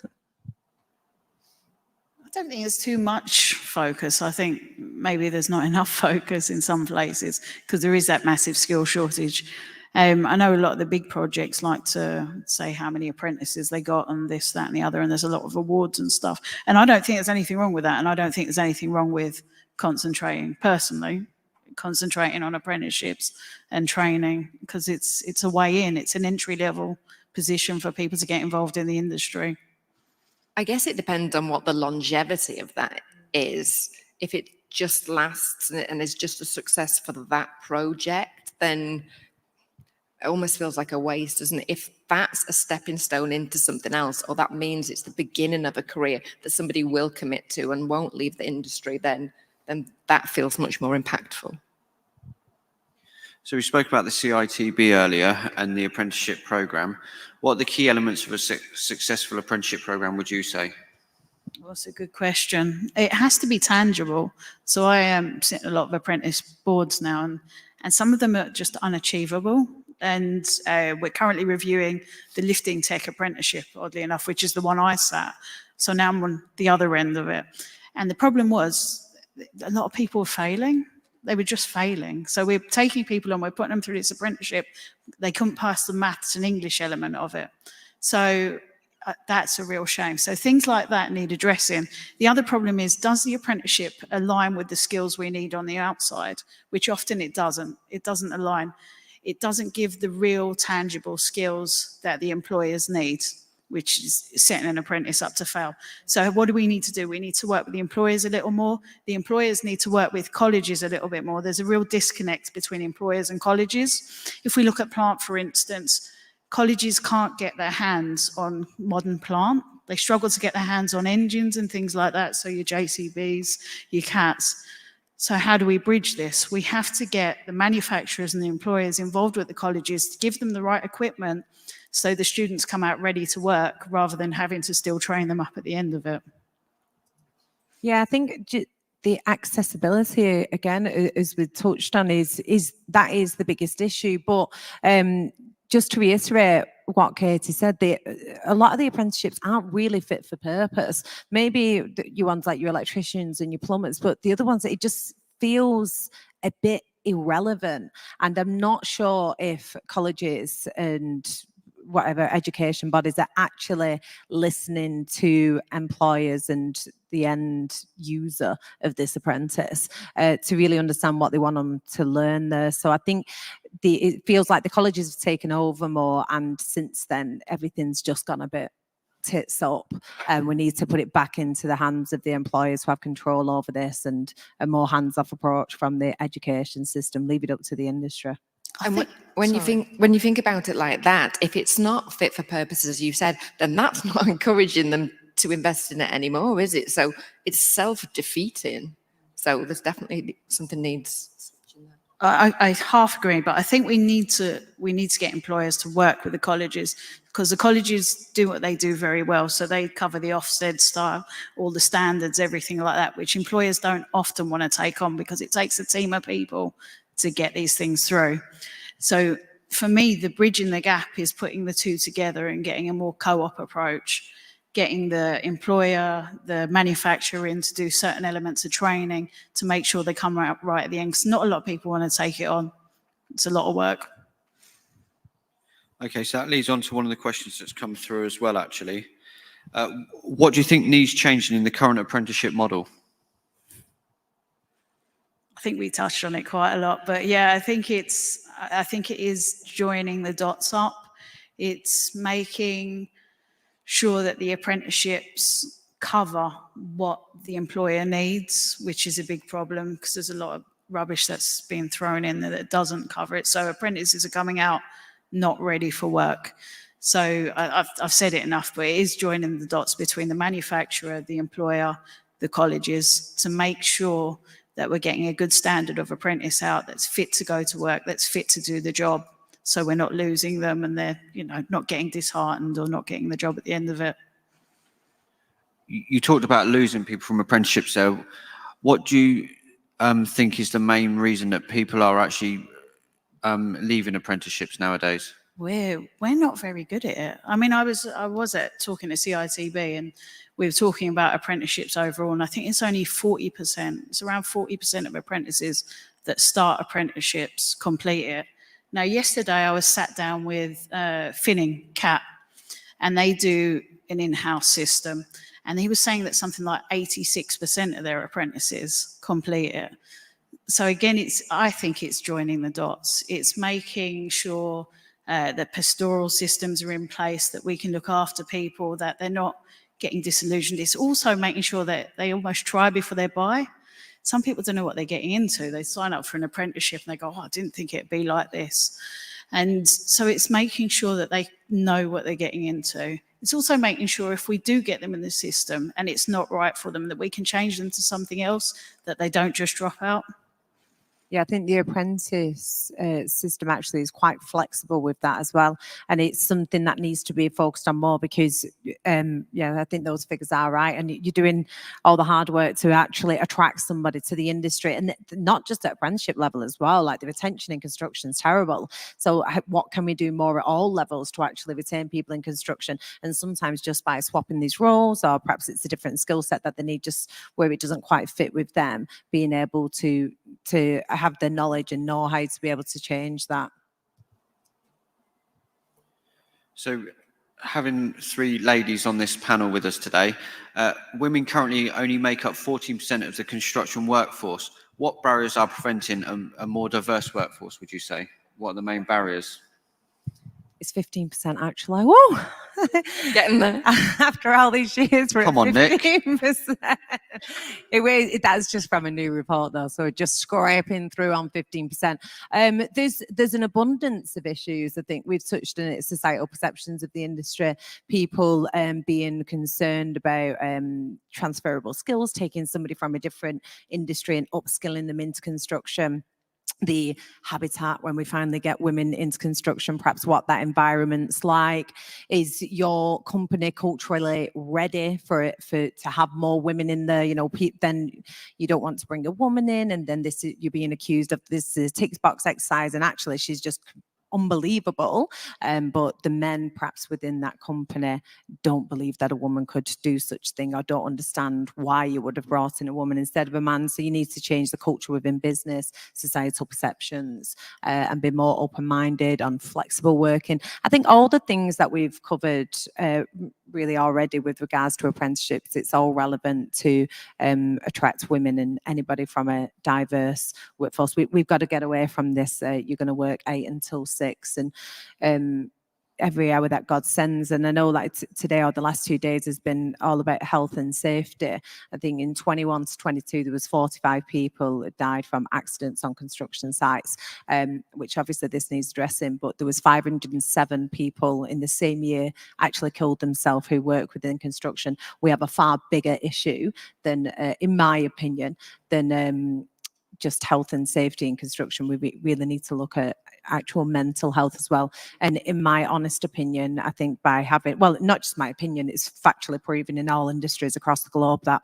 don't think there's too much focus. I think maybe there's not enough focus in some places because there is that massive skill shortage. I know a lot of the big projects like to say how many apprentices they got and this, that, and the other, and there's a lot of awards and stuff. And I don't think there's anything wrong with that, and I don't think there's anything wrong with concentrating on apprenticeships and training, because it's a way in, it's an entry level position for people to get involved in the industry. I guess it depends on what the longevity of that is. If it just lasts and is just a success for that project, then it almost feels like a waste, doesn't it? If that's a stepping stone into something else, or that means it's the beginning of a career that somebody will commit to and won't leave the industry, then that feels much more impactful. So we spoke about the CITB earlier and the apprenticeship program. What are the key elements of a successful apprenticeship program, would you say? Well, that's a good question. It has to be tangible. So I sit in a lot of apprentice boards now, and some of them are just unachievable. And we're currently reviewing the lifting tech apprenticeship, oddly enough, which is the one I sat. So now I'm on the other end of it. And the problem was a lot of people were failing. They were just failing. So we're taking people on, we're putting them through this apprenticeship. They couldn't pass the maths and English element of it. So that's a real shame. So things like that need addressing. The other problem is, does the apprenticeship align with the skills we need on the outside? Which often it doesn't. It doesn't align. It doesn't give the real tangible skills that the employers need, which is setting an apprentice up to fail. So what do we need to do? We need to work with the employers a little more. The employers need to work with colleges a little bit more. There's a real disconnect between employers and colleges. If we look at plant, for instance, colleges can't get their hands on modern plant. They struggle to get their hands on engines and things like that. So your JCBs, your CATs. So how do we bridge this? We have to get the manufacturers and the employers involved with the colleges to give them the right equipment so the students come out ready to work rather than having to still train them up at the end of it. Yeah, I think the accessibility, again, as we touched on, is the biggest issue. But just to reiterate what Katie said, a lot of the apprenticeships aren't really fit for purpose. Maybe you ones like your electricians and your plumbers, but the other ones, it just feels a bit irrelevant. And I'm not sure if colleges and whatever education bodies are actually listening to employers and the end user of this apprentice to really understand what they want them to learn there. So I think it feels like the colleges have taken over more, and since then everything's just gone a bit tits up, and we need to put it back into the hands of the employers who have control over this, and a more hands-off approach from the education system, leave it up to the industry. And when you think about it like that, if it's not fit for purpose, as you said, then that's not encouraging them to invest in it anymore, is it? So it's self-defeating. So there's definitely something needs. I half agree, but I think we need to get employers to work with the colleges, because the colleges do what they do very well. So they cover the Ofsted style, all the standards, everything like that, which employers don't often want to take on because it takes a team of people to get these things through. So for me, the bridging the gap is putting the two together and getting a more co-op approach, getting the employer, the manufacturer in to do certain elements of training to make sure they come out right at the end. Because not a lot of people want to take it on. It's a lot of work. Okay, so that leads on to one of the questions that's come through as well, actually. What do you think needs changing in the current apprenticeship model? I think we touched on it quite a lot, but yeah, I think it is joining the dots up. It's making sure that the apprenticeships cover what the employer needs, which is a big problem because there's a lot of rubbish that's being thrown in there that doesn't cover it. So apprentices are coming out not ready for work. So I've said it enough, but it is joining the dots between the manufacturer, the employer, the colleges to make sure that we're getting a good standard of apprentice out that's fit to go to work, that's fit to do the job. So we're not losing them and they're, not getting disheartened or not getting the job at the end of it. You talked about losing people from apprenticeships. So what do you think is the main reason that people are actually leaving apprenticeships nowadays? We're not very good at it. I mean, I was talking to CITB and we were talking about apprenticeships overall, and I think it's only 40%. It's around 40% of apprentices that start apprenticeships complete it. Now, yesterday I was sat down with Finning Cat, and they do an in-house system, and he was saying that something like 86% of their apprentices complete it. So again, I think it's joining the dots. It's making sure that pastoral systems are in place, that we can look after people, that they're not getting disillusioned. It's also making sure that they almost try before they buy. Some people don't know what they're getting into. They sign up for an apprenticeship and they go, I didn't think it'd be like this. And so it's making sure that they know what they're getting into. It's also making sure if we do get them in the system and it's not right for them, that we can change them to something else, that they don't just drop out. Yeah, I think the apprentice system actually is quite flexible with that as well. And it's something that needs to be focused on more because, yeah, I think those figures are right. And you're doing all the hard work to actually attract somebody to the industry, and not just at apprenticeship level as well. Like the retention in construction is terrible. So what can we do more at all levels to actually retain people in construction? And sometimes just by swapping these roles, or perhaps it's a different skill set that they need, just where it doesn't quite fit with them, being able to have the knowledge and know how to be able to change that. So having three ladies on this panel with us today, women currently only make up 14% of the construction workforce. What barriers are preventing a more diverse workforce, would you say? What are the main barriers? It's 15% actually. Whoa! Getting there. After all these years, we're Come at on, Nick. 15%. That's just from a new report though, so just scraping through on 15%. There's an abundance of issues. I think we've touched on it, societal perceptions of the industry, people being concerned about transferable skills, taking somebody from a different industry and upskilling them into construction. The habitat when we finally get women into construction, perhaps what that environment's like. Is your company culturally ready for it, to have more women in there? Then you don't want to bring a woman in, and then you're being accused of this tick box exercise, and actually she's just unbelievable. But the men perhaps within that company don't believe that a woman could do such thing, or don't understand why you would have brought in a woman instead of a man. So you need to change the culture within business, societal perceptions, and be more open-minded on flexible working. I think all the things that we've covered really already with regards to apprenticeships, it's all relevant to attract women and anybody from a diverse workforce. We've got to get away from this, you're going to work 8 until 6, and every hour that God sends. And I know like today or the last 2 days has been all about health and safety. I think in 21 to 22, there was 45 people that died from accidents on construction sites, which obviously this needs addressing, but there was 507 people in the same year actually killed themselves who work within construction. We have a far bigger issue than, in my opinion, than just health and safety in construction. We really need to look at actual mental health as well. And in my honest opinion, I think by having, well, not just my opinion, it's factually proven in all industries across the globe that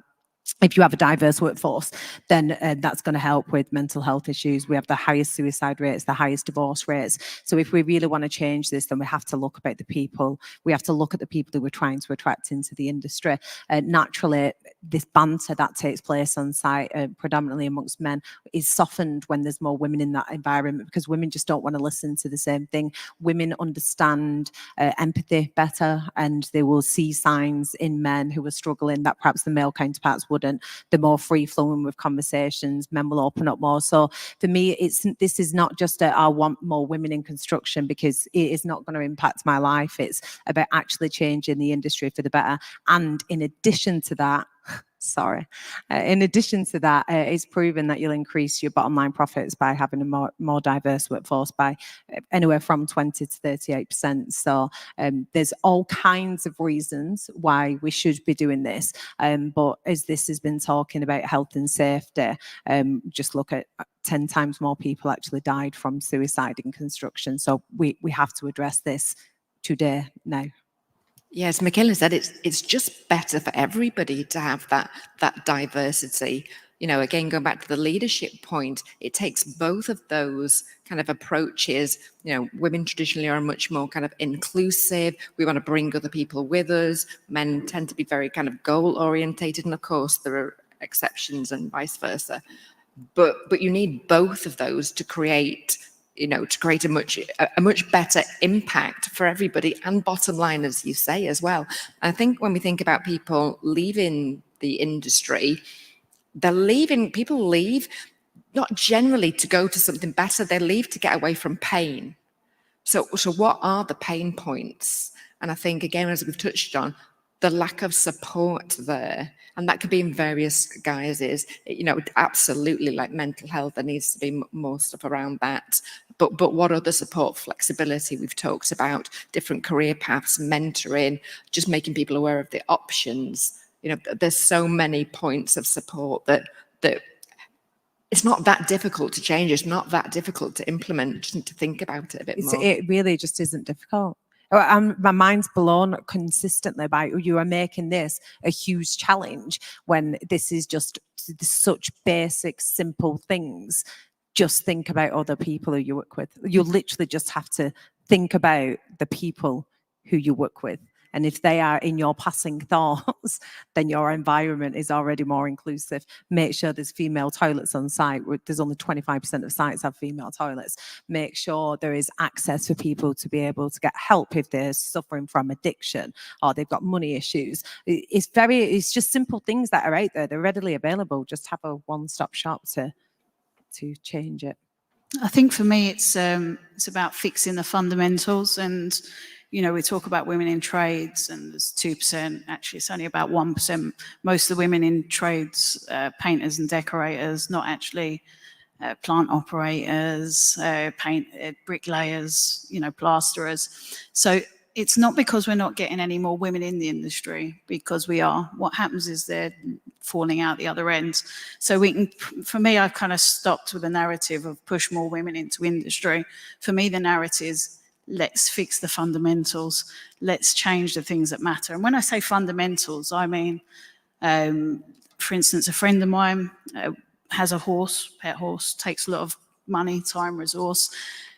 if you have a diverse workforce, then that's going to help with mental health issues. We have the highest suicide rates, the highest divorce rates. So if we really want to change this, then we have to look about the people. We have to look at the people who we're trying to attract into the industry. Naturally, this banter that takes place on site, predominantly amongst men, is softened when there's more women in that environment, because women just don't want to listen to the same thing. Women understand empathy better, and they will see signs in men who are struggling that perhaps the male counterparts wouldn't. They're more free flowing with conversations. Men will open up more. So for me, this is not just I want more women in construction, because it is not going to impact my life. It's about actually changing the industry for the better. And in addition to that, it's proven that you'll increase your bottom line profits by having a more diverse workforce by anywhere from 20 to 38%. So there's all kinds of reasons why we should be doing this. But as this has been talking about health and safety, just look at 10 times more people actually died from suicide in construction. So we have to address this today, now. Yes, Michaela said it's just better for everybody to have that diversity. Again, going back to the leadership point, it takes both of those kind of approaches. Women traditionally are much more kind of inclusive. We want to bring other people with us. Men tend to be very kind of goal orientated, and of course there are exceptions and vice versa. But you need both of those to create a much better impact for everybody, and bottom line, as you say, as well. I think when we think about people leaving the industry, people leave not generally to go to something better, they leave to get away from pain. So what are the pain points? And I think, again, as we've touched on, the lack of support there, and that could be in various guises. Absolutely, like mental health, there needs to be more stuff around that. But what other support? Flexibility, we've talked about, different career paths, mentoring, just making people aware of the options. There's so many points of support that it's not that difficult to change. It's not that difficult to implement. Just need to think about it a bit more. It really just isn't difficult. My mind's blown consistently by you are making this a huge challenge when this is just such basic, simple things. Just think about other people who you work with. You literally just have to think about the people who you work with. And if they are in your passing thoughts, then your environment is already more inclusive. Make sure there's female toilets on site. There's only 25% of sites have female toilets. Make sure there is access for people to be able to get help if they're suffering from addiction or they've got money issues. It's just simple things that are out there. They're readily available. Just have a one-stop shop to change it. I think for me, it's about fixing the fundamentals. And, you know, we talk about women in trades and there's 2%, actually it's only about 1%. Most of the women in trades, painters and decorators, not actually plant operators, bricklayers, you know, plasterers. So it's not because we're not getting any more women in the industry, because we are. What happens is they're falling out the other end. So we can, for me, I've kind of stopped with the narrative of push more women into industry. For me, the narrative is let's fix the fundamentals. Let's change the things that matter. And when I say fundamentals, I mean, for instance, a friend of mine has a horse, pet horse, takes a lot of money, time, resource.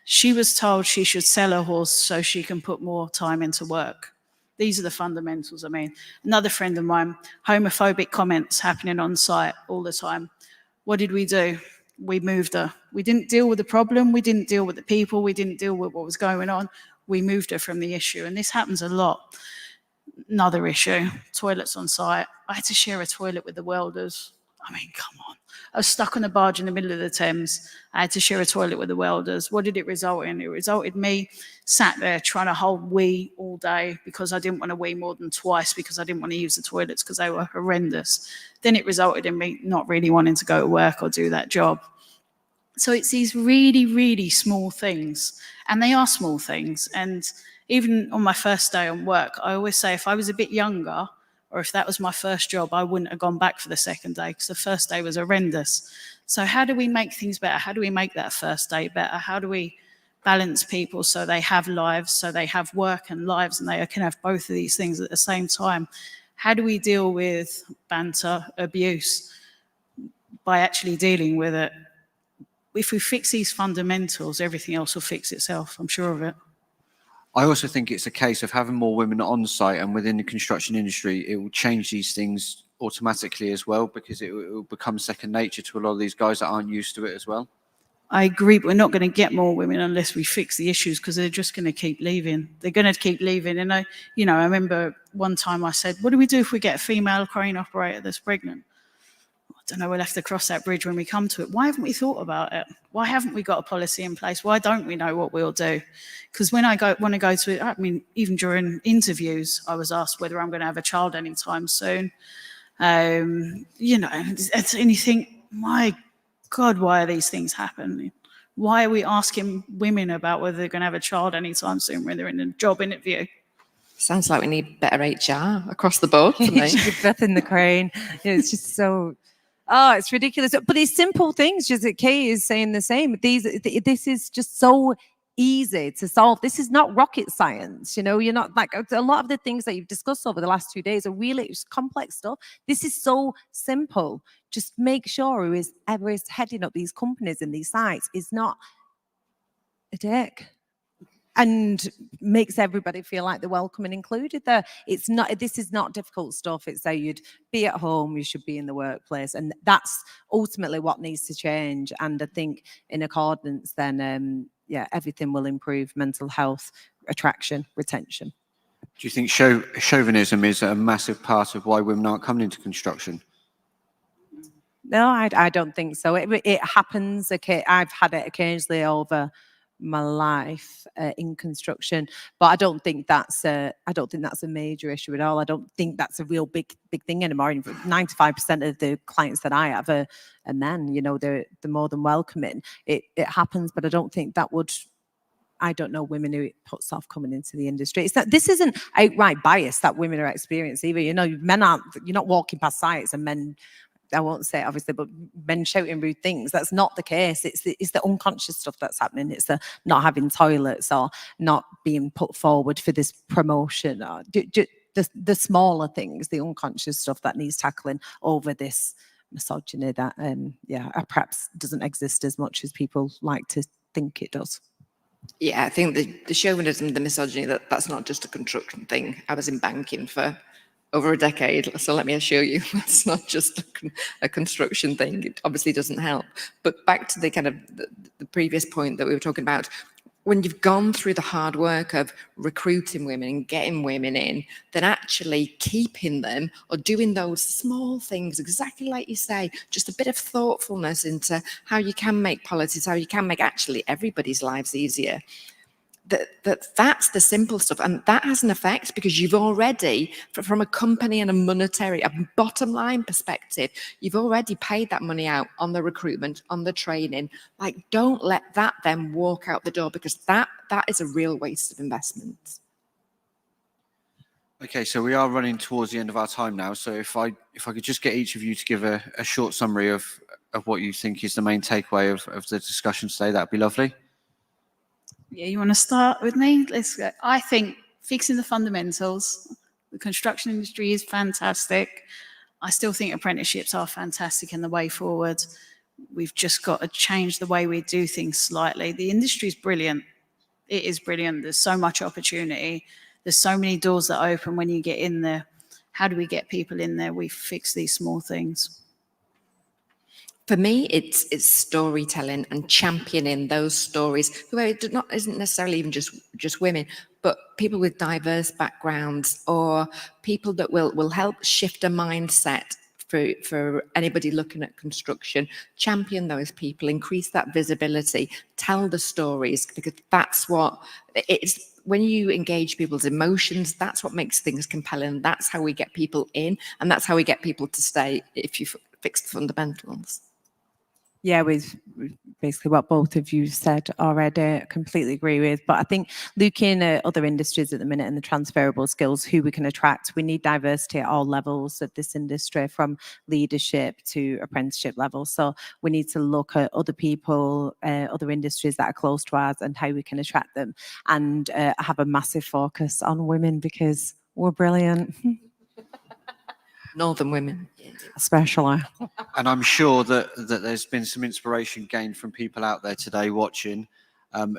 She was told she should sell her horse so she can put more time into work. These are the fundamentals. I mean, another friend of mine, homophobic comments happening on site all the time. What did we do? We moved her. We didn't deal with the problem. We didn't deal with the people. We didn't deal with what was going on. We moved her from the issue. And this happens a lot. Another issue, toilets on site. I had to share a toilet with the welders. I mean, come on. I was stuck on a barge in the middle of the Thames. I had to share a toilet with the welders. What did it result in? It resulted in me sat there trying to hold wee all day because I didn't want to wee more than twice because I didn't want to use the toilets because they were horrendous. Then it resulted in me not really wanting to go to work or do that job. So it's these really, really small things, and they are small things. And even on my first day on work, I always say if I was a bit younger, or if that was my first job, I wouldn't have gone back for the second day because the first day was horrendous. So how do we make things better? How do we make that first day better? How do we balance people so they have lives, so they have work and lives, and they can have both of these things at the same time? How do we deal with banter, abuse, by actually dealing with it? If we fix these fundamentals, everything else will fix itself. I'm sure of it. I also think it's a case of having more women on site and within the construction industry. It will change these things automatically as well, because it will become second nature to a lot of these guys that aren't used to it as well. I agree, but we're not going to get more women unless we fix the issues, because they're just going to keep leaving. They're going to keep leaving. And I remember one time I said, what do we do if we get a female crane operator that's pregnant? I don't know, we'll have to cross that bridge when we come to it. Why haven't we thought about it? Why haven't we got a policy in place? Why don't we know what we'll do? Because when I want to go to it, I mean, even during interviews, I was asked whether I'm going to have a child anytime soon. And you think, my God, why are these things happening? Why are we asking women about whether they're going to have a child anytime soon when they're in a job interview? Sounds like we need better HR across the board for me. Give birth in the crane. It's just so... Oh, it's ridiculous. But these simple things, just Kay is saying the same. This is just so easy to solve. This is not rocket science. You're not like a lot of the things that you've discussed over the last 2 days are really complex stuff. This is so simple. Just make sure whoever is heading up these companies and these sites is not a dick and makes everybody feel like they're welcome and included there. This is not difficult stuff. It's how you'd be at home, you should be in the workplace. And that's ultimately what needs to change. And I think in accordance, then, everything will improve: mental health, attraction, retention. Do you think chauvinism is a massive part of why women aren't coming into construction? No, I don't think so. It happens. I've had it occasionally over my life in construction, but I don't think that's a major issue at all. I don't think that's a real big thing anymore. 95% of the clients that I have are men. They're more than welcoming. It happens, but I don't think that would. I don't know women who it puts off coming into the industry. This isn't outright bias that women are experiencing either. Men aren't. You're not walking past sites and men I won't say it obviously, but men shouting rude things. That's not the case. It's the unconscious stuff that's happening. It's the not having toilets or not being put forward for this promotion, or the smaller things, the unconscious stuff that needs tackling over this misogyny that perhaps doesn't exist as much as people like to think it does. Yeah, I think the chauvinism, the misogyny, that's not just a construction thing. I was in banking for over a decade, so let me assure you, that's not just a construction thing. It obviously doesn't help. But back to the kind of the previous point that we were talking about, when you've gone through the hard work of recruiting women and getting women in, then actually keeping them or doing those small things, exactly like you say, just a bit of thoughtfulness into how you can make politics, how you can make actually everybody's lives easier. That's the simple stuff, and that has an effect because you've already, from a company and a bottom line perspective, you've already paid that money out on the recruitment, on the training. Like, don't let that then walk out the door, because that is a real waste of investment. Okay, so we are running towards the end of our time now. So if I could just get each of you to give a short summary of what you think is the main takeaway of the discussion today, that'd be lovely. Yeah, you want to start with me? Let's go. I think fixing the fundamentals. The construction industry is fantastic. I still think apprenticeships are fantastic and the way forward. We've just got to change the way we do things slightly. The industry is brilliant. It is brilliant. There's so much opportunity. There's so many doors that open when you get in there. How do we get people in there? We fix these small things. For me, it's storytelling and championing those stories, who isn't necessarily even just women, but people with diverse backgrounds, or people that will help shift a mindset for anybody looking at construction. Champion those people, increase that visibility, tell the stories, because that's what it's. When you engage people's emotions, that's what makes things compelling. That's how we get people in, and that's how we get people to stay if you fix the fundamentals. Yeah, with basically what both of you said already, I completely agree with. But I think looking at other industries at the minute and the transferable skills, who we can attract, we need diversity at all levels of this industry, from leadership to apprenticeship level. So we need to look at other people, other industries that are close to ours, and how we can attract them, and have a massive focus on women, because we're brilliant. Northern women. Especially. And I'm sure that there's been some inspiration gained from people out there today watching,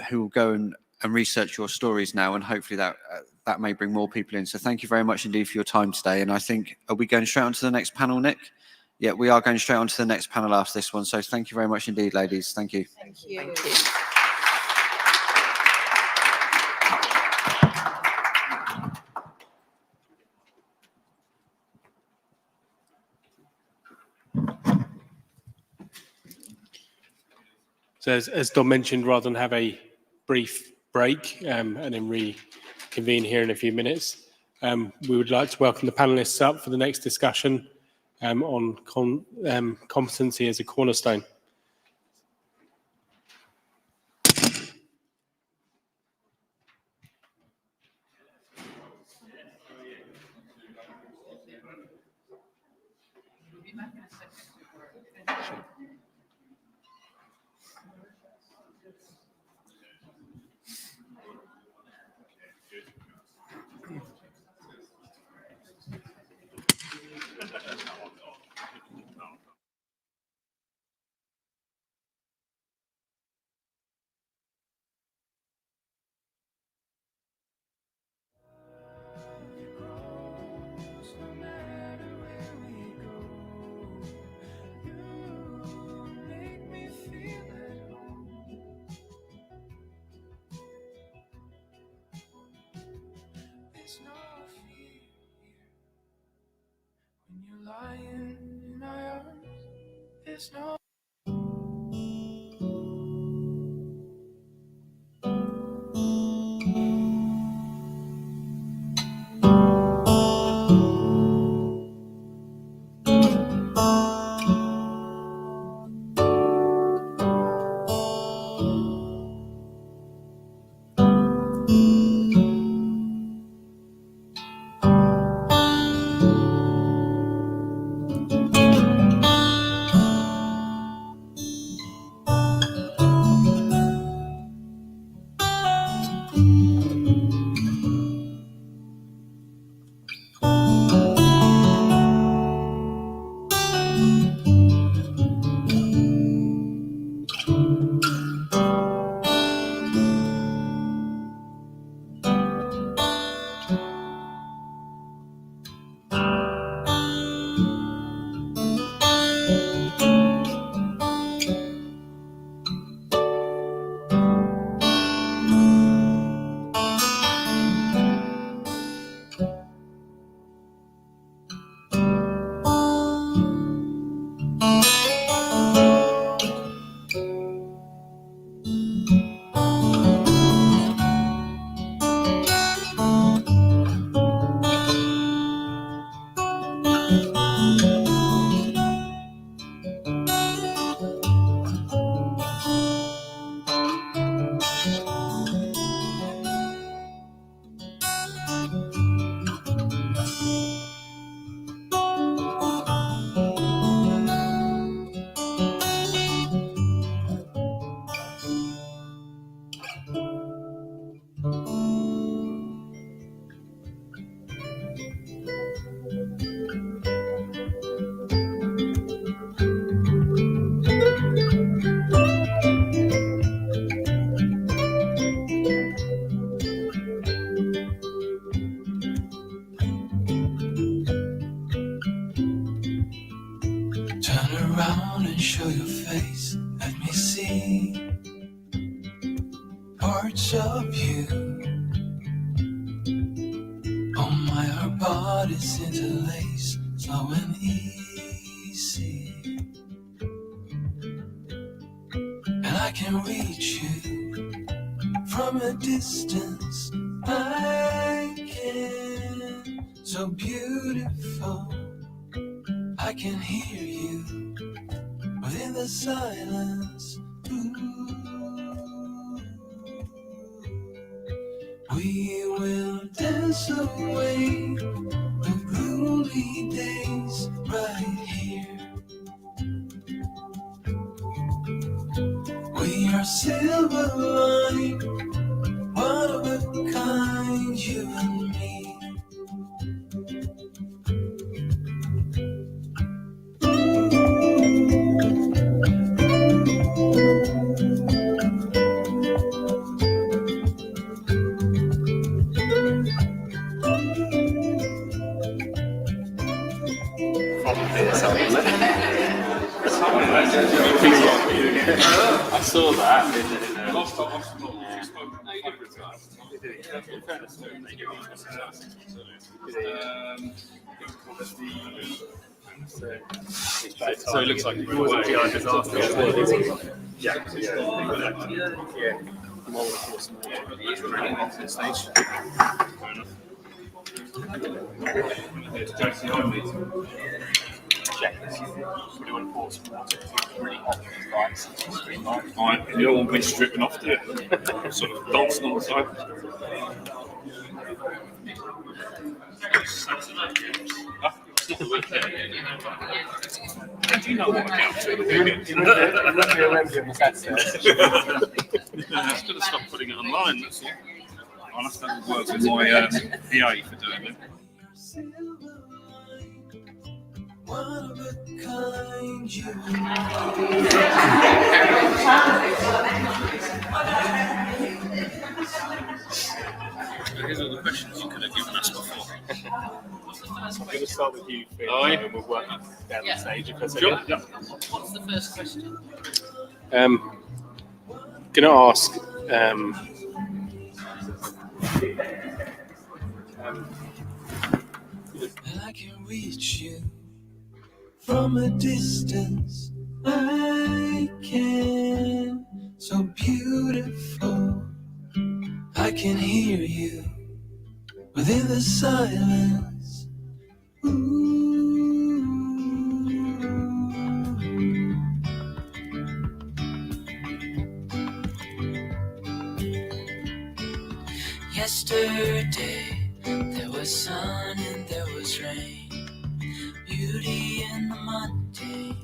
who will go and research your stories now, and hopefully that may bring more people in. So thank you very much indeed for your time today. And I think, are we going straight on to the next panel, Nick? Yeah, we are going straight on to the next panel after this one. So thank you very much indeed, ladies. Thank you. Thank you. Thank you. So as Don mentioned, rather than have a brief break and then reconvene here in a few minutes, we would like to welcome the panelists up for the next discussion on competency as a cornerstone. There's no fear here when you're lying in my arms. There's no around and show your face. Let me see parts of you. Oh my, our bodies interlace, slow and easy. And I can reach you from a distance. I can, so beautiful. I can hear you within the silence. Ooh. We will dance away the gloomy days right here. We are silver line, one of a kind, you and me. I saw that. So it looks like it was a GI disaster. Yeah. You don't want me stripping off, do you? Sort of dancing on the side. Do you know what I count to? You wouldn't be a remedy on the Saturday. I was going to stop putting it online, that's all. I'll have to work with my PA for doing it. One of a kind, you Here's all the questions you could have given us before. I'm going to start with you, Finn, and we'll work down the stage if that's okay. Sure. What's the first question? Going to ask. And I can reach you from a distance. I can, so beautiful. I can hear you within the silence. Ooh. Yesterday there was sun and there was rain, beauty in the mundane.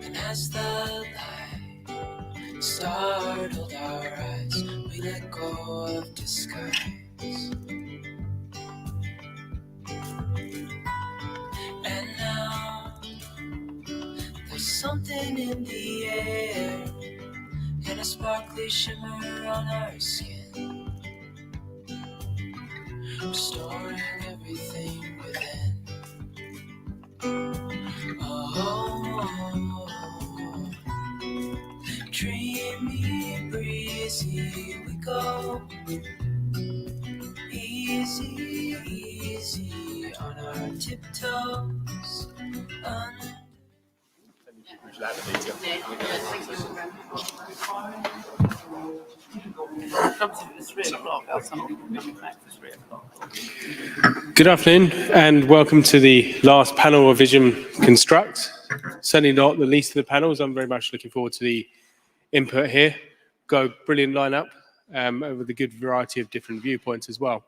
And as the light startled our eyes, we let go of disguise. And now there's something in the air and a sparkly shimmer on our skin, restoring everything within. Oh, dreamy, breezy, we go. Easy, easy on our tiptoes. Good afternoon and welcome to the last panel of Vision Construct. Certainly not the least of the panels. I'm very much looking forward to the input here. Got a brilliant lineup with a good variety of different viewpoints as well.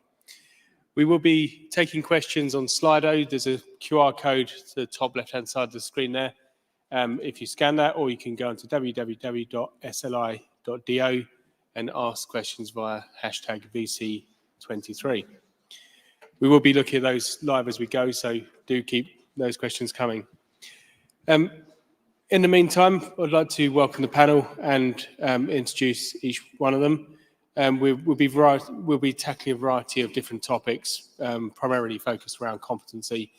We will be taking questions on Slido. There's a QR code to the top left-hand side of the screen there. If you scan that, or you can go onto www.sli.do and ask questions via hashtag VC23. We will be looking at those live as we go, so do keep those questions coming. In the meantime, I'd like to welcome the panel and introduce each one of them. We'll be tackling a variety of different topics, primarily focused around competency.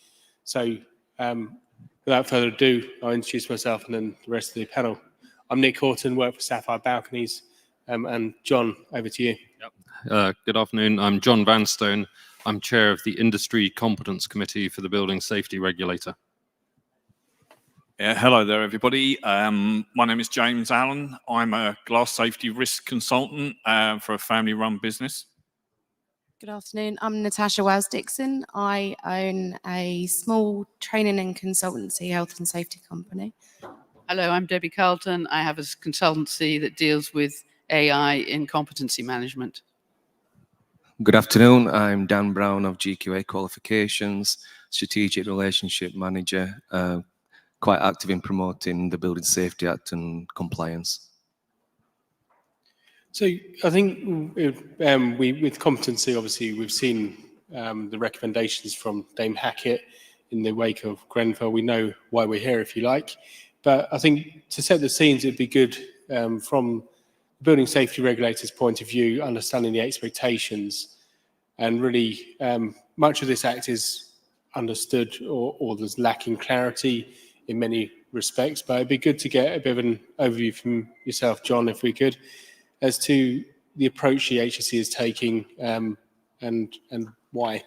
So Without further ado, I'll introduce myself and then the rest of the panel. I'm Nick Haughton, work for Sapphire Balconies, and John, over to you. Good afternoon. I'm John Vanstone. I'm chair of the Industry Competence Committee for the Building Safety Regulator. Yeah, hello there, everybody. My name is James Allen. I'm a glass safety risk consultant for a family-run business. Good afternoon. I'm Natasha Wells-Dixon. I own a small training and consultancy health and safety company. Hello, I'm Debbie Carlton. I have a consultancy that deals with AI in competency management. Good afternoon. I'm Dan Brown of GQA Qualifications, Strategic Relationship Manager, quite active in promoting the Building Safety Act and compliance. So I think with competency, obviously, we've seen the recommendations from Dame Hackett in the wake of Grenfell. We know why we're here, if you like. But I think to set the scenes, it'd be good from the building safety regulator's point of view, understanding the expectations. And really, much of this act is understood or there's lacking clarity in many respects. But it'd be good to get a bit of an overview from yourself, John, if we could, as to the approach the HSE is taking and why.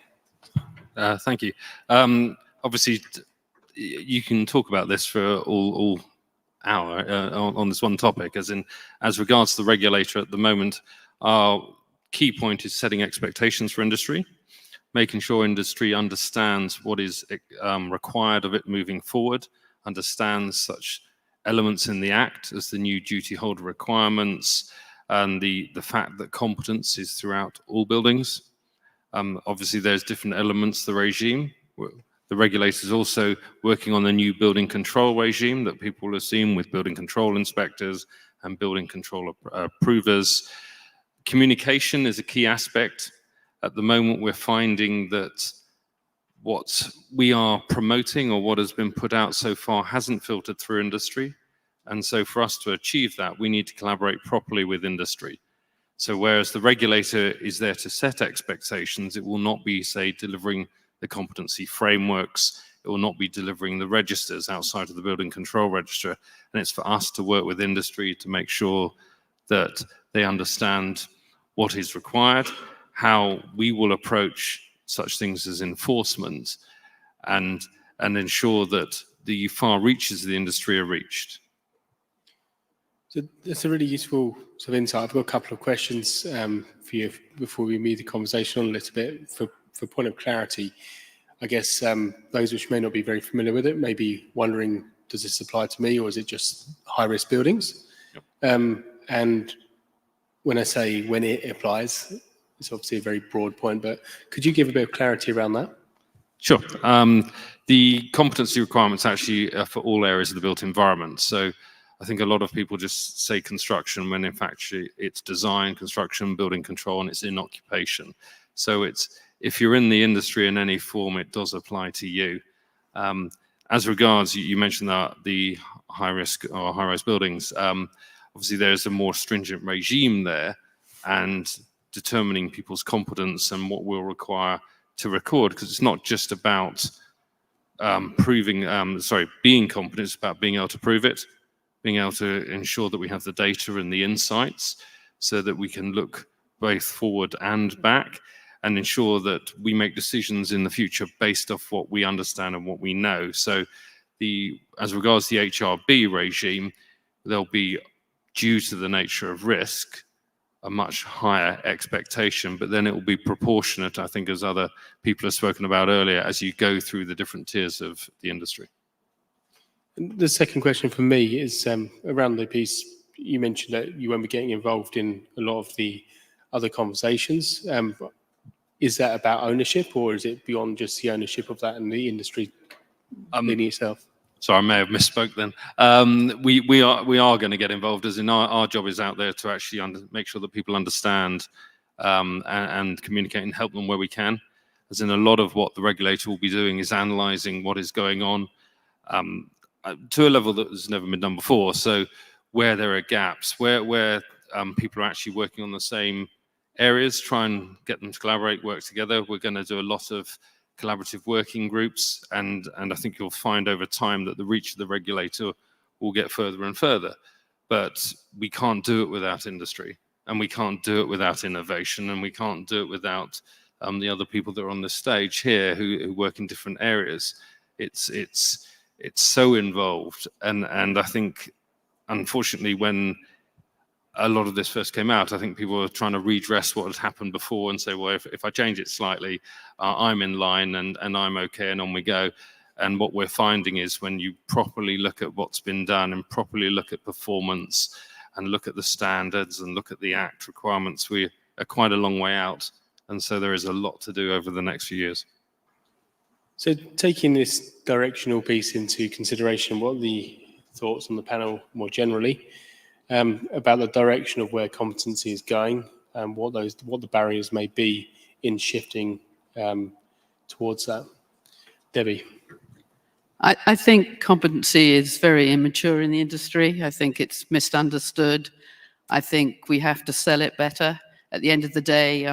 Thank you. Obviously, you can talk about this for all hour on this one topic, as regards to the regulator at the moment. Our key point is setting expectations for industry, making sure industry understands what is required of it moving forward, understands such elements in the Act as the new duty holder requirements, and the fact that competence is throughout all buildings. Obviously, there's different elements to the regime. The regulator is also working on the new building control regime that people have seen with building control inspectors and building control approvers. Communication is a key aspect. At the moment, we're finding that what we are promoting or what has been put out so far hasn't filtered through industry. And so for us to achieve that, we need to collaborate properly with industry. So whereas the regulator is there to set expectations, it will not be, say, delivering the competency frameworks, it will not be delivering the registers outside of the building control register. And it's for us to work with industry to make sure that they understand what is required, how we will approach such things as enforcement, and ensure that the far reaches of the industry are reached. So that's a really useful sort of insight. I've got a couple of questions for you before we move the conversation on a little bit. For point of clarity, I guess those which may not be very familiar with it may be wondering, does this apply to me or is it just high-risk buildings? Yep. And when I say when it applies, it's obviously a very broad point, but could you give a bit of clarity around that? Sure. The competency requirements actually are for all areas of the built environment. So I think a lot of people just say construction when in fact it's design, construction, building control, and it's in occupation. So if you're in the industry in any form, it does apply to you. As regards, you mentioned that the high risk or high rise buildings, obviously there's a more stringent regime there, and determining people's competence and what we'll require to record, because it's not just about being competent, it's about being able to prove it, being able to ensure that we have the data and the insights so that we can look both forward and back and ensure that we make decisions in the future based off what we understand and what we know. So as regards the HRB regime, there'll be, due to the nature of risk, a much higher expectation, but then it will be proportionate, I think, as other people have spoken about earlier, as you go through the different tiers of the industry. The second question for me is around the piece. You mentioned that you won't be getting involved in a lot of the other conversations. Is that about ownership, or is it beyond just the ownership of that and the industry leading itself? Sorry, I may have misspoke then. We are going to get involved, as in our job is out there to actually make sure that people understand and communicate and help them where we can. As in, a lot of what the regulator will be doing is analysing what is going on to a level that has never been done before. So where there are gaps, where people are actually working on the same areas, try and get them to collaborate, work together. We're going to do a lot of collaborative working groups, and I think you'll find over time that the reach of the regulator will get further and further. But we can't do it without industry, and we can't do it without innovation, and we can't do it without the other people that are on the stage here who work in different areas. It's so involved, and I think, unfortunately, when a lot of this first came out, I think people were trying to redress what had happened before and say, well, if I change it slightly, I'm in line and I'm okay, and on we go. And what we're finding is when you properly look at what's been done and properly look at performance and look at the standards and look at the Act requirements, we are quite a long way out. And so there is a lot to do over the next few years. So taking this directional piece into consideration, what are the thoughts on the panel more generally about the direction of where competency is going and what the barriers may be in shifting towards that? Debbie. I think competency is very immature in the industry. I think it's misunderstood. I think we have to sell it better. At the end of the day,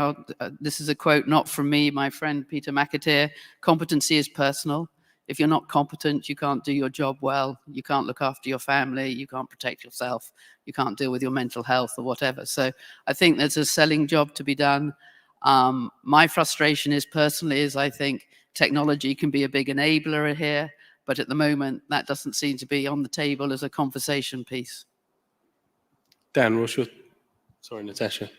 this is a quote not from me, my friend Peter McAteer, competency is personal. If you're not competent, you can't do your job well, you can't look after your family, you can't protect yourself, you can't deal with your mental health or whatever. So I think there's a selling job to be done. My frustration is personally is I think technology can be a big enabler here, but at the moment that doesn't seem to be on the table as a conversation piece. Dan, what's your... Sorry, Natasha.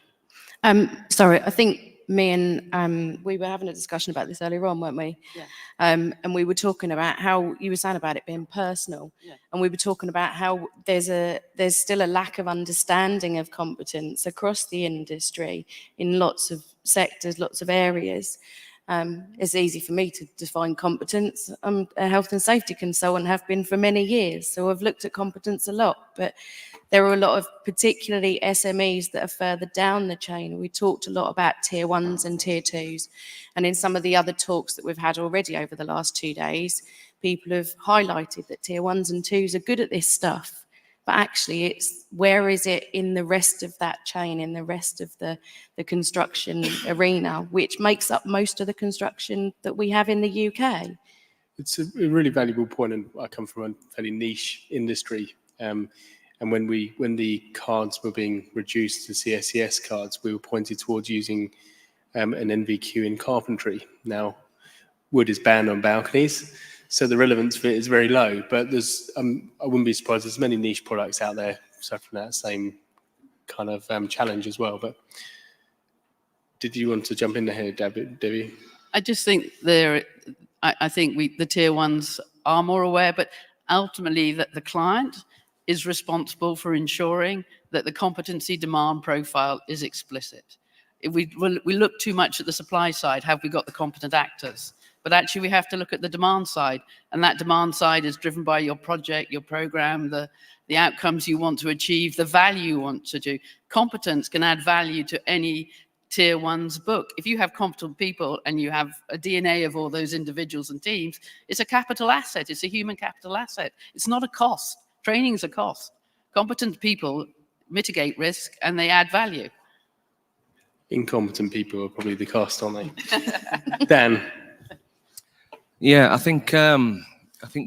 Sorry, I think me and we were having a discussion about this earlier on, weren't we? Yeah. And we were talking about how you were saying about it being personal, and we were talking about how there's still a lack of understanding of competence across the industry in lots of sectors, lots of areas. It's easy for me to define competence. I'm a health and safety consultant, have been for many years, so I've looked at competence a lot, but there are a lot of particularly SMEs that are further down the chain. We talked a lot about tier ones and tier twos, and in some of the other talks that we've had already over the last 2 days, people have highlighted that tier ones and twos are good at this stuff, but actually it's where is it in the rest of that chain, in the rest of the construction arena, which makes up most of the construction that we have in the UK. It's a really valuable point, and I come from a fairly niche industry. And when the cards were being reduced to CSCS cards, we were pointed towards using an NVQ in carpentry. Now, wood is banned on balconies, so the relevance of it is very low. But there's, I wouldn't be surprised, there's many niche products out there suffering that same kind of challenge as well. But did you want to jump in there, Debbie? I just think I think the tier ones are more aware, but ultimately that the client is responsible for ensuring that the competency demand profile is explicit. If we look too much at the supply side, have we got the competent actors? But actually we have to look at the demand side, and that demand side is driven by your project, your program, the outcomes you want to achieve, the value you want to do. Competence can add value to any tier one's book. If you have competent people and you have a DNA of all those individuals and teams, it's a capital asset, it's a human capital asset. It's not a cost. Training is a cost. Competent people mitigate risk and they add value. Incompetent people are probably the cost, aren't they? Dan. Yeah, I think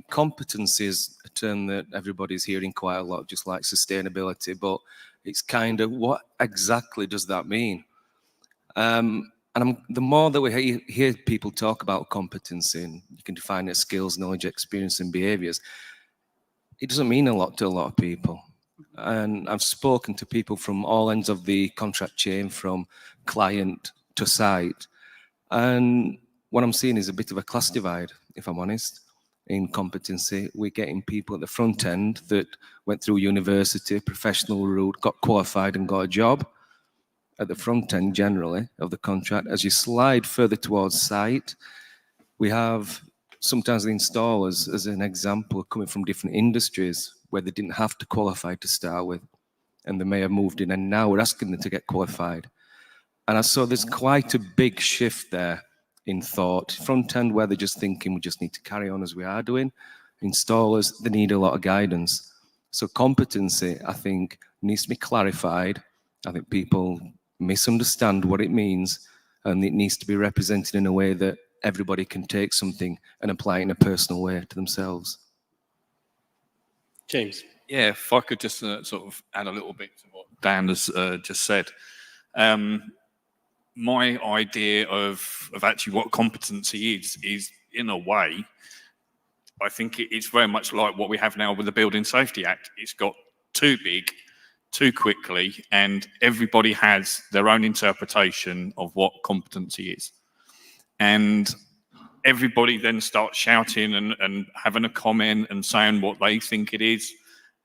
competency is a term that everybody's hearing quite a lot, just like sustainability, but it's kind of what exactly does that mean? And the more that we hear people talk about competency, and you can define it as skills, knowledge, experience, and behaviors, it doesn't mean a lot to a lot of people. And I've spoken to people from all ends of the contract chain, from client to site. And what I'm seeing is a bit of a class divide, if I'm honest, in competency. We're getting people at the front end that went through university, professional route, got qualified and got a job at the front end generally of the contract. As you slide further towards site, we have sometimes the installers, as an example, coming from different industries where they didn't have to qualify to start with, and they may have moved in, and now we're asking them to get qualified. And I saw there's quite a big shift there in thought. Front end, where they're just thinking we just need to carry on as we are doing. Installers, they need a lot of guidance. So competency, I think, needs to be clarified. I think people misunderstand what it means, and it needs to be represented in a way that everybody can take something and apply it in a personal way to themselves. James. Yeah, if I could just sort of add a little bit to what Dan has just said. My idea of actually what competency is in a way, I think it's very much like what we have now with the Building Safety Act. It's got too big, too quickly, and everybody has their own interpretation of what competency is. And everybody then starts shouting and having a comment and saying what they think it is.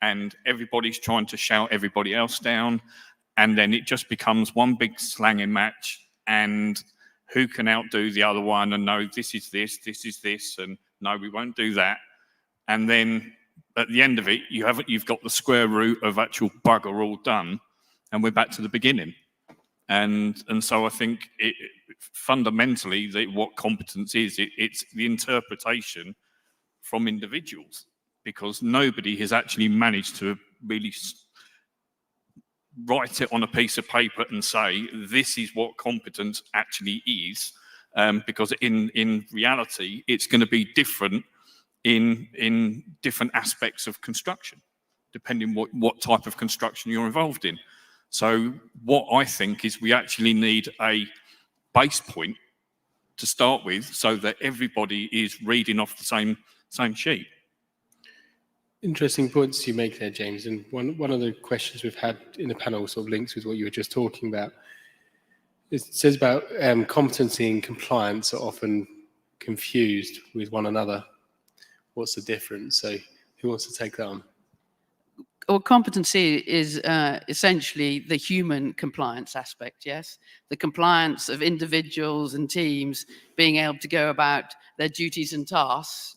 And everybody's trying to shout everybody else down. And then it just becomes one big slanging match. And who can outdo the other one? And no, this is this, and no, we won't do that. And then at the end of it, you've got the square root of actual bugger all done, and we're back to the beginning. And so I think fundamentally what competence is, it's the interpretation from individuals, because nobody has actually managed to really write it on a piece of paper and say this is what competence actually is, because in reality it's going to be different in different aspects of construction, depending what type of construction you're involved in. So what I think is we actually need a base point to start with, so that everybody is reading off the same sheet. Interesting points you make there, James. And one of the questions we've had in the panel sort of links with what you were just talking about. It says about competency and compliance are often confused with one another. What's the difference? So who wants to take that on? Well, competency is essentially the human compliance aspect, yes? The compliance of individuals and teams being able to go about their duties and tasks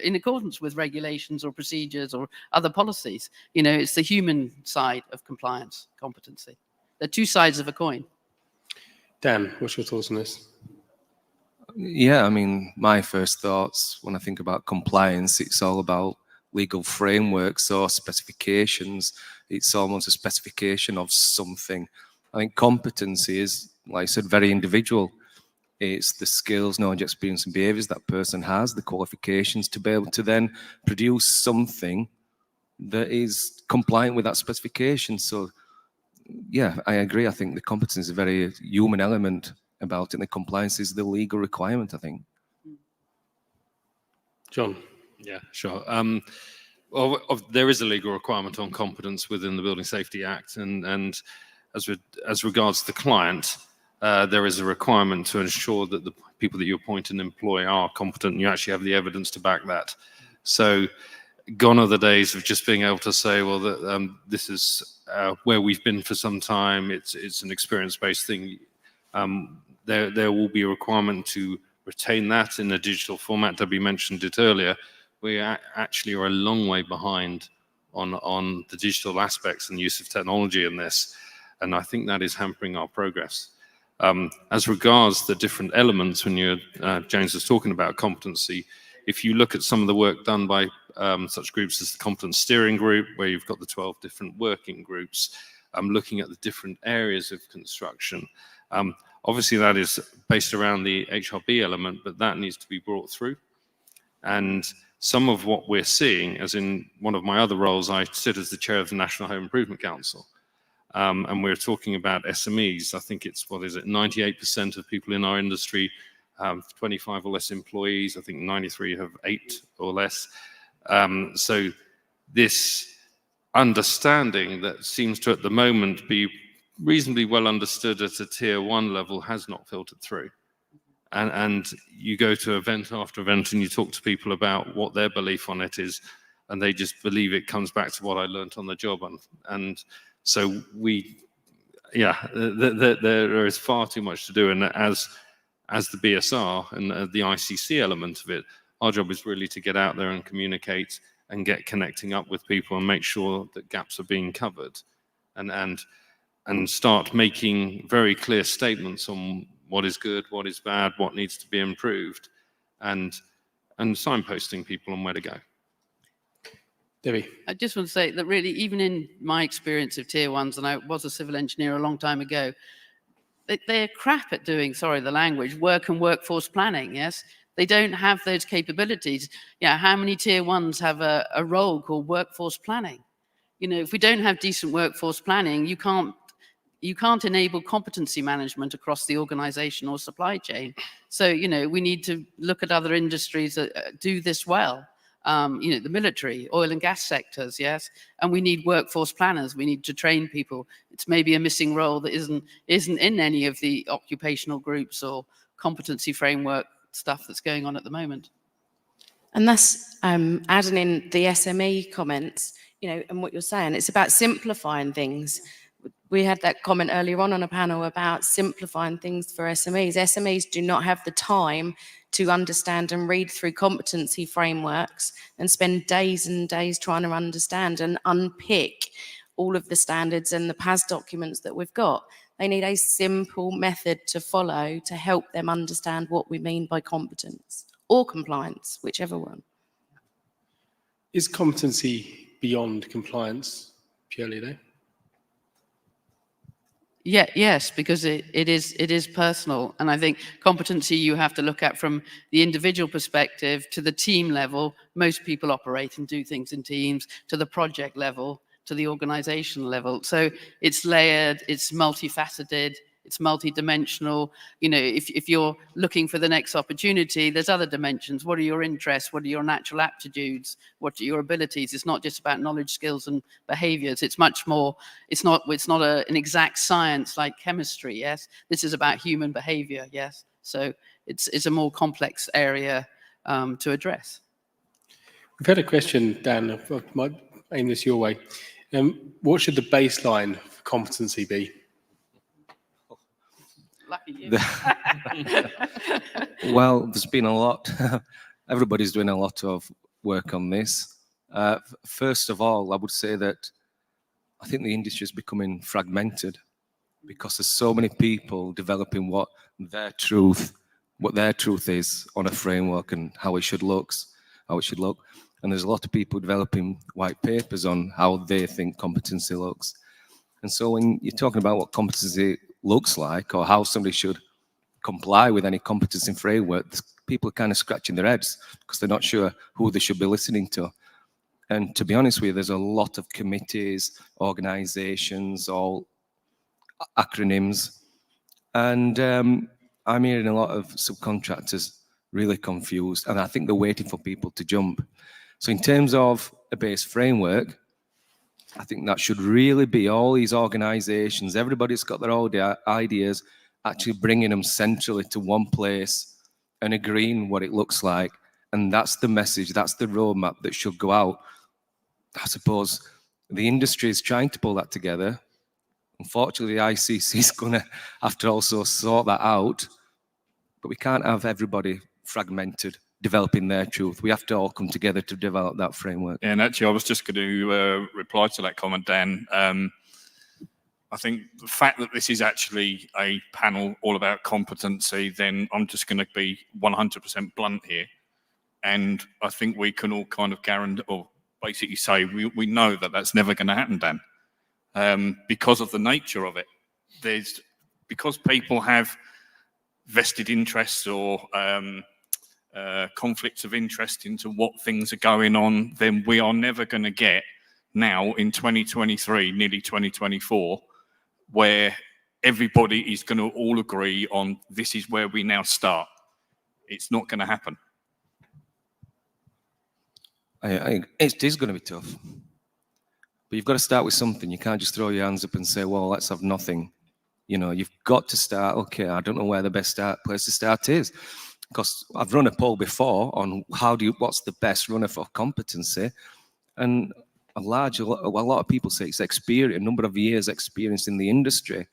in accordance with regulations or procedures or other policies. You know, it's the human side of compliance, competency. They're two sides of a coin. Dan, what's your thoughts on this? Yeah, I mean, my first thoughts when I think about compliance, it's all about legal frameworks or specifications. It's almost a specification of something. I think competency is, like I said, very individual. It's the skills, knowledge, experience, and behaviors that person has, the qualifications to be able to then produce something that is compliant with that specification. So, yeah, I agree. I think the competence is a very human element about it, and the compliance is the legal requirement, I think. John. Yeah, sure. Well, there is a legal requirement on competence within the Building Safety Act, and as regards the client, there is a requirement to ensure that the people that you appoint and employ are competent, and you actually have the evidence to back that. So gone are the days of just being able to say, well, this is where we've been for some time. It's an experience-based thing. There will be a requirement to retain that in a digital format. Debbie mentioned it earlier. We actually are a long way behind on the digital aspects and use of technology in this, and I think that is hampering our progress. As regards the different elements, when James was talking about competency, if you look at some of the work done by such groups as the Competence Steering Group, where you've got the 12 different working groups, looking at the different areas of construction, obviously that is based around the HRB element, but that needs to be brought through. And some of what we're seeing, as in one of my other roles, I sit as the chair of the National Home Improvement Council. And we're talking about SMEs. I think it's, 98% of people in our industry have 25 or less employees. I think 93 have 8 or less. So this understanding that seems to at the moment be reasonably well understood at a tier 1 level has not filtered through. And you go to event after event and you talk to people about what their belief on it is, and they just believe it comes back to what I learned on the job. And so there is far too much to do. And as the BSR and the ICC element of it, our job is really to get out there and communicate and get connecting up with people and make sure that gaps are being covered, and start making very clear statements on what is good, what is bad, what needs to be improved, and signposting people on where to go. Debbie. I just want to say that really, even in my experience of tier 1s, and I was a civil engineer a long time ago, they're crap at doing, sorry the language, work and workforce planning, yes? They don't have those capabilities. Yeah, how many tier ones have a role called workforce planning? You know, if we don't have decent workforce planning, you can't enable competency management across the organization or supply chain. So, you know, we need to look at other industries that do this well. You know, the military, oil and gas sectors, yes. And we need workforce planners. We need to train people. It's maybe a missing role that isn't in any of the occupational groups or competency framework stuff that's going on at the moment. And that's adding in the SME comments, you know, and what you're saying. It's about simplifying things. We had that comment earlier on a panel about simplifying things for SMEs. SMEs do not have the time to understand and read through competency frameworks and spend days and days trying to understand and unpick all of the standards and the PAS documents that we've got. They need a simple method to follow to help them understand what we mean by competence or compliance, whichever one. Is competency beyond compliance purely though? Yeah, yes, because it is personal. And I think competency you have to look at from the individual perspective to the team level. Most people operate and do things in teams, to the project level, to the organizational level. So it's layered, it's multifaceted, it's multidimensional. You know, if you're looking for the next opportunity, there's other dimensions. What are your interests? What are your natural aptitudes? What are your abilities? It's not just about knowledge, skills, and behaviors. It's much more. It's not an exact science like chemistry. Yes, this is about human behavior. Yes, so it's a more complex area to address. We've had a question, Dan. I might aim this your way. What should the baseline for competency be? Lucky you. Well, there's been a lot. Everybody's doing a lot of work on this. First of all, I would say that I think the industry is becoming fragmented because there's so many people developing what their truth is on a framework and how it should look. And there's a lot of people developing white papers on how they think competency looks. And so when you're talking about what competency looks like or how somebody should comply with any competency framework, people are kind of scratching their heads because they're not sure who they should be listening to. And to be honest with you, there's a lot of committees, organizations, all acronyms. And I'm hearing a lot of subcontractors really confused, and I think they're waiting for people to jump. So in terms of a base framework, I think that should really be all these organizations, everybody's got their own ideas, actually bringing them centrally to one place and agreeing what it looks like. And that's the message, that's the roadmap that should go out. I suppose the industry is trying to pull that together. Unfortunately, the ICC is going to have to also sort that out. But we can't have everybody fragmented, developing their truth. We have to all come together to develop that framework. And actually, I was just going to reply to that comment, Dan. I think the fact that this is actually a panel all about competency, then I'm just going to be 100% blunt here. And I think we can all kind of guarantee, or basically say, we know that that's never going to happen, Dan, because of the nature of it. Because people have vested interests or conflicts of interest into what things are going on, then we are never going to get now in 2023, nearly 2024, where everybody is going to all agree on this is where we now start. It's not going to happen. It is going to be tough. But you've got to start with something. You can't just throw your hands up and say, well, let's have nothing. You know, you've got to start, okay, I don't know where the best place to start is. Because I've run a poll before on what's the best runner for competency. And a lot of people say it's experience, a number of years experience in the industry.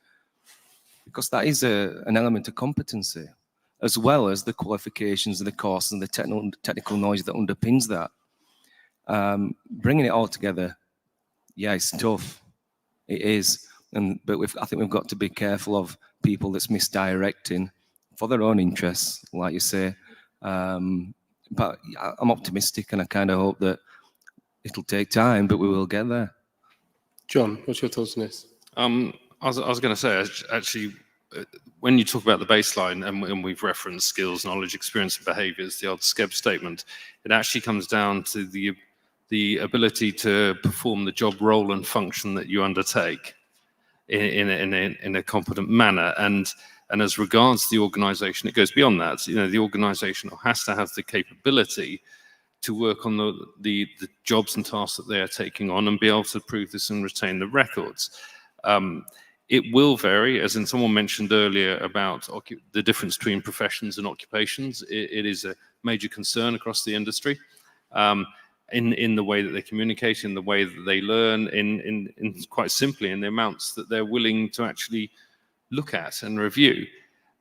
Because that is an element of competency, as well as the qualifications and the course and the technical knowledge that underpins that. Bringing it all together, yeah, it's tough. It is. But I think we've got to be careful of people that's misdirecting for their own interests, like you say. But I'm optimistic, and I kind of hope that it'll take time, but we will get there. John, what's your thoughts on this? I was going to say, actually, when you talk about the baseline, and we've referenced skills, knowledge, experience, and behaviours, the old SCEB statement, it actually comes down to the ability to perform the job role and function that you undertake in a competent manner. And as regards the organisation, it goes beyond that. You know, the organisation has to have the capability to work on the jobs and tasks that they are taking on and be able to prove this and retain the records. It will vary, as in someone mentioned earlier about the difference between professions and occupations. It is a major concern across the industry, in the way that they communicate, in the way that they learn, in quite simply in the amounts that they're willing to actually look at and review.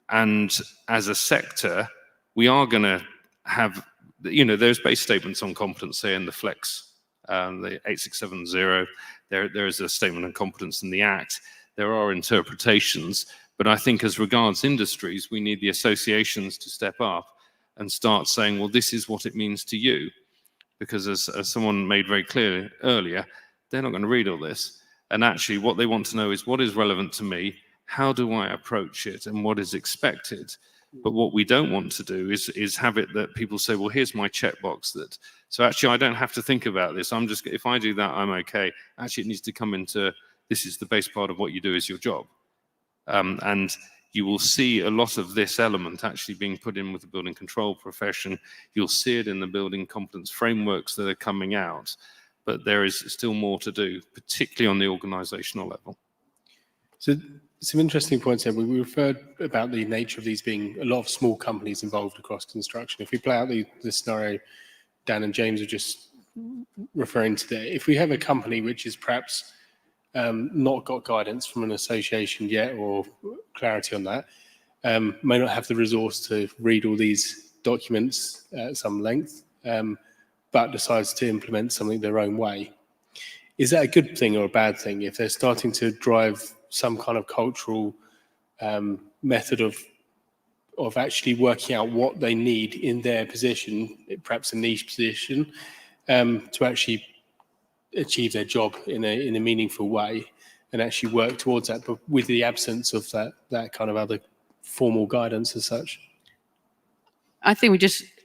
And as a sector, we are going to have, you know, those base statements on competency and the flex, the 8670, there is a statement on competence in the Act. There are interpretations, but I think as regards industries, we need the associations to step up and start saying, well, this is what it means to you. Because as someone made very clear earlier, they're not going to read all this. And actually what they want to know is what is relevant to me, how do I approach it, and what is expected. But what we don't want to do is have it that people say, well, here's my checkbox that, so actually I don't have to think about this. I'm just, if I do that, I'm okay. Actually, it needs to come into, this is the base part of what you do is your job. And you will see a lot of this element actually being put in with the building control profession. You'll see it in the building competence frameworks that are coming out, but there is still more to do, particularly on the organisational level. So some interesting points there. We referred about the nature of these being a lot of small companies involved across construction. If we play out the scenario Dan and James are just referring to there, if we have a company which is perhaps not got guidance from an association yet or clarity on that, may not have the resource to read all these documents at some length, but decides to implement something their own way. Is that a good thing or a bad thing if they're starting to drive some kind of cultural method of actually working out what they need in their position, perhaps a niche position, to actually achieve their job in a meaningful way and actually work towards that, but with the absence of that kind of other formal guidance as such? I think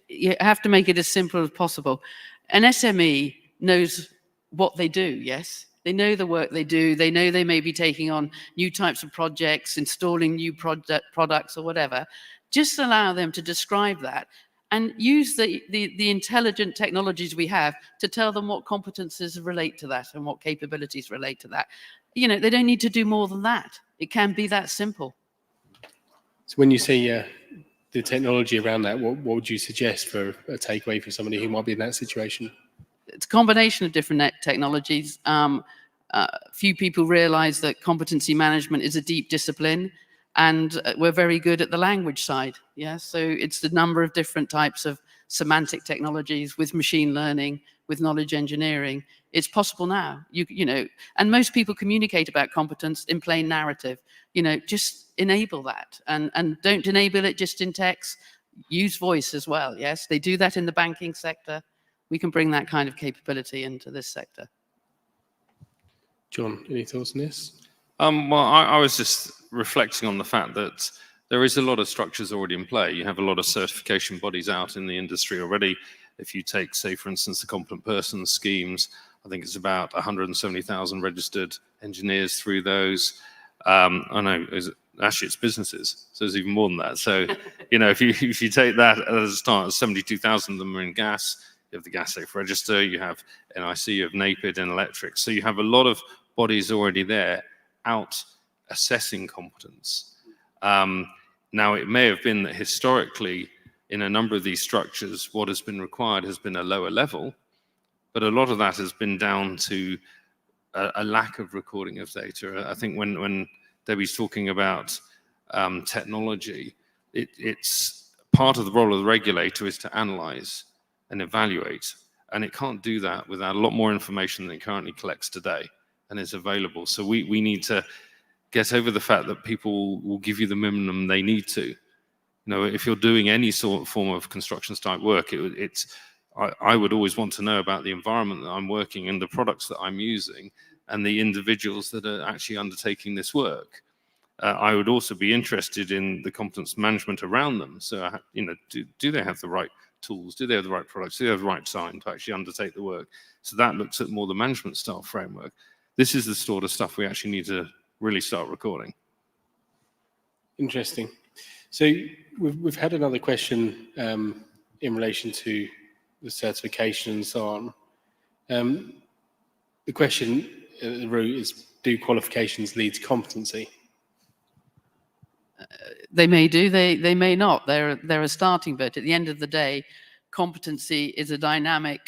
you have to make it as simple as possible. An SME knows what they do, yes? They know the work they do. They know they may be taking on new types of projects, installing new products or whatever. Just allow them to describe that and use the intelligent technologies we have to tell them what competences relate to that and what capabilities relate to that. You know, they don't need to do more than that. It can be that simple. So when you say the technology around that, what would you suggest for a takeaway for somebody who might be in that situation? It's a combination of different technologies. Few people realize that competency management is a deep discipline, and we're very good at the language side. Yeah, so it's the number of different types of semantic technologies with machine learning, with knowledge engineering. It's possible now. You know, and most people communicate about competence in plain narrative. You know, just enable that, and don't enable it just in text. Use voice as well. Yes, they do that in the banking sector. We can bring that kind of capability into this sector. John, any thoughts on this? Well, I was just reflecting on the fact that there is a lot of structures already in play. You have a lot of certification bodies out in the industry already. If you take, say, for instance, the competent person schemes, I think it's about 170,000 registered engineers through those. I know, actually it's businesses, so there's even more than that. So, you know, if you take that as a start, 72,000 of them are in gas. You have the Gas Safe Register, you have NIC, you have NAPID and electric. So you have a lot of bodies already there out assessing competence. Now, it may have been that historically, in a number of these structures, what has been required has been a lower level, but a lot of that has been down to a lack of recording of data. I think when Debbie's talking about technology, it's part of the role of the regulator is to analyze and evaluate, and it can't do that without a lot more information than it currently collects today and is available. So we need to get over the fact that people will give you the minimum they need to. You know, if you're doing any sort of form of construction type work, I would always want to know about the environment that I'm working in, the products that I'm using, and the individuals that are actually undertaking this work. I would also be interested in the competence management around them. So, do they have the right tools? Do they have the right products? Do they have the right time to actually undertake the work? So that looks at more the management style framework. This is the sort of stuff we actually need to really start recording. Interesting. So we've had another question in relation to the certification and so on. The question at the root is, do qualifications lead to competency? They may do, they may not. They're a starting, but at the end of the day, competency is a dynamic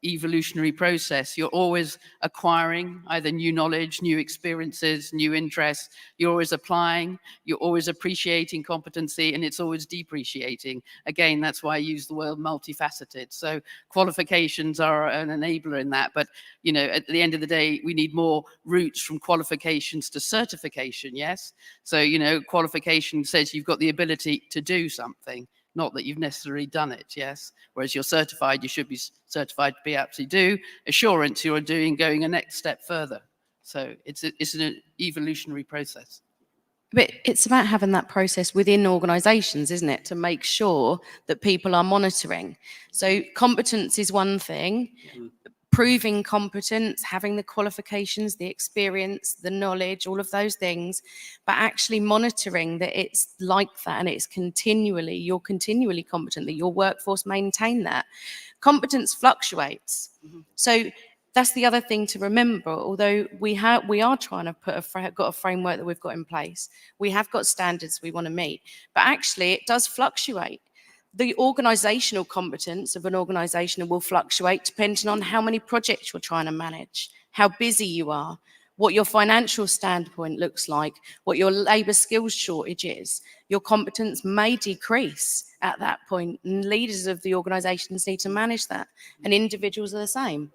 evolutionary process. You're always acquiring either new knowledge, new experiences, new interests. You're always applying, you're always appreciating competency, and it's always depreciating. Again, that's why I use the word multifaceted. So qualifications are an enabler in that, but at the end of the day, we need more routes from qualifications to certification, yes? So, qualification says you've got the ability to do something, not that you've necessarily done it, yes? Whereas you're certified, you should be certified to be able to do. Assurance, you're going a next step further. So it's an evolutionary process. But it's about having that process within organisations, isn't it, to make sure that people are monitoring. So competence is one thing. Proving competence, having the qualifications, the experience, the knowledge, all of those things, but actually monitoring that it's like that and you're continually competent, that your workforce maintain that. Competence fluctuates. So that's the other thing to remember. Although we are trying to got a framework that we've got in place, we have got standards we want to meet, but actually it does fluctuate. The organisational competence of an organisation will fluctuate depending on how many projects you're trying to manage, how busy you are, what your financial standpoint looks like, what your labour skills shortage is. Your competence may decrease at that point, and leaders of the organisations need to manage that, and individuals are the same.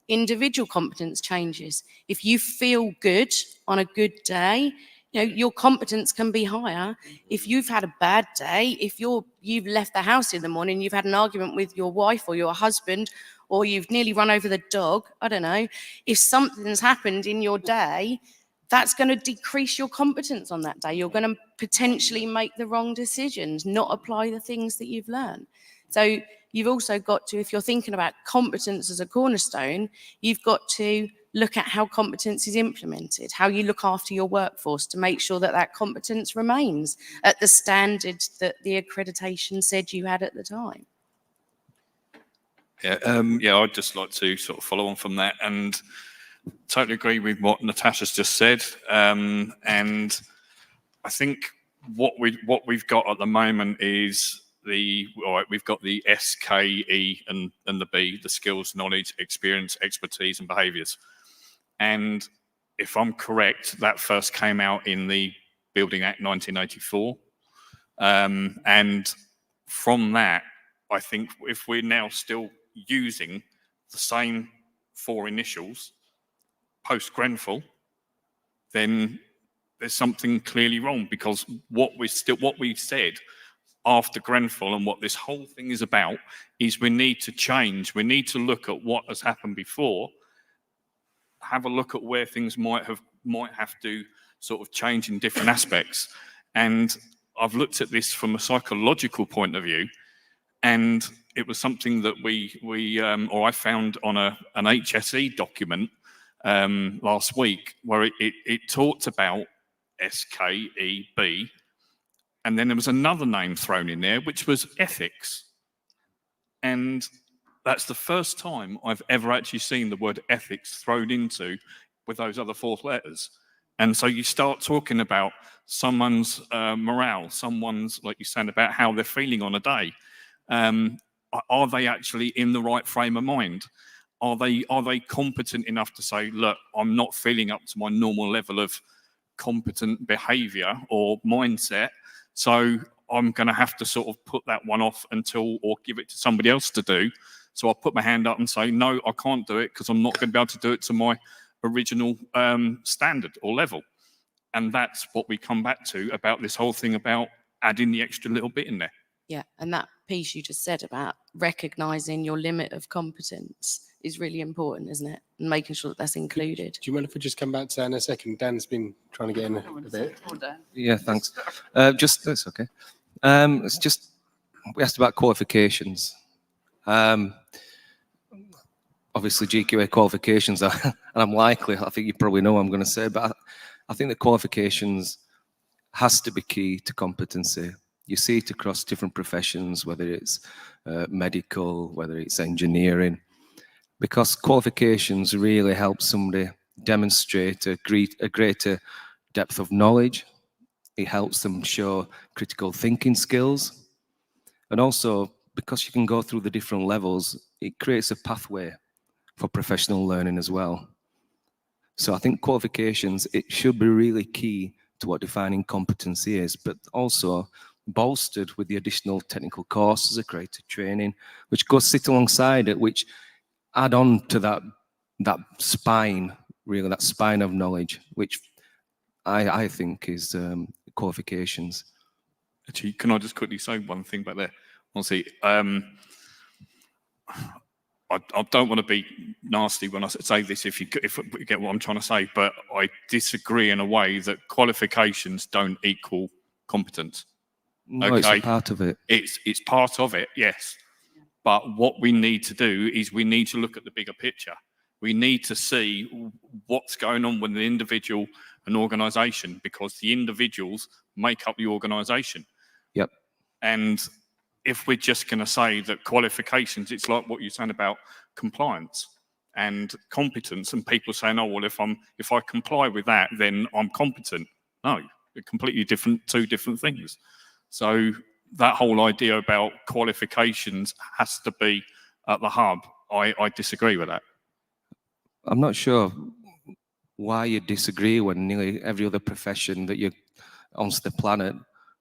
Individual competence changes. If you feel good on a good day, your competence can be higher. If you've had a bad day, if you've left the house in the morning, you've had an argument with your wife or your husband, or you've nearly run over the dog, I don't know. If something's happened in your day, that's going to decrease your competence on that day. You're going to potentially make the wrong decisions, not apply the things that you've learned. So you've also got to, if you're thinking about competence as a cornerstone, you've got to look at how competence is implemented, how you look after your workforce to make sure that that competence remains at the standard that the accreditation said you had at the time. Yeah, I'd just like to sort of follow on from that and totally agree with what Natasha's just said. And I think what we've got at the moment is we've got the S, K, E, and the B, the skills, knowledge, experience, expertise, and behaviours. And if I'm correct, that first came out in the Building Act 1984. And from that, I think if we're now still using the same four initials post-Grenfell, then there's something clearly wrong, because what we said after Grenfell and what this whole thing is about is we need to change. We need to look at what has happened before, have a look at where things might have to sort of change in different aspects. And I've looked at this from a psychological point of view, and it was something that I found on an HSE document last week, where it talked about SKEB, and then there was another name thrown in there, which was ethics. And that's the first time I've ever actually seen the word ethics thrown into with those other four letters. And so you start talking about someone's morale, someone's, like you said, about how they're feeling on a day. Are they actually in the right frame of mind? Are they competent enough to say, look, I'm not feeling up to my normal level of competent behaviour or mindset, so I'm going to have to sort of put that one off or give it to somebody else to do. So I'll put my hand up and say, no, I can't do it because I'm not going to be able to do it to my original standard or level. And that's what we come back to about this whole thing about adding the extra little bit in there. Yeah, and that piece you just said about recognizing your limit of competence is really important, isn't it? And making sure that that's included. Do you mind if we just come back to that in a second? Dan's been trying to get in a bit. Yeah, thanks. That's okay. It's just, we asked about qualifications. Obviously GQA qualifications are, and I'm likely, I think you probably know what I'm going to say, but I think the qualifications has to be key to competency. You see it across different professions, whether it's medical, whether it's engineering, because qualifications really help somebody demonstrate a greater depth of knowledge. It helps them show critical thinking skills. And also, because you can go through the different levels, it creates a pathway for professional learning as well. So I think qualifications, it should be really key to what defining competency is, but also bolstered with the additional technical courses, accredited training, which goes sit alongside it, which add on to that spine, really, that spine of knowledge, which I think is qualifications. Actually, can I just quickly say one thing back there? Honestly, I don't want to be nasty when I say this, if you get what I'm trying to say, but I disagree in a way that qualifications don't equal competence. No, it's a part of it. It's part of it, yes. But what we need to do is we need to look at the bigger picture. We need to see what's going on with the individual and organisation, because the individuals make up the organisation. Yep. And if we're just going to say that qualifications, it's like what you're saying about compliance and competence, and people saying, oh, well, if I comply with that, then I'm competent. No, they're completely different, two different things. So that whole idea about qualifications has to be at the hub. I disagree with that. I'm not sure why you disagree when nearly every other profession that you're on the planet,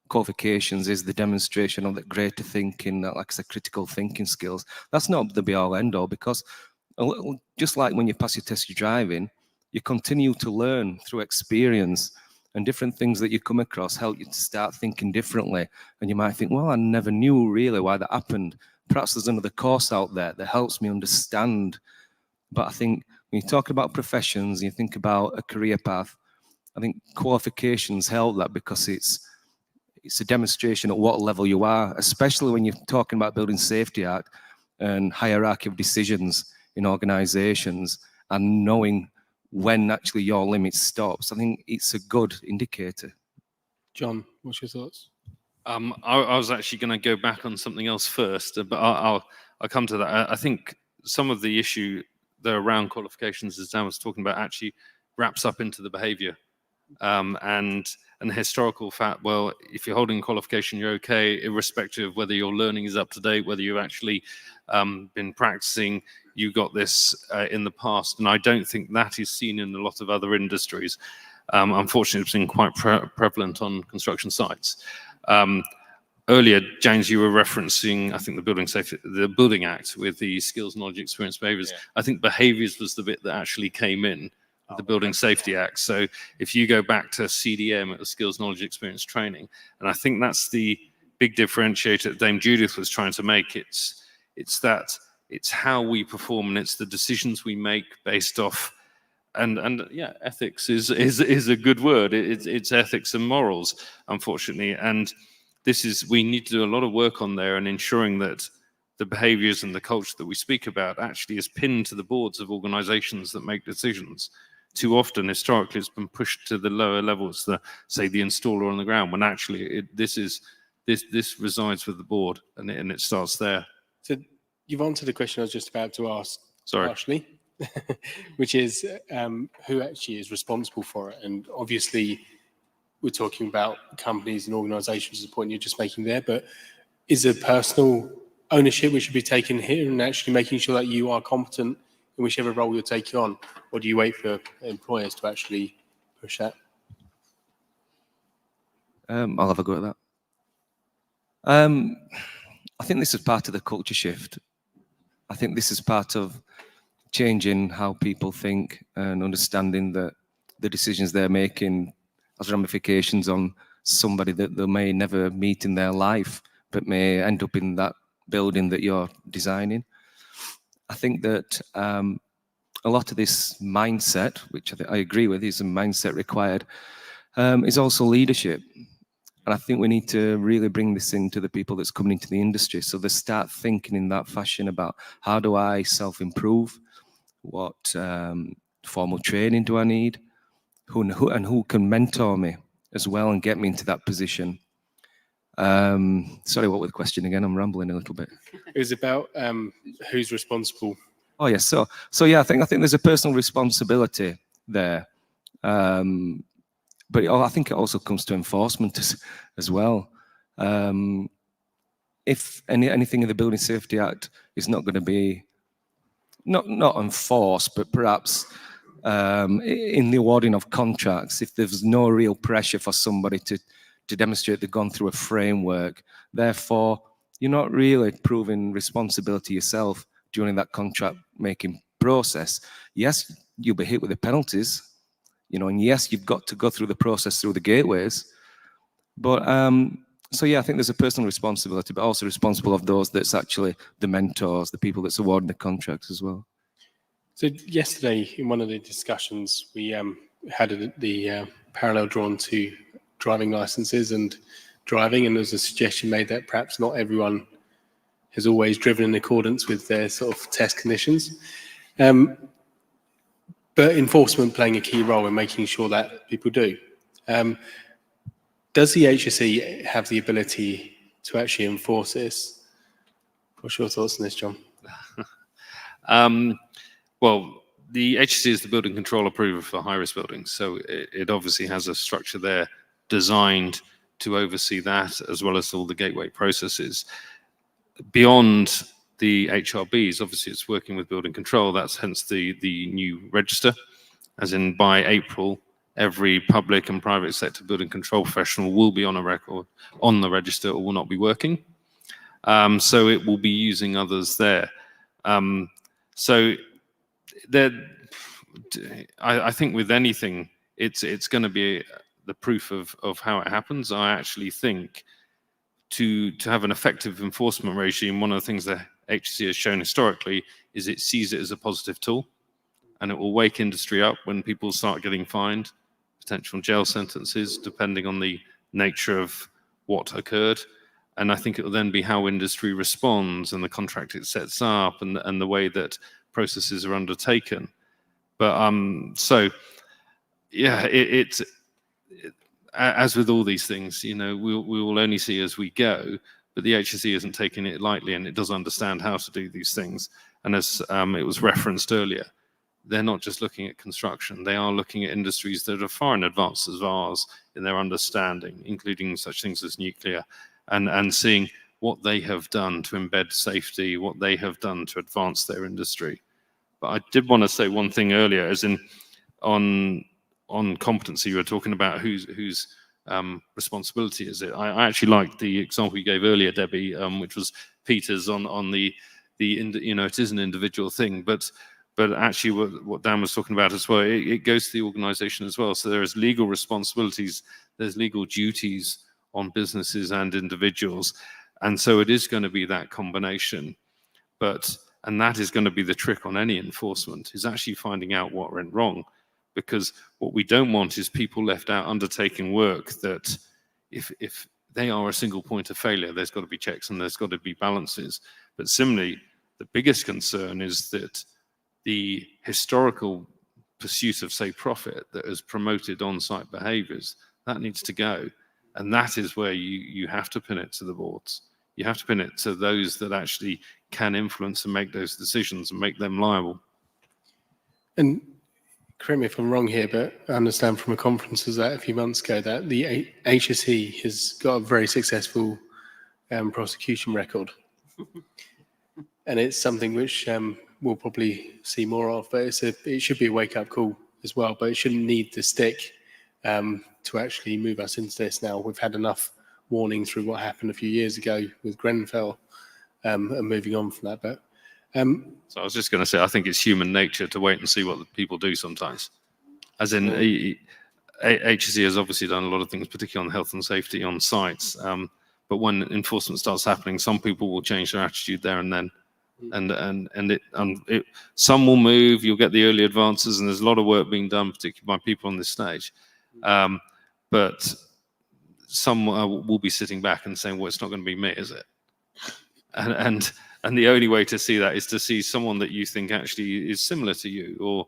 qualifications is the demonstration of that greater thinking, that, like I said, critical thinking skills. That's not the be-all end-all, because just like when you pass your test you're driving, you continue to learn through experience, and different things that you come across help you to start thinking differently. And you might think, well, I never knew really why that happened. Perhaps there's another course out there that helps me understand. But I think when you talk about professions, you think about a career path, I think qualifications help that, because it's a demonstration at what level you are, especially when you're talking about Building Safety Act and hierarchy of decisions in organisations, and knowing when actually your limit stops. I think it's a good indicator. John, what's your thoughts? I was actually going to go back on something else first, but I'll come to that. I think some of the issue there around qualifications, as Dan was talking about, actually wraps up into the behaviour. And the historical fact, well, if you're holding a qualification, you're okay, irrespective of whether your learning is up to date, whether you've actually been practicing, you got this in the past. And I don't think that is seen in a lot of other industries. Unfortunately, it's been quite prevalent on construction sites. Earlier, James, you were referencing, I think, the Building Act with the skills, knowledge, experience, behaviours. Yeah. I think behaviours was the bit that actually came in. The Building Safety Act. So if you go back to CDM, it was skills, knowledge, experience, training. And I think that's the big differentiator that Dame Judith was trying to make. It's how we perform, and it's the decisions we make based off, and yeah, ethics is a good word. It's ethics and morals, unfortunately. And we need to do a lot of work on there, and ensuring that the behaviors and the culture that we speak about actually is pinned to the boards of organizations that make decisions. Too often, historically, it's been pushed to the lower levels, say the installer on the ground, when actually this resides with the board, and it starts there. So you've answered the question I was just about to ask, Sorry. partially, which is who actually is responsible for it. And obviously, we're talking about companies and organisations, the point you're just making there, but is there personal ownership which should be taken here, and actually making sure that you are competent in whichever role you're taking on, or do you wait for employers to actually push that? I'll have a go at that. I think this is part of the culture shift. I think this is part of changing how people think and understanding that the decisions they're making has ramifications on somebody that they may never meet in their life, but may end up in that building that you're designing. I think that a lot of this mindset, which I agree with, is a mindset required, is also leadership. And I think we need to really bring this into the people that's coming into the industry. So they start thinking in that fashion about, how do I self-improve? What formal training do I need? Who can mentor me as well and get me into that position? Sorry, what was the question again? I'm rambling a little bit. It was about who's responsible. Oh yes, so yeah, I think there's a personal responsibility there, but I think it also comes to enforcement as well. If anything in the Building Safety Act is not going to be not enforced, but perhaps in the awarding of contracts, if there's no real pressure for somebody to demonstrate they've gone through a framework, therefore you're not really proving responsibility yourself during that contract making process. Yes, you'll be hit with the penalties, and yes, you've got to go through the process through the gateways. But so yeah, I think there's a personal responsibility, but also responsible of those that's actually the mentors, the people that's awarding the contracts as well. So yesterday, in one of the discussions, we had the parallel drawn to driving licenses and driving, and there was a suggestion made that perhaps not everyone has always driven in accordance with their sort of test conditions. But enforcement playing a key role in making sure that people do. Does the HSE have the ability to actually enforce this? What's your thoughts on this, John? Well, the HSE is the building control approver for high-risk buildings, so it obviously has a structure there designed to oversee that, as well as all the gateway processes. Beyond the HRBs, obviously it's working with building control. That's hence the new register, as in by April, every public and private sector building control professional will be on a record on the register or will not be working. So it will be using others there. So I think with anything, it's going to be the proof of how it happens. I actually think to have an effective enforcement regime, one of the things that HSE has shown historically is it sees it as a positive tool, and it will wake industry up when people start getting fined, potential jail sentences, depending on the nature of what occurred. And I think it will then be how industry responds and the contract it sets up and the way that processes are undertaken. But so yeah, it's as with all these things, we will only see as we go. But the HSE isn't taking it lightly, and it does understand how to do these things. And as it was referenced earlier, they're not just looking at construction, they are looking at industries that are far in advance of ours in their understanding, including such things as nuclear, and seeing what they have done to embed safety, what they have done to advance their industry. But I did want to say one thing earlier, as in on competency, you were talking about whose responsibility is it. I actually liked the example you gave earlier, Debbie, which was Peter's on the it is an individual thing, but actually what Dan was talking about as well, it goes to the organization as well. So there is legal responsibilities, there's legal duties on businesses and individuals. And so it is going to be that combination. And that is going to be the trick on any enforcement, is actually finding out what went wrong. Because what we don't want is people left out undertaking work that if they are a single point of failure, there's got to be checks and there's got to be balances. But similarly, the biggest concern is that the historical pursuit of, say, profit that has promoted on-site behaviors, that needs to go. And that is where you have to pin it to the boards. You have to pin it to those that actually can influence and make those decisions and make them liable. And correct me if I'm wrong here, but I understand from a conference I was at a few months ago that the HSE has got a very successful prosecution record. And it's something which we'll probably see more of, but it should be a wake-up call as well, but it shouldn't need the stick to actually move us into this now. We've had enough warning through what happened a few years ago with Grenfell and moving on from that. But so I was just going to say, I think it's human nature to wait and see what the people do sometimes. As in, HSE has obviously done a lot of things, particularly on health and safety on sites. But when enforcement starts happening, some people will change their attitude there and then. Some will move, you'll get the early advances, and there's a lot of work being done, particularly by people on this stage. But some will be sitting back and saying, well, it's not going to be me, is it? And the only way to see that is to see someone that you think actually is similar to you, or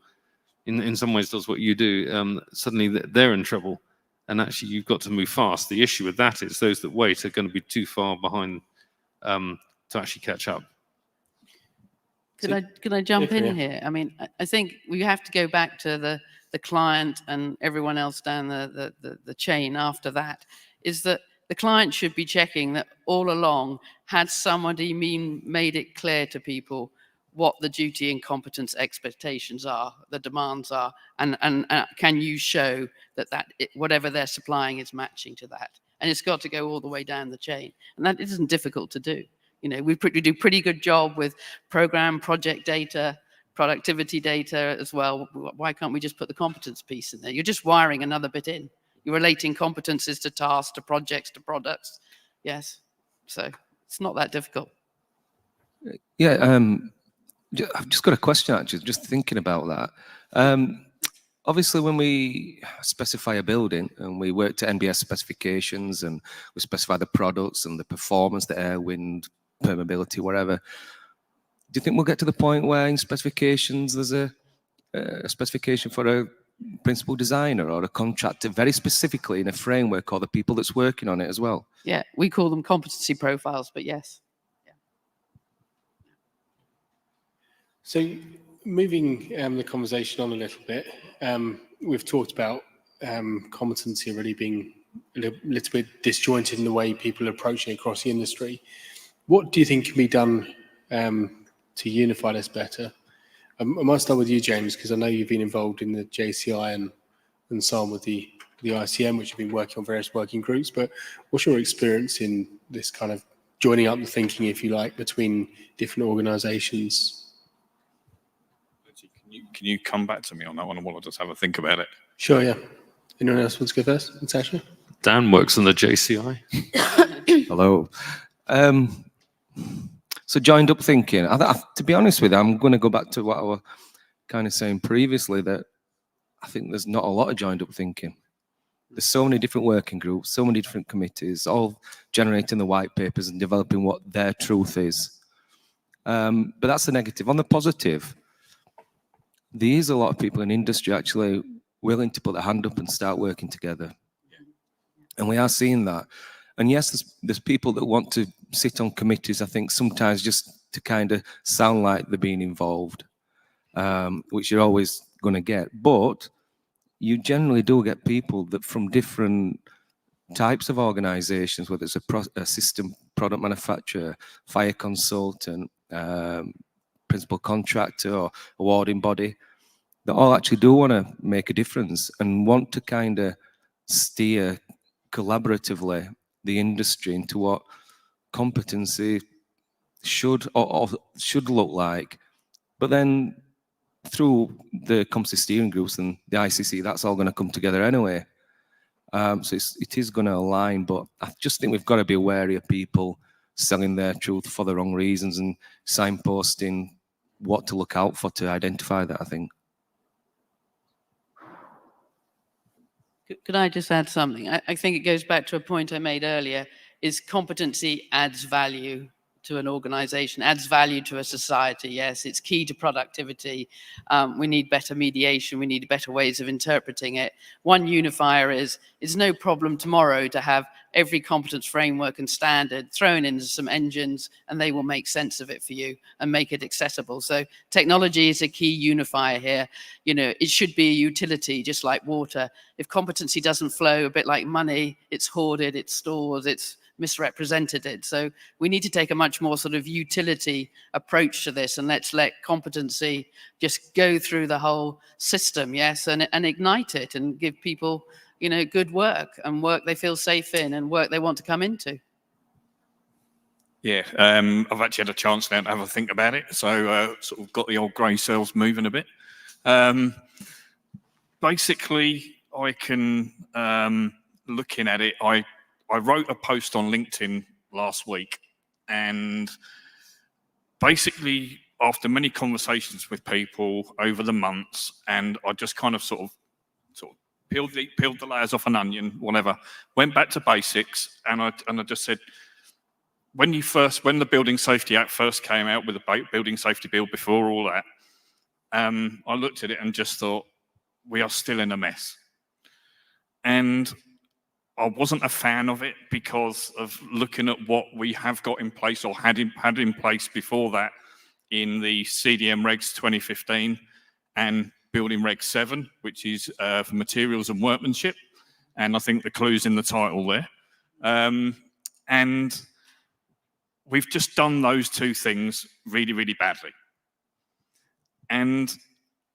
in some ways does what you do. Suddenly they're in trouble, and actually you've got to move fast. The issue with that is those that wait are going to be too far behind to actually catch up. Could I jump in here? I mean, I think we have to go back to the client and everyone else down the chain after that, is that the client should be checking that all along, had somebody made it clear to people what the duty and competence expectations are, the demands are, and can you show that whatever they're supplying is matching to that? And it's got to go all the way down the chain. And that isn't difficult to do. You know, we do pretty good job with program, project data, productivity data as well. Why can't we just put the competence piece in there? You're just wiring another bit in. You're relating competences to tasks, to projects, to products. Yes. So it's not that difficult. Yeah, I've just got a question, actually, just thinking about that. Obviously, when we specify a building and we work to NBS specifications and we specify the products and the performance, the air, wind, permeability, whatever, do you think we'll get to the point where in specifications there's a specification for a principal designer or a contractor very specifically in a framework, or the people that's working on it as well? Yeah, we call them competency profiles, but yes. So moving the conversation on a little bit, we've talked about competency really being a little bit disjointed in the way people are approaching it across the industry. What do you think can be done to unify this better? I might start with you, James, because I know you've been involved in the JCI and so on with the ICM, which you've been working on various working groups. But what's your experience in this kind of joining up the thinking, if you like, between different organisations? Can you come back to me on that one, while I just have a think about it? Sure, yeah. Anyone else wants to go first? Natasha? Dan works on the JCI. Hello. So joined up thinking, to be honest with you, I'm going to go back to what I was kind of saying previously, that I think there's not a lot of joined up thinking. There's so many different working groups, so many different committees, all generating the white papers and developing what their truth is. But that's the negative. On the positive, there is a lot of people in industry actually willing to put their hand up and start working together. And we are seeing that. And yes, there's people that want to sit on committees, I think, sometimes just to kind of sound like they're being involved, which you're always going to get. But you generally do get people that from different types of organizations, whether it's a system product manufacturer, fire consultant, principal contractor or awarding body, that all actually do want to make a difference and want to kind of steer collaboratively the industry into what competency should or should look like. But then through the competency steering groups and the ICC, that's all going to come together anyway. So it is going to align, but I just think we've got to be wary of people selling their truth for the wrong reasons and signposting what to look out for to identify that, I think. Could I just add something? I think it goes back to a point I made earlier, is competency adds value to an organization, adds value to a society. Yes, it's key to productivity. We need better mediation. We need better ways of interpreting it. One unifier is, it's no problem tomorrow to have every competence framework and standard thrown into some engines, and they will make sense of it for you and make it accessible. So technology is a key unifier here. You know, it should be a utility, just like water. If competency doesn't flow, a bit like money, it's hoarded, it's stored, it's misrepresented it. So we need to take a much more sort of utility approach to this, and let's let competency just go through the whole system, yes, and ignite it and give people, you know, good work and work they feel safe in and work they want to come into. Yeah, I've actually had a chance now to have a think about it, so sort of got the old grey cells moving a bit. Basically, I can, looking at it, I wrote a post on LinkedIn last week, and basically after many conversations with people over the months, and I just kind of sort of peeled the layers off an onion, whatever, went back to basics, and I just said, when the Building Safety Act first came out with the Building Safety Bill, before all that, I looked at it and just thought, we are still in a mess. And I wasn't a fan of it because of looking at what we have got in place or had in place before that in the CDM Regs 2015 and Building Reg 7, which is for materials and workmanship. And I think the clue's in the title there. And we've just done those two things really, really badly. And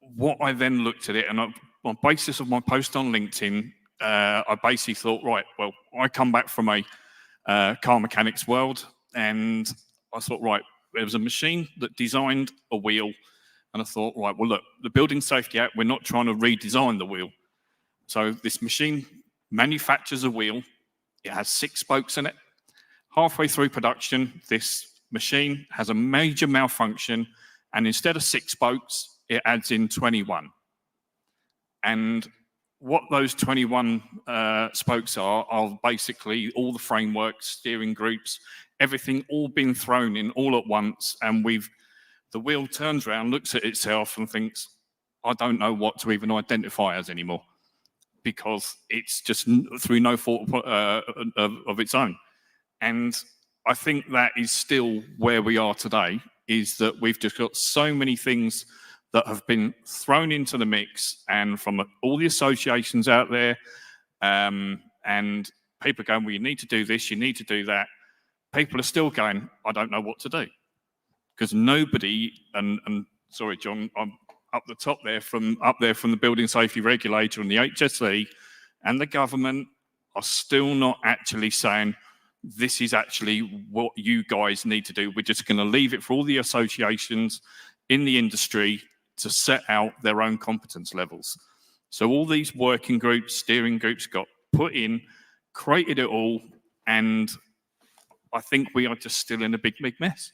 what I then looked at it, and on the basis of my post on LinkedIn, I basically thought, right, well, I come back from a car mechanics world, and I thought, right, there was a machine that designed a wheel, and I thought, right, well, look, the Building Safety Act, we're not trying to redesign the wheel. So this machine manufactures a wheel. It has 6 spokes in it. Halfway through production, this machine has a major malfunction, and instead of 6 spokes, it adds in 21. And what those 21 spokes are basically all the frameworks, steering groups, everything all been thrown in all at once, and the wheel turns around, looks at itself and thinks, I don't know what to even identify as anymore, because it's just through no fault of its own. And I think that is still where we are today, is that we've just got so many things that have been thrown into the mix, and from all the associations out there, and people going, well, you need to do this, you need to do that. People are still going, I don't know what to do. Because nobody, and sorry, John, I'm up there from the Building Safety Regulator and the HSE and the government are still not actually saying, this is actually what you guys need to do. We're just going to leave it for all the associations in the industry to set out their own competence levels. So all these working groups, steering groups got put in, created it all, and I think we are just still in a big, big mess.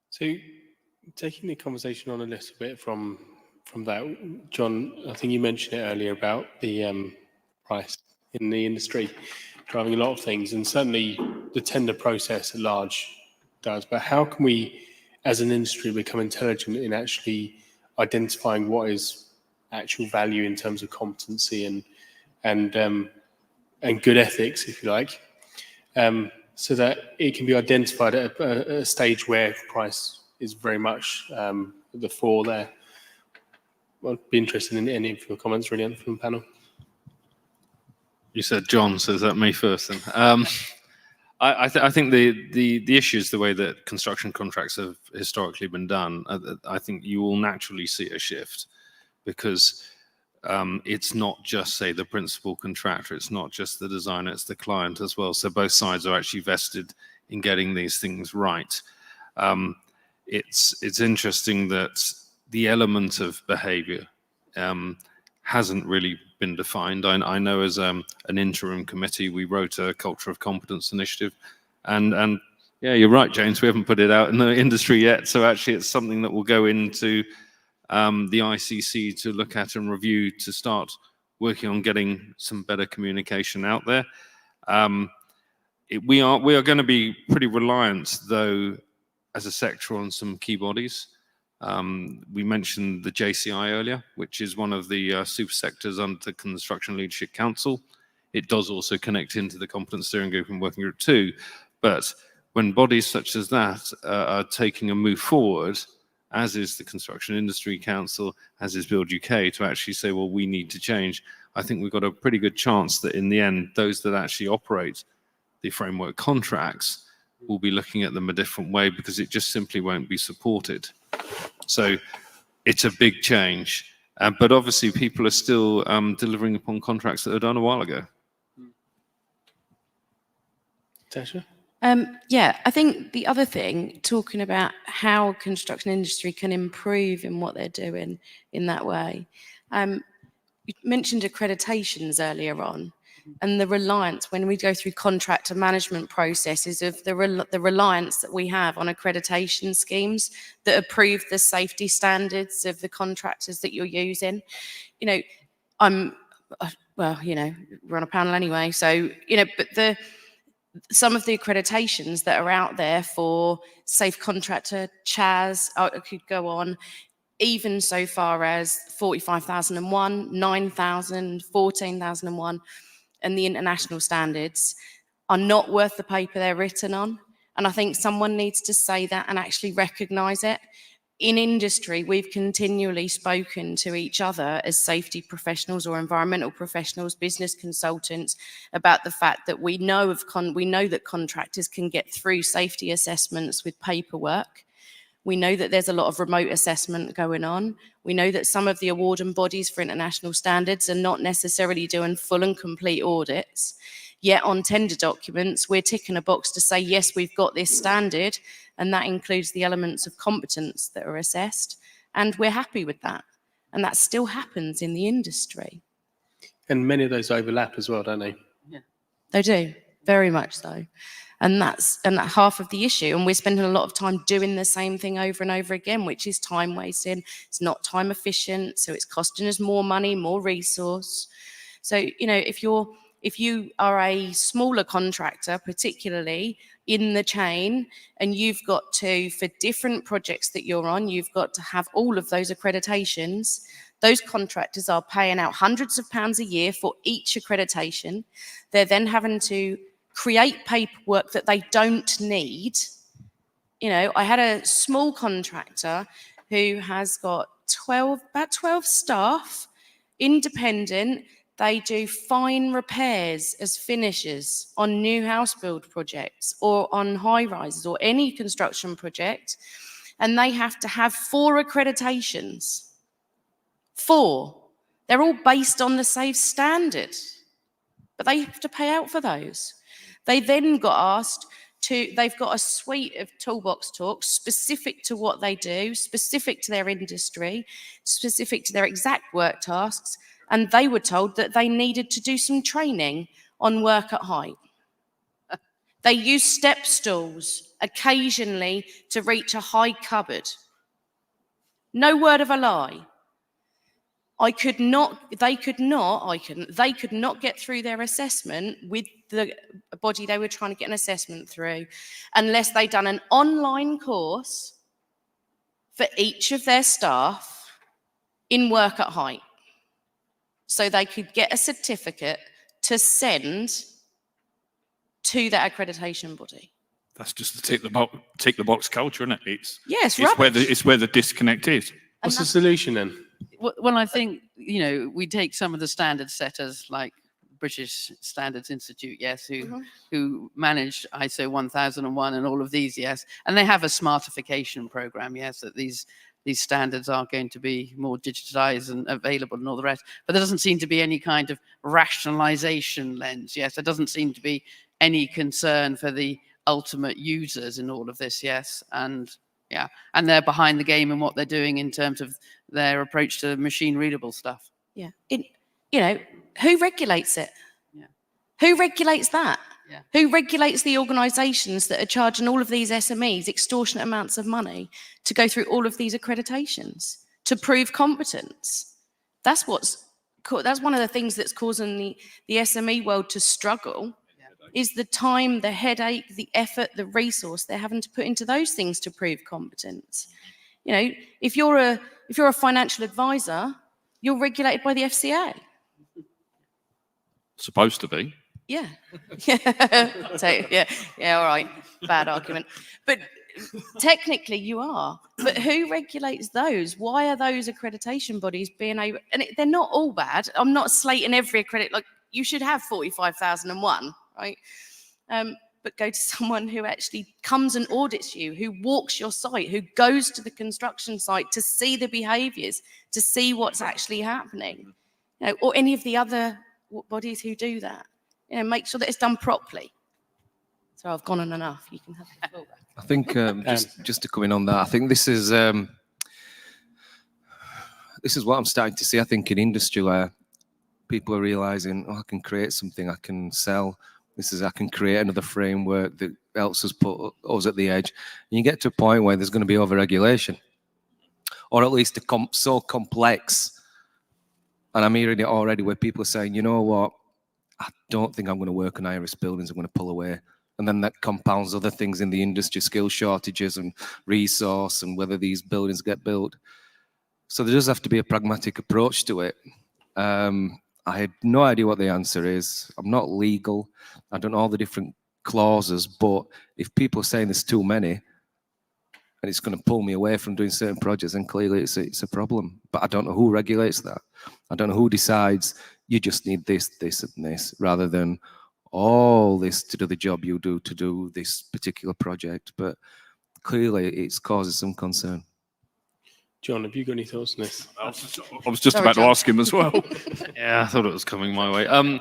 So taking the conversation on a little bit from that, John, I think you mentioned it earlier about the price in the industry driving a lot of things, and certainly the tender process at large does. But how can we, as an industry, become intelligent in actually identifying what is actual value in terms of competency and good ethics, if you like, so that it can be identified at a stage where price is very much the fore there? I'd be interested in any of your comments, really, from the panel. You said John, so is that me first then? I think the issue is the way that construction contracts have historically been done. I think you will naturally see a shift, because it's not just, say, the principal contractor, it's not just the designer, it's the client as well. So both sides are actually vested in getting these things right. It's interesting that the element of behavior hasn't really been defined. I know as an interim committee, we wrote a Culture of Competence initiative, and yeah, you're right, James, we haven't put it out in the industry yet. So actually it's something that will go into the ICC to look at and review, to start working on getting some better communication out there. We are going to be pretty reliant, though, as a sector, on some key bodies. We mentioned the JCI earlier, which is one of the super sectors under the Construction Leadership Council. It does also connect into the Competence Steering Group and Working Group too. But when bodies such as that are taking a move forward, as is the Construction Industry Council, as is Build UK, to actually say, well, we need to change, I think we've got a pretty good chance that in the end, those that actually operate the framework contracts will be looking at them a different way, because it just simply won't be supported. So it's a big change. But obviously people are still delivering upon contracts that were done a while ago. Tasha? Yeah, I think the other thing, talking about how construction industry can improve in what they're doing in that way, you mentioned accreditations earlier on, and the reliance when we go through contractor management processes of the reliance that we have on accreditation schemes that approve the safety standards of the contractors that you're using. You know, well, you know, we're on a panel anyway, so, you know, but some of the accreditations that are out there for safe contractor, CHAS, I could go on, even so far as 45,001, 9,000, 14,001, and the international standards are not worth the paper they're written on. And I think someone needs to say that and actually recognise it. In industry, we've continually spoken to each other as safety professionals or environmental professionals, business consultants, about the fact that we know that contractors can get through safety assessments with paperwork. We know that there's a lot of remote assessment going on. We know that some of the awarding bodies for international standards are not necessarily doing full and complete audits. Yet on tender documents, we're ticking a box to say, yes, we've got this standard, and that includes the elements of competence that are assessed, and we're happy with that. And that still happens in the industry. And many of those overlap as well, don't they? Yeah. They do, very much so. And that's half of the issue. And we're spending a lot of time doing the same thing over and over again, which is time wasting. It's not time efficient, so it's costing us more money, more resource. So, you know, if you are a smaller contractor, particularly in the chain, and you've got to, for different projects that you're on, you've got to have all of those accreditations. Those contractors are paying out hundreds of pounds a year for each accreditation. They're then having to create paperwork that they don't need. You know, I had a small contractor who has got about 12 staff, independent. They do fine repairs as finishers on new house build projects or on high rises or any construction project. And they have to have 4 accreditations. 4. They're all based on the safe standard, but they have to pay out for those. They then got asked they've got a suite of toolbox talks specific to what they do, specific to their industry, specific to their exact work tasks, and they were told that they needed to do some training on work at height. They use step stools occasionally to reach a high cupboard. No word of a lie. They could not get through their assessment with the body they were trying to get an assessment through unless they'd done an online course for each of their staff in work at height. So they could get a certificate to send to that accreditation body. That's just the tick the box culture, isn't it? It's where the disconnect is. What's the solution then? Well, I think, you know, we take some of the standard setters like British Standards Institute, yes, who manage ISO 1001 and all of these, yes, and they have a smartification program, yes, that these standards are going to be more digitized and available and all the rest. But there doesn't seem to be any kind of rationalization lens, yes. There doesn't seem to be any concern for the ultimate users in all of this, yes, and yeah, and they're behind the game in what they're doing in terms of their approach to machine readable stuff. Yeah. You know, who regulates it? Yeah. Who regulates that? Yeah. Who regulates the organisations that are charging all of these SMEs extortionate amounts of money to go through all of these accreditations to prove competence? That's one of the things that's causing the SME world to struggle. Is the time, the headache, the effort, the resource they're having to put into those things to prove competence. You know, if you're a financial advisor, you're regulated by the FCA. Supposed to be. Yeah. So, yeah, all right. Bad argument. But technically you are. But who regulates those? Why are those accreditation bodies being able, and they're not all bad. I'm not slating every like you should have 45,001. Right? But go to someone who actually comes and audits you, who walks your site, who goes to the construction site to see the behaviours, to see what's actually happening, you know, or any of the other bodies who do that. You know, make sure that it's done properly. So I've gone on enough. You can have the floor back. I think just to come in on that, I think this is what I'm starting to see. I think in industry where people are realizing, oh, I can create something, I can sell. I can create another framework that helps us put us at the edge. And you get to a point where there's going to be over-regulation, or at least so complex. And I'm hearing it already where people are saying, you know what, I don't think I'm going to work on high-risk buildings, I'm going to pull away. And then that compounds other things in the industry, skill shortages and resource and whether these buildings get built. So there does have to be a pragmatic approach to it. I had no idea what the answer is. I'm not legal. I don't know all the different clauses, but if people are saying there's too many and it's going to pull me away from doing certain projects, then clearly it's a problem. But I don't know who regulates that. I don't know who decides you just need this, this, and this, rather than all this to do the job you do to do this particular project. But clearly it's causing some concern. John, have you got any thoughts on this? I was just about to ask him as well. Yeah, I thought it was coming my way.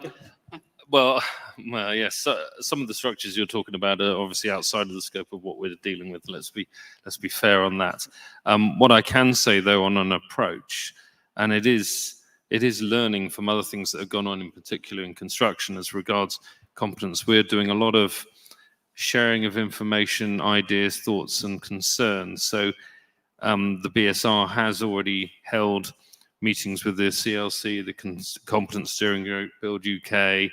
Well, yes. So some of the structures you're talking about are obviously outside of the scope of what we're dealing with. Let's be fair on that. What I can say though on an approach, and it is learning from other things that have gone on, in particular in construction as regards competence. We're doing a lot of sharing of information, ideas, thoughts, and concerns. So the BSR has already held meetings with the CLC, the Competence Steering Group, Build UK,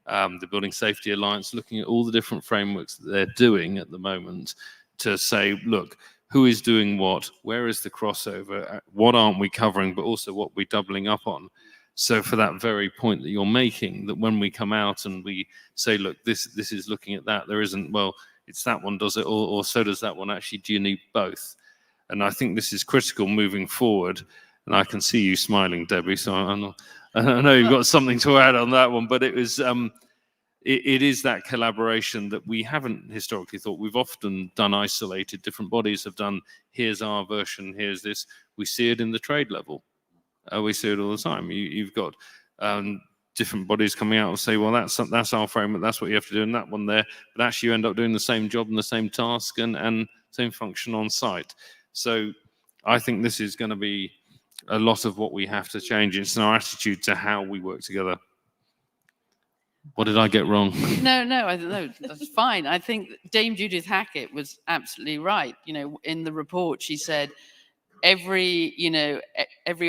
the Building Safety Alliance, looking at all the different frameworks that they're doing at the moment to say, look, who is doing what, where is the crossover, what aren't we covering, but also what we're doubling up on. So for that very point that you're making, that when we come out and we say, look, this is looking at that, there isn't, well, it's that one does it, or so does that one. Actually, do you need both? And I think this is critical moving forward. And I can see you smiling, Debbie, so I know you've got something to add on that one, but it was, it is that collaboration that we haven't historically thought. We've often done isolated, different bodies have done, here's our version, here's this. We see it in the trade level. We see it all the time. You've got different bodies coming out and say, well, that's our framework, that's what you have to do in that one there. But actually you end up doing the same job and the same task and same function on site. So I think this is going to be a lot of what we have to change. It's our attitude to how we work together. What did I get wrong? No, that's fine. I think Dame Judith Hackett was absolutely right. You know, in the report, she said every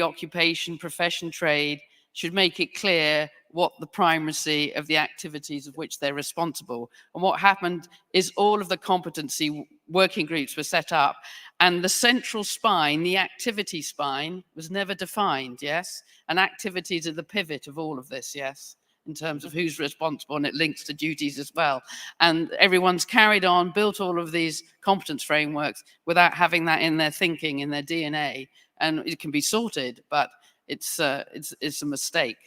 occupation, profession, trade should make it clear what the primacy of the activities of which they're responsible. And what happened is all of the competency working groups were set up, and the central spine, the activity spine, was never defined, yes? And activities are the pivot of all of this, yes? In terms of who's responsible, and it links to duties as well. And everyone's carried on, built all of these competence frameworks without having that in their thinking, in their DNA. And it can be sorted, but it's a mistake.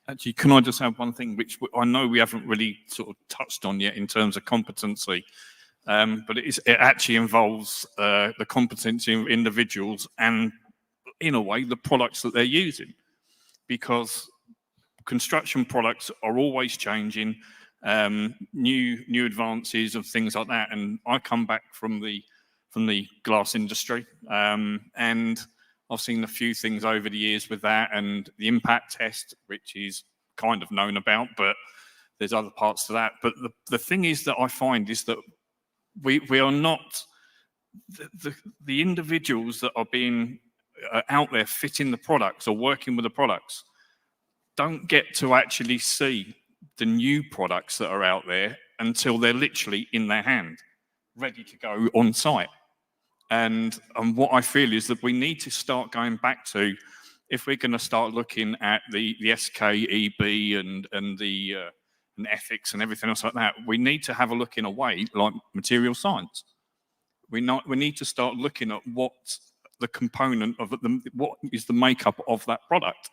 Actually, can I just have one thing, which I know we haven't really sort of touched on yet in terms of competency, but it actually involves the competency of individuals and, in a way, the products that they're using. Because construction products are always changing, new advances of things like that. And I come back from the glass industry, and I've seen a few things over the years with that, and the impact test, which is kind of known about, but there's other parts to that. But the thing is that I find is that we are not the individuals that are being out there fitting the products or working with the products don't get to actually see the new products that are out there until they're literally in their hand, ready to go on site. And what I feel is that we need to start going back to, if we're going to start looking at the SKEB and the and ethics and everything else like that, we need to have a look in a way like material science. We need to start looking at what the component of what is the makeup of that product.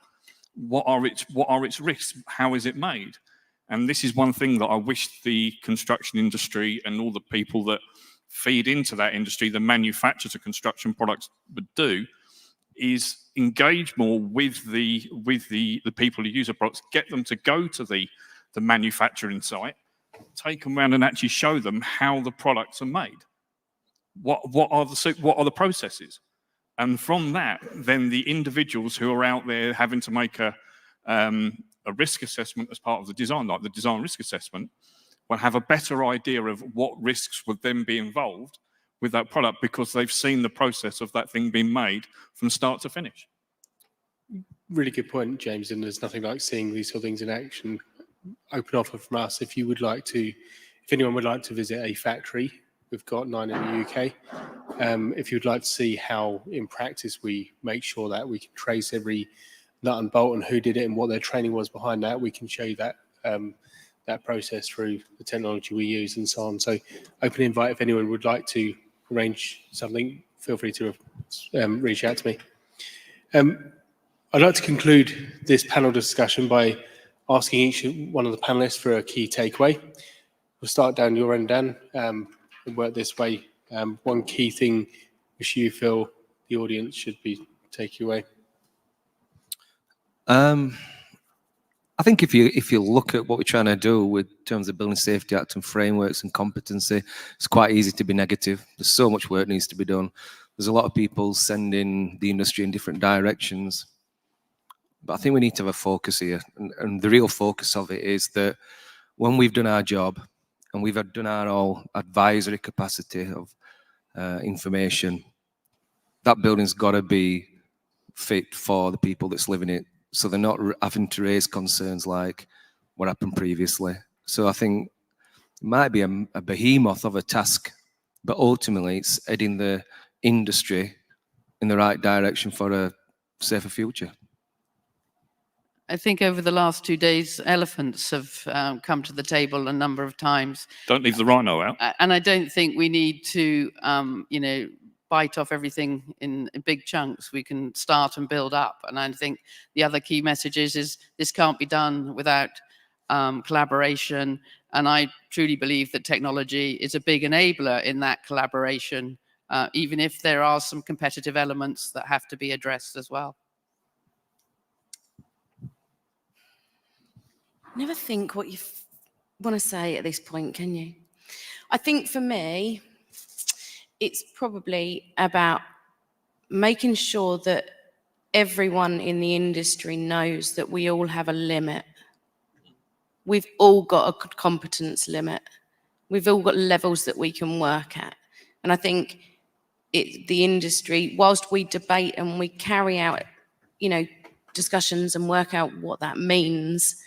What are its risks? How is it made? And this is one thing that I wish the construction industry and all the people that feed into that industry, the manufacturers of construction products, would do, is engage more with the people who use the products, get them to go to the manufacturing site, take them around and actually show them how the products are made. What are the processes? And from that, then the individuals who are out there having to make a a risk assessment as part of the design, like the design risk assessment, will have a better idea of what risks would then be involved with that product because they've seen the process of that thing being made from start to finish. Really good point, James, and there's nothing like seeing these sort of things in action. Open offer from us if you would like to, if anyone would like to visit a factory, we've got 9 in the UK. If you'd like to see how in practice we make sure that we can trace every nut and bolt and who did it and what their training was behind that, we can show you that that process through the technology we use and so on. So open invite if anyone would like to arrange something, feel free to reach out to me. I'd like to conclude this panel discussion by asking each one of the panelists for a key takeaway. We'll start down your end, Dan, and work this way. One key thing which you feel the audience should be taking away. I think if you look at what we're trying to do with terms of Building Safety Act and frameworks and competency, it's quite easy to be negative. There's so much work needs to be done. There's a lot of people sending the industry in different directions. But I think we need to have a focus here. And the real focus of it is that when we've done our job and we've done our all advisory capacity of information, that building's got to be fit for the people that's living it. So they're not having to raise concerns like what happened previously. So I think it might be a behemoth of a task, but ultimately it's heading the industry in the right direction for a safer future. I think over the last 2 days, elephants have come to the table a number of times. Don't leave the rhino out. And I don't think we need to, bite off everything in big chunks. We can start and build up. And I think the other key message is this can't be done without collaboration. And I truly believe that technology is a big enabler in that collaboration, even if there are some competitive elements that have to be addressed as well. Never think what you want to say at this point, can you? I think for me, it's probably about making sure that everyone in the industry knows that we all have a limit. We've all got a competence limit. We've all got levels that we can work at. And I think the industry, whilst we debate and we carry out, discussions and work out what that means,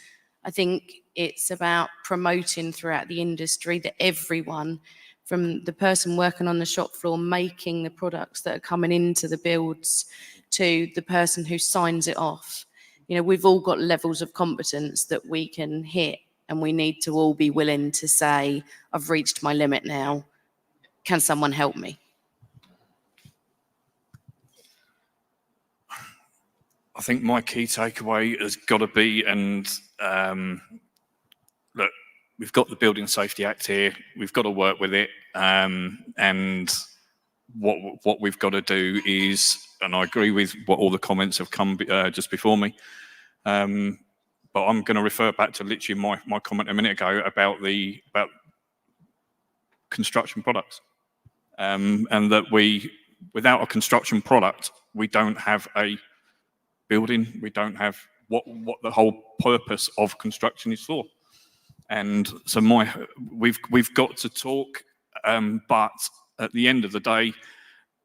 I think it's about promoting throughout the industry that everyone, from the person working on the shop floor making the products that are coming into the builds to the person who signs it off, we've all got levels of competence that we can hit, and we need to all be willing to say, I've reached my limit now. Can someone help me? I think my key takeaway has got to be, and look, we've got the Building Safety Act here. We've got to work with it, and what we've got to do is, and I agree with what all the comments have come just before me, but I'm going to refer back to literally my comment a minute ago about construction products, and that without a construction product, we don't have a building. We don't have what the whole purpose of construction is for. And so we've got to talk, but at the end of the day,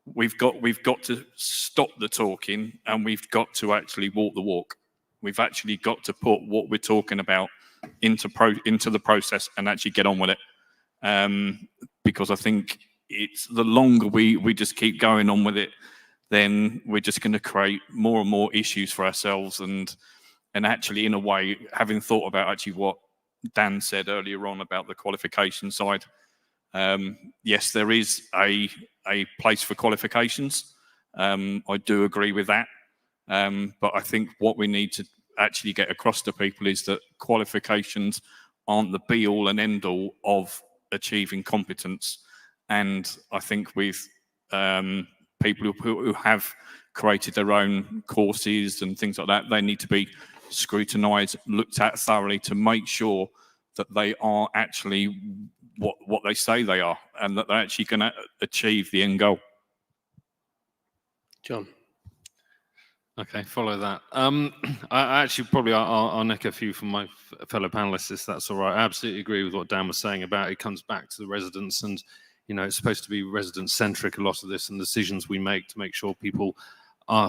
we've got to stop the talking, and we've got to actually walk the walk. We've actually got to put what we're talking about into the process and actually get on with it. Because I think it's the longer we just keep going on with it, then we're just going to create more and more issues for ourselves. And actually, in a way, having thought about actually what Dan said earlier on about the qualification side, yes, there is a place for qualifications. I do agree with that. But I think what we need to actually get across to people is that qualifications aren't the be-all and end-all of achieving competence. And I think with people who have created their own courses and things like that, they need to be scrutinised, looked at thoroughly to make sure that they are actually what they say they are, and that they're actually going to achieve the end goal. John. Okay, follow that. I actually probably I'll nick a few from my fellow panelists, if that's all right. I absolutely agree with what Dan was saying about it comes back to the residents, and it's supposed to be resident centric, a lot of this, and decisions we make to make sure people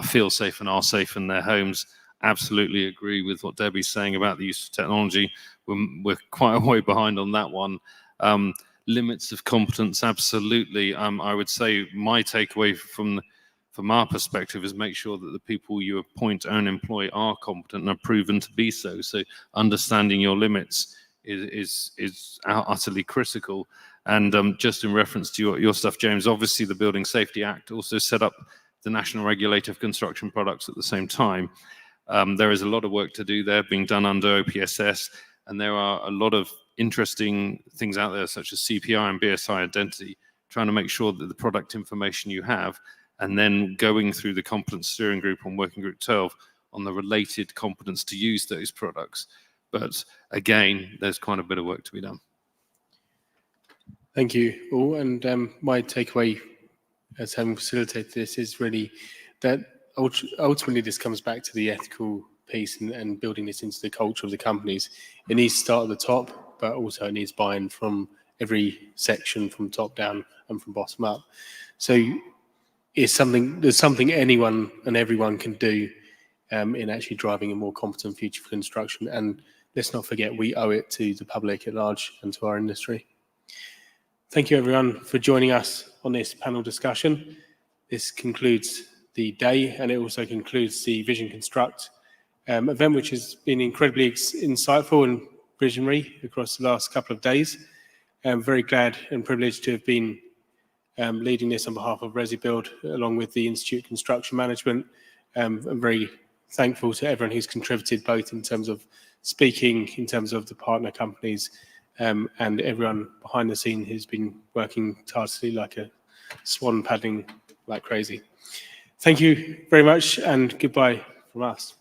feel safe and are safe in their homes. Absolutely agree with what Debbie's saying about the use of technology. We're quite a way behind on that one. Limits of competence, absolutely. I would say my takeaway from our perspective is make sure that the people you appoint and employ are competent and are proven to be so. So understanding your limits is utterly critical. And just in reference to your stuff, James, obviously the Building Safety Act also set up the National Regulator of Construction Products at the same time. There is a lot of work to do there being done under OPSS, and there are a lot of interesting things out there such as CPI and BSI identity, trying to make sure that the product information you have, and then going through the competence steering group on working group 12 on the related competence to use those products. But again, there's quite a bit of work to be done. Thank you all. And my takeaway as having facilitated this is really that ultimately this comes back to the ethical piece and building this into the culture of the companies. It needs to start at the top, but also it needs buy-in from every section, from top down and from bottom up. So there's something anyone and everyone can do in actually driving a more competent future for construction. And let's not forget, we owe it to the public at large and to our industry. Thank you everyone for joining us on this panel discussion. This concludes the day, and it also concludes the Vision Construct event, which has been incredibly insightful and visionary across the last couple of days. I'm very glad and privileged to have been leading this on behalf of ResiBuild, along with the Institute of Construction Management. I'm very thankful to everyone who's contributed, both in terms of speaking, in terms of the partner companies, and everyone behind the scene who's been working tirelessly like a swan paddling like crazy. Thank you very much, and goodbye from us.